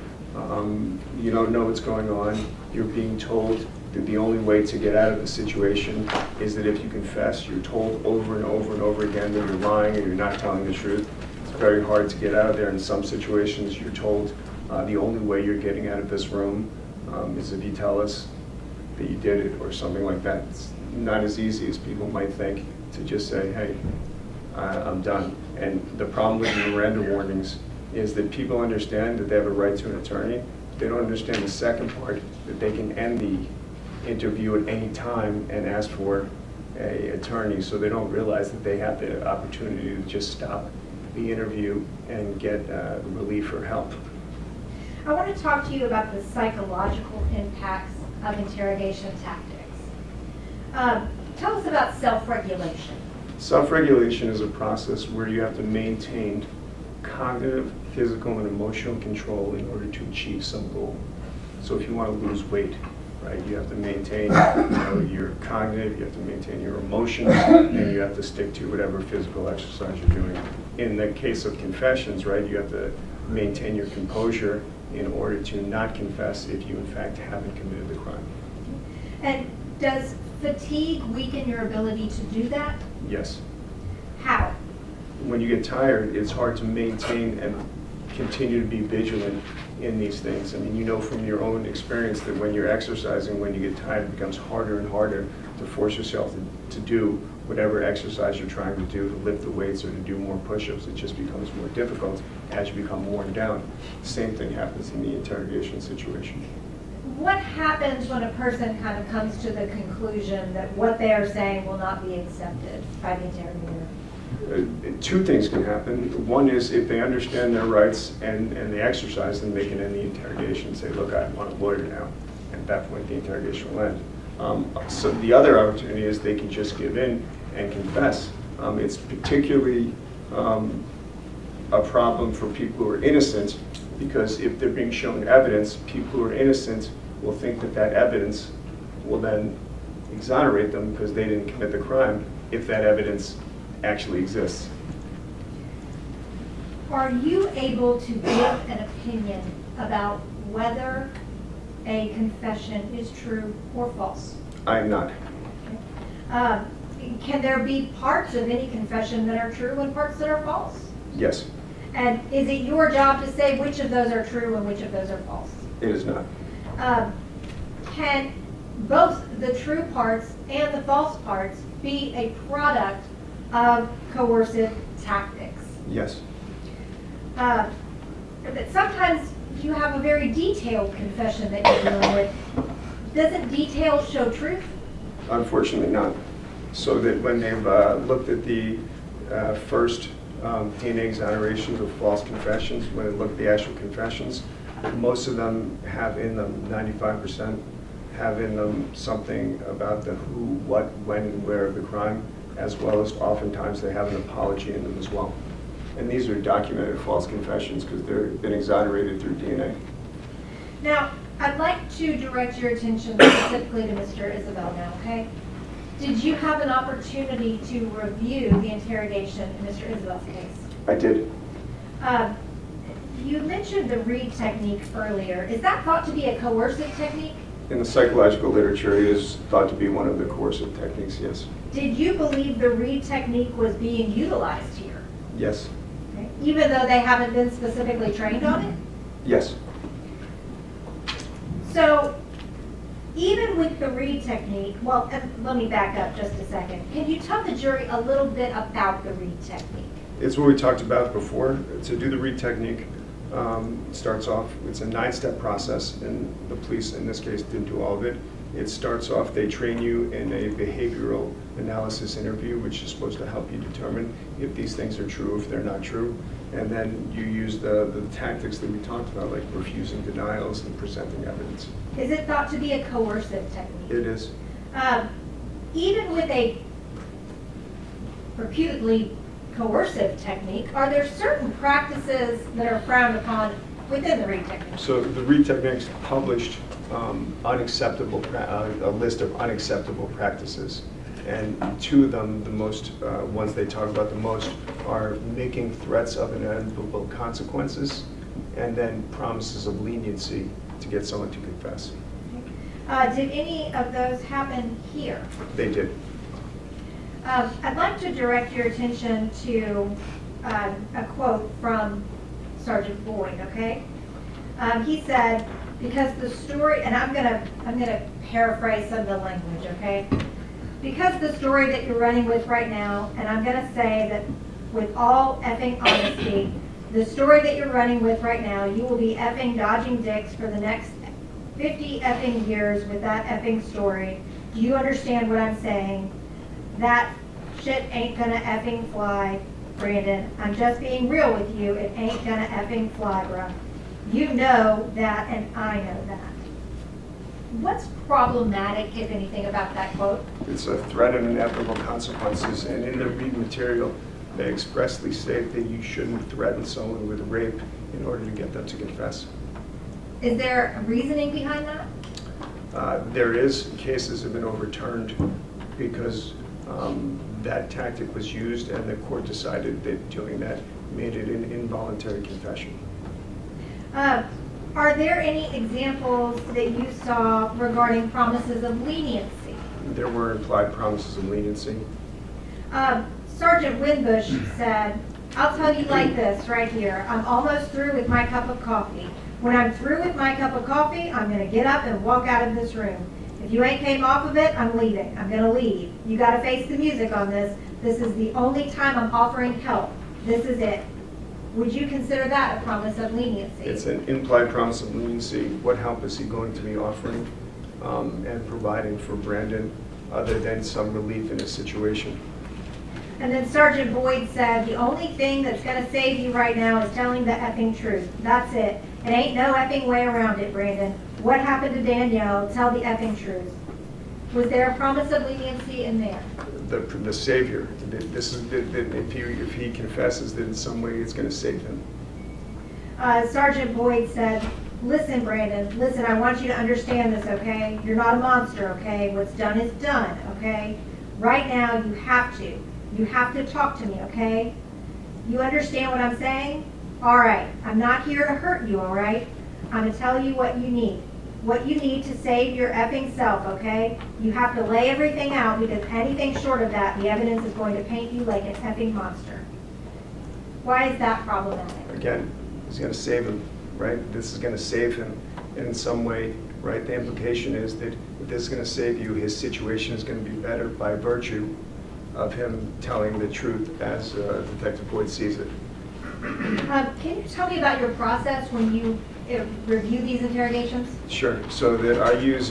you don't know what's going on, you're being told that the only way to get out of the situation is that if you confess, you're told over and over and over again that you're lying or you're not telling the truth. It's very hard to get out of there. In some situations, you're told the only way you're getting out of this room is if you tell us that you did it or something like that. It's not as easy as people might think to just say, hey, I'm done. And the problem with the Miranda warnings is that people understand that they have a right to an attorney. They don't understand the second part, that they can end the interview at any time and ask for an attorney, so they don't realize that they have the opportunity to just stop the interview and get relief or help. I want to talk to you about the psychological impacts of interrogation tactics. Tell us about self-regulation. Self-regulation is a process where you have to maintain cognitive, physical, and emotional control in order to achieve some goal. So if you want to lose weight, right, you have to maintain your cognitive, you have to maintain your emotions, and you have to stick to whatever physical exercise you're doing. In the case of confessions, right, you have to maintain your composure in order to not confess if you in fact haven't committed the crime. And does fatigue weaken your ability to do that? Yes. How? When you get tired, it's hard to maintain and continue to be vigilant in these things. I mean, you know from your own experience that when you're exercising, when you get tired, it becomes harder and harder to force yourself to do whatever exercise you're trying to do, to lift the weights or to do more push-ups. It just becomes more difficult as you become worn down. The same thing happens in the interrogation situation. What happens when a person kind of comes to the conclusion that what they are saying will not be accepted by the interviewer? Two things can happen. One is if they understand their rights and they exercise them, they can end the interrogation and say, look, I want a lawyer now. And at that point, the interrogation will end. So the other opportunity is they can just give in and confess. It's particularly a problem for people who are innocent, because if they're being shown evidence, people who are innocent will think that that evidence will then exonerate them because they didn't commit the crime if that evidence actually exists. Are you able to give an opinion about whether a confession is true or false? I am not. Can there be parts of any confession that are true and parts that are false? Yes. And is it your job to say which of those are true and which of those are false? It is not. Can both the true parts and the false parts be a product of coercive tactics? Yes. But sometimes you have a very detailed confession that you're dealing with. Doesn't detail show truth? Unfortunately not. So that when they've looked at the first DNA exonerations of false confessions. When they look at the actual confessions, most of them have in them, 95% have in them something about the who, what, when, and where of the crime, as well as oftentimes they have an apology in them as well. And these are documented false confessions because they've been exonerated through DNA. Now, I'd like to direct your attention specifically to Mr. Isabelle now, okay? Did you have an opportunity to review the interrogation in Mr. Isabelle's case? I did. You mentioned the Reed technique earlier. Is that thought to be a coercive technique? In the psychological literature, it is thought to be one of the coercive techniques, yes. Did you believe the Reed technique was being utilized here? Yes. Okay. Even though they haven't been specifically trained on it? Yes. So, even with the Reed technique, well, and let me back up just a second. Can you tell the jury a little bit about the Reed technique? It's what we talked about before. To do the Reed technique, starts off, it's a 9-step process, and the police in this case didn't do all of it. It starts off, they train you in a behavioral analysis interview, which is supposed to help you determine if these things are true, if they're not true. And then you use the tactics that we talked about, like refusing denials and presenting evidence. Is it thought to be a coercive technique? It is. Even with a reputedly coercive technique, are there certain practices that are frowned upon within the Reed technique? So the Reed techniques published unacceptable, a list of unacceptable practices. And 2 of them, the most ones they talk about the most, are making threats of inevitable consequences, and then promises of leniency to get someone to confess. Did any of those happen here? They did. I'd like to direct your attention to a quote from Sergeant Boyd, okay? He said, because the story, and I'm gonna paraphrase some of the language, okay? Because the story that you're running with right now, and I'm gonna say that with all effing honesty, the story that you're running with right now, you will be effing dodging dicks for the next 50 effing years with that effing story. Do you understand what I'm saying? That shit ain't gonna effing fly, Brandon. I'm just being real with you. It ain't gonna effing fly, bruh. You know that, and I know that. What's problematic, if anything, about that quote? It's a threat of inevitable consequences, and in the Reed material, they expressly state that you shouldn't threaten someone with rape in order to get them to confess. Is there a reasoning behind that? There is. Cases have been overturned because that tactic was used, and the court decided that doing that made it an involuntary confession. Are there any examples that you saw regarding promises of leniency? There were implied promises of leniency. Sergeant Winbush said, I'll tell you like this right here. I'm almost through with my cup of coffee. When I'm through with my cup of coffee, I'm going to get up and walk out of this room. If you ain't came off of it, I'm leaving. I'm going to leave. You got to face the music on this. This is the only time I'm offering help. This is it. Would you consider that a promise of leniency? It's an implied promise of leniency. What help is he going to be offering and providing for Brandon other than some relief in his situation? And then Sergeant Boyd said, the only thing that's going to save you right now is telling the effing truth. That's it. It ain't no effing way around it, Brandon. What happened to Danielle? Tell the effing truth. Was there a promise of leniency in there? The Savior. This is if he confesses that in some way it's going to save him. Sergeant Boyd said, listen, Brandon, listen, I want you to understand this, okay? You're not a monster, okay? What's done is done, okay? Right now, you have to. You have to talk to me, okay? You understand what I'm saying? All right. I'm not here to hurt you, all right? I'm going to tell you what you need. What you need to save your effing self, okay? You have to lay everything out, because anything short of that, the evidence is going to paint you like an effing monster. Why is that problematic? Again, he's going to save him, right? This is going to save him in some way, right? The implication is that if this is going to save you, his situation is going to be better by virtue of him telling the truth as Detective Boyd sees it. Can you tell me about your process when you review these interrogations? Sure. So that I use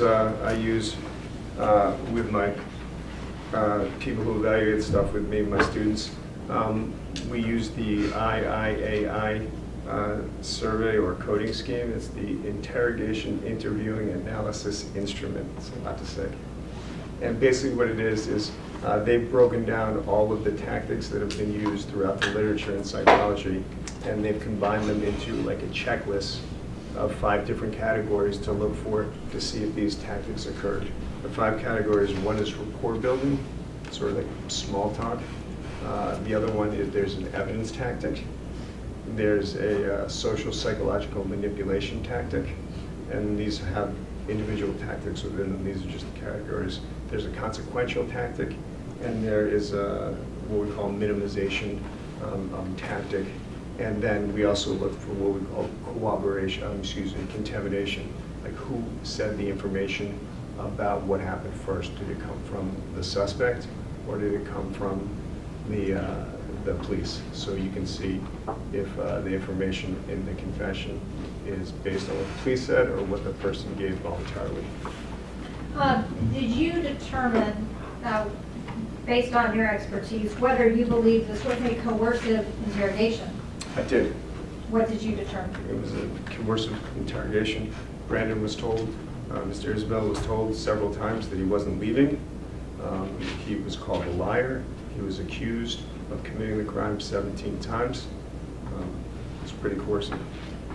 with my people who evaluate stuff with me, my students, We use the IIAI survey or coding scheme. It's the Interrogation, Interviewing, Analysis Instrument. It's a lot to say. And basically what it is they've broken down all of the tactics that have been used throughout the literature in psychology, and they've combined them into like a checklist of 5 different categories to look for to see if these tactics occurred. The 5 categories, one is rapport building, sort of like small talk. The other one is there's an evidence tactic. There's a social psychological manipulation tactic, and these have individual tactics within them. These are just the categories. There's a consequential tactic, and there is what we call minimization tactic. And then we also look for what we call contamination, like who said the information about what happened first. Did it come from the suspect, or did it come from the police? So you can see if the information in the confession is based on what the police said or what the person gave voluntarily. Did you determine, based on your expertise, whether you believe this was a coercive interrogation? I did. What did you determine? It was a coercive interrogation. Brandon was told, Mr. Isabelle was told several times that he wasn't leaving. He was called a liar. He was accused of committing the crime 17 times. It's pretty coercive.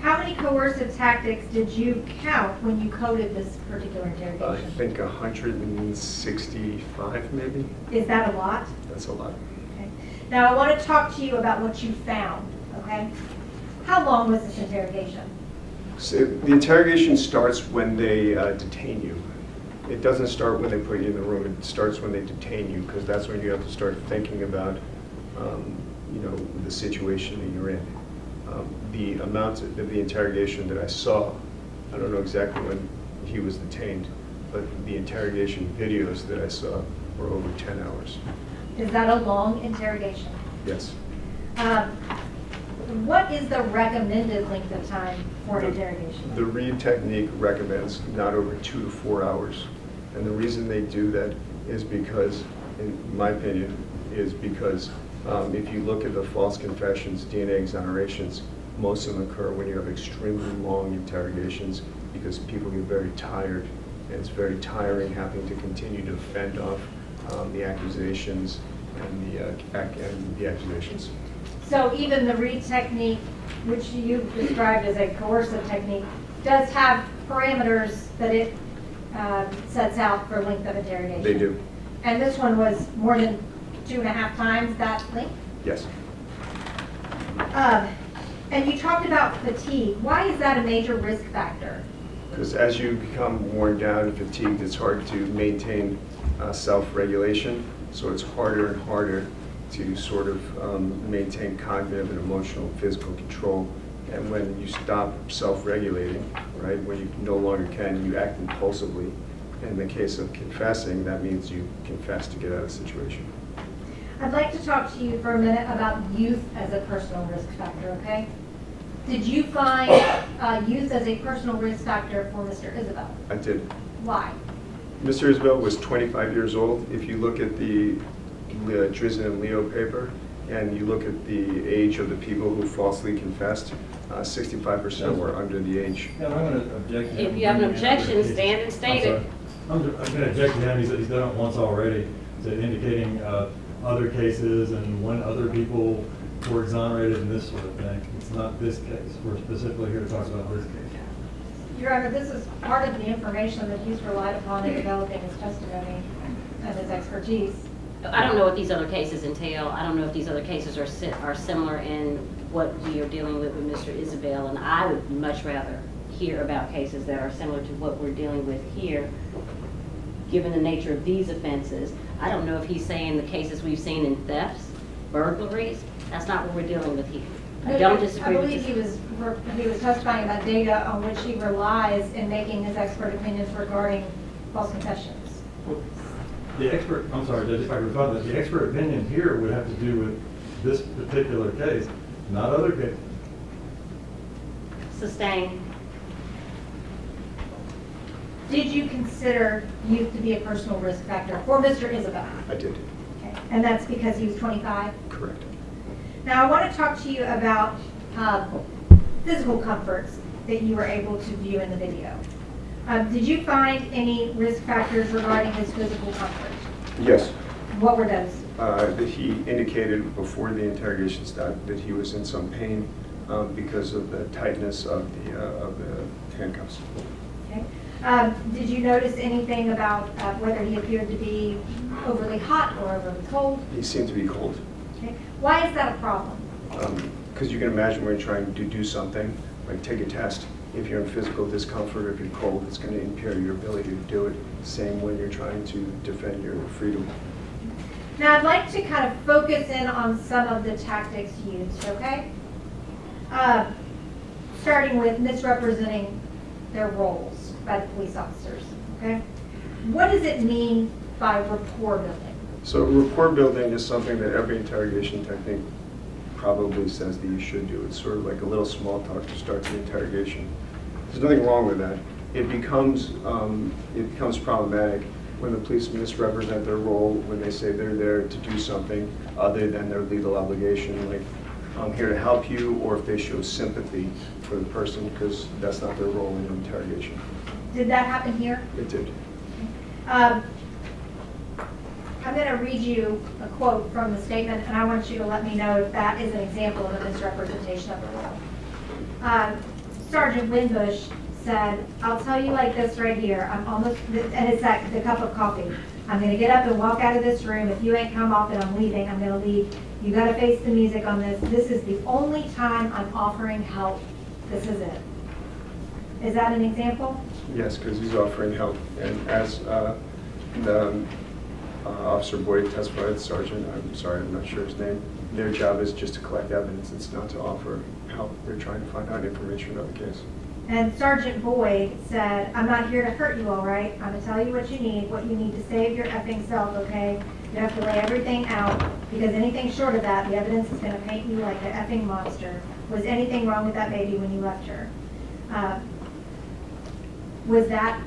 How many coercive tactics did you count when you coded this particular I interrogation? think 165 maybe. Is that a lot? That's a lot. Okay. Now I want to talk to you about what you found, okay? How long was this interrogation? So the interrogation starts when they detain you. It doesn't start when they put you in the room. It starts when they detain you, because that's when you have to start thinking about, the situation that you're in. The amount of the interrogation that I saw, I don't know exactly when he was detained, but the interrogation videos that I saw were over 10 hours. Is that a long interrogation? Yes. What is the recommended length of time for an interrogation? The Reed technique recommends not over 2 to 4 hours. And the reason they do that is because, in my opinion, if you look at the false confessions, DNA exonerations, most of them occur when you have extremely long interrogations because people get very tired, and it's very tiring having to continue to fend off the accusations and the accusations. So even the Reed technique, which you described as a coercive technique, does have parameters that it sets out for length of interrogation? They do. And this one was more than 2.5 times that length? Yes. And you talked about fatigue. Why is that a major risk factor? Because as you become worn down and fatigued, it's hard to maintain self-regulation. So it's harder and harder to sort of maintain cognitive and emotional and physical control. And when you stop self-regulating, right, when you no longer can, you act impulsively. In the case of confessing, that means you confess to get out of the situation. I'd like to talk to you for a minute about youth as a personal risk factor, okay? Did you find youth as a personal risk factor for Mr. Isabelle? I did. Why? Mr. Isabelle was 25 years old. If you look at the Drizzen and Leo paper, and you look at the age of the people who falsely confessed, 65% were under the age. Yeah, I'm going to object. If you have an objection, stand and state it. I'm going to object to him. He's done it once already, to indicating other cases and when other people were exonerated and this sort of thing. It's not this case. We're specifically here to talk about this case. Your Honor, this is part of the information that he's relied upon in developing his testimony and his expertise. I don't know what these other cases entail. I don't know if these other cases are similar in what we are dealing with Mr. Isabelle, and I would much rather hear about cases that are similar to what we're dealing with here, given the nature of these offenses. I don't know if he's saying the cases we've seen in thefts, burglaries. That's not what we're dealing with here. I don't disagree with I believe he was testifying about data on which he relies in making his expert opinions regarding false confessions. The expert, I'm sorry, Judge, if I could respond to that, the expert opinion here would have to do with this particular case, not other cases. Sustained. Did you consider youth to be a personal risk factor for Mr. Isabelle? I did. Okay. And that's because he was 25? Correct. Now, I want to talk to you about physical comforts that you were able to view in the video. Did you find any risk factors regarding his physical comfort? Yes. What were those? That he indicated before the interrogation started that he was in some pain because of the tightness of the handcuffs. Okay. Did you notice anything about whether he appeared to be overly hot or overly cold? He seemed to be cold. Okay. Why is that a problem? Because you can imagine when you're trying to do something, like take a test, if you're in physical discomfort or if you're cold, it's going to impair your ability to do it. Same when you're trying to defend your freedom. Now, I'd like to kind of focus in on some of the tactics used, okay? Starting with misrepresenting their roles by the police officers, okay? What does it mean by rapport building? So rapport building is something that every interrogation technique probably says that you should do. It's sort of like a little small talk to start the interrogation. There's nothing wrong with that. It becomes problematic when the police misrepresent their role, when they say they're there to do something other than their legal obligation, like I'm here to help you, or if they show sympathy for the person because that's not their role in an interrogation. Did that happen here? It did. I'm going to read you a quote from the statement, and I want you to let me know if that is an example of a misrepresentation of the role. Sergeant Winbush said, I'll tell you like this right here, I'm almost, and it's like the cup of coffee. I'm going to get up and walk out of this room. If you ain't come off it, I'm leaving. I'm going to leave. You got to face the music on this. This is the only time I'm offering help. This is it. Is that an example? Yes, because he's offering help. And as Officer Boyd testified, Sergeant, I'm sorry, I'm not sure his name, their job is just to collect evidence. It's not to offer help. They're trying to find out information about the case. And Sergeant Boyd said, I'm not here to hurt you, all right? I'm going to tell you what you need to save your effing self, okay? You have to lay everything out, because anything short of that, the evidence is going to paint you like an effing monster. Was anything wrong with that baby when you left her? Was that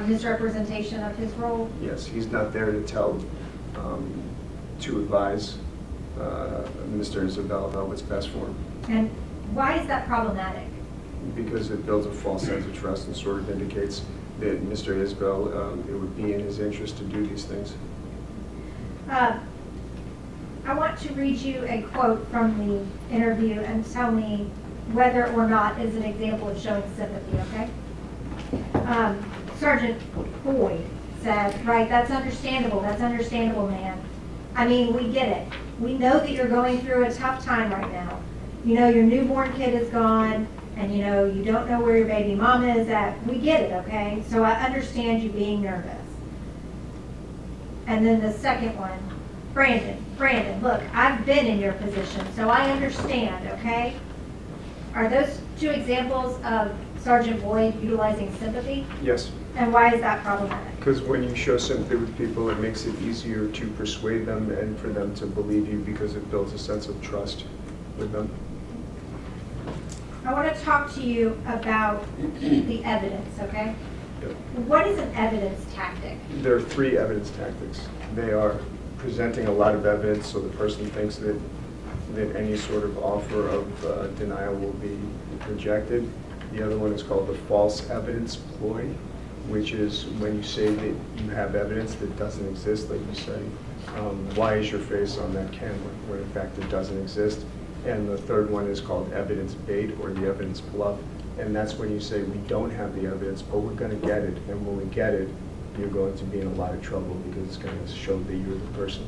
misrepresentation of his role? Yes, he's not there to to advise Mr. Isabelle about what's best for him. And why is that problematic? Because it builds a false sense of trust and sort of indicates that Mr. Isabelle, it would be in his interest to do these things. I want to read you a quote from the interview and tell me whether or not is an example of showing sympathy, okay? Sergeant Boyd said, right, that's understandable, man. I mean, we get it. We know that you're going through a tough time right now. You know, your newborn kid is gone, and you know, you don't know where your baby mama is at. We get it, okay? So I understand you being nervous. And then the second one, Brandon, look, I've been in your position, so I understand, okay? Are those two examples of Sergeant Boyd utilizing sympathy? Yes. And why is that problematic? Because when you show sympathy with people, it makes it easier to persuade them and for them to believe you because it builds a sense of trust with them. I want to talk to you about the evidence, okay? Yep. What is an evidence tactic? There are three evidence tactics. They are presenting a lot of evidence so the person thinks that any sort of offer of denial will be rejected. The other one is called the false evidence ploy, which is when you say that you have evidence that doesn't exist, like you say, why is your face on that camera, when in fact it doesn't exist. And the third one is called evidence bait or the evidence bluff. And that's when you say we don't have the evidence, but we're going to get it. And when we get it, you're going to be in a lot of trouble because it's going to show that you're the person.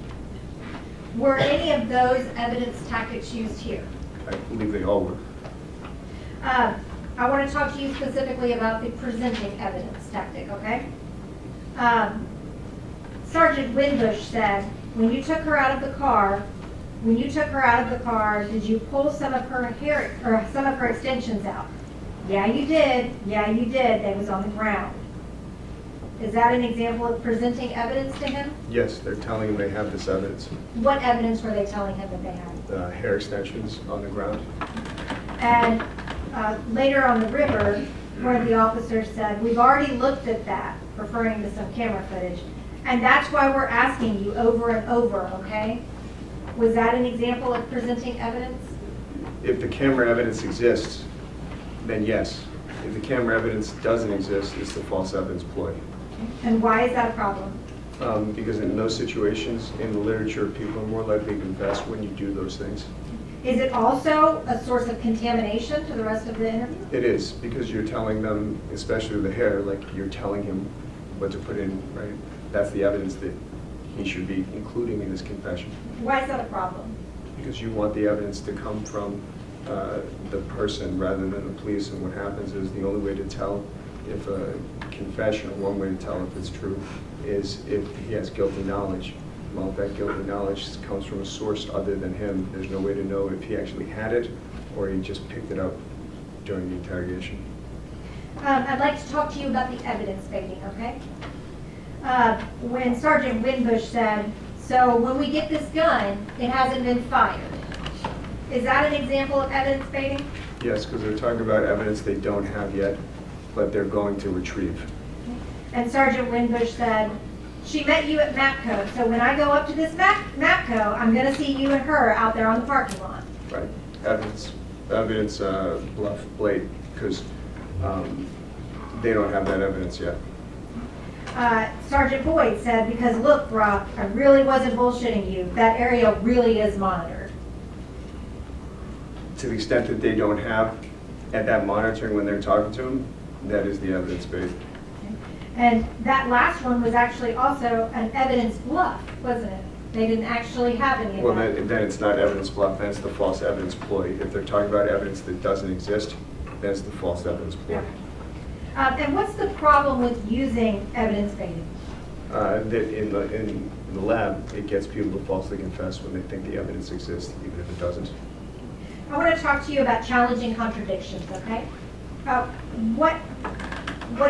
Were any of those evidence tactics used here? I believe they all were. I want to talk to you specifically about the presenting evidence tactic, okay? Sergeant Winbush said, when you took her out of the car, did you pull some of her hair or some of her extensions out? Yeah, you did. They was on the ground. Is that an example of presenting evidence to him? Yes, they're telling him they have this evidence. What evidence were they telling him that they had? Hair extensions on the ground. And later on the river, one of the officers said, we've already looked at that, referring to some camera footage, and that's why we're asking you over and over, okay? Was that an example of presenting evidence? If the camera evidence exists, then yes. If the camera evidence doesn't exist, it's the false evidence ploy. And why is that a problem? Because in those situations, in the literature, people are more likely to confess when you do those things. Is it also a source of contamination to the rest of the interview? It is, because you're telling them, especially the hair, like you're telling him what to put in, right? That's the evidence that he should be including in his confession. Why is that a problem? Because you want the evidence to come from the person rather than the police. And what happens is the only way to tell if a confession, or one way to tell if it's true, is if he has guilty knowledge. Well, if that guilty knowledge comes from a source other than him, there's no way to know if he actually had it or he just picked it up during the interrogation. I'd like to talk to you about the evidence baiting, okay? When Sergeant Winbush said, so when we get this gun, it hasn't been fired. Is that an example of evidence baiting? Yes, because they're talking about evidence they don't have yet, but they're going to retrieve. And Sergeant Winbush said, she met you at MAPCO, so when I go up to this MAPCO, I'm going to see you and her out there on the parking lot. Right. Evidence bluff, blade, because they don't have that evidence yet. Sergeant Boyd said, because look, Brock, I really wasn't bullshitting you. That area really is monitored. To the extent that they don't have at that monitoring when they're talking to him, that is the evidence base. And that last one was actually also an evidence bluff, wasn't it? They didn't actually have any of Well, that. then it's not evidence bluff, then it's the false evidence ploy. If they're talking about evidence that doesn't exist, then it's the false evidence ploy. And what's the problem with using evidence baiting? That in the lab, it gets people to falsely confess when they think the evidence exists, even if it doesn't. I want to talk to you about challenging contradictions, okay? What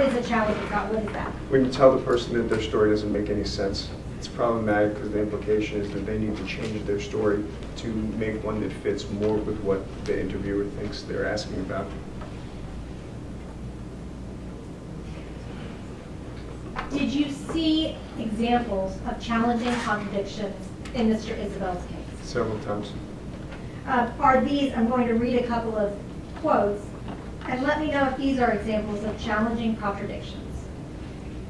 is a challenging contradiction? What is that? When you tell the person that their story doesn't make any sense, it's problematic because the implication is that they need to change their story to make one that fits more with what the interviewer thinks they're asking about. Did you see examples of challenging contradictions in Mr. Isabelle's case? Several times. Are these, I'm going to read a couple of quotes, and let me know if these are examples of challenging contradictions.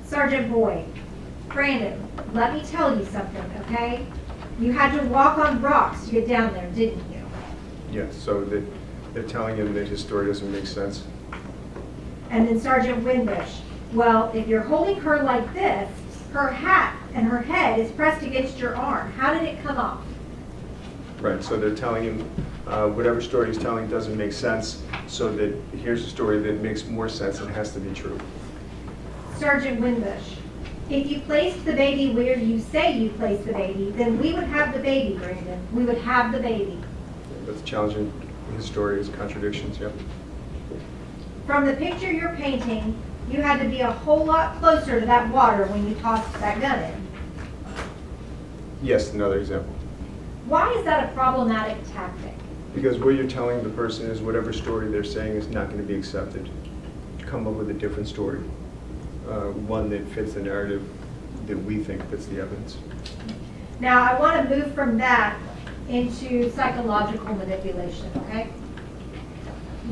Sergeant Boyd, Brandon, let me tell you something, okay? You had to walk on rocks to get down there, didn't you? Yes, so they're telling him that his story doesn't make sense. And then Sergeant Winbush, well, if you're holding her like this, her hat and her head is pressed against your arm. How did it come off? Right, so they're telling him whatever story he's telling doesn't make sense, so that here's a story that makes more sense and has to be true. Sergeant Winbush, if you placed the baby where you say you placed the baby, then we would have the baby, Brandon. We would have the baby. That's challenging his story, his contradictions, yep. From the picture you're painting, you had to be a whole lot closer to that water when you tossed that gun in. Yes, another example. Why is that a problematic tactic? Because what you're telling the person is whatever story they're saying is not going to be accepted. Come up with a different story, one that fits the narrative that we think fits the evidence. Now, I want to move from that into psychological manipulation, okay?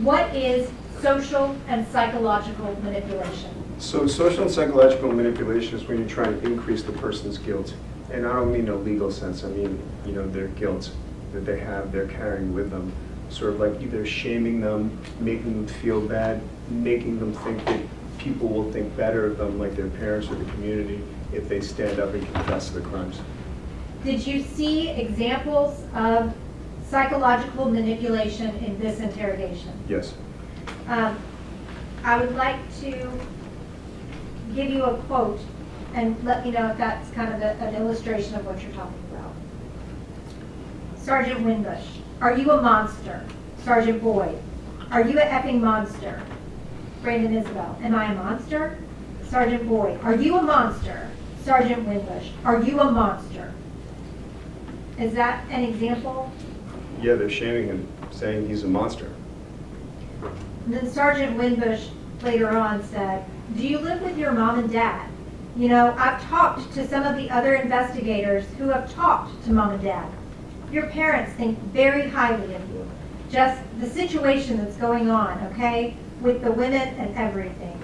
What is social and psychological manipulation? So social and psychological manipulation is when you're trying to increase the person's guilt. And I don't mean a legal sense, I mean, their guilt that they're carrying with them. Sort of like either shaming them, making them feel bad, making them think that people will think better of them, like their parents or the community, if they stand up and confess to the crimes. Did you see examples of psychological manipulation in this interrogation? Yes. I would like to give you a quote and let me know if that's kind of an illustration of what you're talking about. Sergeant Winbush, are you a monster? Sergeant Boyd, are you an effing monster? Brandon Isabelle, am I a monster? Sergeant Boyd, are you a monster? Sergeant Winbush, are you a monster? Is that an example? Yeah, they're shaming him, saying he's a monster. And then Sergeant Winbush later on said, do you live with your mom and dad? I've talked to some of the other investigators who have talked to mom and dad. your parents think very highly of you. Just the situation that's going on, okay, with the women and everything.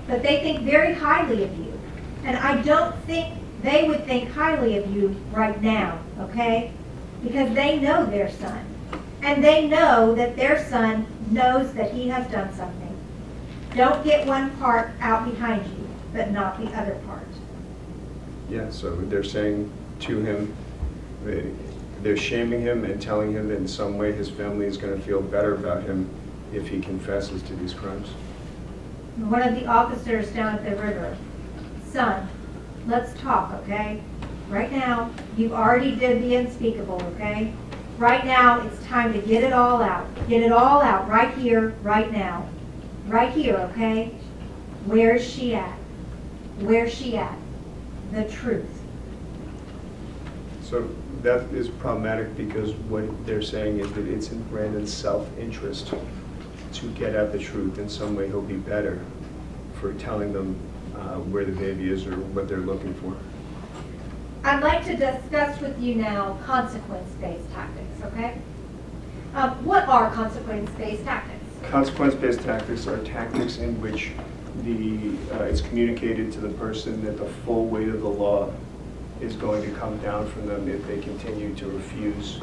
But they think very highly of you. And I don't think they would think highly of you right now, okay? Because they know their son. And they know that their son knows that he has done something. Don't get one part out behind you, but not the other part. Yeah, so they're saying to him, they're shaming him and telling him that in some way his family is going to feel better about him if he confesses to these crimes. One of the officers down at the river, son, let's talk, okay? Right now, you've already did the unspeakable, okay? Right now, it's time to get it all out. Get it all out right here, right now. Right here, okay? Where's she at? Where's she at? The truth. So that is problematic because what they're saying is that it's in Brandon's self-interest to get at the truth. In some way, he'll be better for telling them where the baby is or what they're looking for. I'd like to discuss with you now consequence-based tactics, okay? What are consequence-based tactics? Consequence-based tactics are tactics in which it's communicated to the person that the full weight of the law is going to come down from them if they continue to refuse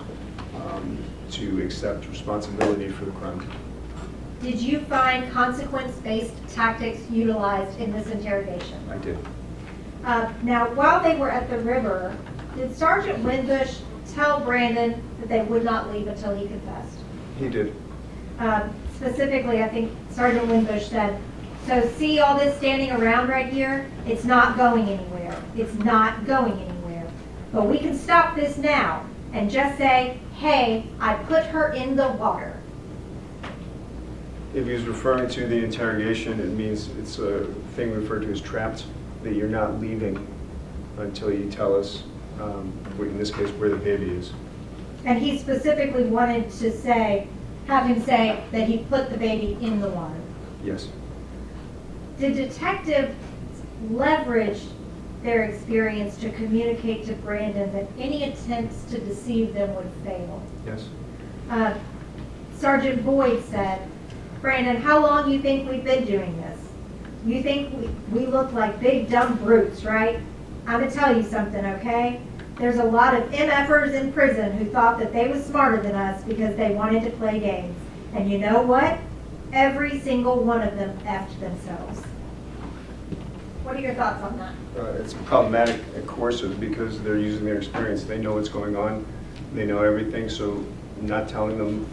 to accept responsibility for the crime. Did you find consequence-based tactics utilized in this interrogation? I did. Now, while they were at the river, did Sergeant Winbush tell Brandon that they would not leave until he confessed? He did. Specifically, I think Sergeant Winbush said, so see all this standing around right here? It's not going anywhere. It's not going anywhere. But we can stop this now and just say, hey, I put her in the water. If he was referring to the interrogation, it means it's a thing referred to as trapped, that you're not leaving until you tell us, in this case, where the baby is. And he specifically wanted to say, have him say that he put the baby in the water. Yes. Did detectives leverage their experience to communicate to Brandon that any attempts to deceive them would fail? Yes. Sergeant Boyd said, Brandon, how long do you think we've been doing this? You think we look like big dumb brutes, right? I'm going to tell you something, okay? There's a lot of MFers in prison who thought that they was smarter than us because they wanted to play games. And you know what? Every single one of them effed themselves. What are your thoughts on that? It's problematic and coercive because they're using their experience. They know what's going on. They know everything, so not telling them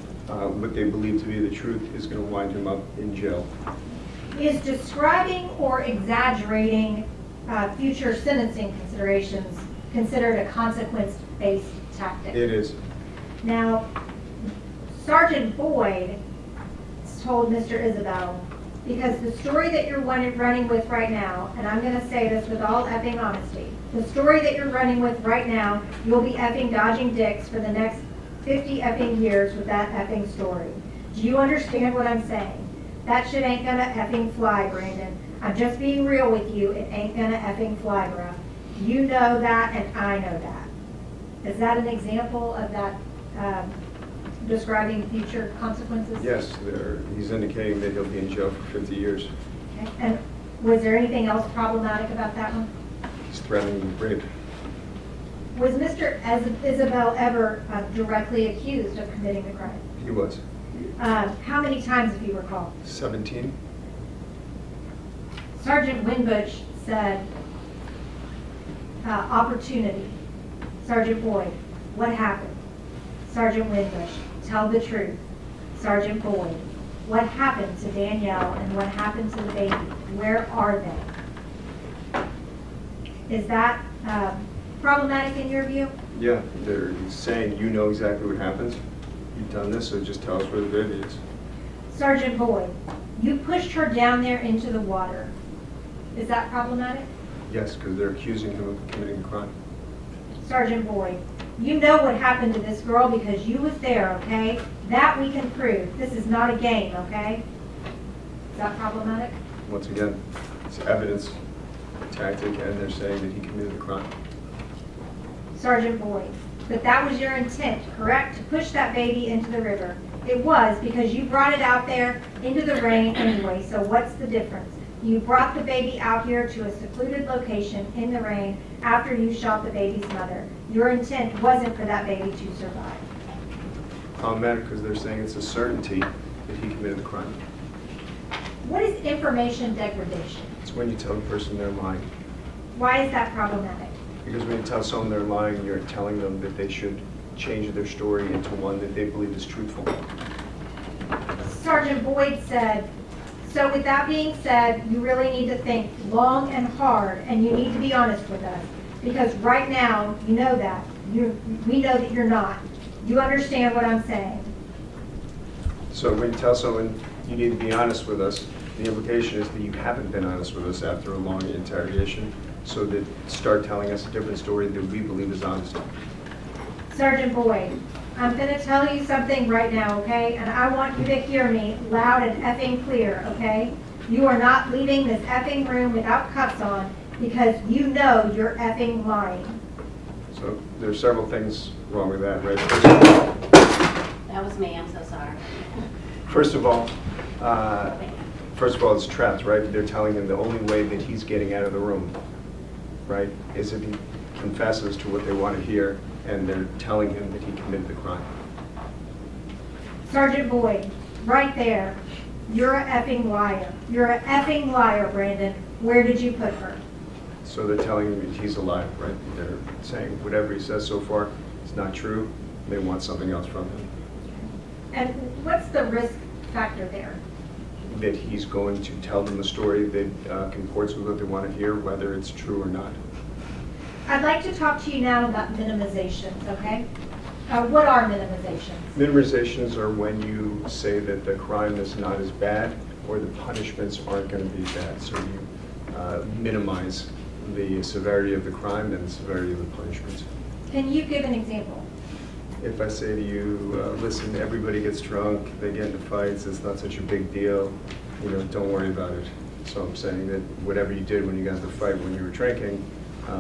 what they believe to be the truth is going to wind him up in jail. Is describing or exaggerating future sentencing considerations considered a consequence-based tactic? It is. Now, Sergeant Boyd told Mr. Isabelle, because the story that you're running with right now, and I'm going to say this with all effing honesty, the story that you're running with right now, you'll be effing dodging dicks for the next 50 effing years with that effing story. Do you understand what I'm saying? That shit ain't gonna effing fly, Brandon. I'm just being real with you. It ain't gonna effing fly, bruh. You know that, and I know that. Is that an example of that describing future consequences? Yes, he's indicating that he'll be in jail for 50 years. Okay. And was there anything else problematic about that one? He's threatening rape. Was Mr. Isabelle ever directly accused of committing the crime? He was. How many times, if you recall? 17. Sergeant Winbush said, opportunity. Sergeant Boyd, what happened? Sergeant Winbush, tell the truth. Sergeant Boyd, what happened to Danielle and what happened to the baby? Where are they? Is that problematic in your view? Yeah, they're saying you know exactly what happens. You've done this, so just tell us where the baby is. Sergeant Boyd, you pushed her down there into the water. Is that problematic? Yes, because they're accusing him of committing a crime. Sergeant Boyd, you know what happened to this girl because you was there, okay? That we can prove. This is not a game, okay? Is that problematic? Once again, it's evidence, tactic, and they're saying that he committed the crime. Sergeant Boyd, that that was your intent, correct? To push that baby into the river. It was, because you brought it out there into the rain anyway, so what's the difference? You brought the baby out here to a secluded location in the rain after you shot the baby's mother. Your intent wasn't for that baby to survive. Problematic because they're saying it's a certainty that he committed the crime. What is information degradation? It's when you tell the person they're lying. Why is that problematic? Because when you tell someone they're lying, you're telling them that they should change their story into one that they believe is truthful. Sergeant Boyd said, so with that being said, you really need to think long and hard, and you need to be honest with us. Because right now, you know that. We know that you're not. You understand what I'm saying? So when you tell someone you need to be honest with us, the implication is that you haven't been honest with us after a long interrogation, so that start telling us a different story that we believe is honest. Sergeant Boyd, I'm going to tell you something right now, okay? And I want you to hear me loud and effing clear, okay? You are not leaving this effing room without cuffs on because you know you're effing lying. So there's several things wrong with that, right? That was me, I'm so sorry. First of all, it's trapped, right? They're telling him the only way that he's getting out of the room, right, is if he confesses to what they want to hear, and they're telling him that he committed the crime. Sergeant Boyd, right there, you're a effing liar. You're a effing liar, Brandon. Where did you put her? So they're telling him that he's a liar, right? They're saying whatever he says so far is not true. They want something else from him. And what's the risk factor there? That he's going to tell them a story that comports with what they want to hear, whether it's true or not. I'd like to talk to you now about minimizations, okay? What are minimizations? Minimizations are when you say that the crime is not as bad or the punishments aren't going to be bad. So you minimize the severity of the crime and the severity of the punishments. Can you give an example? If I say to you, listen, everybody gets drunk, they get into fights, it's not such a big deal, don't worry about it. So I'm saying that whatever you did when you got into the fight when you were drinking,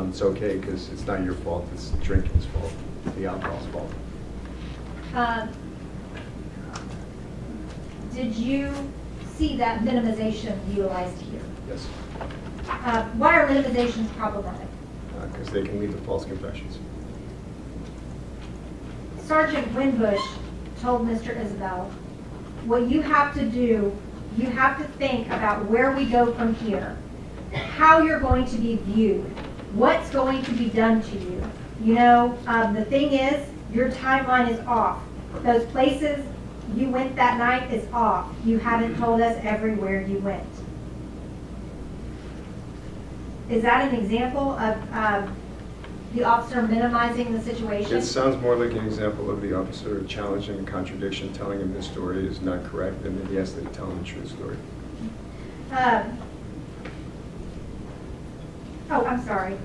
it's okay because it's not your fault, it's the drinking's fault, the alcohol's fault. Did you see that minimization utilized here? Yes. Why are minimizations problematic? Because they can lead to false confessions. Sergeant Winbush told Mr. Isabelle, what you have to do, you have to think about where we go from here, how you're going to be viewed, what's going to be done to you. The thing is, your timeline is off. Those places you went that night is off. You haven't told us everywhere you went. Is that an example of the officer minimizing the situation? It sounds more like an example of the officer challenging a contradiction, telling him his story is not correct, and then he has to tell him the true story. I'm sorry.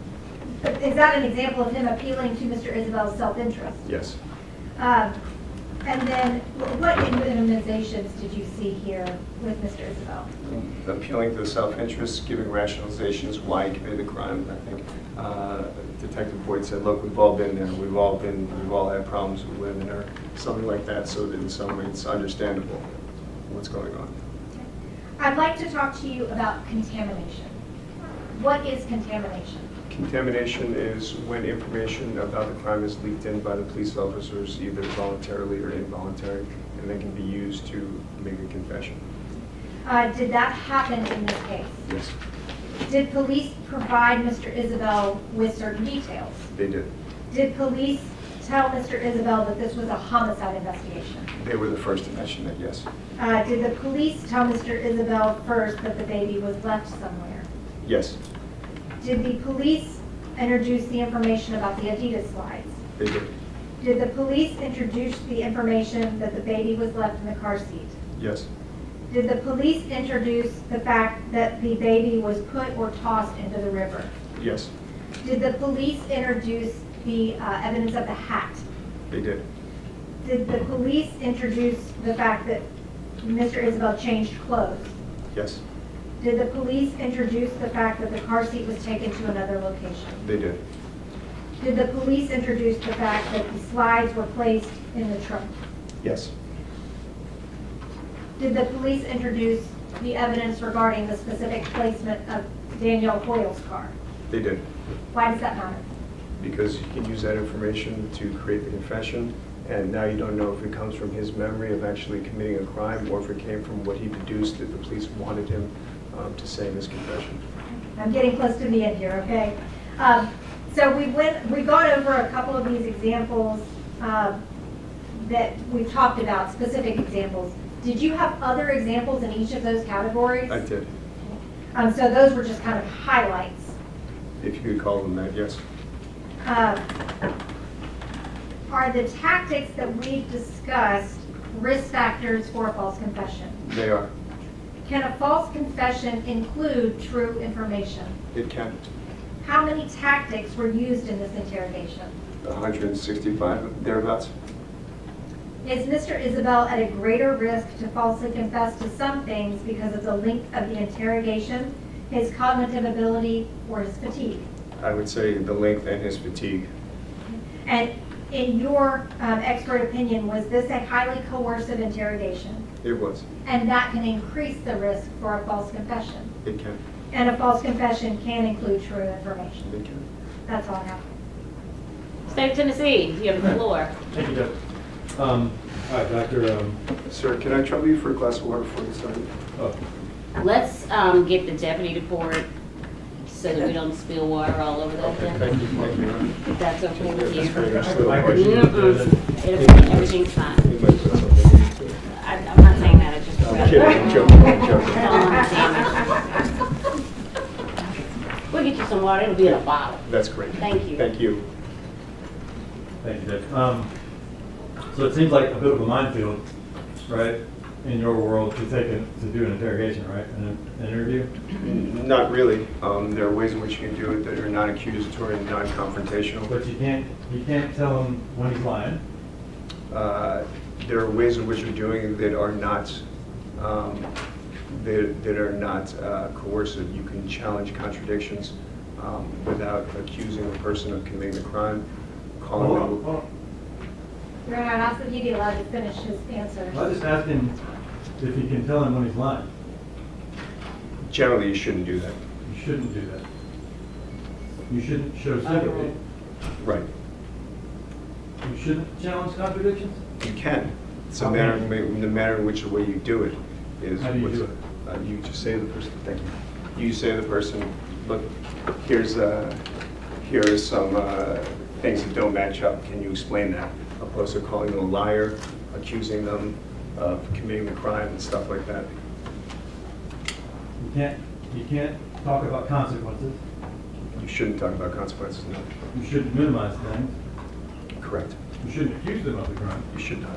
Is that an example of him appealing to Mr. Isabelle's self-interest? Yes. And then, what minimizations did you see here with Mr. Isabelle? Appealing to the self-interest, giving rationalizations why he committed the crime. I think Detective Boyd said, look, we've all been there. We've all had problems with women or something like that, so that in some way it's understandable what's going on. I'd like to talk to you about contamination. What is contamination? Contamination is when information about the crime is leaked in by the police officers, either voluntarily or involuntary, and then can be used to make a confession. Did that happen in this case? Yes, Did police provide Mr. Isabelle with certain details? they did. Did police tell Mr. Isabelle that this was a homicide investigation? They were the first to mention that, yes. Did the police tell Mr. Isabelle first that the baby was left somewhere? Yes, Did the police introduce the information about the Adidas slides? they did. Did the police introduce the information that the baby was left in the car seat? Yes, Did the police introduce the fact that the baby was put or tossed into the river? yes, Did the police introduce the evidence of the hat? they did. Did the police introduce the fact that Mr. Isabelle changed clothes? Yes, Did the police introduce the fact that the car seat was taken to another location? they did. Did the police introduce the fact that the slides were placed in the trunk? Yes, Did the police introduce the evidence regarding the specific placement of Danielle Hoyle's car? they did. Why does that matter? Because you can use that information to create the confession, and now you don't know if it comes from his memory of actually committing a crime or if it came from what he deduced that the police wanted him to say in his confession. I'm getting close to the end here, okay? So we gone over a couple of these examples that we've talked about, specific examples. Did you have other examples in each of those categories? I did. So those were just kind of highlights. If you could call them that, yes. Are the tactics that we've discussed risk factors for a false confession? They are. Can a false confession include true information? It can. How many tactics were used in this interrogation? 165, thereabouts. Is Mr. Isabelle at a greater risk to falsely confess to some things because of the length of the interrogation, his cognitive ability, or his fatigue? I would say the length and his fatigue. And in your expert opinion, was this a highly coercive interrogation? It was. And that can increase the risk for a false confession? It can. And a false confession can include true information? It can. That's all I have. State of Tennessee, you have the floor. Thank you, Jeff. All right, Doctor. Sir, can I trouble you for a glass of water before you start? Oh, Let's get the deputy report so that we don't spill water all over that thing. Thank you. Thank you. If that's okay with you. Everything's fine. I'm not saying that, I just. I'm kidding, I'm joking, I'm joking. We'll get you some water, it'll be in a bottle. That's great. Thank you. Thank you. thank you, Jeff. So it seems like a bit of a minefield, right, in your world to do an interrogation, right, an interview? Not really. There are ways in which you can do it that are non-accusatory and non-confrontational. But you can't tell him when he's lying. There are ways in which you're doing it that are not coercive. You can challenge contradictions without accusing a person of committing the crime. Hold on. Your Honor, I'd ask that he be allowed to finish his answer. I just asked him if you can tell him when he's lying. Generally, you shouldn't do that. You shouldn't do that. You shouldn't show sympathy. Right. You shouldn't challenge contradictions? You can. It's a How matter, can you? the matter in which the way you do it is. How do you do it? You just say to the person, thank you. You say to the person, look, here are some things that don't match up. Can you explain that? Opposed to calling them a liar, accusing them of committing the crime and stuff like that. You can't talk about consequences. You shouldn't talk about consequences, no. You shouldn't minimize things. Correct. You shouldn't accuse them of the crime. You should not.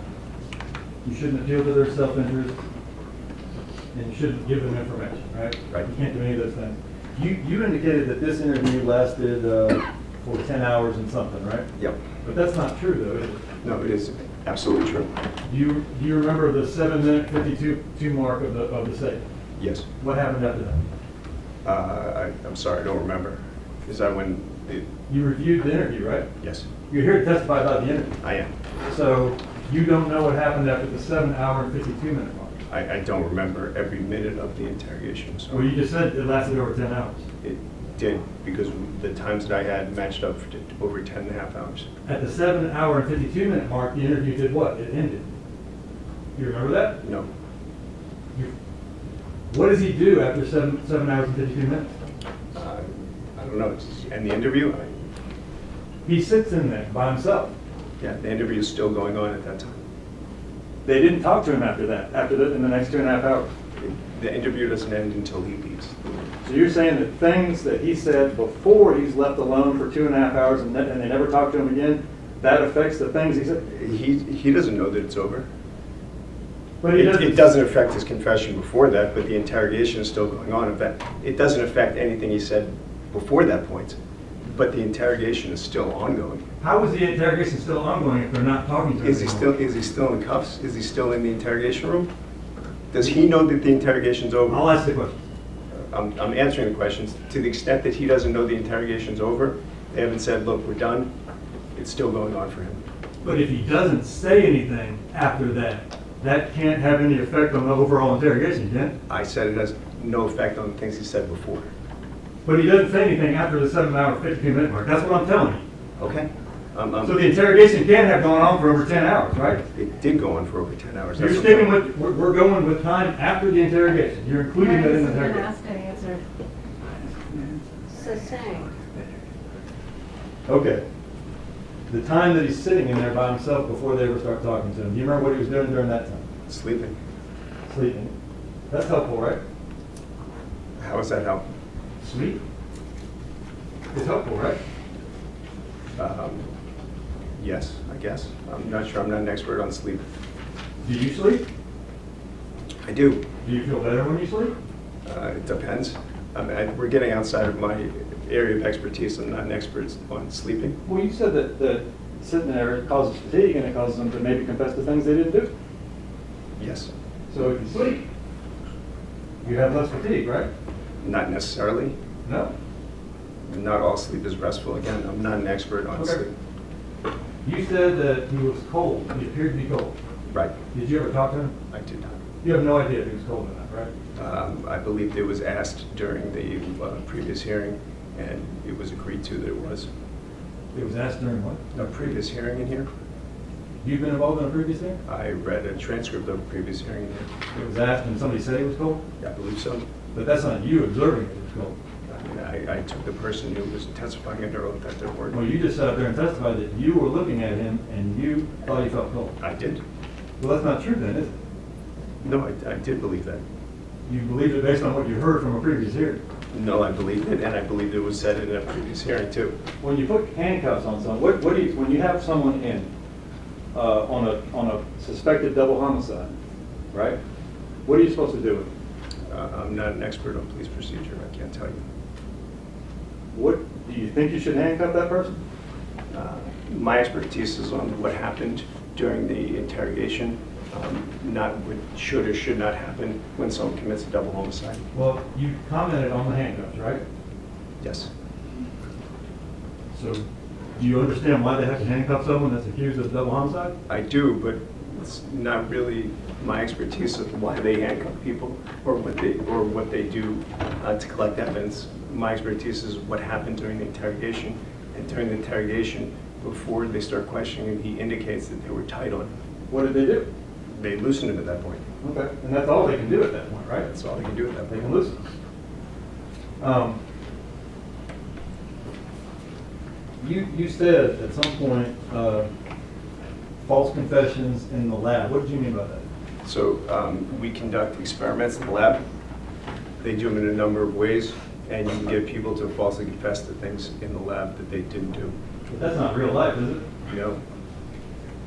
You shouldn't appeal to their self-interest. And you shouldn't give them information, right? Right. You can't do any of those things. You indicated that this interview lasted for 10 hours and something, right? Yep. But that's not true, though, is it? No, it is absolutely true. Do you remember the 7-minute 52 mark of the state? Yes. What happened after that? I'm sorry, I don't remember. Is that when it? You reviewed the interview, right? Yes, You're here to testify about the interview. I am. So you don't know what happened after the 7-hour and 52-minute mark? I don't remember every minute of the interrogation. So Well, you just said it lasted over 10 hours. it did, because the times that I had matched up for over 10.5 hours. At the 7-hour and 52-minute mark, the interview did what? It ended. You remember that? No. What does he do after 7 hours and 52 minutes? I don't know. And the interview? He sits in there by himself. Yeah, the interview is still going on at that time. They didn't talk to him after that, in the next 2.5 hours. The interview doesn't end until he leaves. So you're saying that things that he said before he's left alone for 2.5 hours and they never talked to him again, that affects the things he said? He doesn't know that it's over. But It doesn't affect his confession before that, but the interrogation is still going on. In fact, it doesn't affect anything he said before that point, but the interrogation is still ongoing. How is the interrogation still ongoing if they're not talking to him? Is he still in cuffs? Is he still in the interrogation room? Does he know that the interrogation's over? I'll ask the question. I'm answering the questions. To the extent that he doesn't know the interrogation's over, They haven't said, look, we're done. It's still going on for him. But if he doesn't say anything after that, that can't have any effect on the overall interrogation, can it? I said it has no effect on the things he said before. But he doesn't say anything after the 7-hour, 52-minute mark. That's what I'm telling you. Okay. So the interrogation can have gone on for over 10 hours, right? It did go on for over 10 hours. You're That's what sticking I'm- with, we're going with time after the interrogation. You're including that in the interrogation. answer. Sustained. Okay. The time that he's sitting in there by himself before they ever start talking to him, do you remember what he was doing during that time? Sleeping. Sleeping. That's helpful, right? How does that help? Sleep. It's helpful, right? Yes, I guess. I'm not sure. I'm not an expert on sleep. Do you sleep? I do. Do you feel better when you sleep? It depends. We're getting outside of my area of expertise. I'm not an expert on sleeping. Well, you said that sitting there causes fatigue and it causes them to maybe confess to things they didn't do. Yes. So if you sleep, you have less fatigue, right? Not necessarily. No. Not all sleep is restful. Again, I'm not an expert on Okay. sleep. You said that he was cold. He appeared to be cold. Right. Did you ever talk to him? I did not. You have no idea if he was cold or not, right? I believe it was asked during the previous hearing, and it was agreed to that it was. It was asked during what? A previous hearing in here. You've been involved in a previous hearing? I read a transcript of a previous hearing in here. It was asked and somebody said he was cold? I believe so. But that's not you observing it was cold. I mean, I took the person who was testifying under oath at their word. Well, you just sat up there and testified that you were looking at him and you thought he felt cold. I did. Well, that's not true then, is it? No, I did believe that. You believed it based on what you heard from a previous hearing. No, I believed it, and I believed it was said in a previous hearing too. When you put handcuffs on someone, what do you, when you have someone in on a suspected double homicide, right? What are you supposed to do with them? I'm not an expert on police procedure. I can't tell you. What do you think you should handcuff that person? My expertise is on what happened during the interrogation, not what should or should not happen when someone commits a double homicide. Well, you commented on the handcuffs, right? Yes. So, do you understand why they have to handcuff someone that's accused of double homicide? I do, but it's not really my expertise of why they handcuff people or what they do to collect evidence. My expertise is what happened during the interrogation, and during the interrogation, before they start questioning him, he indicates that they were tied on. What did they do? They loosened him at that point. Okay, and that's all they can do at that point, right? That's all they can do at that They point. can loosen them. You said at some point, false confessions in the lab. What did you mean by that? So we conduct experiments in the lab. They do them in a number of ways, and you can get people to falsely confess to things in the lab that they didn't do. But that's not real life, is it? No,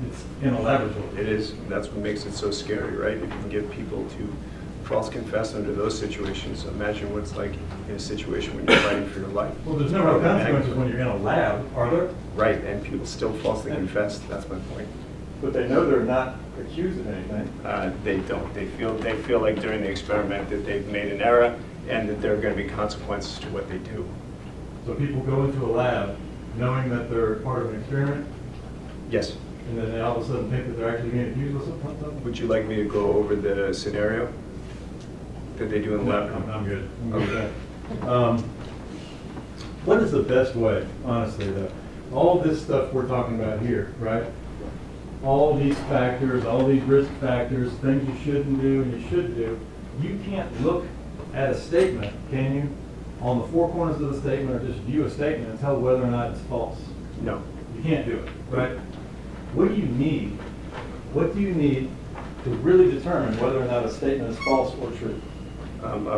It's in a laboratory. it is. That's what makes it so scary, right? If you can get people to false confess under those situations, imagine what it's like in a situation when you're fighting for your life. Well, there's no real consequences when you're in a lab, are there? Right, and people still falsely confess. That's my point. But they know they're not accused of anything. They don't. They feel like during the experiment that they've made an error and that there are going to be consequences to what they do. So people go into a lab knowing that they're part of an experiment, Yes. and then they all of a sudden think that they're actually being accused of something? Would you like me to go over the scenario that they do in the lab? I'm good. I'm good with that. What is the best way, honestly, though? All this stuff we're talking about here, right? All these factors, all these risk factors, things you shouldn't do and you should do. You can't look at a statement, can you, on the four corners of the statement, or just view a statement and tell whether or not it's false? No. You can't do it, right? What do you need? What do you need to really determine whether or not a statement is false or true?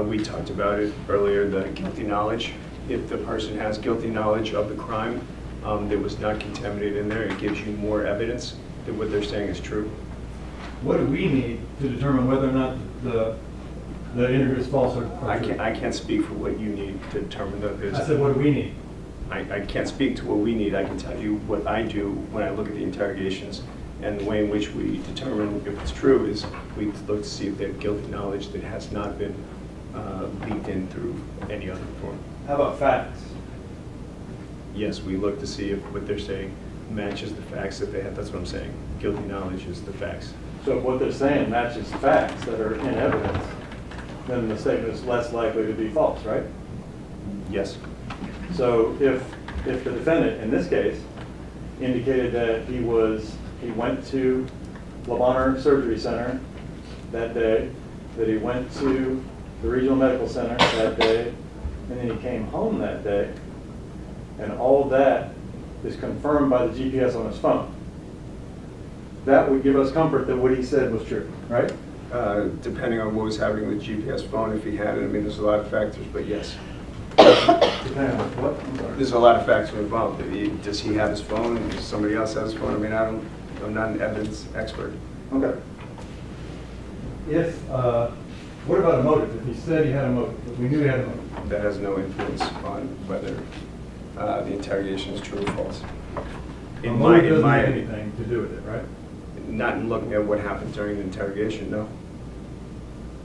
We talked about it earlier, the guilty knowledge. If the person has guilty knowledge of the crime that was not contaminated in there, it gives you more evidence that what they're saying is true. What do we need to determine whether or not the interview is false or true? I can't speak for what you need to determine that it is. I said, what do we need? I can't speak to what we need. I can tell you what I do when I look at the interrogations, and the way in which we determine if it's true is we look to see if they have guilty knowledge that has not been leaked in through any other form. How about facts? Yes, we look to see if what they're saying matches the facts that they have. That's what I'm saying. Guilty knowledge is the facts. So if what they're saying matches facts that are in evidence, then the statement is less likely to be false, right? Yes. So if the defendant, in this case, indicated that he went to Le Bonheur Surgery Center that day, that he went to the Regional Medical Center that day, and then he came home that day, and all that is confirmed by the GPS on his phone, that would give us comfort that what he said was true, right? Depending on what was happening with GPS phone, if he had it, I mean, there's a lot of factors, but yes. Depending on what? I'm sorry. There's a lot of factors involved. Does he have his phone? Does somebody else have his phone? I mean, I'm not an evidence expert. Okay. What about a motive? If he said he had a motive, if we knew he had a motive. That has no influence on whether the interrogation is true or false. A motive doesn't have anything to do with it, right? Not in looking at what happened during the interrogation, no.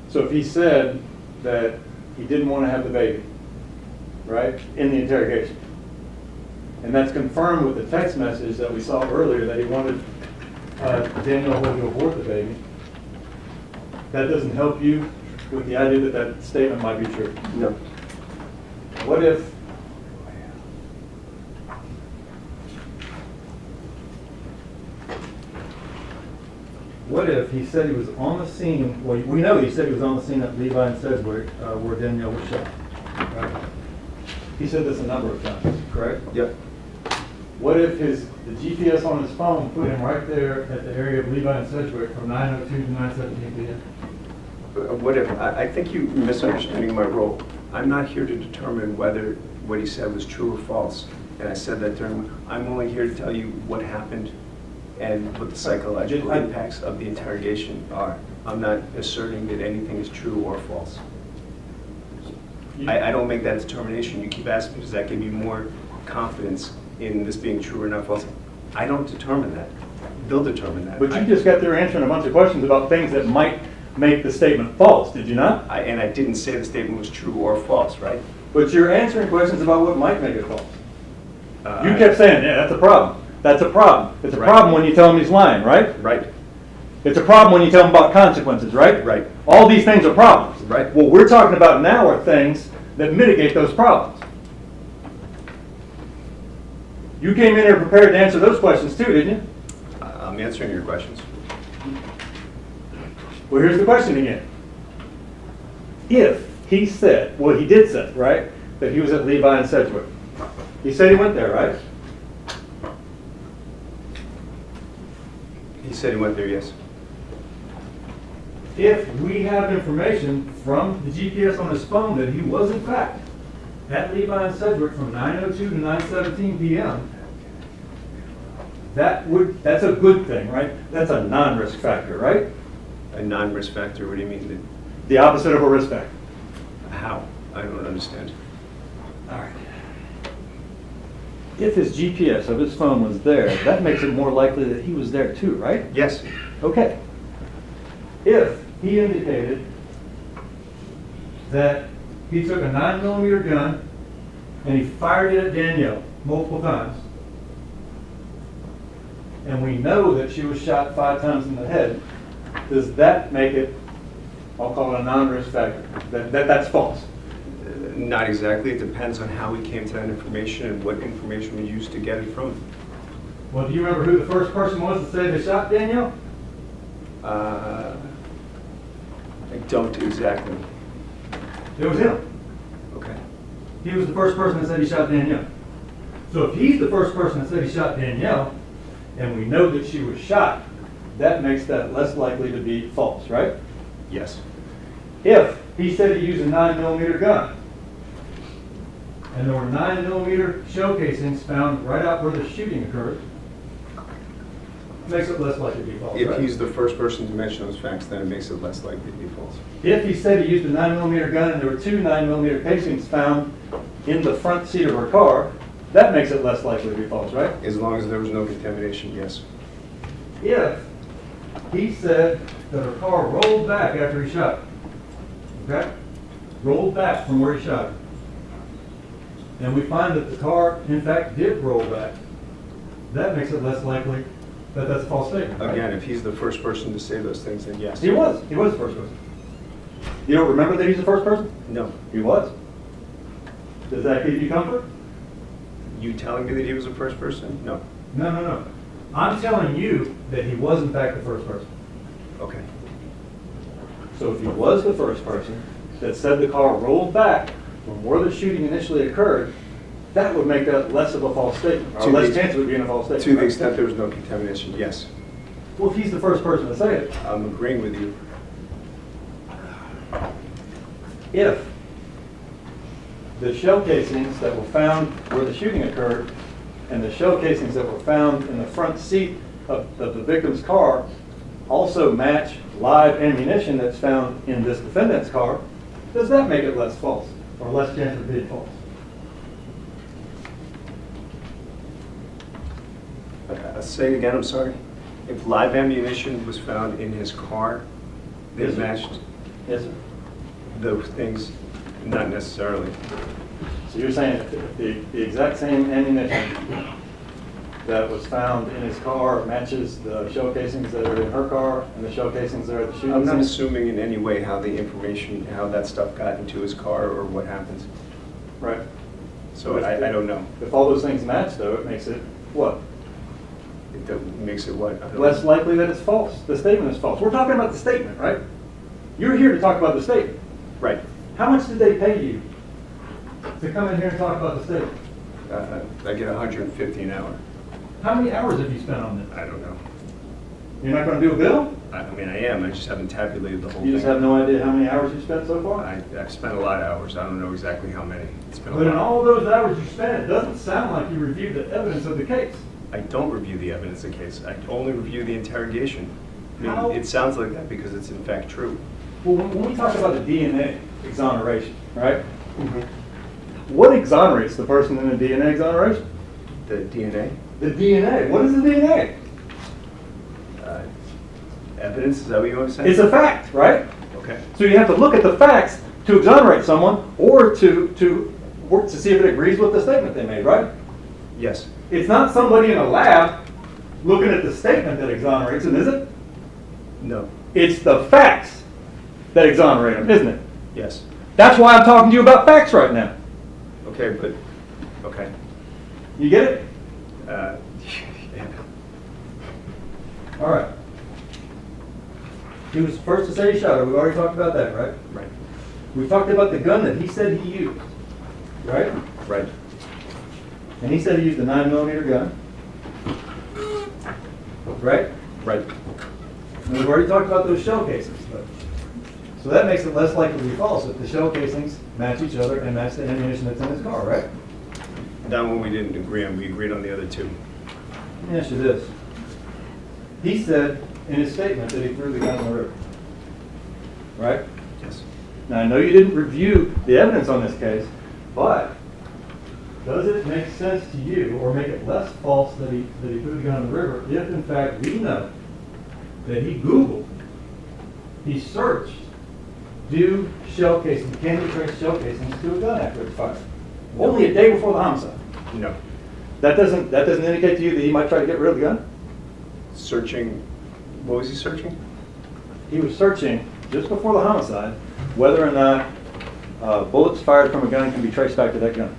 So if he said that he didn't want to have the baby, right, in the interrogation, and that's confirmed with the text message that we saw earlier that he wanted Danielle Hoyle to abort the baby, that doesn't help you with the idea that that statement might be true? No. What if he said he was on the scene, well, we know he said he was on the scene at Levi and Sedgwick where Danielle was shot, right? He said this a number of times, correct? Yep. What if the GPS on his phone put him right there at the area of Levi and Sedgwick from 9:02 to 9:17 p.m.? What if, I think you're misunderstanding my role. I'm not here to determine whether what he said was true or false. And I said that during, I'm only here to tell you what happened and what the psychological impacts of the interrogation are. I'm not asserting that anything is true or false. I don't make that determination. You keep asking, does that give you more confidence in this being true or not false? I don't determine that. They'll determine that. But you just got there answering a bunch of questions about things that might make the statement false, did you not? And I didn't say the statement was true or false, right? But you're answering questions about what might make it false. You kept saying, yeah, that's a problem. That's a problem. It's a problem when you tell him he's lying, right? Right. It's a problem when you tell him about consequences, right? Right. All these things are problems. Right. What we're talking about now are things that mitigate those problems. You came in here prepared to answer those questions too, didn't you? I'm answering your questions. Well, here's the question again. If he said, well, he did say, right, that he was at Levi and Sedgwick. He said he went there, right? He said he went there, yes. If we have information from the GPS on his phone that he was in fact at Levi and Sedgwick from 9:02 to 9:17 p.m., that's a good thing, right? That's a non-risk factor, right? A non-risk factor, what do you mean? The opposite of a risk factor. How? I don't understand. All right. If his GPS of his phone was there, that makes it more likely that he was there too, right? Yes. Okay. If he indicated that he took a 9mm gun and he fired it at Danielle multiple times, and we know that she was shot 5 times in the head, does that make it, I'll call it a non-risk factor, that's false? Not exactly. It depends on how we came to that information and what information we used to get it from. Well, do you remember who the first person was to say they shot Danielle? I don't exactly. It was him. Okay. He was the first person that said he shot Danielle. So if he's the first person that said he shot Danielle, and we know that she was shot, that makes that less likely to be false, right? Yes. If he said he used a 9mm gun, and there were 9mm shell casings found right out where the shooting occurred, makes it less likely to be false, If right? he's the first person to mention those facts, then it makes it less likely to be false. If he said he used a 9mm gun and there were 2 9mm casings found in the front seat of her car, that makes it less likely to be false, right? As long as there was no contamination, yes. If he said that her car rolled back after he shot her, okay? Rolled back from where he shot her. and we find that the car, in fact, did roll back, that makes it less likely that that's a false statement. Right? Again, if he's the first person to say those things, then yes. He was the first person. You don't remember that he's the first person? No. He was. Does that give you comfort? You telling me that he was the first person? No. No. I'm telling you that he was in fact the first person. Okay. So if he was the first person that said the car rolled back from where the shooting initially occurred, that would make that less of a false statement, or less chance of it being a false statement. To the extent there was no contamination, yes. Well, if he's the first person to say it. I'm agreeing with you. If the shell casings that were found where the shooting occurred and the shell casings that were found in the front seat of the victim's car also match live ammunition that's found in this defendant's car, does that make it less false or less chance of being false? Say it again, I'm sorry. If live ammunition was found in his car that Yes, sir. matched Yes, sir. those things, not necessarily. So you're saying if the exact same ammunition that was found in his car matches the shell casings that are in her car and the shell casings that are at the shooting I'm not scene? assuming in any way how the information, how that stuff got into his car or what happens. Right. So I don't know. If all those things match, though, it makes it what? It makes it what? I don't Less know. likely that it's false. The statement is false. We're talking about the statement, right? You're here to talk about the statement. Right. How much did they pay you to come in here and talk about the statement? I get 150 an hour. How many hours have you spent on this? I don't know. You're not going to do a bill? I mean, I am. I just haven't tabulated the whole thing. You just have no idea how many hours you spent so far? I've spent a lot of hours. I don't know exactly how many. It's been a But in lot. all those hours you spent, it doesn't sound like you reviewed the evidence of the case. I don't review the evidence of the case. I only review the interrogation. I mean, How? it sounds like that because it's in fact true. Well, when we talk about the DNA exoneration, right? What exonerates the person in the DNA exoneration? The DNA? The DNA. What is the DNA? Evidence? Is that what you want to say? It's a fact, right? Okay. So you have to look at the facts to exonerate someone or to work to see if it agrees with the statement they made, right? Yes. It's not somebody in a lab looking at the statement that exonerates them, is it? No. It's the facts that exonerate them, isn't it? Yes. That's why I'm talking to you about facts right now. Okay, but, okay. You get it? Yeah. All right. He was the first to say he shot her. We've already talked about that, right? Right. We talked about the gun that he said he used, right? Right. And he said he used a 9mm gun, right? Right. And we've already talked about those shell casings, though. So that makes it less likely to be false if the shell casings match each other and match the ammunition that's in his car, right? That one we didn't agree on. We agreed on the other two. Let me ask you this. He said in his statement that he threw the gun in the river, right? Yes. Now, I know you didn't review the evidence on this case, but does it make sense to you or make it less false that he threw the gun in the river if, in fact, we know that he Googled, he searched, do shell casings, can you trace shell casings to a gun after it's fired? Only a day before the homicide. No. That doesn't indicate to you that he might try to get rid of the gun? Searching, what was he searching? He was searching, just before the homicide, whether or not bullets fired from a gun can be traced back to that gun.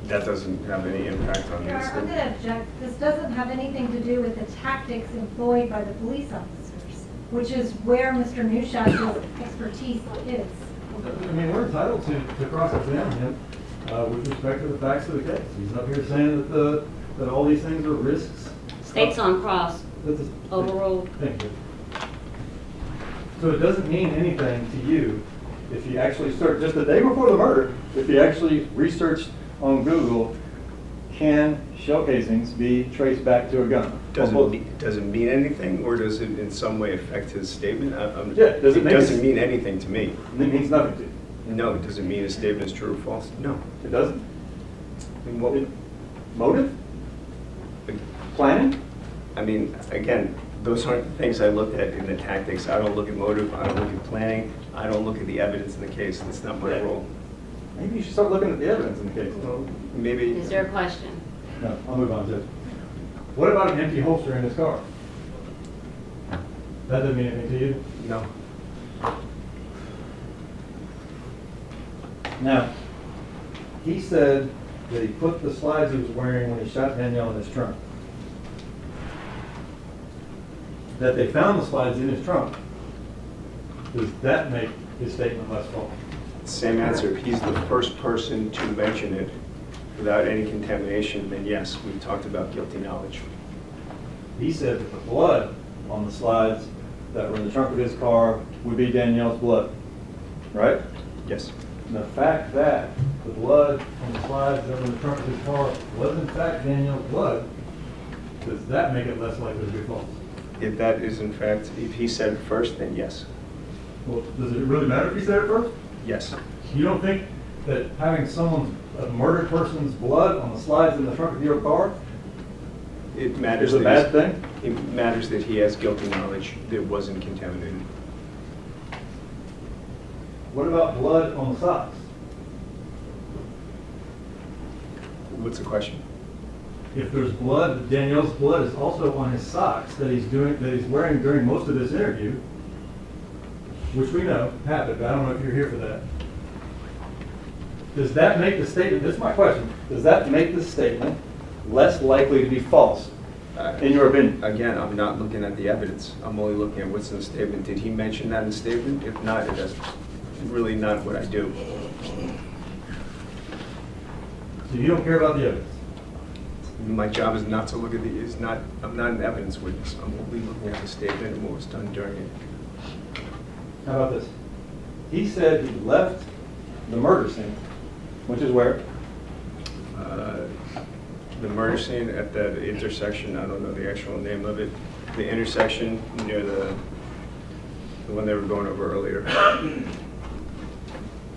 That doesn't have any impact on Your this. Honor, I'm going to object. This doesn't have anything to do with the tactics employed by the police officers, which is where Mr. Neuschatz' expertise is. I mean, we're entitled to cross-examine him with respect to the facts of the case. He's up here saying that all these things are risks. States on cross, overruled. Thank you. So it doesn't mean anything to you if you actually search, just the day before the murder, if you actually researched on Google, can shell casings be traced back to a gun? Does it mean anything, or does it in some way affect his statement? Yeah, does it it make doesn't it- mean anything to me. It means nothing to you. No, it doesn't mean his statement is true or false. No. It doesn't? I mean, what, Motive? Planning? I mean, again, those aren't the things I looked at in the tactics. I don't look at motive, I don't look at planning, I don't look at the evidence in the case. That's not my Yeah. role. Maybe you should start looking at the evidence in the case. Maybe. Is there a question? No, I'll move on, Judge. What about an empty holster in his car? That doesn't mean anything to you? No. Now, he said that he put the slides he was wearing when he shot Danielle in his trunk. That they found the slides in his trunk. Does that make his statement less false? Same answer. If he's the first person to mention it without any contamination, then yes, we talked about guilty knowledge. He said that the blood on the slides that were in the trunk of his car would be Danielle's blood, right? Yes. And the fact that the blood on the slides that were in the trunk of his car was in fact Danielle's blood, does that make it less likely to be false? If that is in fact, if he said it first, then yes. Well, does it really matter if he said it first? Yes. You don't think that having a murdered person's blood on the slides in the trunk of your car It matters. is a bad thing? It matters that he has guilty knowledge that it wasn't contaminated. What about blood on the socks? What's the question? If there's blood, Danielle's blood is also on his socks that he's wearing during most of this interview, which we know happened, but I don't know if you're here for that. Does that make the statement, this is my question, does that make the statement less likely to be false, in your opinion? Again, I'm not looking at the evidence. I'm only looking at what's in the statement. Did he mention that in the statement? If not, that's really not what I do. So you don't care about the evidence? My job is not to look at I'm not an evidence witness. I'm only looking at the statement and what was done during it. How about this? He said he left the murder scene, which is where? The murder scene at that intersection, I don't know the actual name of it, the intersection near the one they were going over earlier. I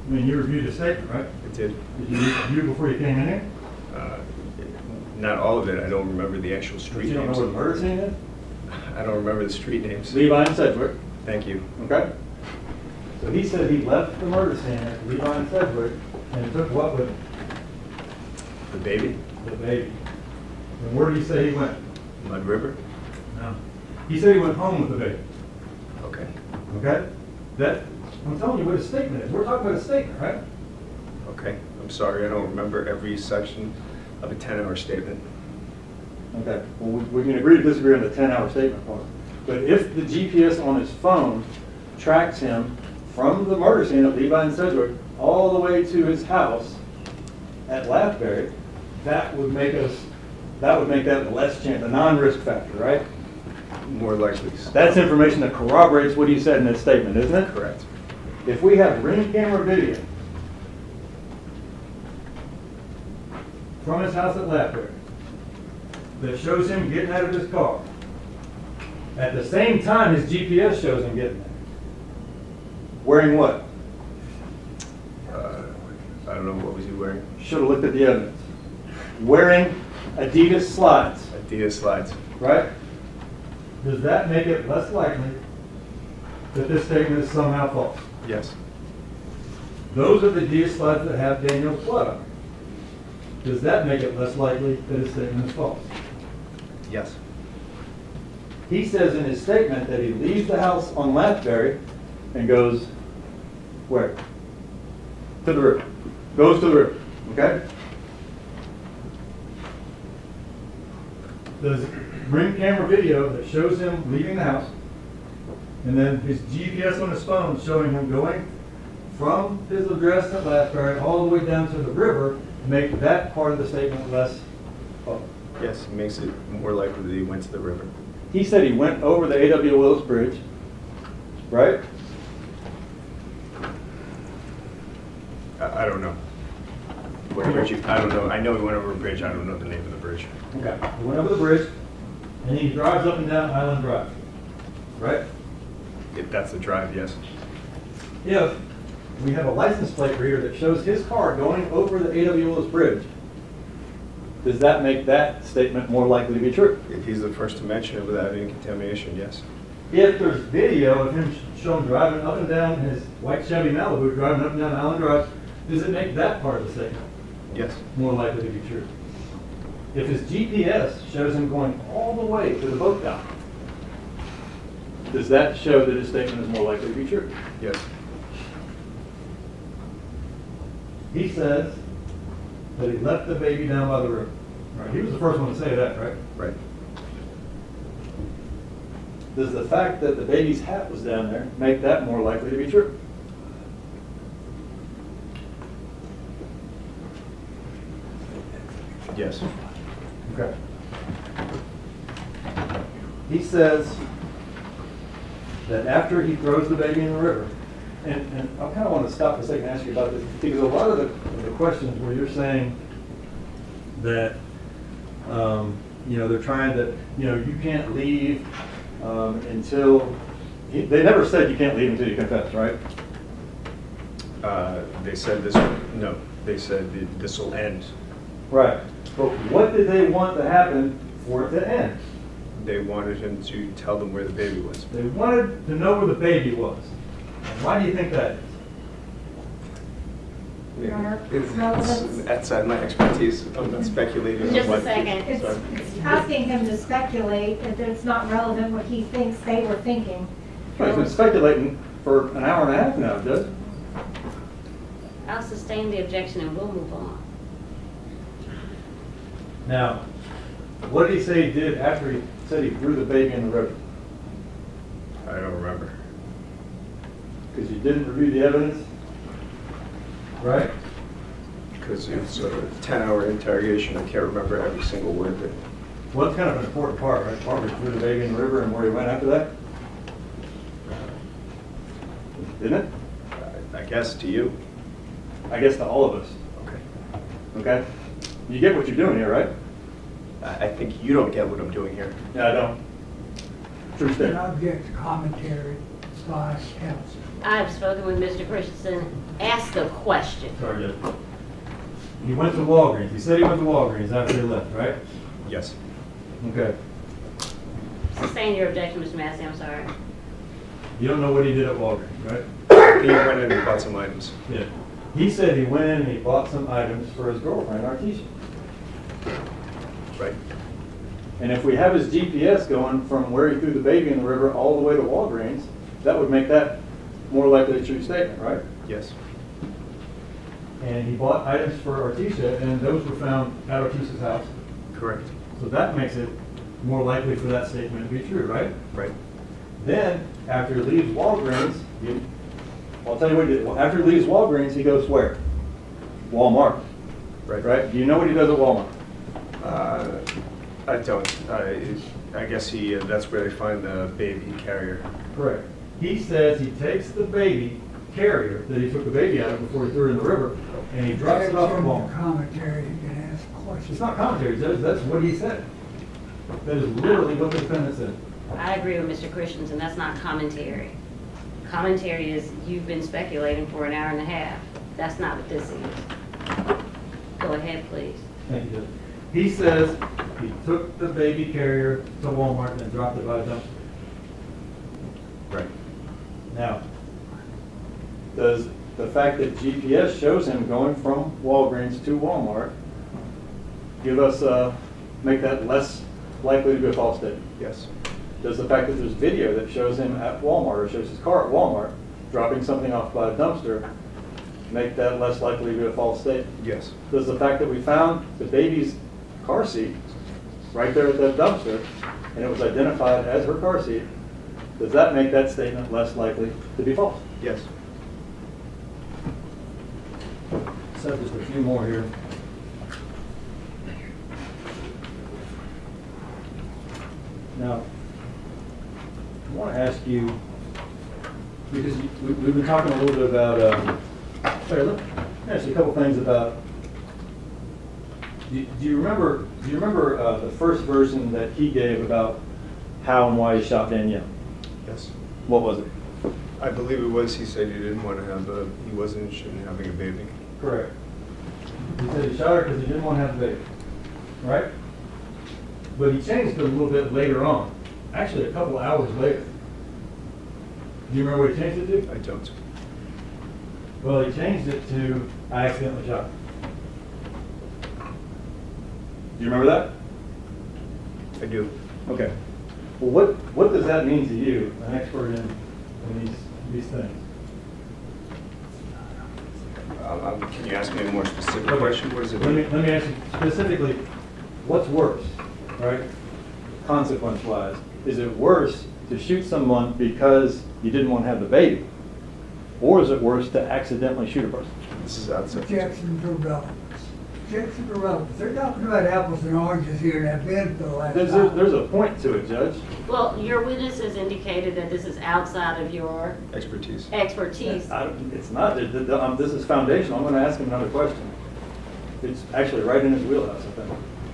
mean, you reviewed the statement, right? I did. Did you review it before you came in here? Not all of it. I don't remember the actual street You don't names. know where the murder scene is? I don't remember the street names. Levi and Sedgwick. Thank you. Okay. So he said he left the murder scene at Levi and Sedgwick and took what with him? The baby? The baby. And where did he say he went? Mud River? No. He said he went home with the baby. Okay. Okay? I'm telling you what a statement is. We're talking about a statement, right? Okay. I'm sorry. I don't remember every section of a 10-hour statement. Okay. Well, we can agree to disagree on the 10-hour statement part. But if the GPS on his phone tracks him from the murder scene at Levi and Sedgwick all the way to his house at Lathbury, that would make that less chance, a non-risk factor, right? More likely. That's information that corroborates what he said in his statement, isn't it? Correct. If we have ring camera video from his house at Lathbury that shows him getting out of his car, at the same time his GPS shows him getting there, wearing what? I don't know. What was he wearing? Should have looked at the evidence. Wearing Adidas slides. Adidas slides. Right? Does that make it less likely that this statement is somehow false? Yes. Those are the Adidas slides that have Danielle's blood on them. Does that make it less likely that his statement is false? Yes. He says in his statement that he leaves the house on Lathbury and goes where? To the river. Goes to the river. Okay? There's ring camera video that shows him leaving the house, and then his GPS on his phone showing him going from his address at Lathbury all the way down to the river, make that part of the statement less false. Yes, it makes it more likely that he went to the river. He said he went over the A.W. Willis Bridge, right? I don't know. What bridge? I don't know. I know he went over a bridge. I don't know the name of the bridge. Okay. He went over the bridge, and he drives up and down Island Drive, right? If that's the drive, yes. If we have a license plate reader that shows his car going over the A.W. Willis Bridge, does that make that statement more likely to be true? If he's the first to mention it without any contamination, yes. If there's video of him shown driving up and down in his white Chevy Malibu, driving up and down Island Drive, does it make that part of the statement Yes. more likely to be true? If his GPS shows him going all the way to the boat dock, does that show that his statement is more likely to be true? Yes. He says that he left the baby down by the river. Right. He was the first one to say that, right? Right. Does the fact that the baby's hat was down there make that more likely to be true? Yes. Okay. He says that after he throws the baby in the river, and I kind of want to stop for a second and ask you about this, because a lot of the questions where you're saying that, they're trying to, you can't leave until, they never said you can't leave until you confess, right? They said this, no, they said this will end. Right. But what did they want to happen for it to end? They wanted him to tell them where the baby was. They wanted to know where the baby was. And why do you think that is? Your Honor, It's relevance. outside my expertise. I'm not speculating on Just a what. second. It's asking him to speculate that it's not relevant what he thinks they were thinking. Well, he's been speculating for an hour and a half now, Judge. I'll sustain the objection and we'll move on. Now, what did he say he did after he said he threw the baby in the river? I don't remember. Because you didn't review the evidence, right? Because it was a 10-hour interrogation. I can't remember every single word of it. Well, that's kind of an important part, right? Part where he threw the baby in the river and where he went after that? Didn't it? I guess to you. I guess to all of us. Okay. Okay? You get what you're doing here, right? I think you don't get what I'm doing here. Yeah, I don't. True And statement. object to commentary by counsel. I've spoken with Mr. Christensen. Ask a question. Sorry, Judge. He went to Walgreens. He said he went to Walgreens after he left, right? Yes. Okay. Sustain your objection, Mr. Massey, I'm sorry. You don't know what he did at Walgreens, right? He went in and bought some items. Yeah. He said he went in and he bought some items for his girlfriend, Artesia. Right. And if we have his GPS going from where he threw the baby in the river all the way to Walgreens, that would make that more likely a true statement, right? Yes. And he bought items for Artesia, and those were found at Artesia's house. Correct. So that makes it more likely for that statement to be true, right? Right. Then, after he leaves Walgreens, I'll tell you what he did. After he leaves Walgreens, he goes where? Walmart. Right. Right? Do you know what he does at Walmart? I don't. I guess that's where they find the baby carrier. Correct. He says he takes the baby carrier that he took the baby out of before he threw it in the river, and he drops it off at Walmart. Commentary, you can ask questions. It's not commentary, that's what he said. That is literally what the defendant said. I agree with Mr. Christensen. That's not commentary. Commentary is you've been speculating for an hour and a half. That's not what this is. Go ahead, please. Thank you, Judge. He says he took the baby carrier to Walmart and dropped it by a dumpster. Right. Now, does the fact that GPS shows him going from Walgreens to Walmart give us, make that less likely to be a false statement? Yes. Does the fact that there's video that shows him at Walmart or shows his car at Walmart dropping something off by a dumpster make that less likely to be a false statement? Yes. Does the fact that we found the baby's car seat right there at that dumpster and it was identified as her car seat, does that make that statement less likely to be false? Yes. So just a few more here. Now, I want to ask you, because we've been talking a little bit about, let me ask you a couple things about, do you remember the first version that he gave about how and why he shot Danielle? Yes. What was it? I believe it was, he said he didn't want to have he wasn't interested in having a baby. Correct. He said he shot her because he didn't want to have a baby, right? But he changed it a little bit later on, actually a couple hours later. Do you remember what he changed it to? I don't. Well, he changed it to, I accidentally shot. Do you remember that? I do. Okay. Well, what does that mean to you, an expert in these things? Can you ask me a more specific question? What does it Let mean? me ask you specifically, what's worse, right? Consequence-wise, is it worse to shoot someone because you didn't want to have the baby? Or is it worse to accidentally shoot a person? This is outside. Objection to relevance. Objection to relevance. They're talking about apples and oranges here and have been for the last hour. There's a point to it, Judge. Well, your witness has indicated that this is outside of your Expertise. expertise. It's not. This is foundational. I'm going to ask him another question. It's actually right in his wheelhouse, I think.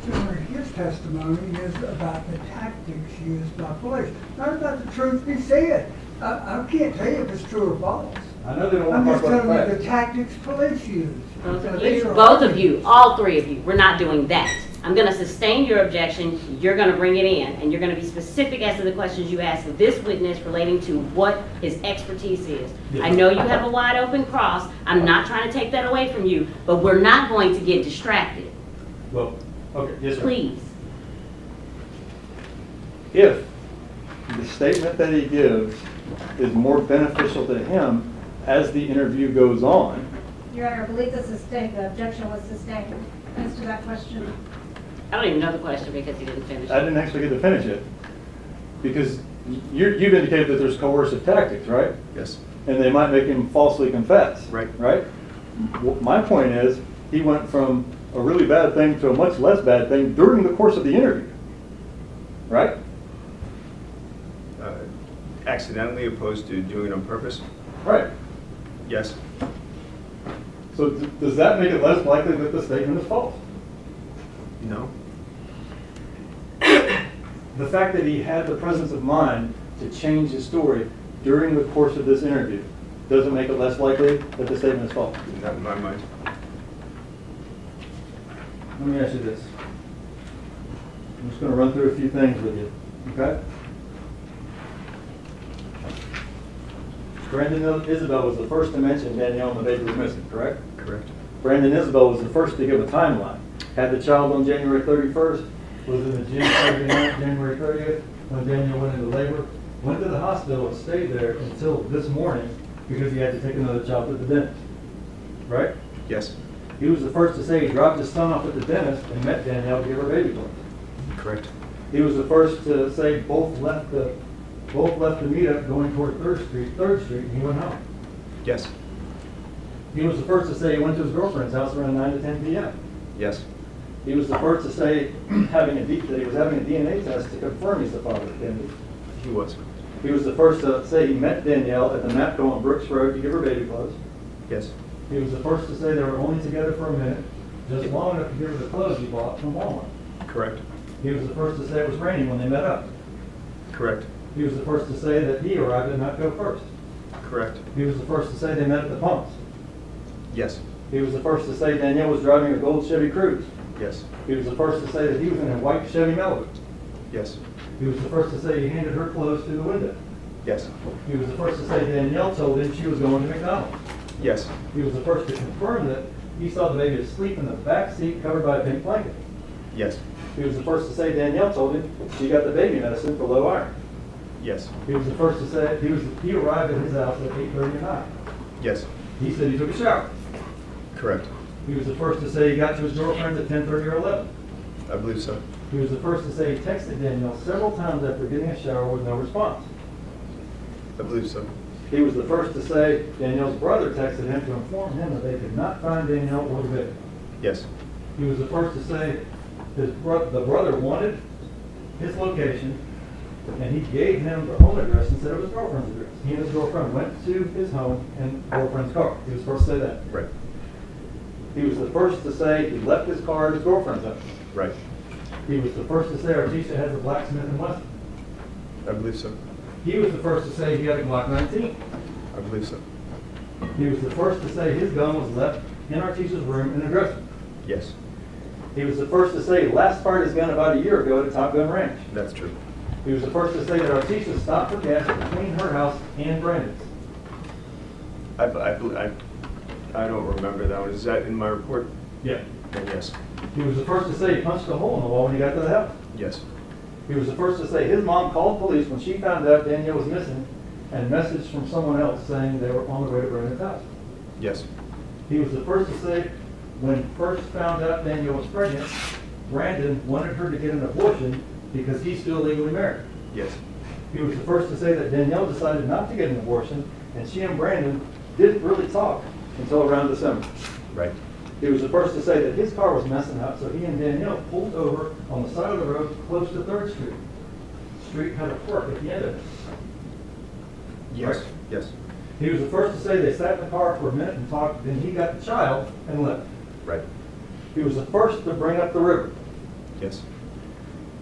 Sir, his testimony is about the tactics used by police, not about the truth be said. I can't tell you if it's true or false. I know they don't I'm want just to talk telling about you the the facts. tactics police use. Both of you, all three of you, we're not doing that. I'm going to sustain your objection, you're going to bring it in, and you're going to be specific as to the questions you ask of this witness relating to what his expertise is. I know you have a wide open cross, I'm not trying to take that away from you, but we're not going to get distracted. Well, okay, yes, sir. Please. If the statement that he gives is more beneficial to him as the interview goes on, Your Honor, I believe the objection was sustained as to that question. I don't even know the question because he didn't finish. I didn't actually get to finish it. Because you've indicated that there's coercive tactics, right? Yes. And they might make him falsely confess. Right. Right? My point is, he went from a really bad thing to a much less bad thing during the course of the interview. Right? Accidentally opposed to doing it on purpose? Right. Yes. So does that make it less likely that the statement is false? No. The fact that he had the presence of mind to change his story during the course of this interview doesn't make it less likely that the statement is false. Not in my mind. Let me ask you this. I'm just going to run through a few things with you, okay? Brandon Isabelle was the first to mention Danielle and the baby was missing, correct? Correct. Brandon Isabelle was the first to give a timeline. Had the child on January 31st, was in the gym Saturday night, January 30th, when Danielle went into labor, went to the hospital and stayed there until this morning because he had to take another child to the dentist, right? Yes. He was the first to say he dropped his son off at the dentist and met Danielle to give her baby clothes. Correct. He was the first to say both left the meetup going toward 3rd Street, and he went home. Yes. He was the first to say he went to his girlfriend's house around 9 to 10 p.m. Yes. He was the first to say that he was having a DNA test to confirm he's the father of Kennedy. He was. He was the first to say he met Danielle at the Mapco on Brooks Road to give her baby clothes. Yes. He was the first to say they were only together for a minute, just long enough to give her the clothes he bought from Walmart. Correct. He was the first to say it was raining when they met up. Correct. He was the first to say that he arrived at Mapco first. Correct. He was the first to say they met at the pumps. Yes. He was the first to say Danielle was driving a gold Chevy Cruze. Yes. He was the first to say that he was in a white Chevy Malibu. Yes. He was the first to say he handed her clothes through the window. Yes. He was the first to say Danielle told him she was going to McDonald's. Yes. He was the first to confirm that he saw the baby asleep in the back seat covered by a pink blanket. Yes. He was the first to say Danielle told him she got the baby medicine for low iron. Yes. He was the first to say he arrived at his house at 8:30 at night. Yes. He said he took a shower. Correct. He was the first to say he got to his girlfriend at 10:30 or 11. I believe so. He was the first to say he texted Danielle several times after getting a shower with no response. I believe so. He was the first to say Danielle's brother texted him to inform him that they could not find Danielle or the baby. Yes. He was the first to say the brother wanted his location, and he gave him the home address instead of his girlfriend's address. He and his girlfriend went to his home in girlfriend's car. He was the first to say that. Right. He was the first to say he left his car at his girlfriend's house. Right. He was the first to say Artisha has a blacksmith in Weston. I believe so. He was the first to say he had a Glock 19. I believe so. He was the first to say his gun was left in Artisha's room in the dresser. Yes. He was the first to say he last fired his gun about a year ago at a Top Gun ranch. That's true. He was the first to say that Artisha stopped for gas between her house and Brandon's. I don't remember that one. Is that in my report? Yeah. Then yes. He was the first to say he punched a hole in the wall when he got to the house. Yes. He was the first to say his mom called police when she found out Danielle was missing and messaged from someone else saying they were on the way to Brandon's house. Yes. He was the first to say when first found out Danielle was pregnant, Brandon wanted her to get an abortion because he's still legally married. Yes. He was the first to say that Danielle decided not to get an abortion and she and Brandon didn't really talk until around December. Right. He was the first to say that his car was messing up, so he and Danielle pulled over on the side of the road close to 3rd Street. The street had a fork at the end of it. Yes. Right? Yes. He was the first to say they sat in the car for a minute and talked, then he got the child and left. Right. He was the first to bring up the river. Yes.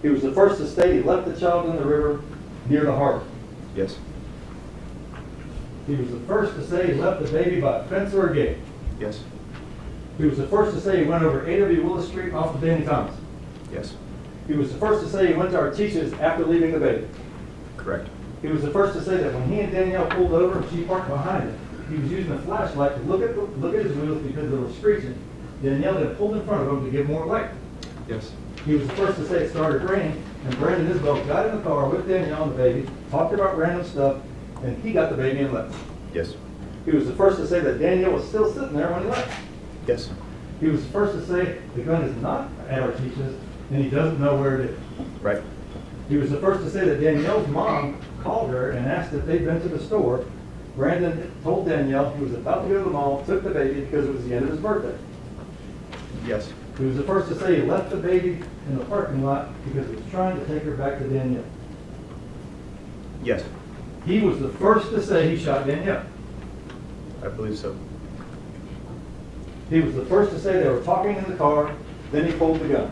He was the first to state he left the child in the river near the harbor. Yes. He was the first to say he left the baby by a fence or a gate. Yes. He was the first to say he went over A.W. Willis Street off of Danny Thomas. Yes. He was the first to say he went to Artesia's after leaving the baby. Correct. He was the first to say that when he and Danielle pulled over and she parked behind him, he was using a flashlight to look at his wheels because they were screeching. Danielle had pulled in front of him to give more light. Yes. He was the first to say it started raining, and Brandon and Isabelle got in the car with Danielle and the baby, talked about random stuff, and he got the baby and left. Yes. He was the first to say that Danielle was still sitting there when he left. Yes. He was the first to say the gun is not at Artesia's, and he doesn't know where it is. Right. He was the first to say that Danielle's mom called her and asked if they'd been to the store. Brandon told Danielle he was about to go to the mall, took the baby because it was the end of his birthday. Yes. He was the first to say he left the baby in the parking lot because he was trying to take her back to Danielle. Yes. He was the first to say he shot Danielle. I believe so. He was the first to say they were talking in the car, then he pulled the gun.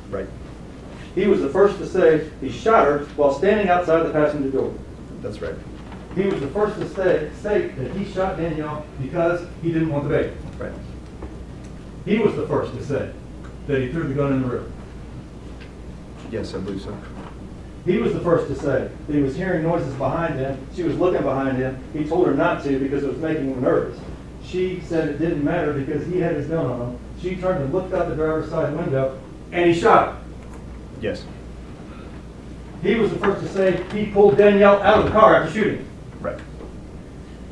Right. He was the first to say he shot her while standing outside the passenger door. That's right. He was the first to state that he shot Danielle because he didn't want the baby. Right. He was the first to say that he threw the gun in the river. Yes, I believe so. He was the first to say that he was hearing noises behind him. She was looking behind him. He told her not to because it was making him nervous. She said it didn't matter because he had his gun on him. She turned and looked out the driver's side window, and he shot her. Yes. He was the first to say he pulled Danielle out of the car after shooting. Right.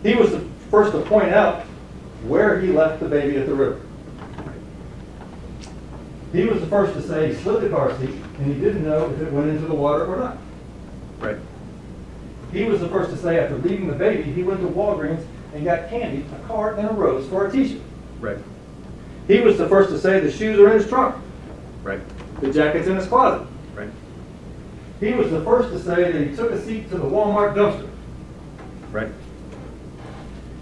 He was the first to point out where he left the baby at the river. He was the first to say he slid the car seat and he didn't know if it went into the water or not. Right. He was the first to say after leaving the baby, he went to Walgreens and got candy, a card, and a rose for Artesia. Right. He was the first to say the shoes are in his trunk. Right. The jacket's in his closet. Right. He was the first to say that he took a seat to the Walmart dumpster. Right.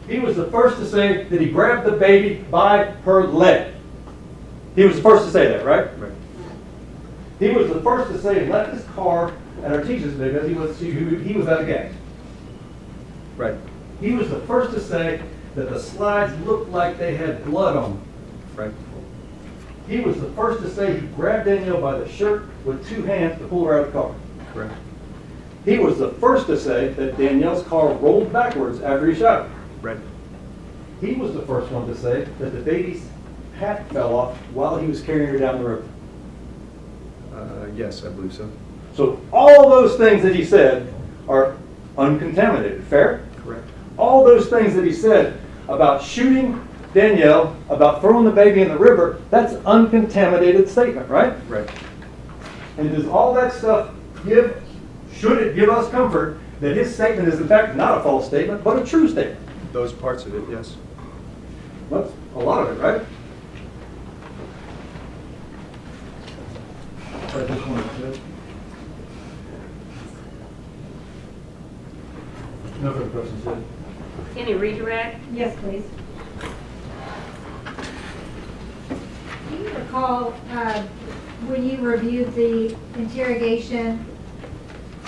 He was the first to say that he grabbed the baby by her leg. He was the first to say that, right? Right. He was the first to say he left his car at Artesia's because he was out of gas. Right. He was the first to say that the slides looked like they had blood on them. Right. He was the first to say he grabbed Danielle by the shirt with 2 hands to pull her out of the car. Correct. He was the first to say that Danielle's car rolled backwards after he shot her. Right. He was the first one to say that the baby's hat fell off while he was carrying her down the river. Yes, I believe so. So all those things that he said are uncontaminated. Fair? Correct. All those things that he said about shooting Danielle, about throwing the baby in the river, that's uncontaminated statement, right? Right. And does all that stuff should it give us comfort that his statement is in fact not a false statement, but a true statement? Those parts of it, yes. That's a lot of it, right? No further questions, Sid? Any redirect? Yes, please. Do you recall when you reviewed the interrogation,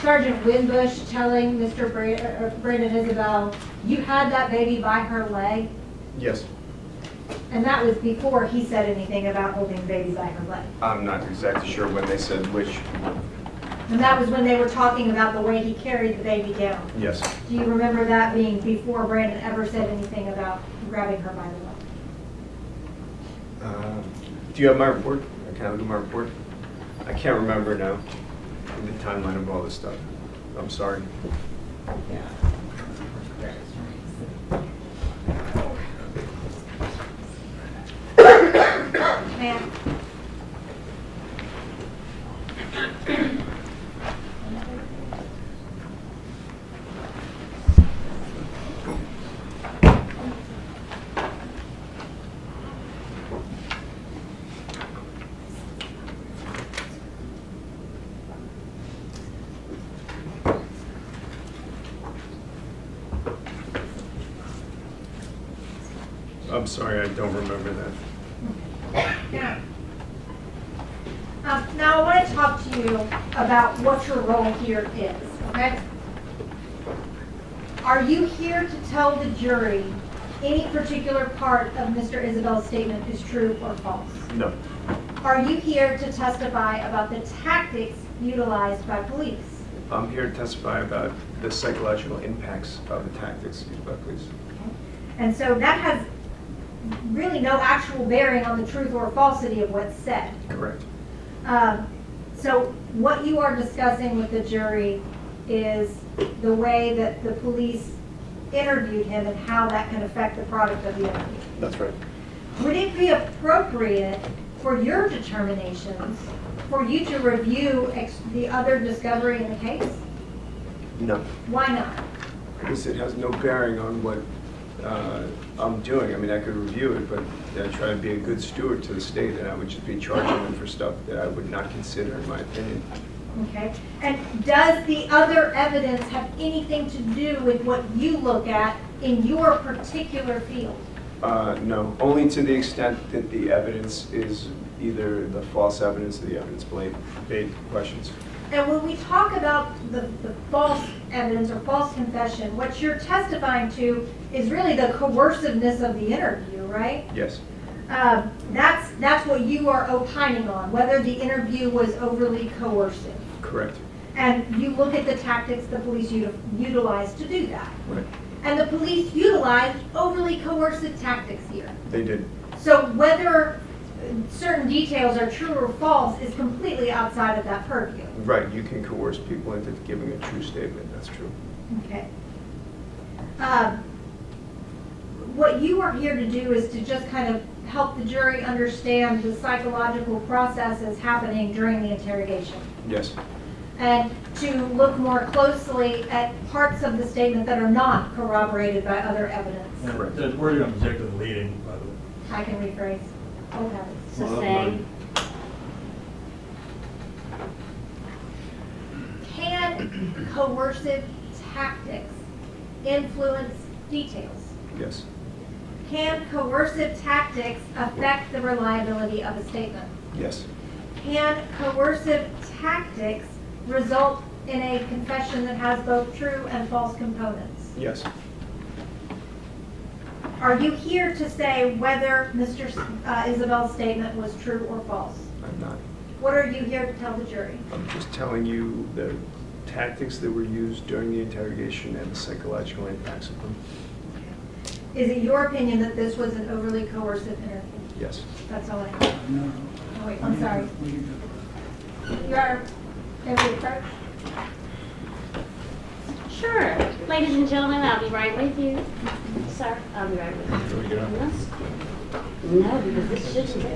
Sergeant Winbush telling Mr. Brandon Isabelle, you had that baby by her leg? Yes. And that was before he said anything about holding the baby by her leg? I'm not exactly sure when they said which. And that was when they were talking about the way he carried the baby down. Yes. Do you remember that being before Brandon ever said anything about grabbing her by the leg? Do you have my report? Can I look at my report? I can't remember now, the timeline of all this stuff. I'm sorry. Ma'am? I'm sorry, I don't remember that. Yeah. Now I want to talk to you about what your role here is, okay? Are you here to tell the jury any particular part of Mr. Isabel's statement is true or false? No. Are you here to testify about the tactics utilized by police? I'm here to testify about the psychological impacts of the tactics used by police. And so that has really no actual bearing on the truth or falsity of what's said. Correct. So what you are discussing with the jury is the way that the police interviewed him and how that can affect the product of the interview. That's right. Would it be appropriate for your determinations for you to review the other discovery in the case? No. Why not? Because it has no bearing on what I'm doing. I mean, I could review it, but I try to be a good steward to the state, and I would just be charging them for stuff that I would not consider, in my opinion. Okay. And does the other evidence have anything to do with what you look at in your particular field? No, only to the extent that the evidence is either the false evidence or the evidence-based questions. And when we talk about the false evidence or false confession, what you're testifying to is really the coerciveness of the interview, right? Yes. That's what you are opining on, whether the interview was overly coercive. Correct. And you look at the tactics the police utilized to do that. Right. And the police utilized overly coercive tactics here. They did. So whether certain details are true or false is completely outside of that purview. Right, you can coerce people into giving a true statement, that's true. Okay. What you are here to do is to just kind of help the jury understand the psychological processes happening during the interrogation. Yes. And to look more closely at parts of the statement that are not corroborated by other evidence. Correct. Judge, where do you object to the leading, by the way? I can rephrase. Oh, heavens. Sustain. Can coercive tactics influence details? Yes. Can coercive tactics affect the reliability of a statement? Yes. Can coercive tactics result in a confession that has both true and false components? Yes. Are you here to say whether Mr. Isabel's statement was true or false? I'm not. What are you here to tell the jury? I'm just telling you the tactics that were used during the interrogation and the psychological impacts of them. Is it your opinion that this was an overly coercive interview? Yes. That's all I have. No. Oh, wait, I'm sorry. Your Honor, may we approach? Sure. Ladies and gentlemen, I'll be right with you. Sir, I'll be right with you. Can we get up? No, because this shouldn't be.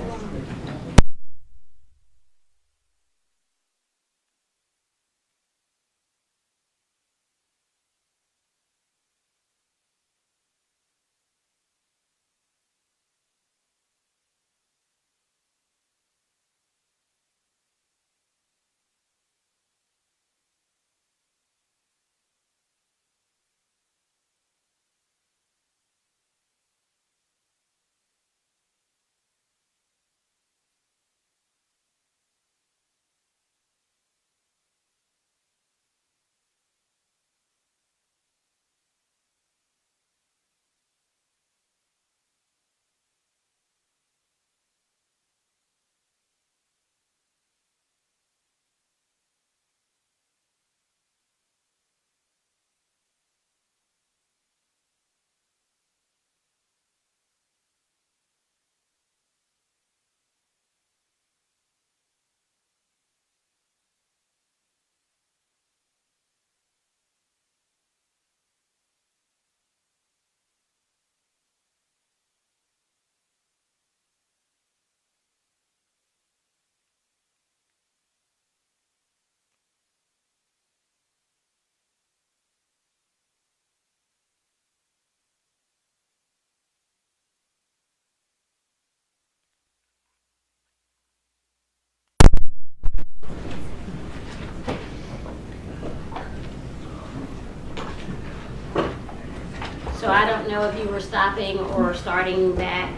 So I don't know if you were stopping or starting back.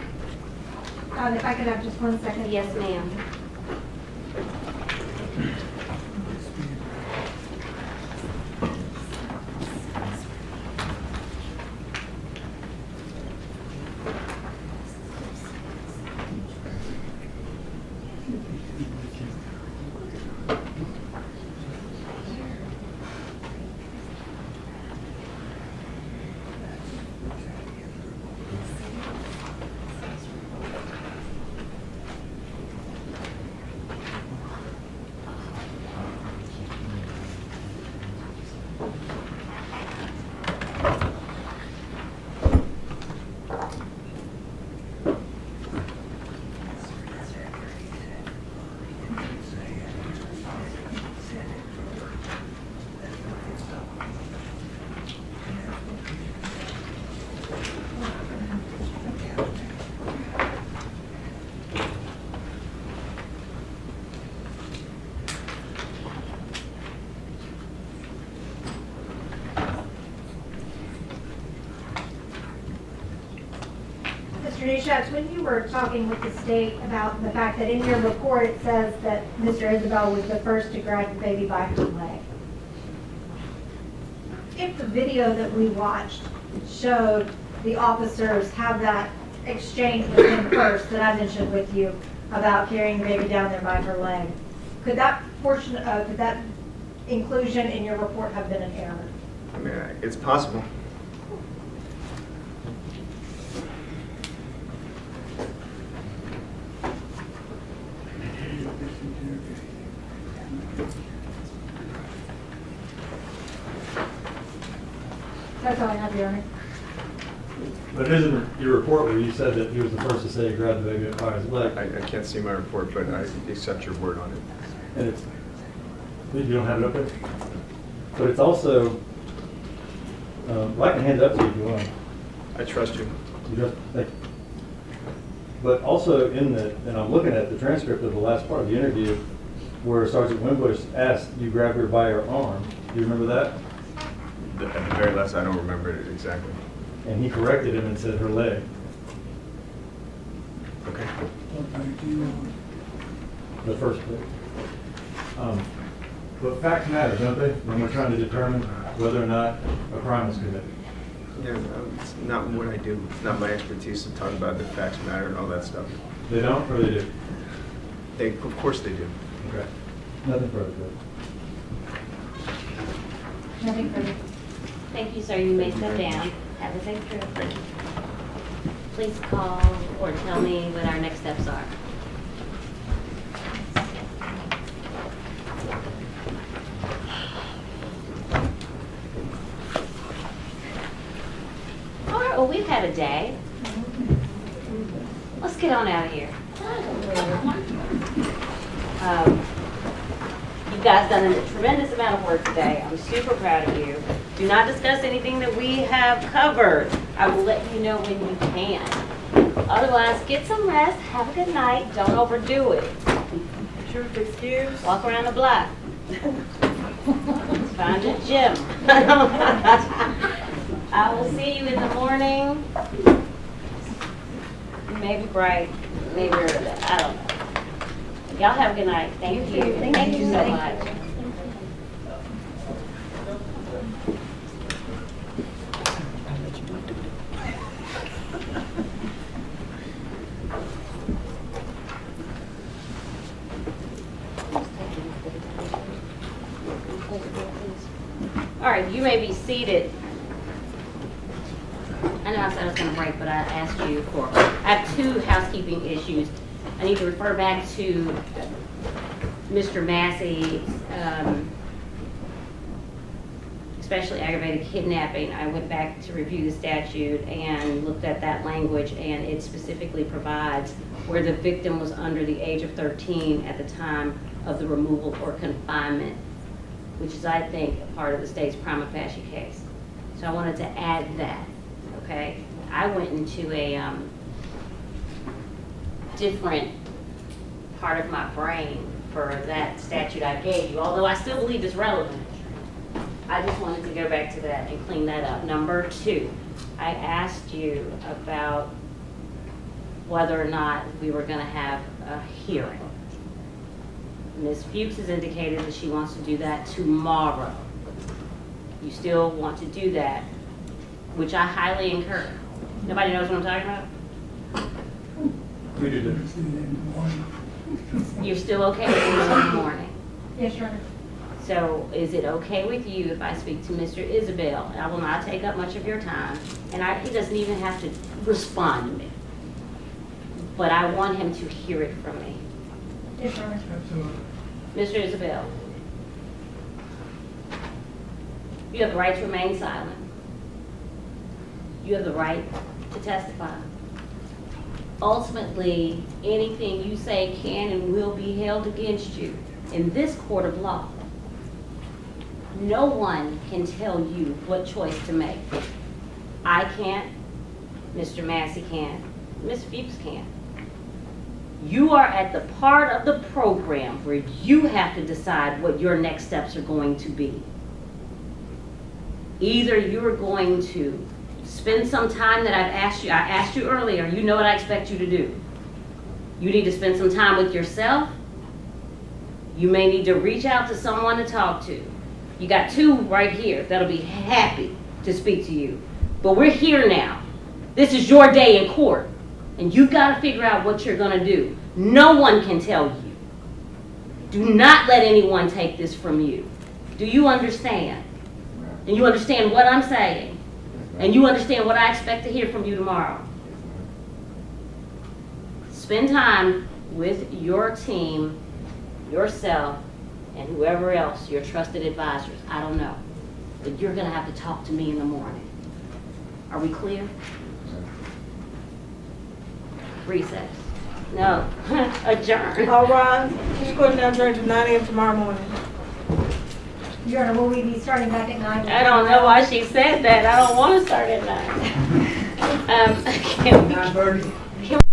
If I could have just 1 second. Yes, ma'am. Mr. Neuschatz, when you were talking with the state about the fact that in your report it says that Mr. Isabelle was the first to grab the baby by her leg. If the video that we watched showed the officers have that exchange with him first that I mentioned with you about carrying the baby down there by her leg, could that portion of, could that inclusion in your report have been an error? I mean, it's possible. That's all I have, Your Honor. But it isn't your report where you said that he was the first to say he grabbed the baby by his leg. I can't see my report, but I accept your word on it. And it's, you don't have it up there? But it's also, I can hand it up to you if you want. I trust you. You just, thank you. But also in the, and I'm looking at the transcript of the last part of the interview where Sergeant Wimbush asked you grab her by her arm. Do you remember that? At the very last, I don't remember it exactly. And he corrected him and said her leg. Okay. The first bit. But facts matter, don't they? When we're trying to determine whether or not a crime was committed. Yeah, it's not what I do. It's not my expertise to talk about the facts matter and all that stuff. They don't, or they do? They, of course they do. Okay. Nothing further. Nothing further. Thank you, sir. You may step down. Have a safe trip. Thank you. Please call or tell me what our next steps are. All right, well, we've had a day. Let's get on out of here. You guys done a tremendous amount of work today. I'm super proud of you. Do not discuss anything that we have covered. I will let you know when you can. Otherwise, get some rest, have a good night, don't overdo it. Truth excuse. Walk around the block. Find a gym. I will see you in the morning. Maybe bright, maybe early, I don't know. Y'all have a good night. Thank you. Thank you so much. All right, you may be seated. I know I said I was going to break, but I asked you for, I have two housekeeping issues. I need to refer back to Mr. Massey, especially aggravated kidnapping. I went back to review the statute and looked at that language, and it specifically provides where the victim was under the age of 13 at the time of the removal or confinement, which is, I think, a part of the state's prima facie case. So I wanted to add that, okay? I went into a different part of my brain for that statute I gave you, although I still believe it's relevant. I just wanted to go back to that and clean that up. Number two, I asked you about whether or not we were going to have a hearing. Ms. Fuchs has indicated that she wants to do that tomorrow. You still want to do that, which I highly encourage. Nobody knows what I'm talking about? We do that. You're still okay with it in the morning? Yes, Your Honor. So is it okay with you if I speak to Mr. Isabelle? I will not take up much of your time, and he doesn't even have to respond to me. But I want him to hear it from me. Yes, Your Honor. Absolutely. Mr. Isabelle, you have the right to remain silent. You have the right to testify. Ultimately, anything you say can and will be held against you in this court of law. No one can tell you what choice to make. I can't, Mr. Massey can't, Ms. Fuchs can't. You are at the part of the program where you have to decide what your next steps are going to be. Either you're going to spend some time that I asked you earlier, you know what I expect you to do. You need to spend some time with yourself. You may need to reach out to someone to talk to. You got two right here that'll be happy to speak to you. But we're here now. This is your day in court. And you've got to figure out what you're going to do. No one can tell you. Do not let anyone take this from you. Do you understand? And you understand what I'm saying? And you understand what I expect to hear from you tomorrow? Spend time with your team, yourself, and whoever else, your trusted advisors. I don't know. But you're going to have to talk to me in the morning. Are we clear? Recess. No. Adjourn. All right, this court now adjourned to 9 a.m. tomorrow morning. Your Honor, will we be starting back at 9? I don't know why she said that. I don't want to start at 9. Can we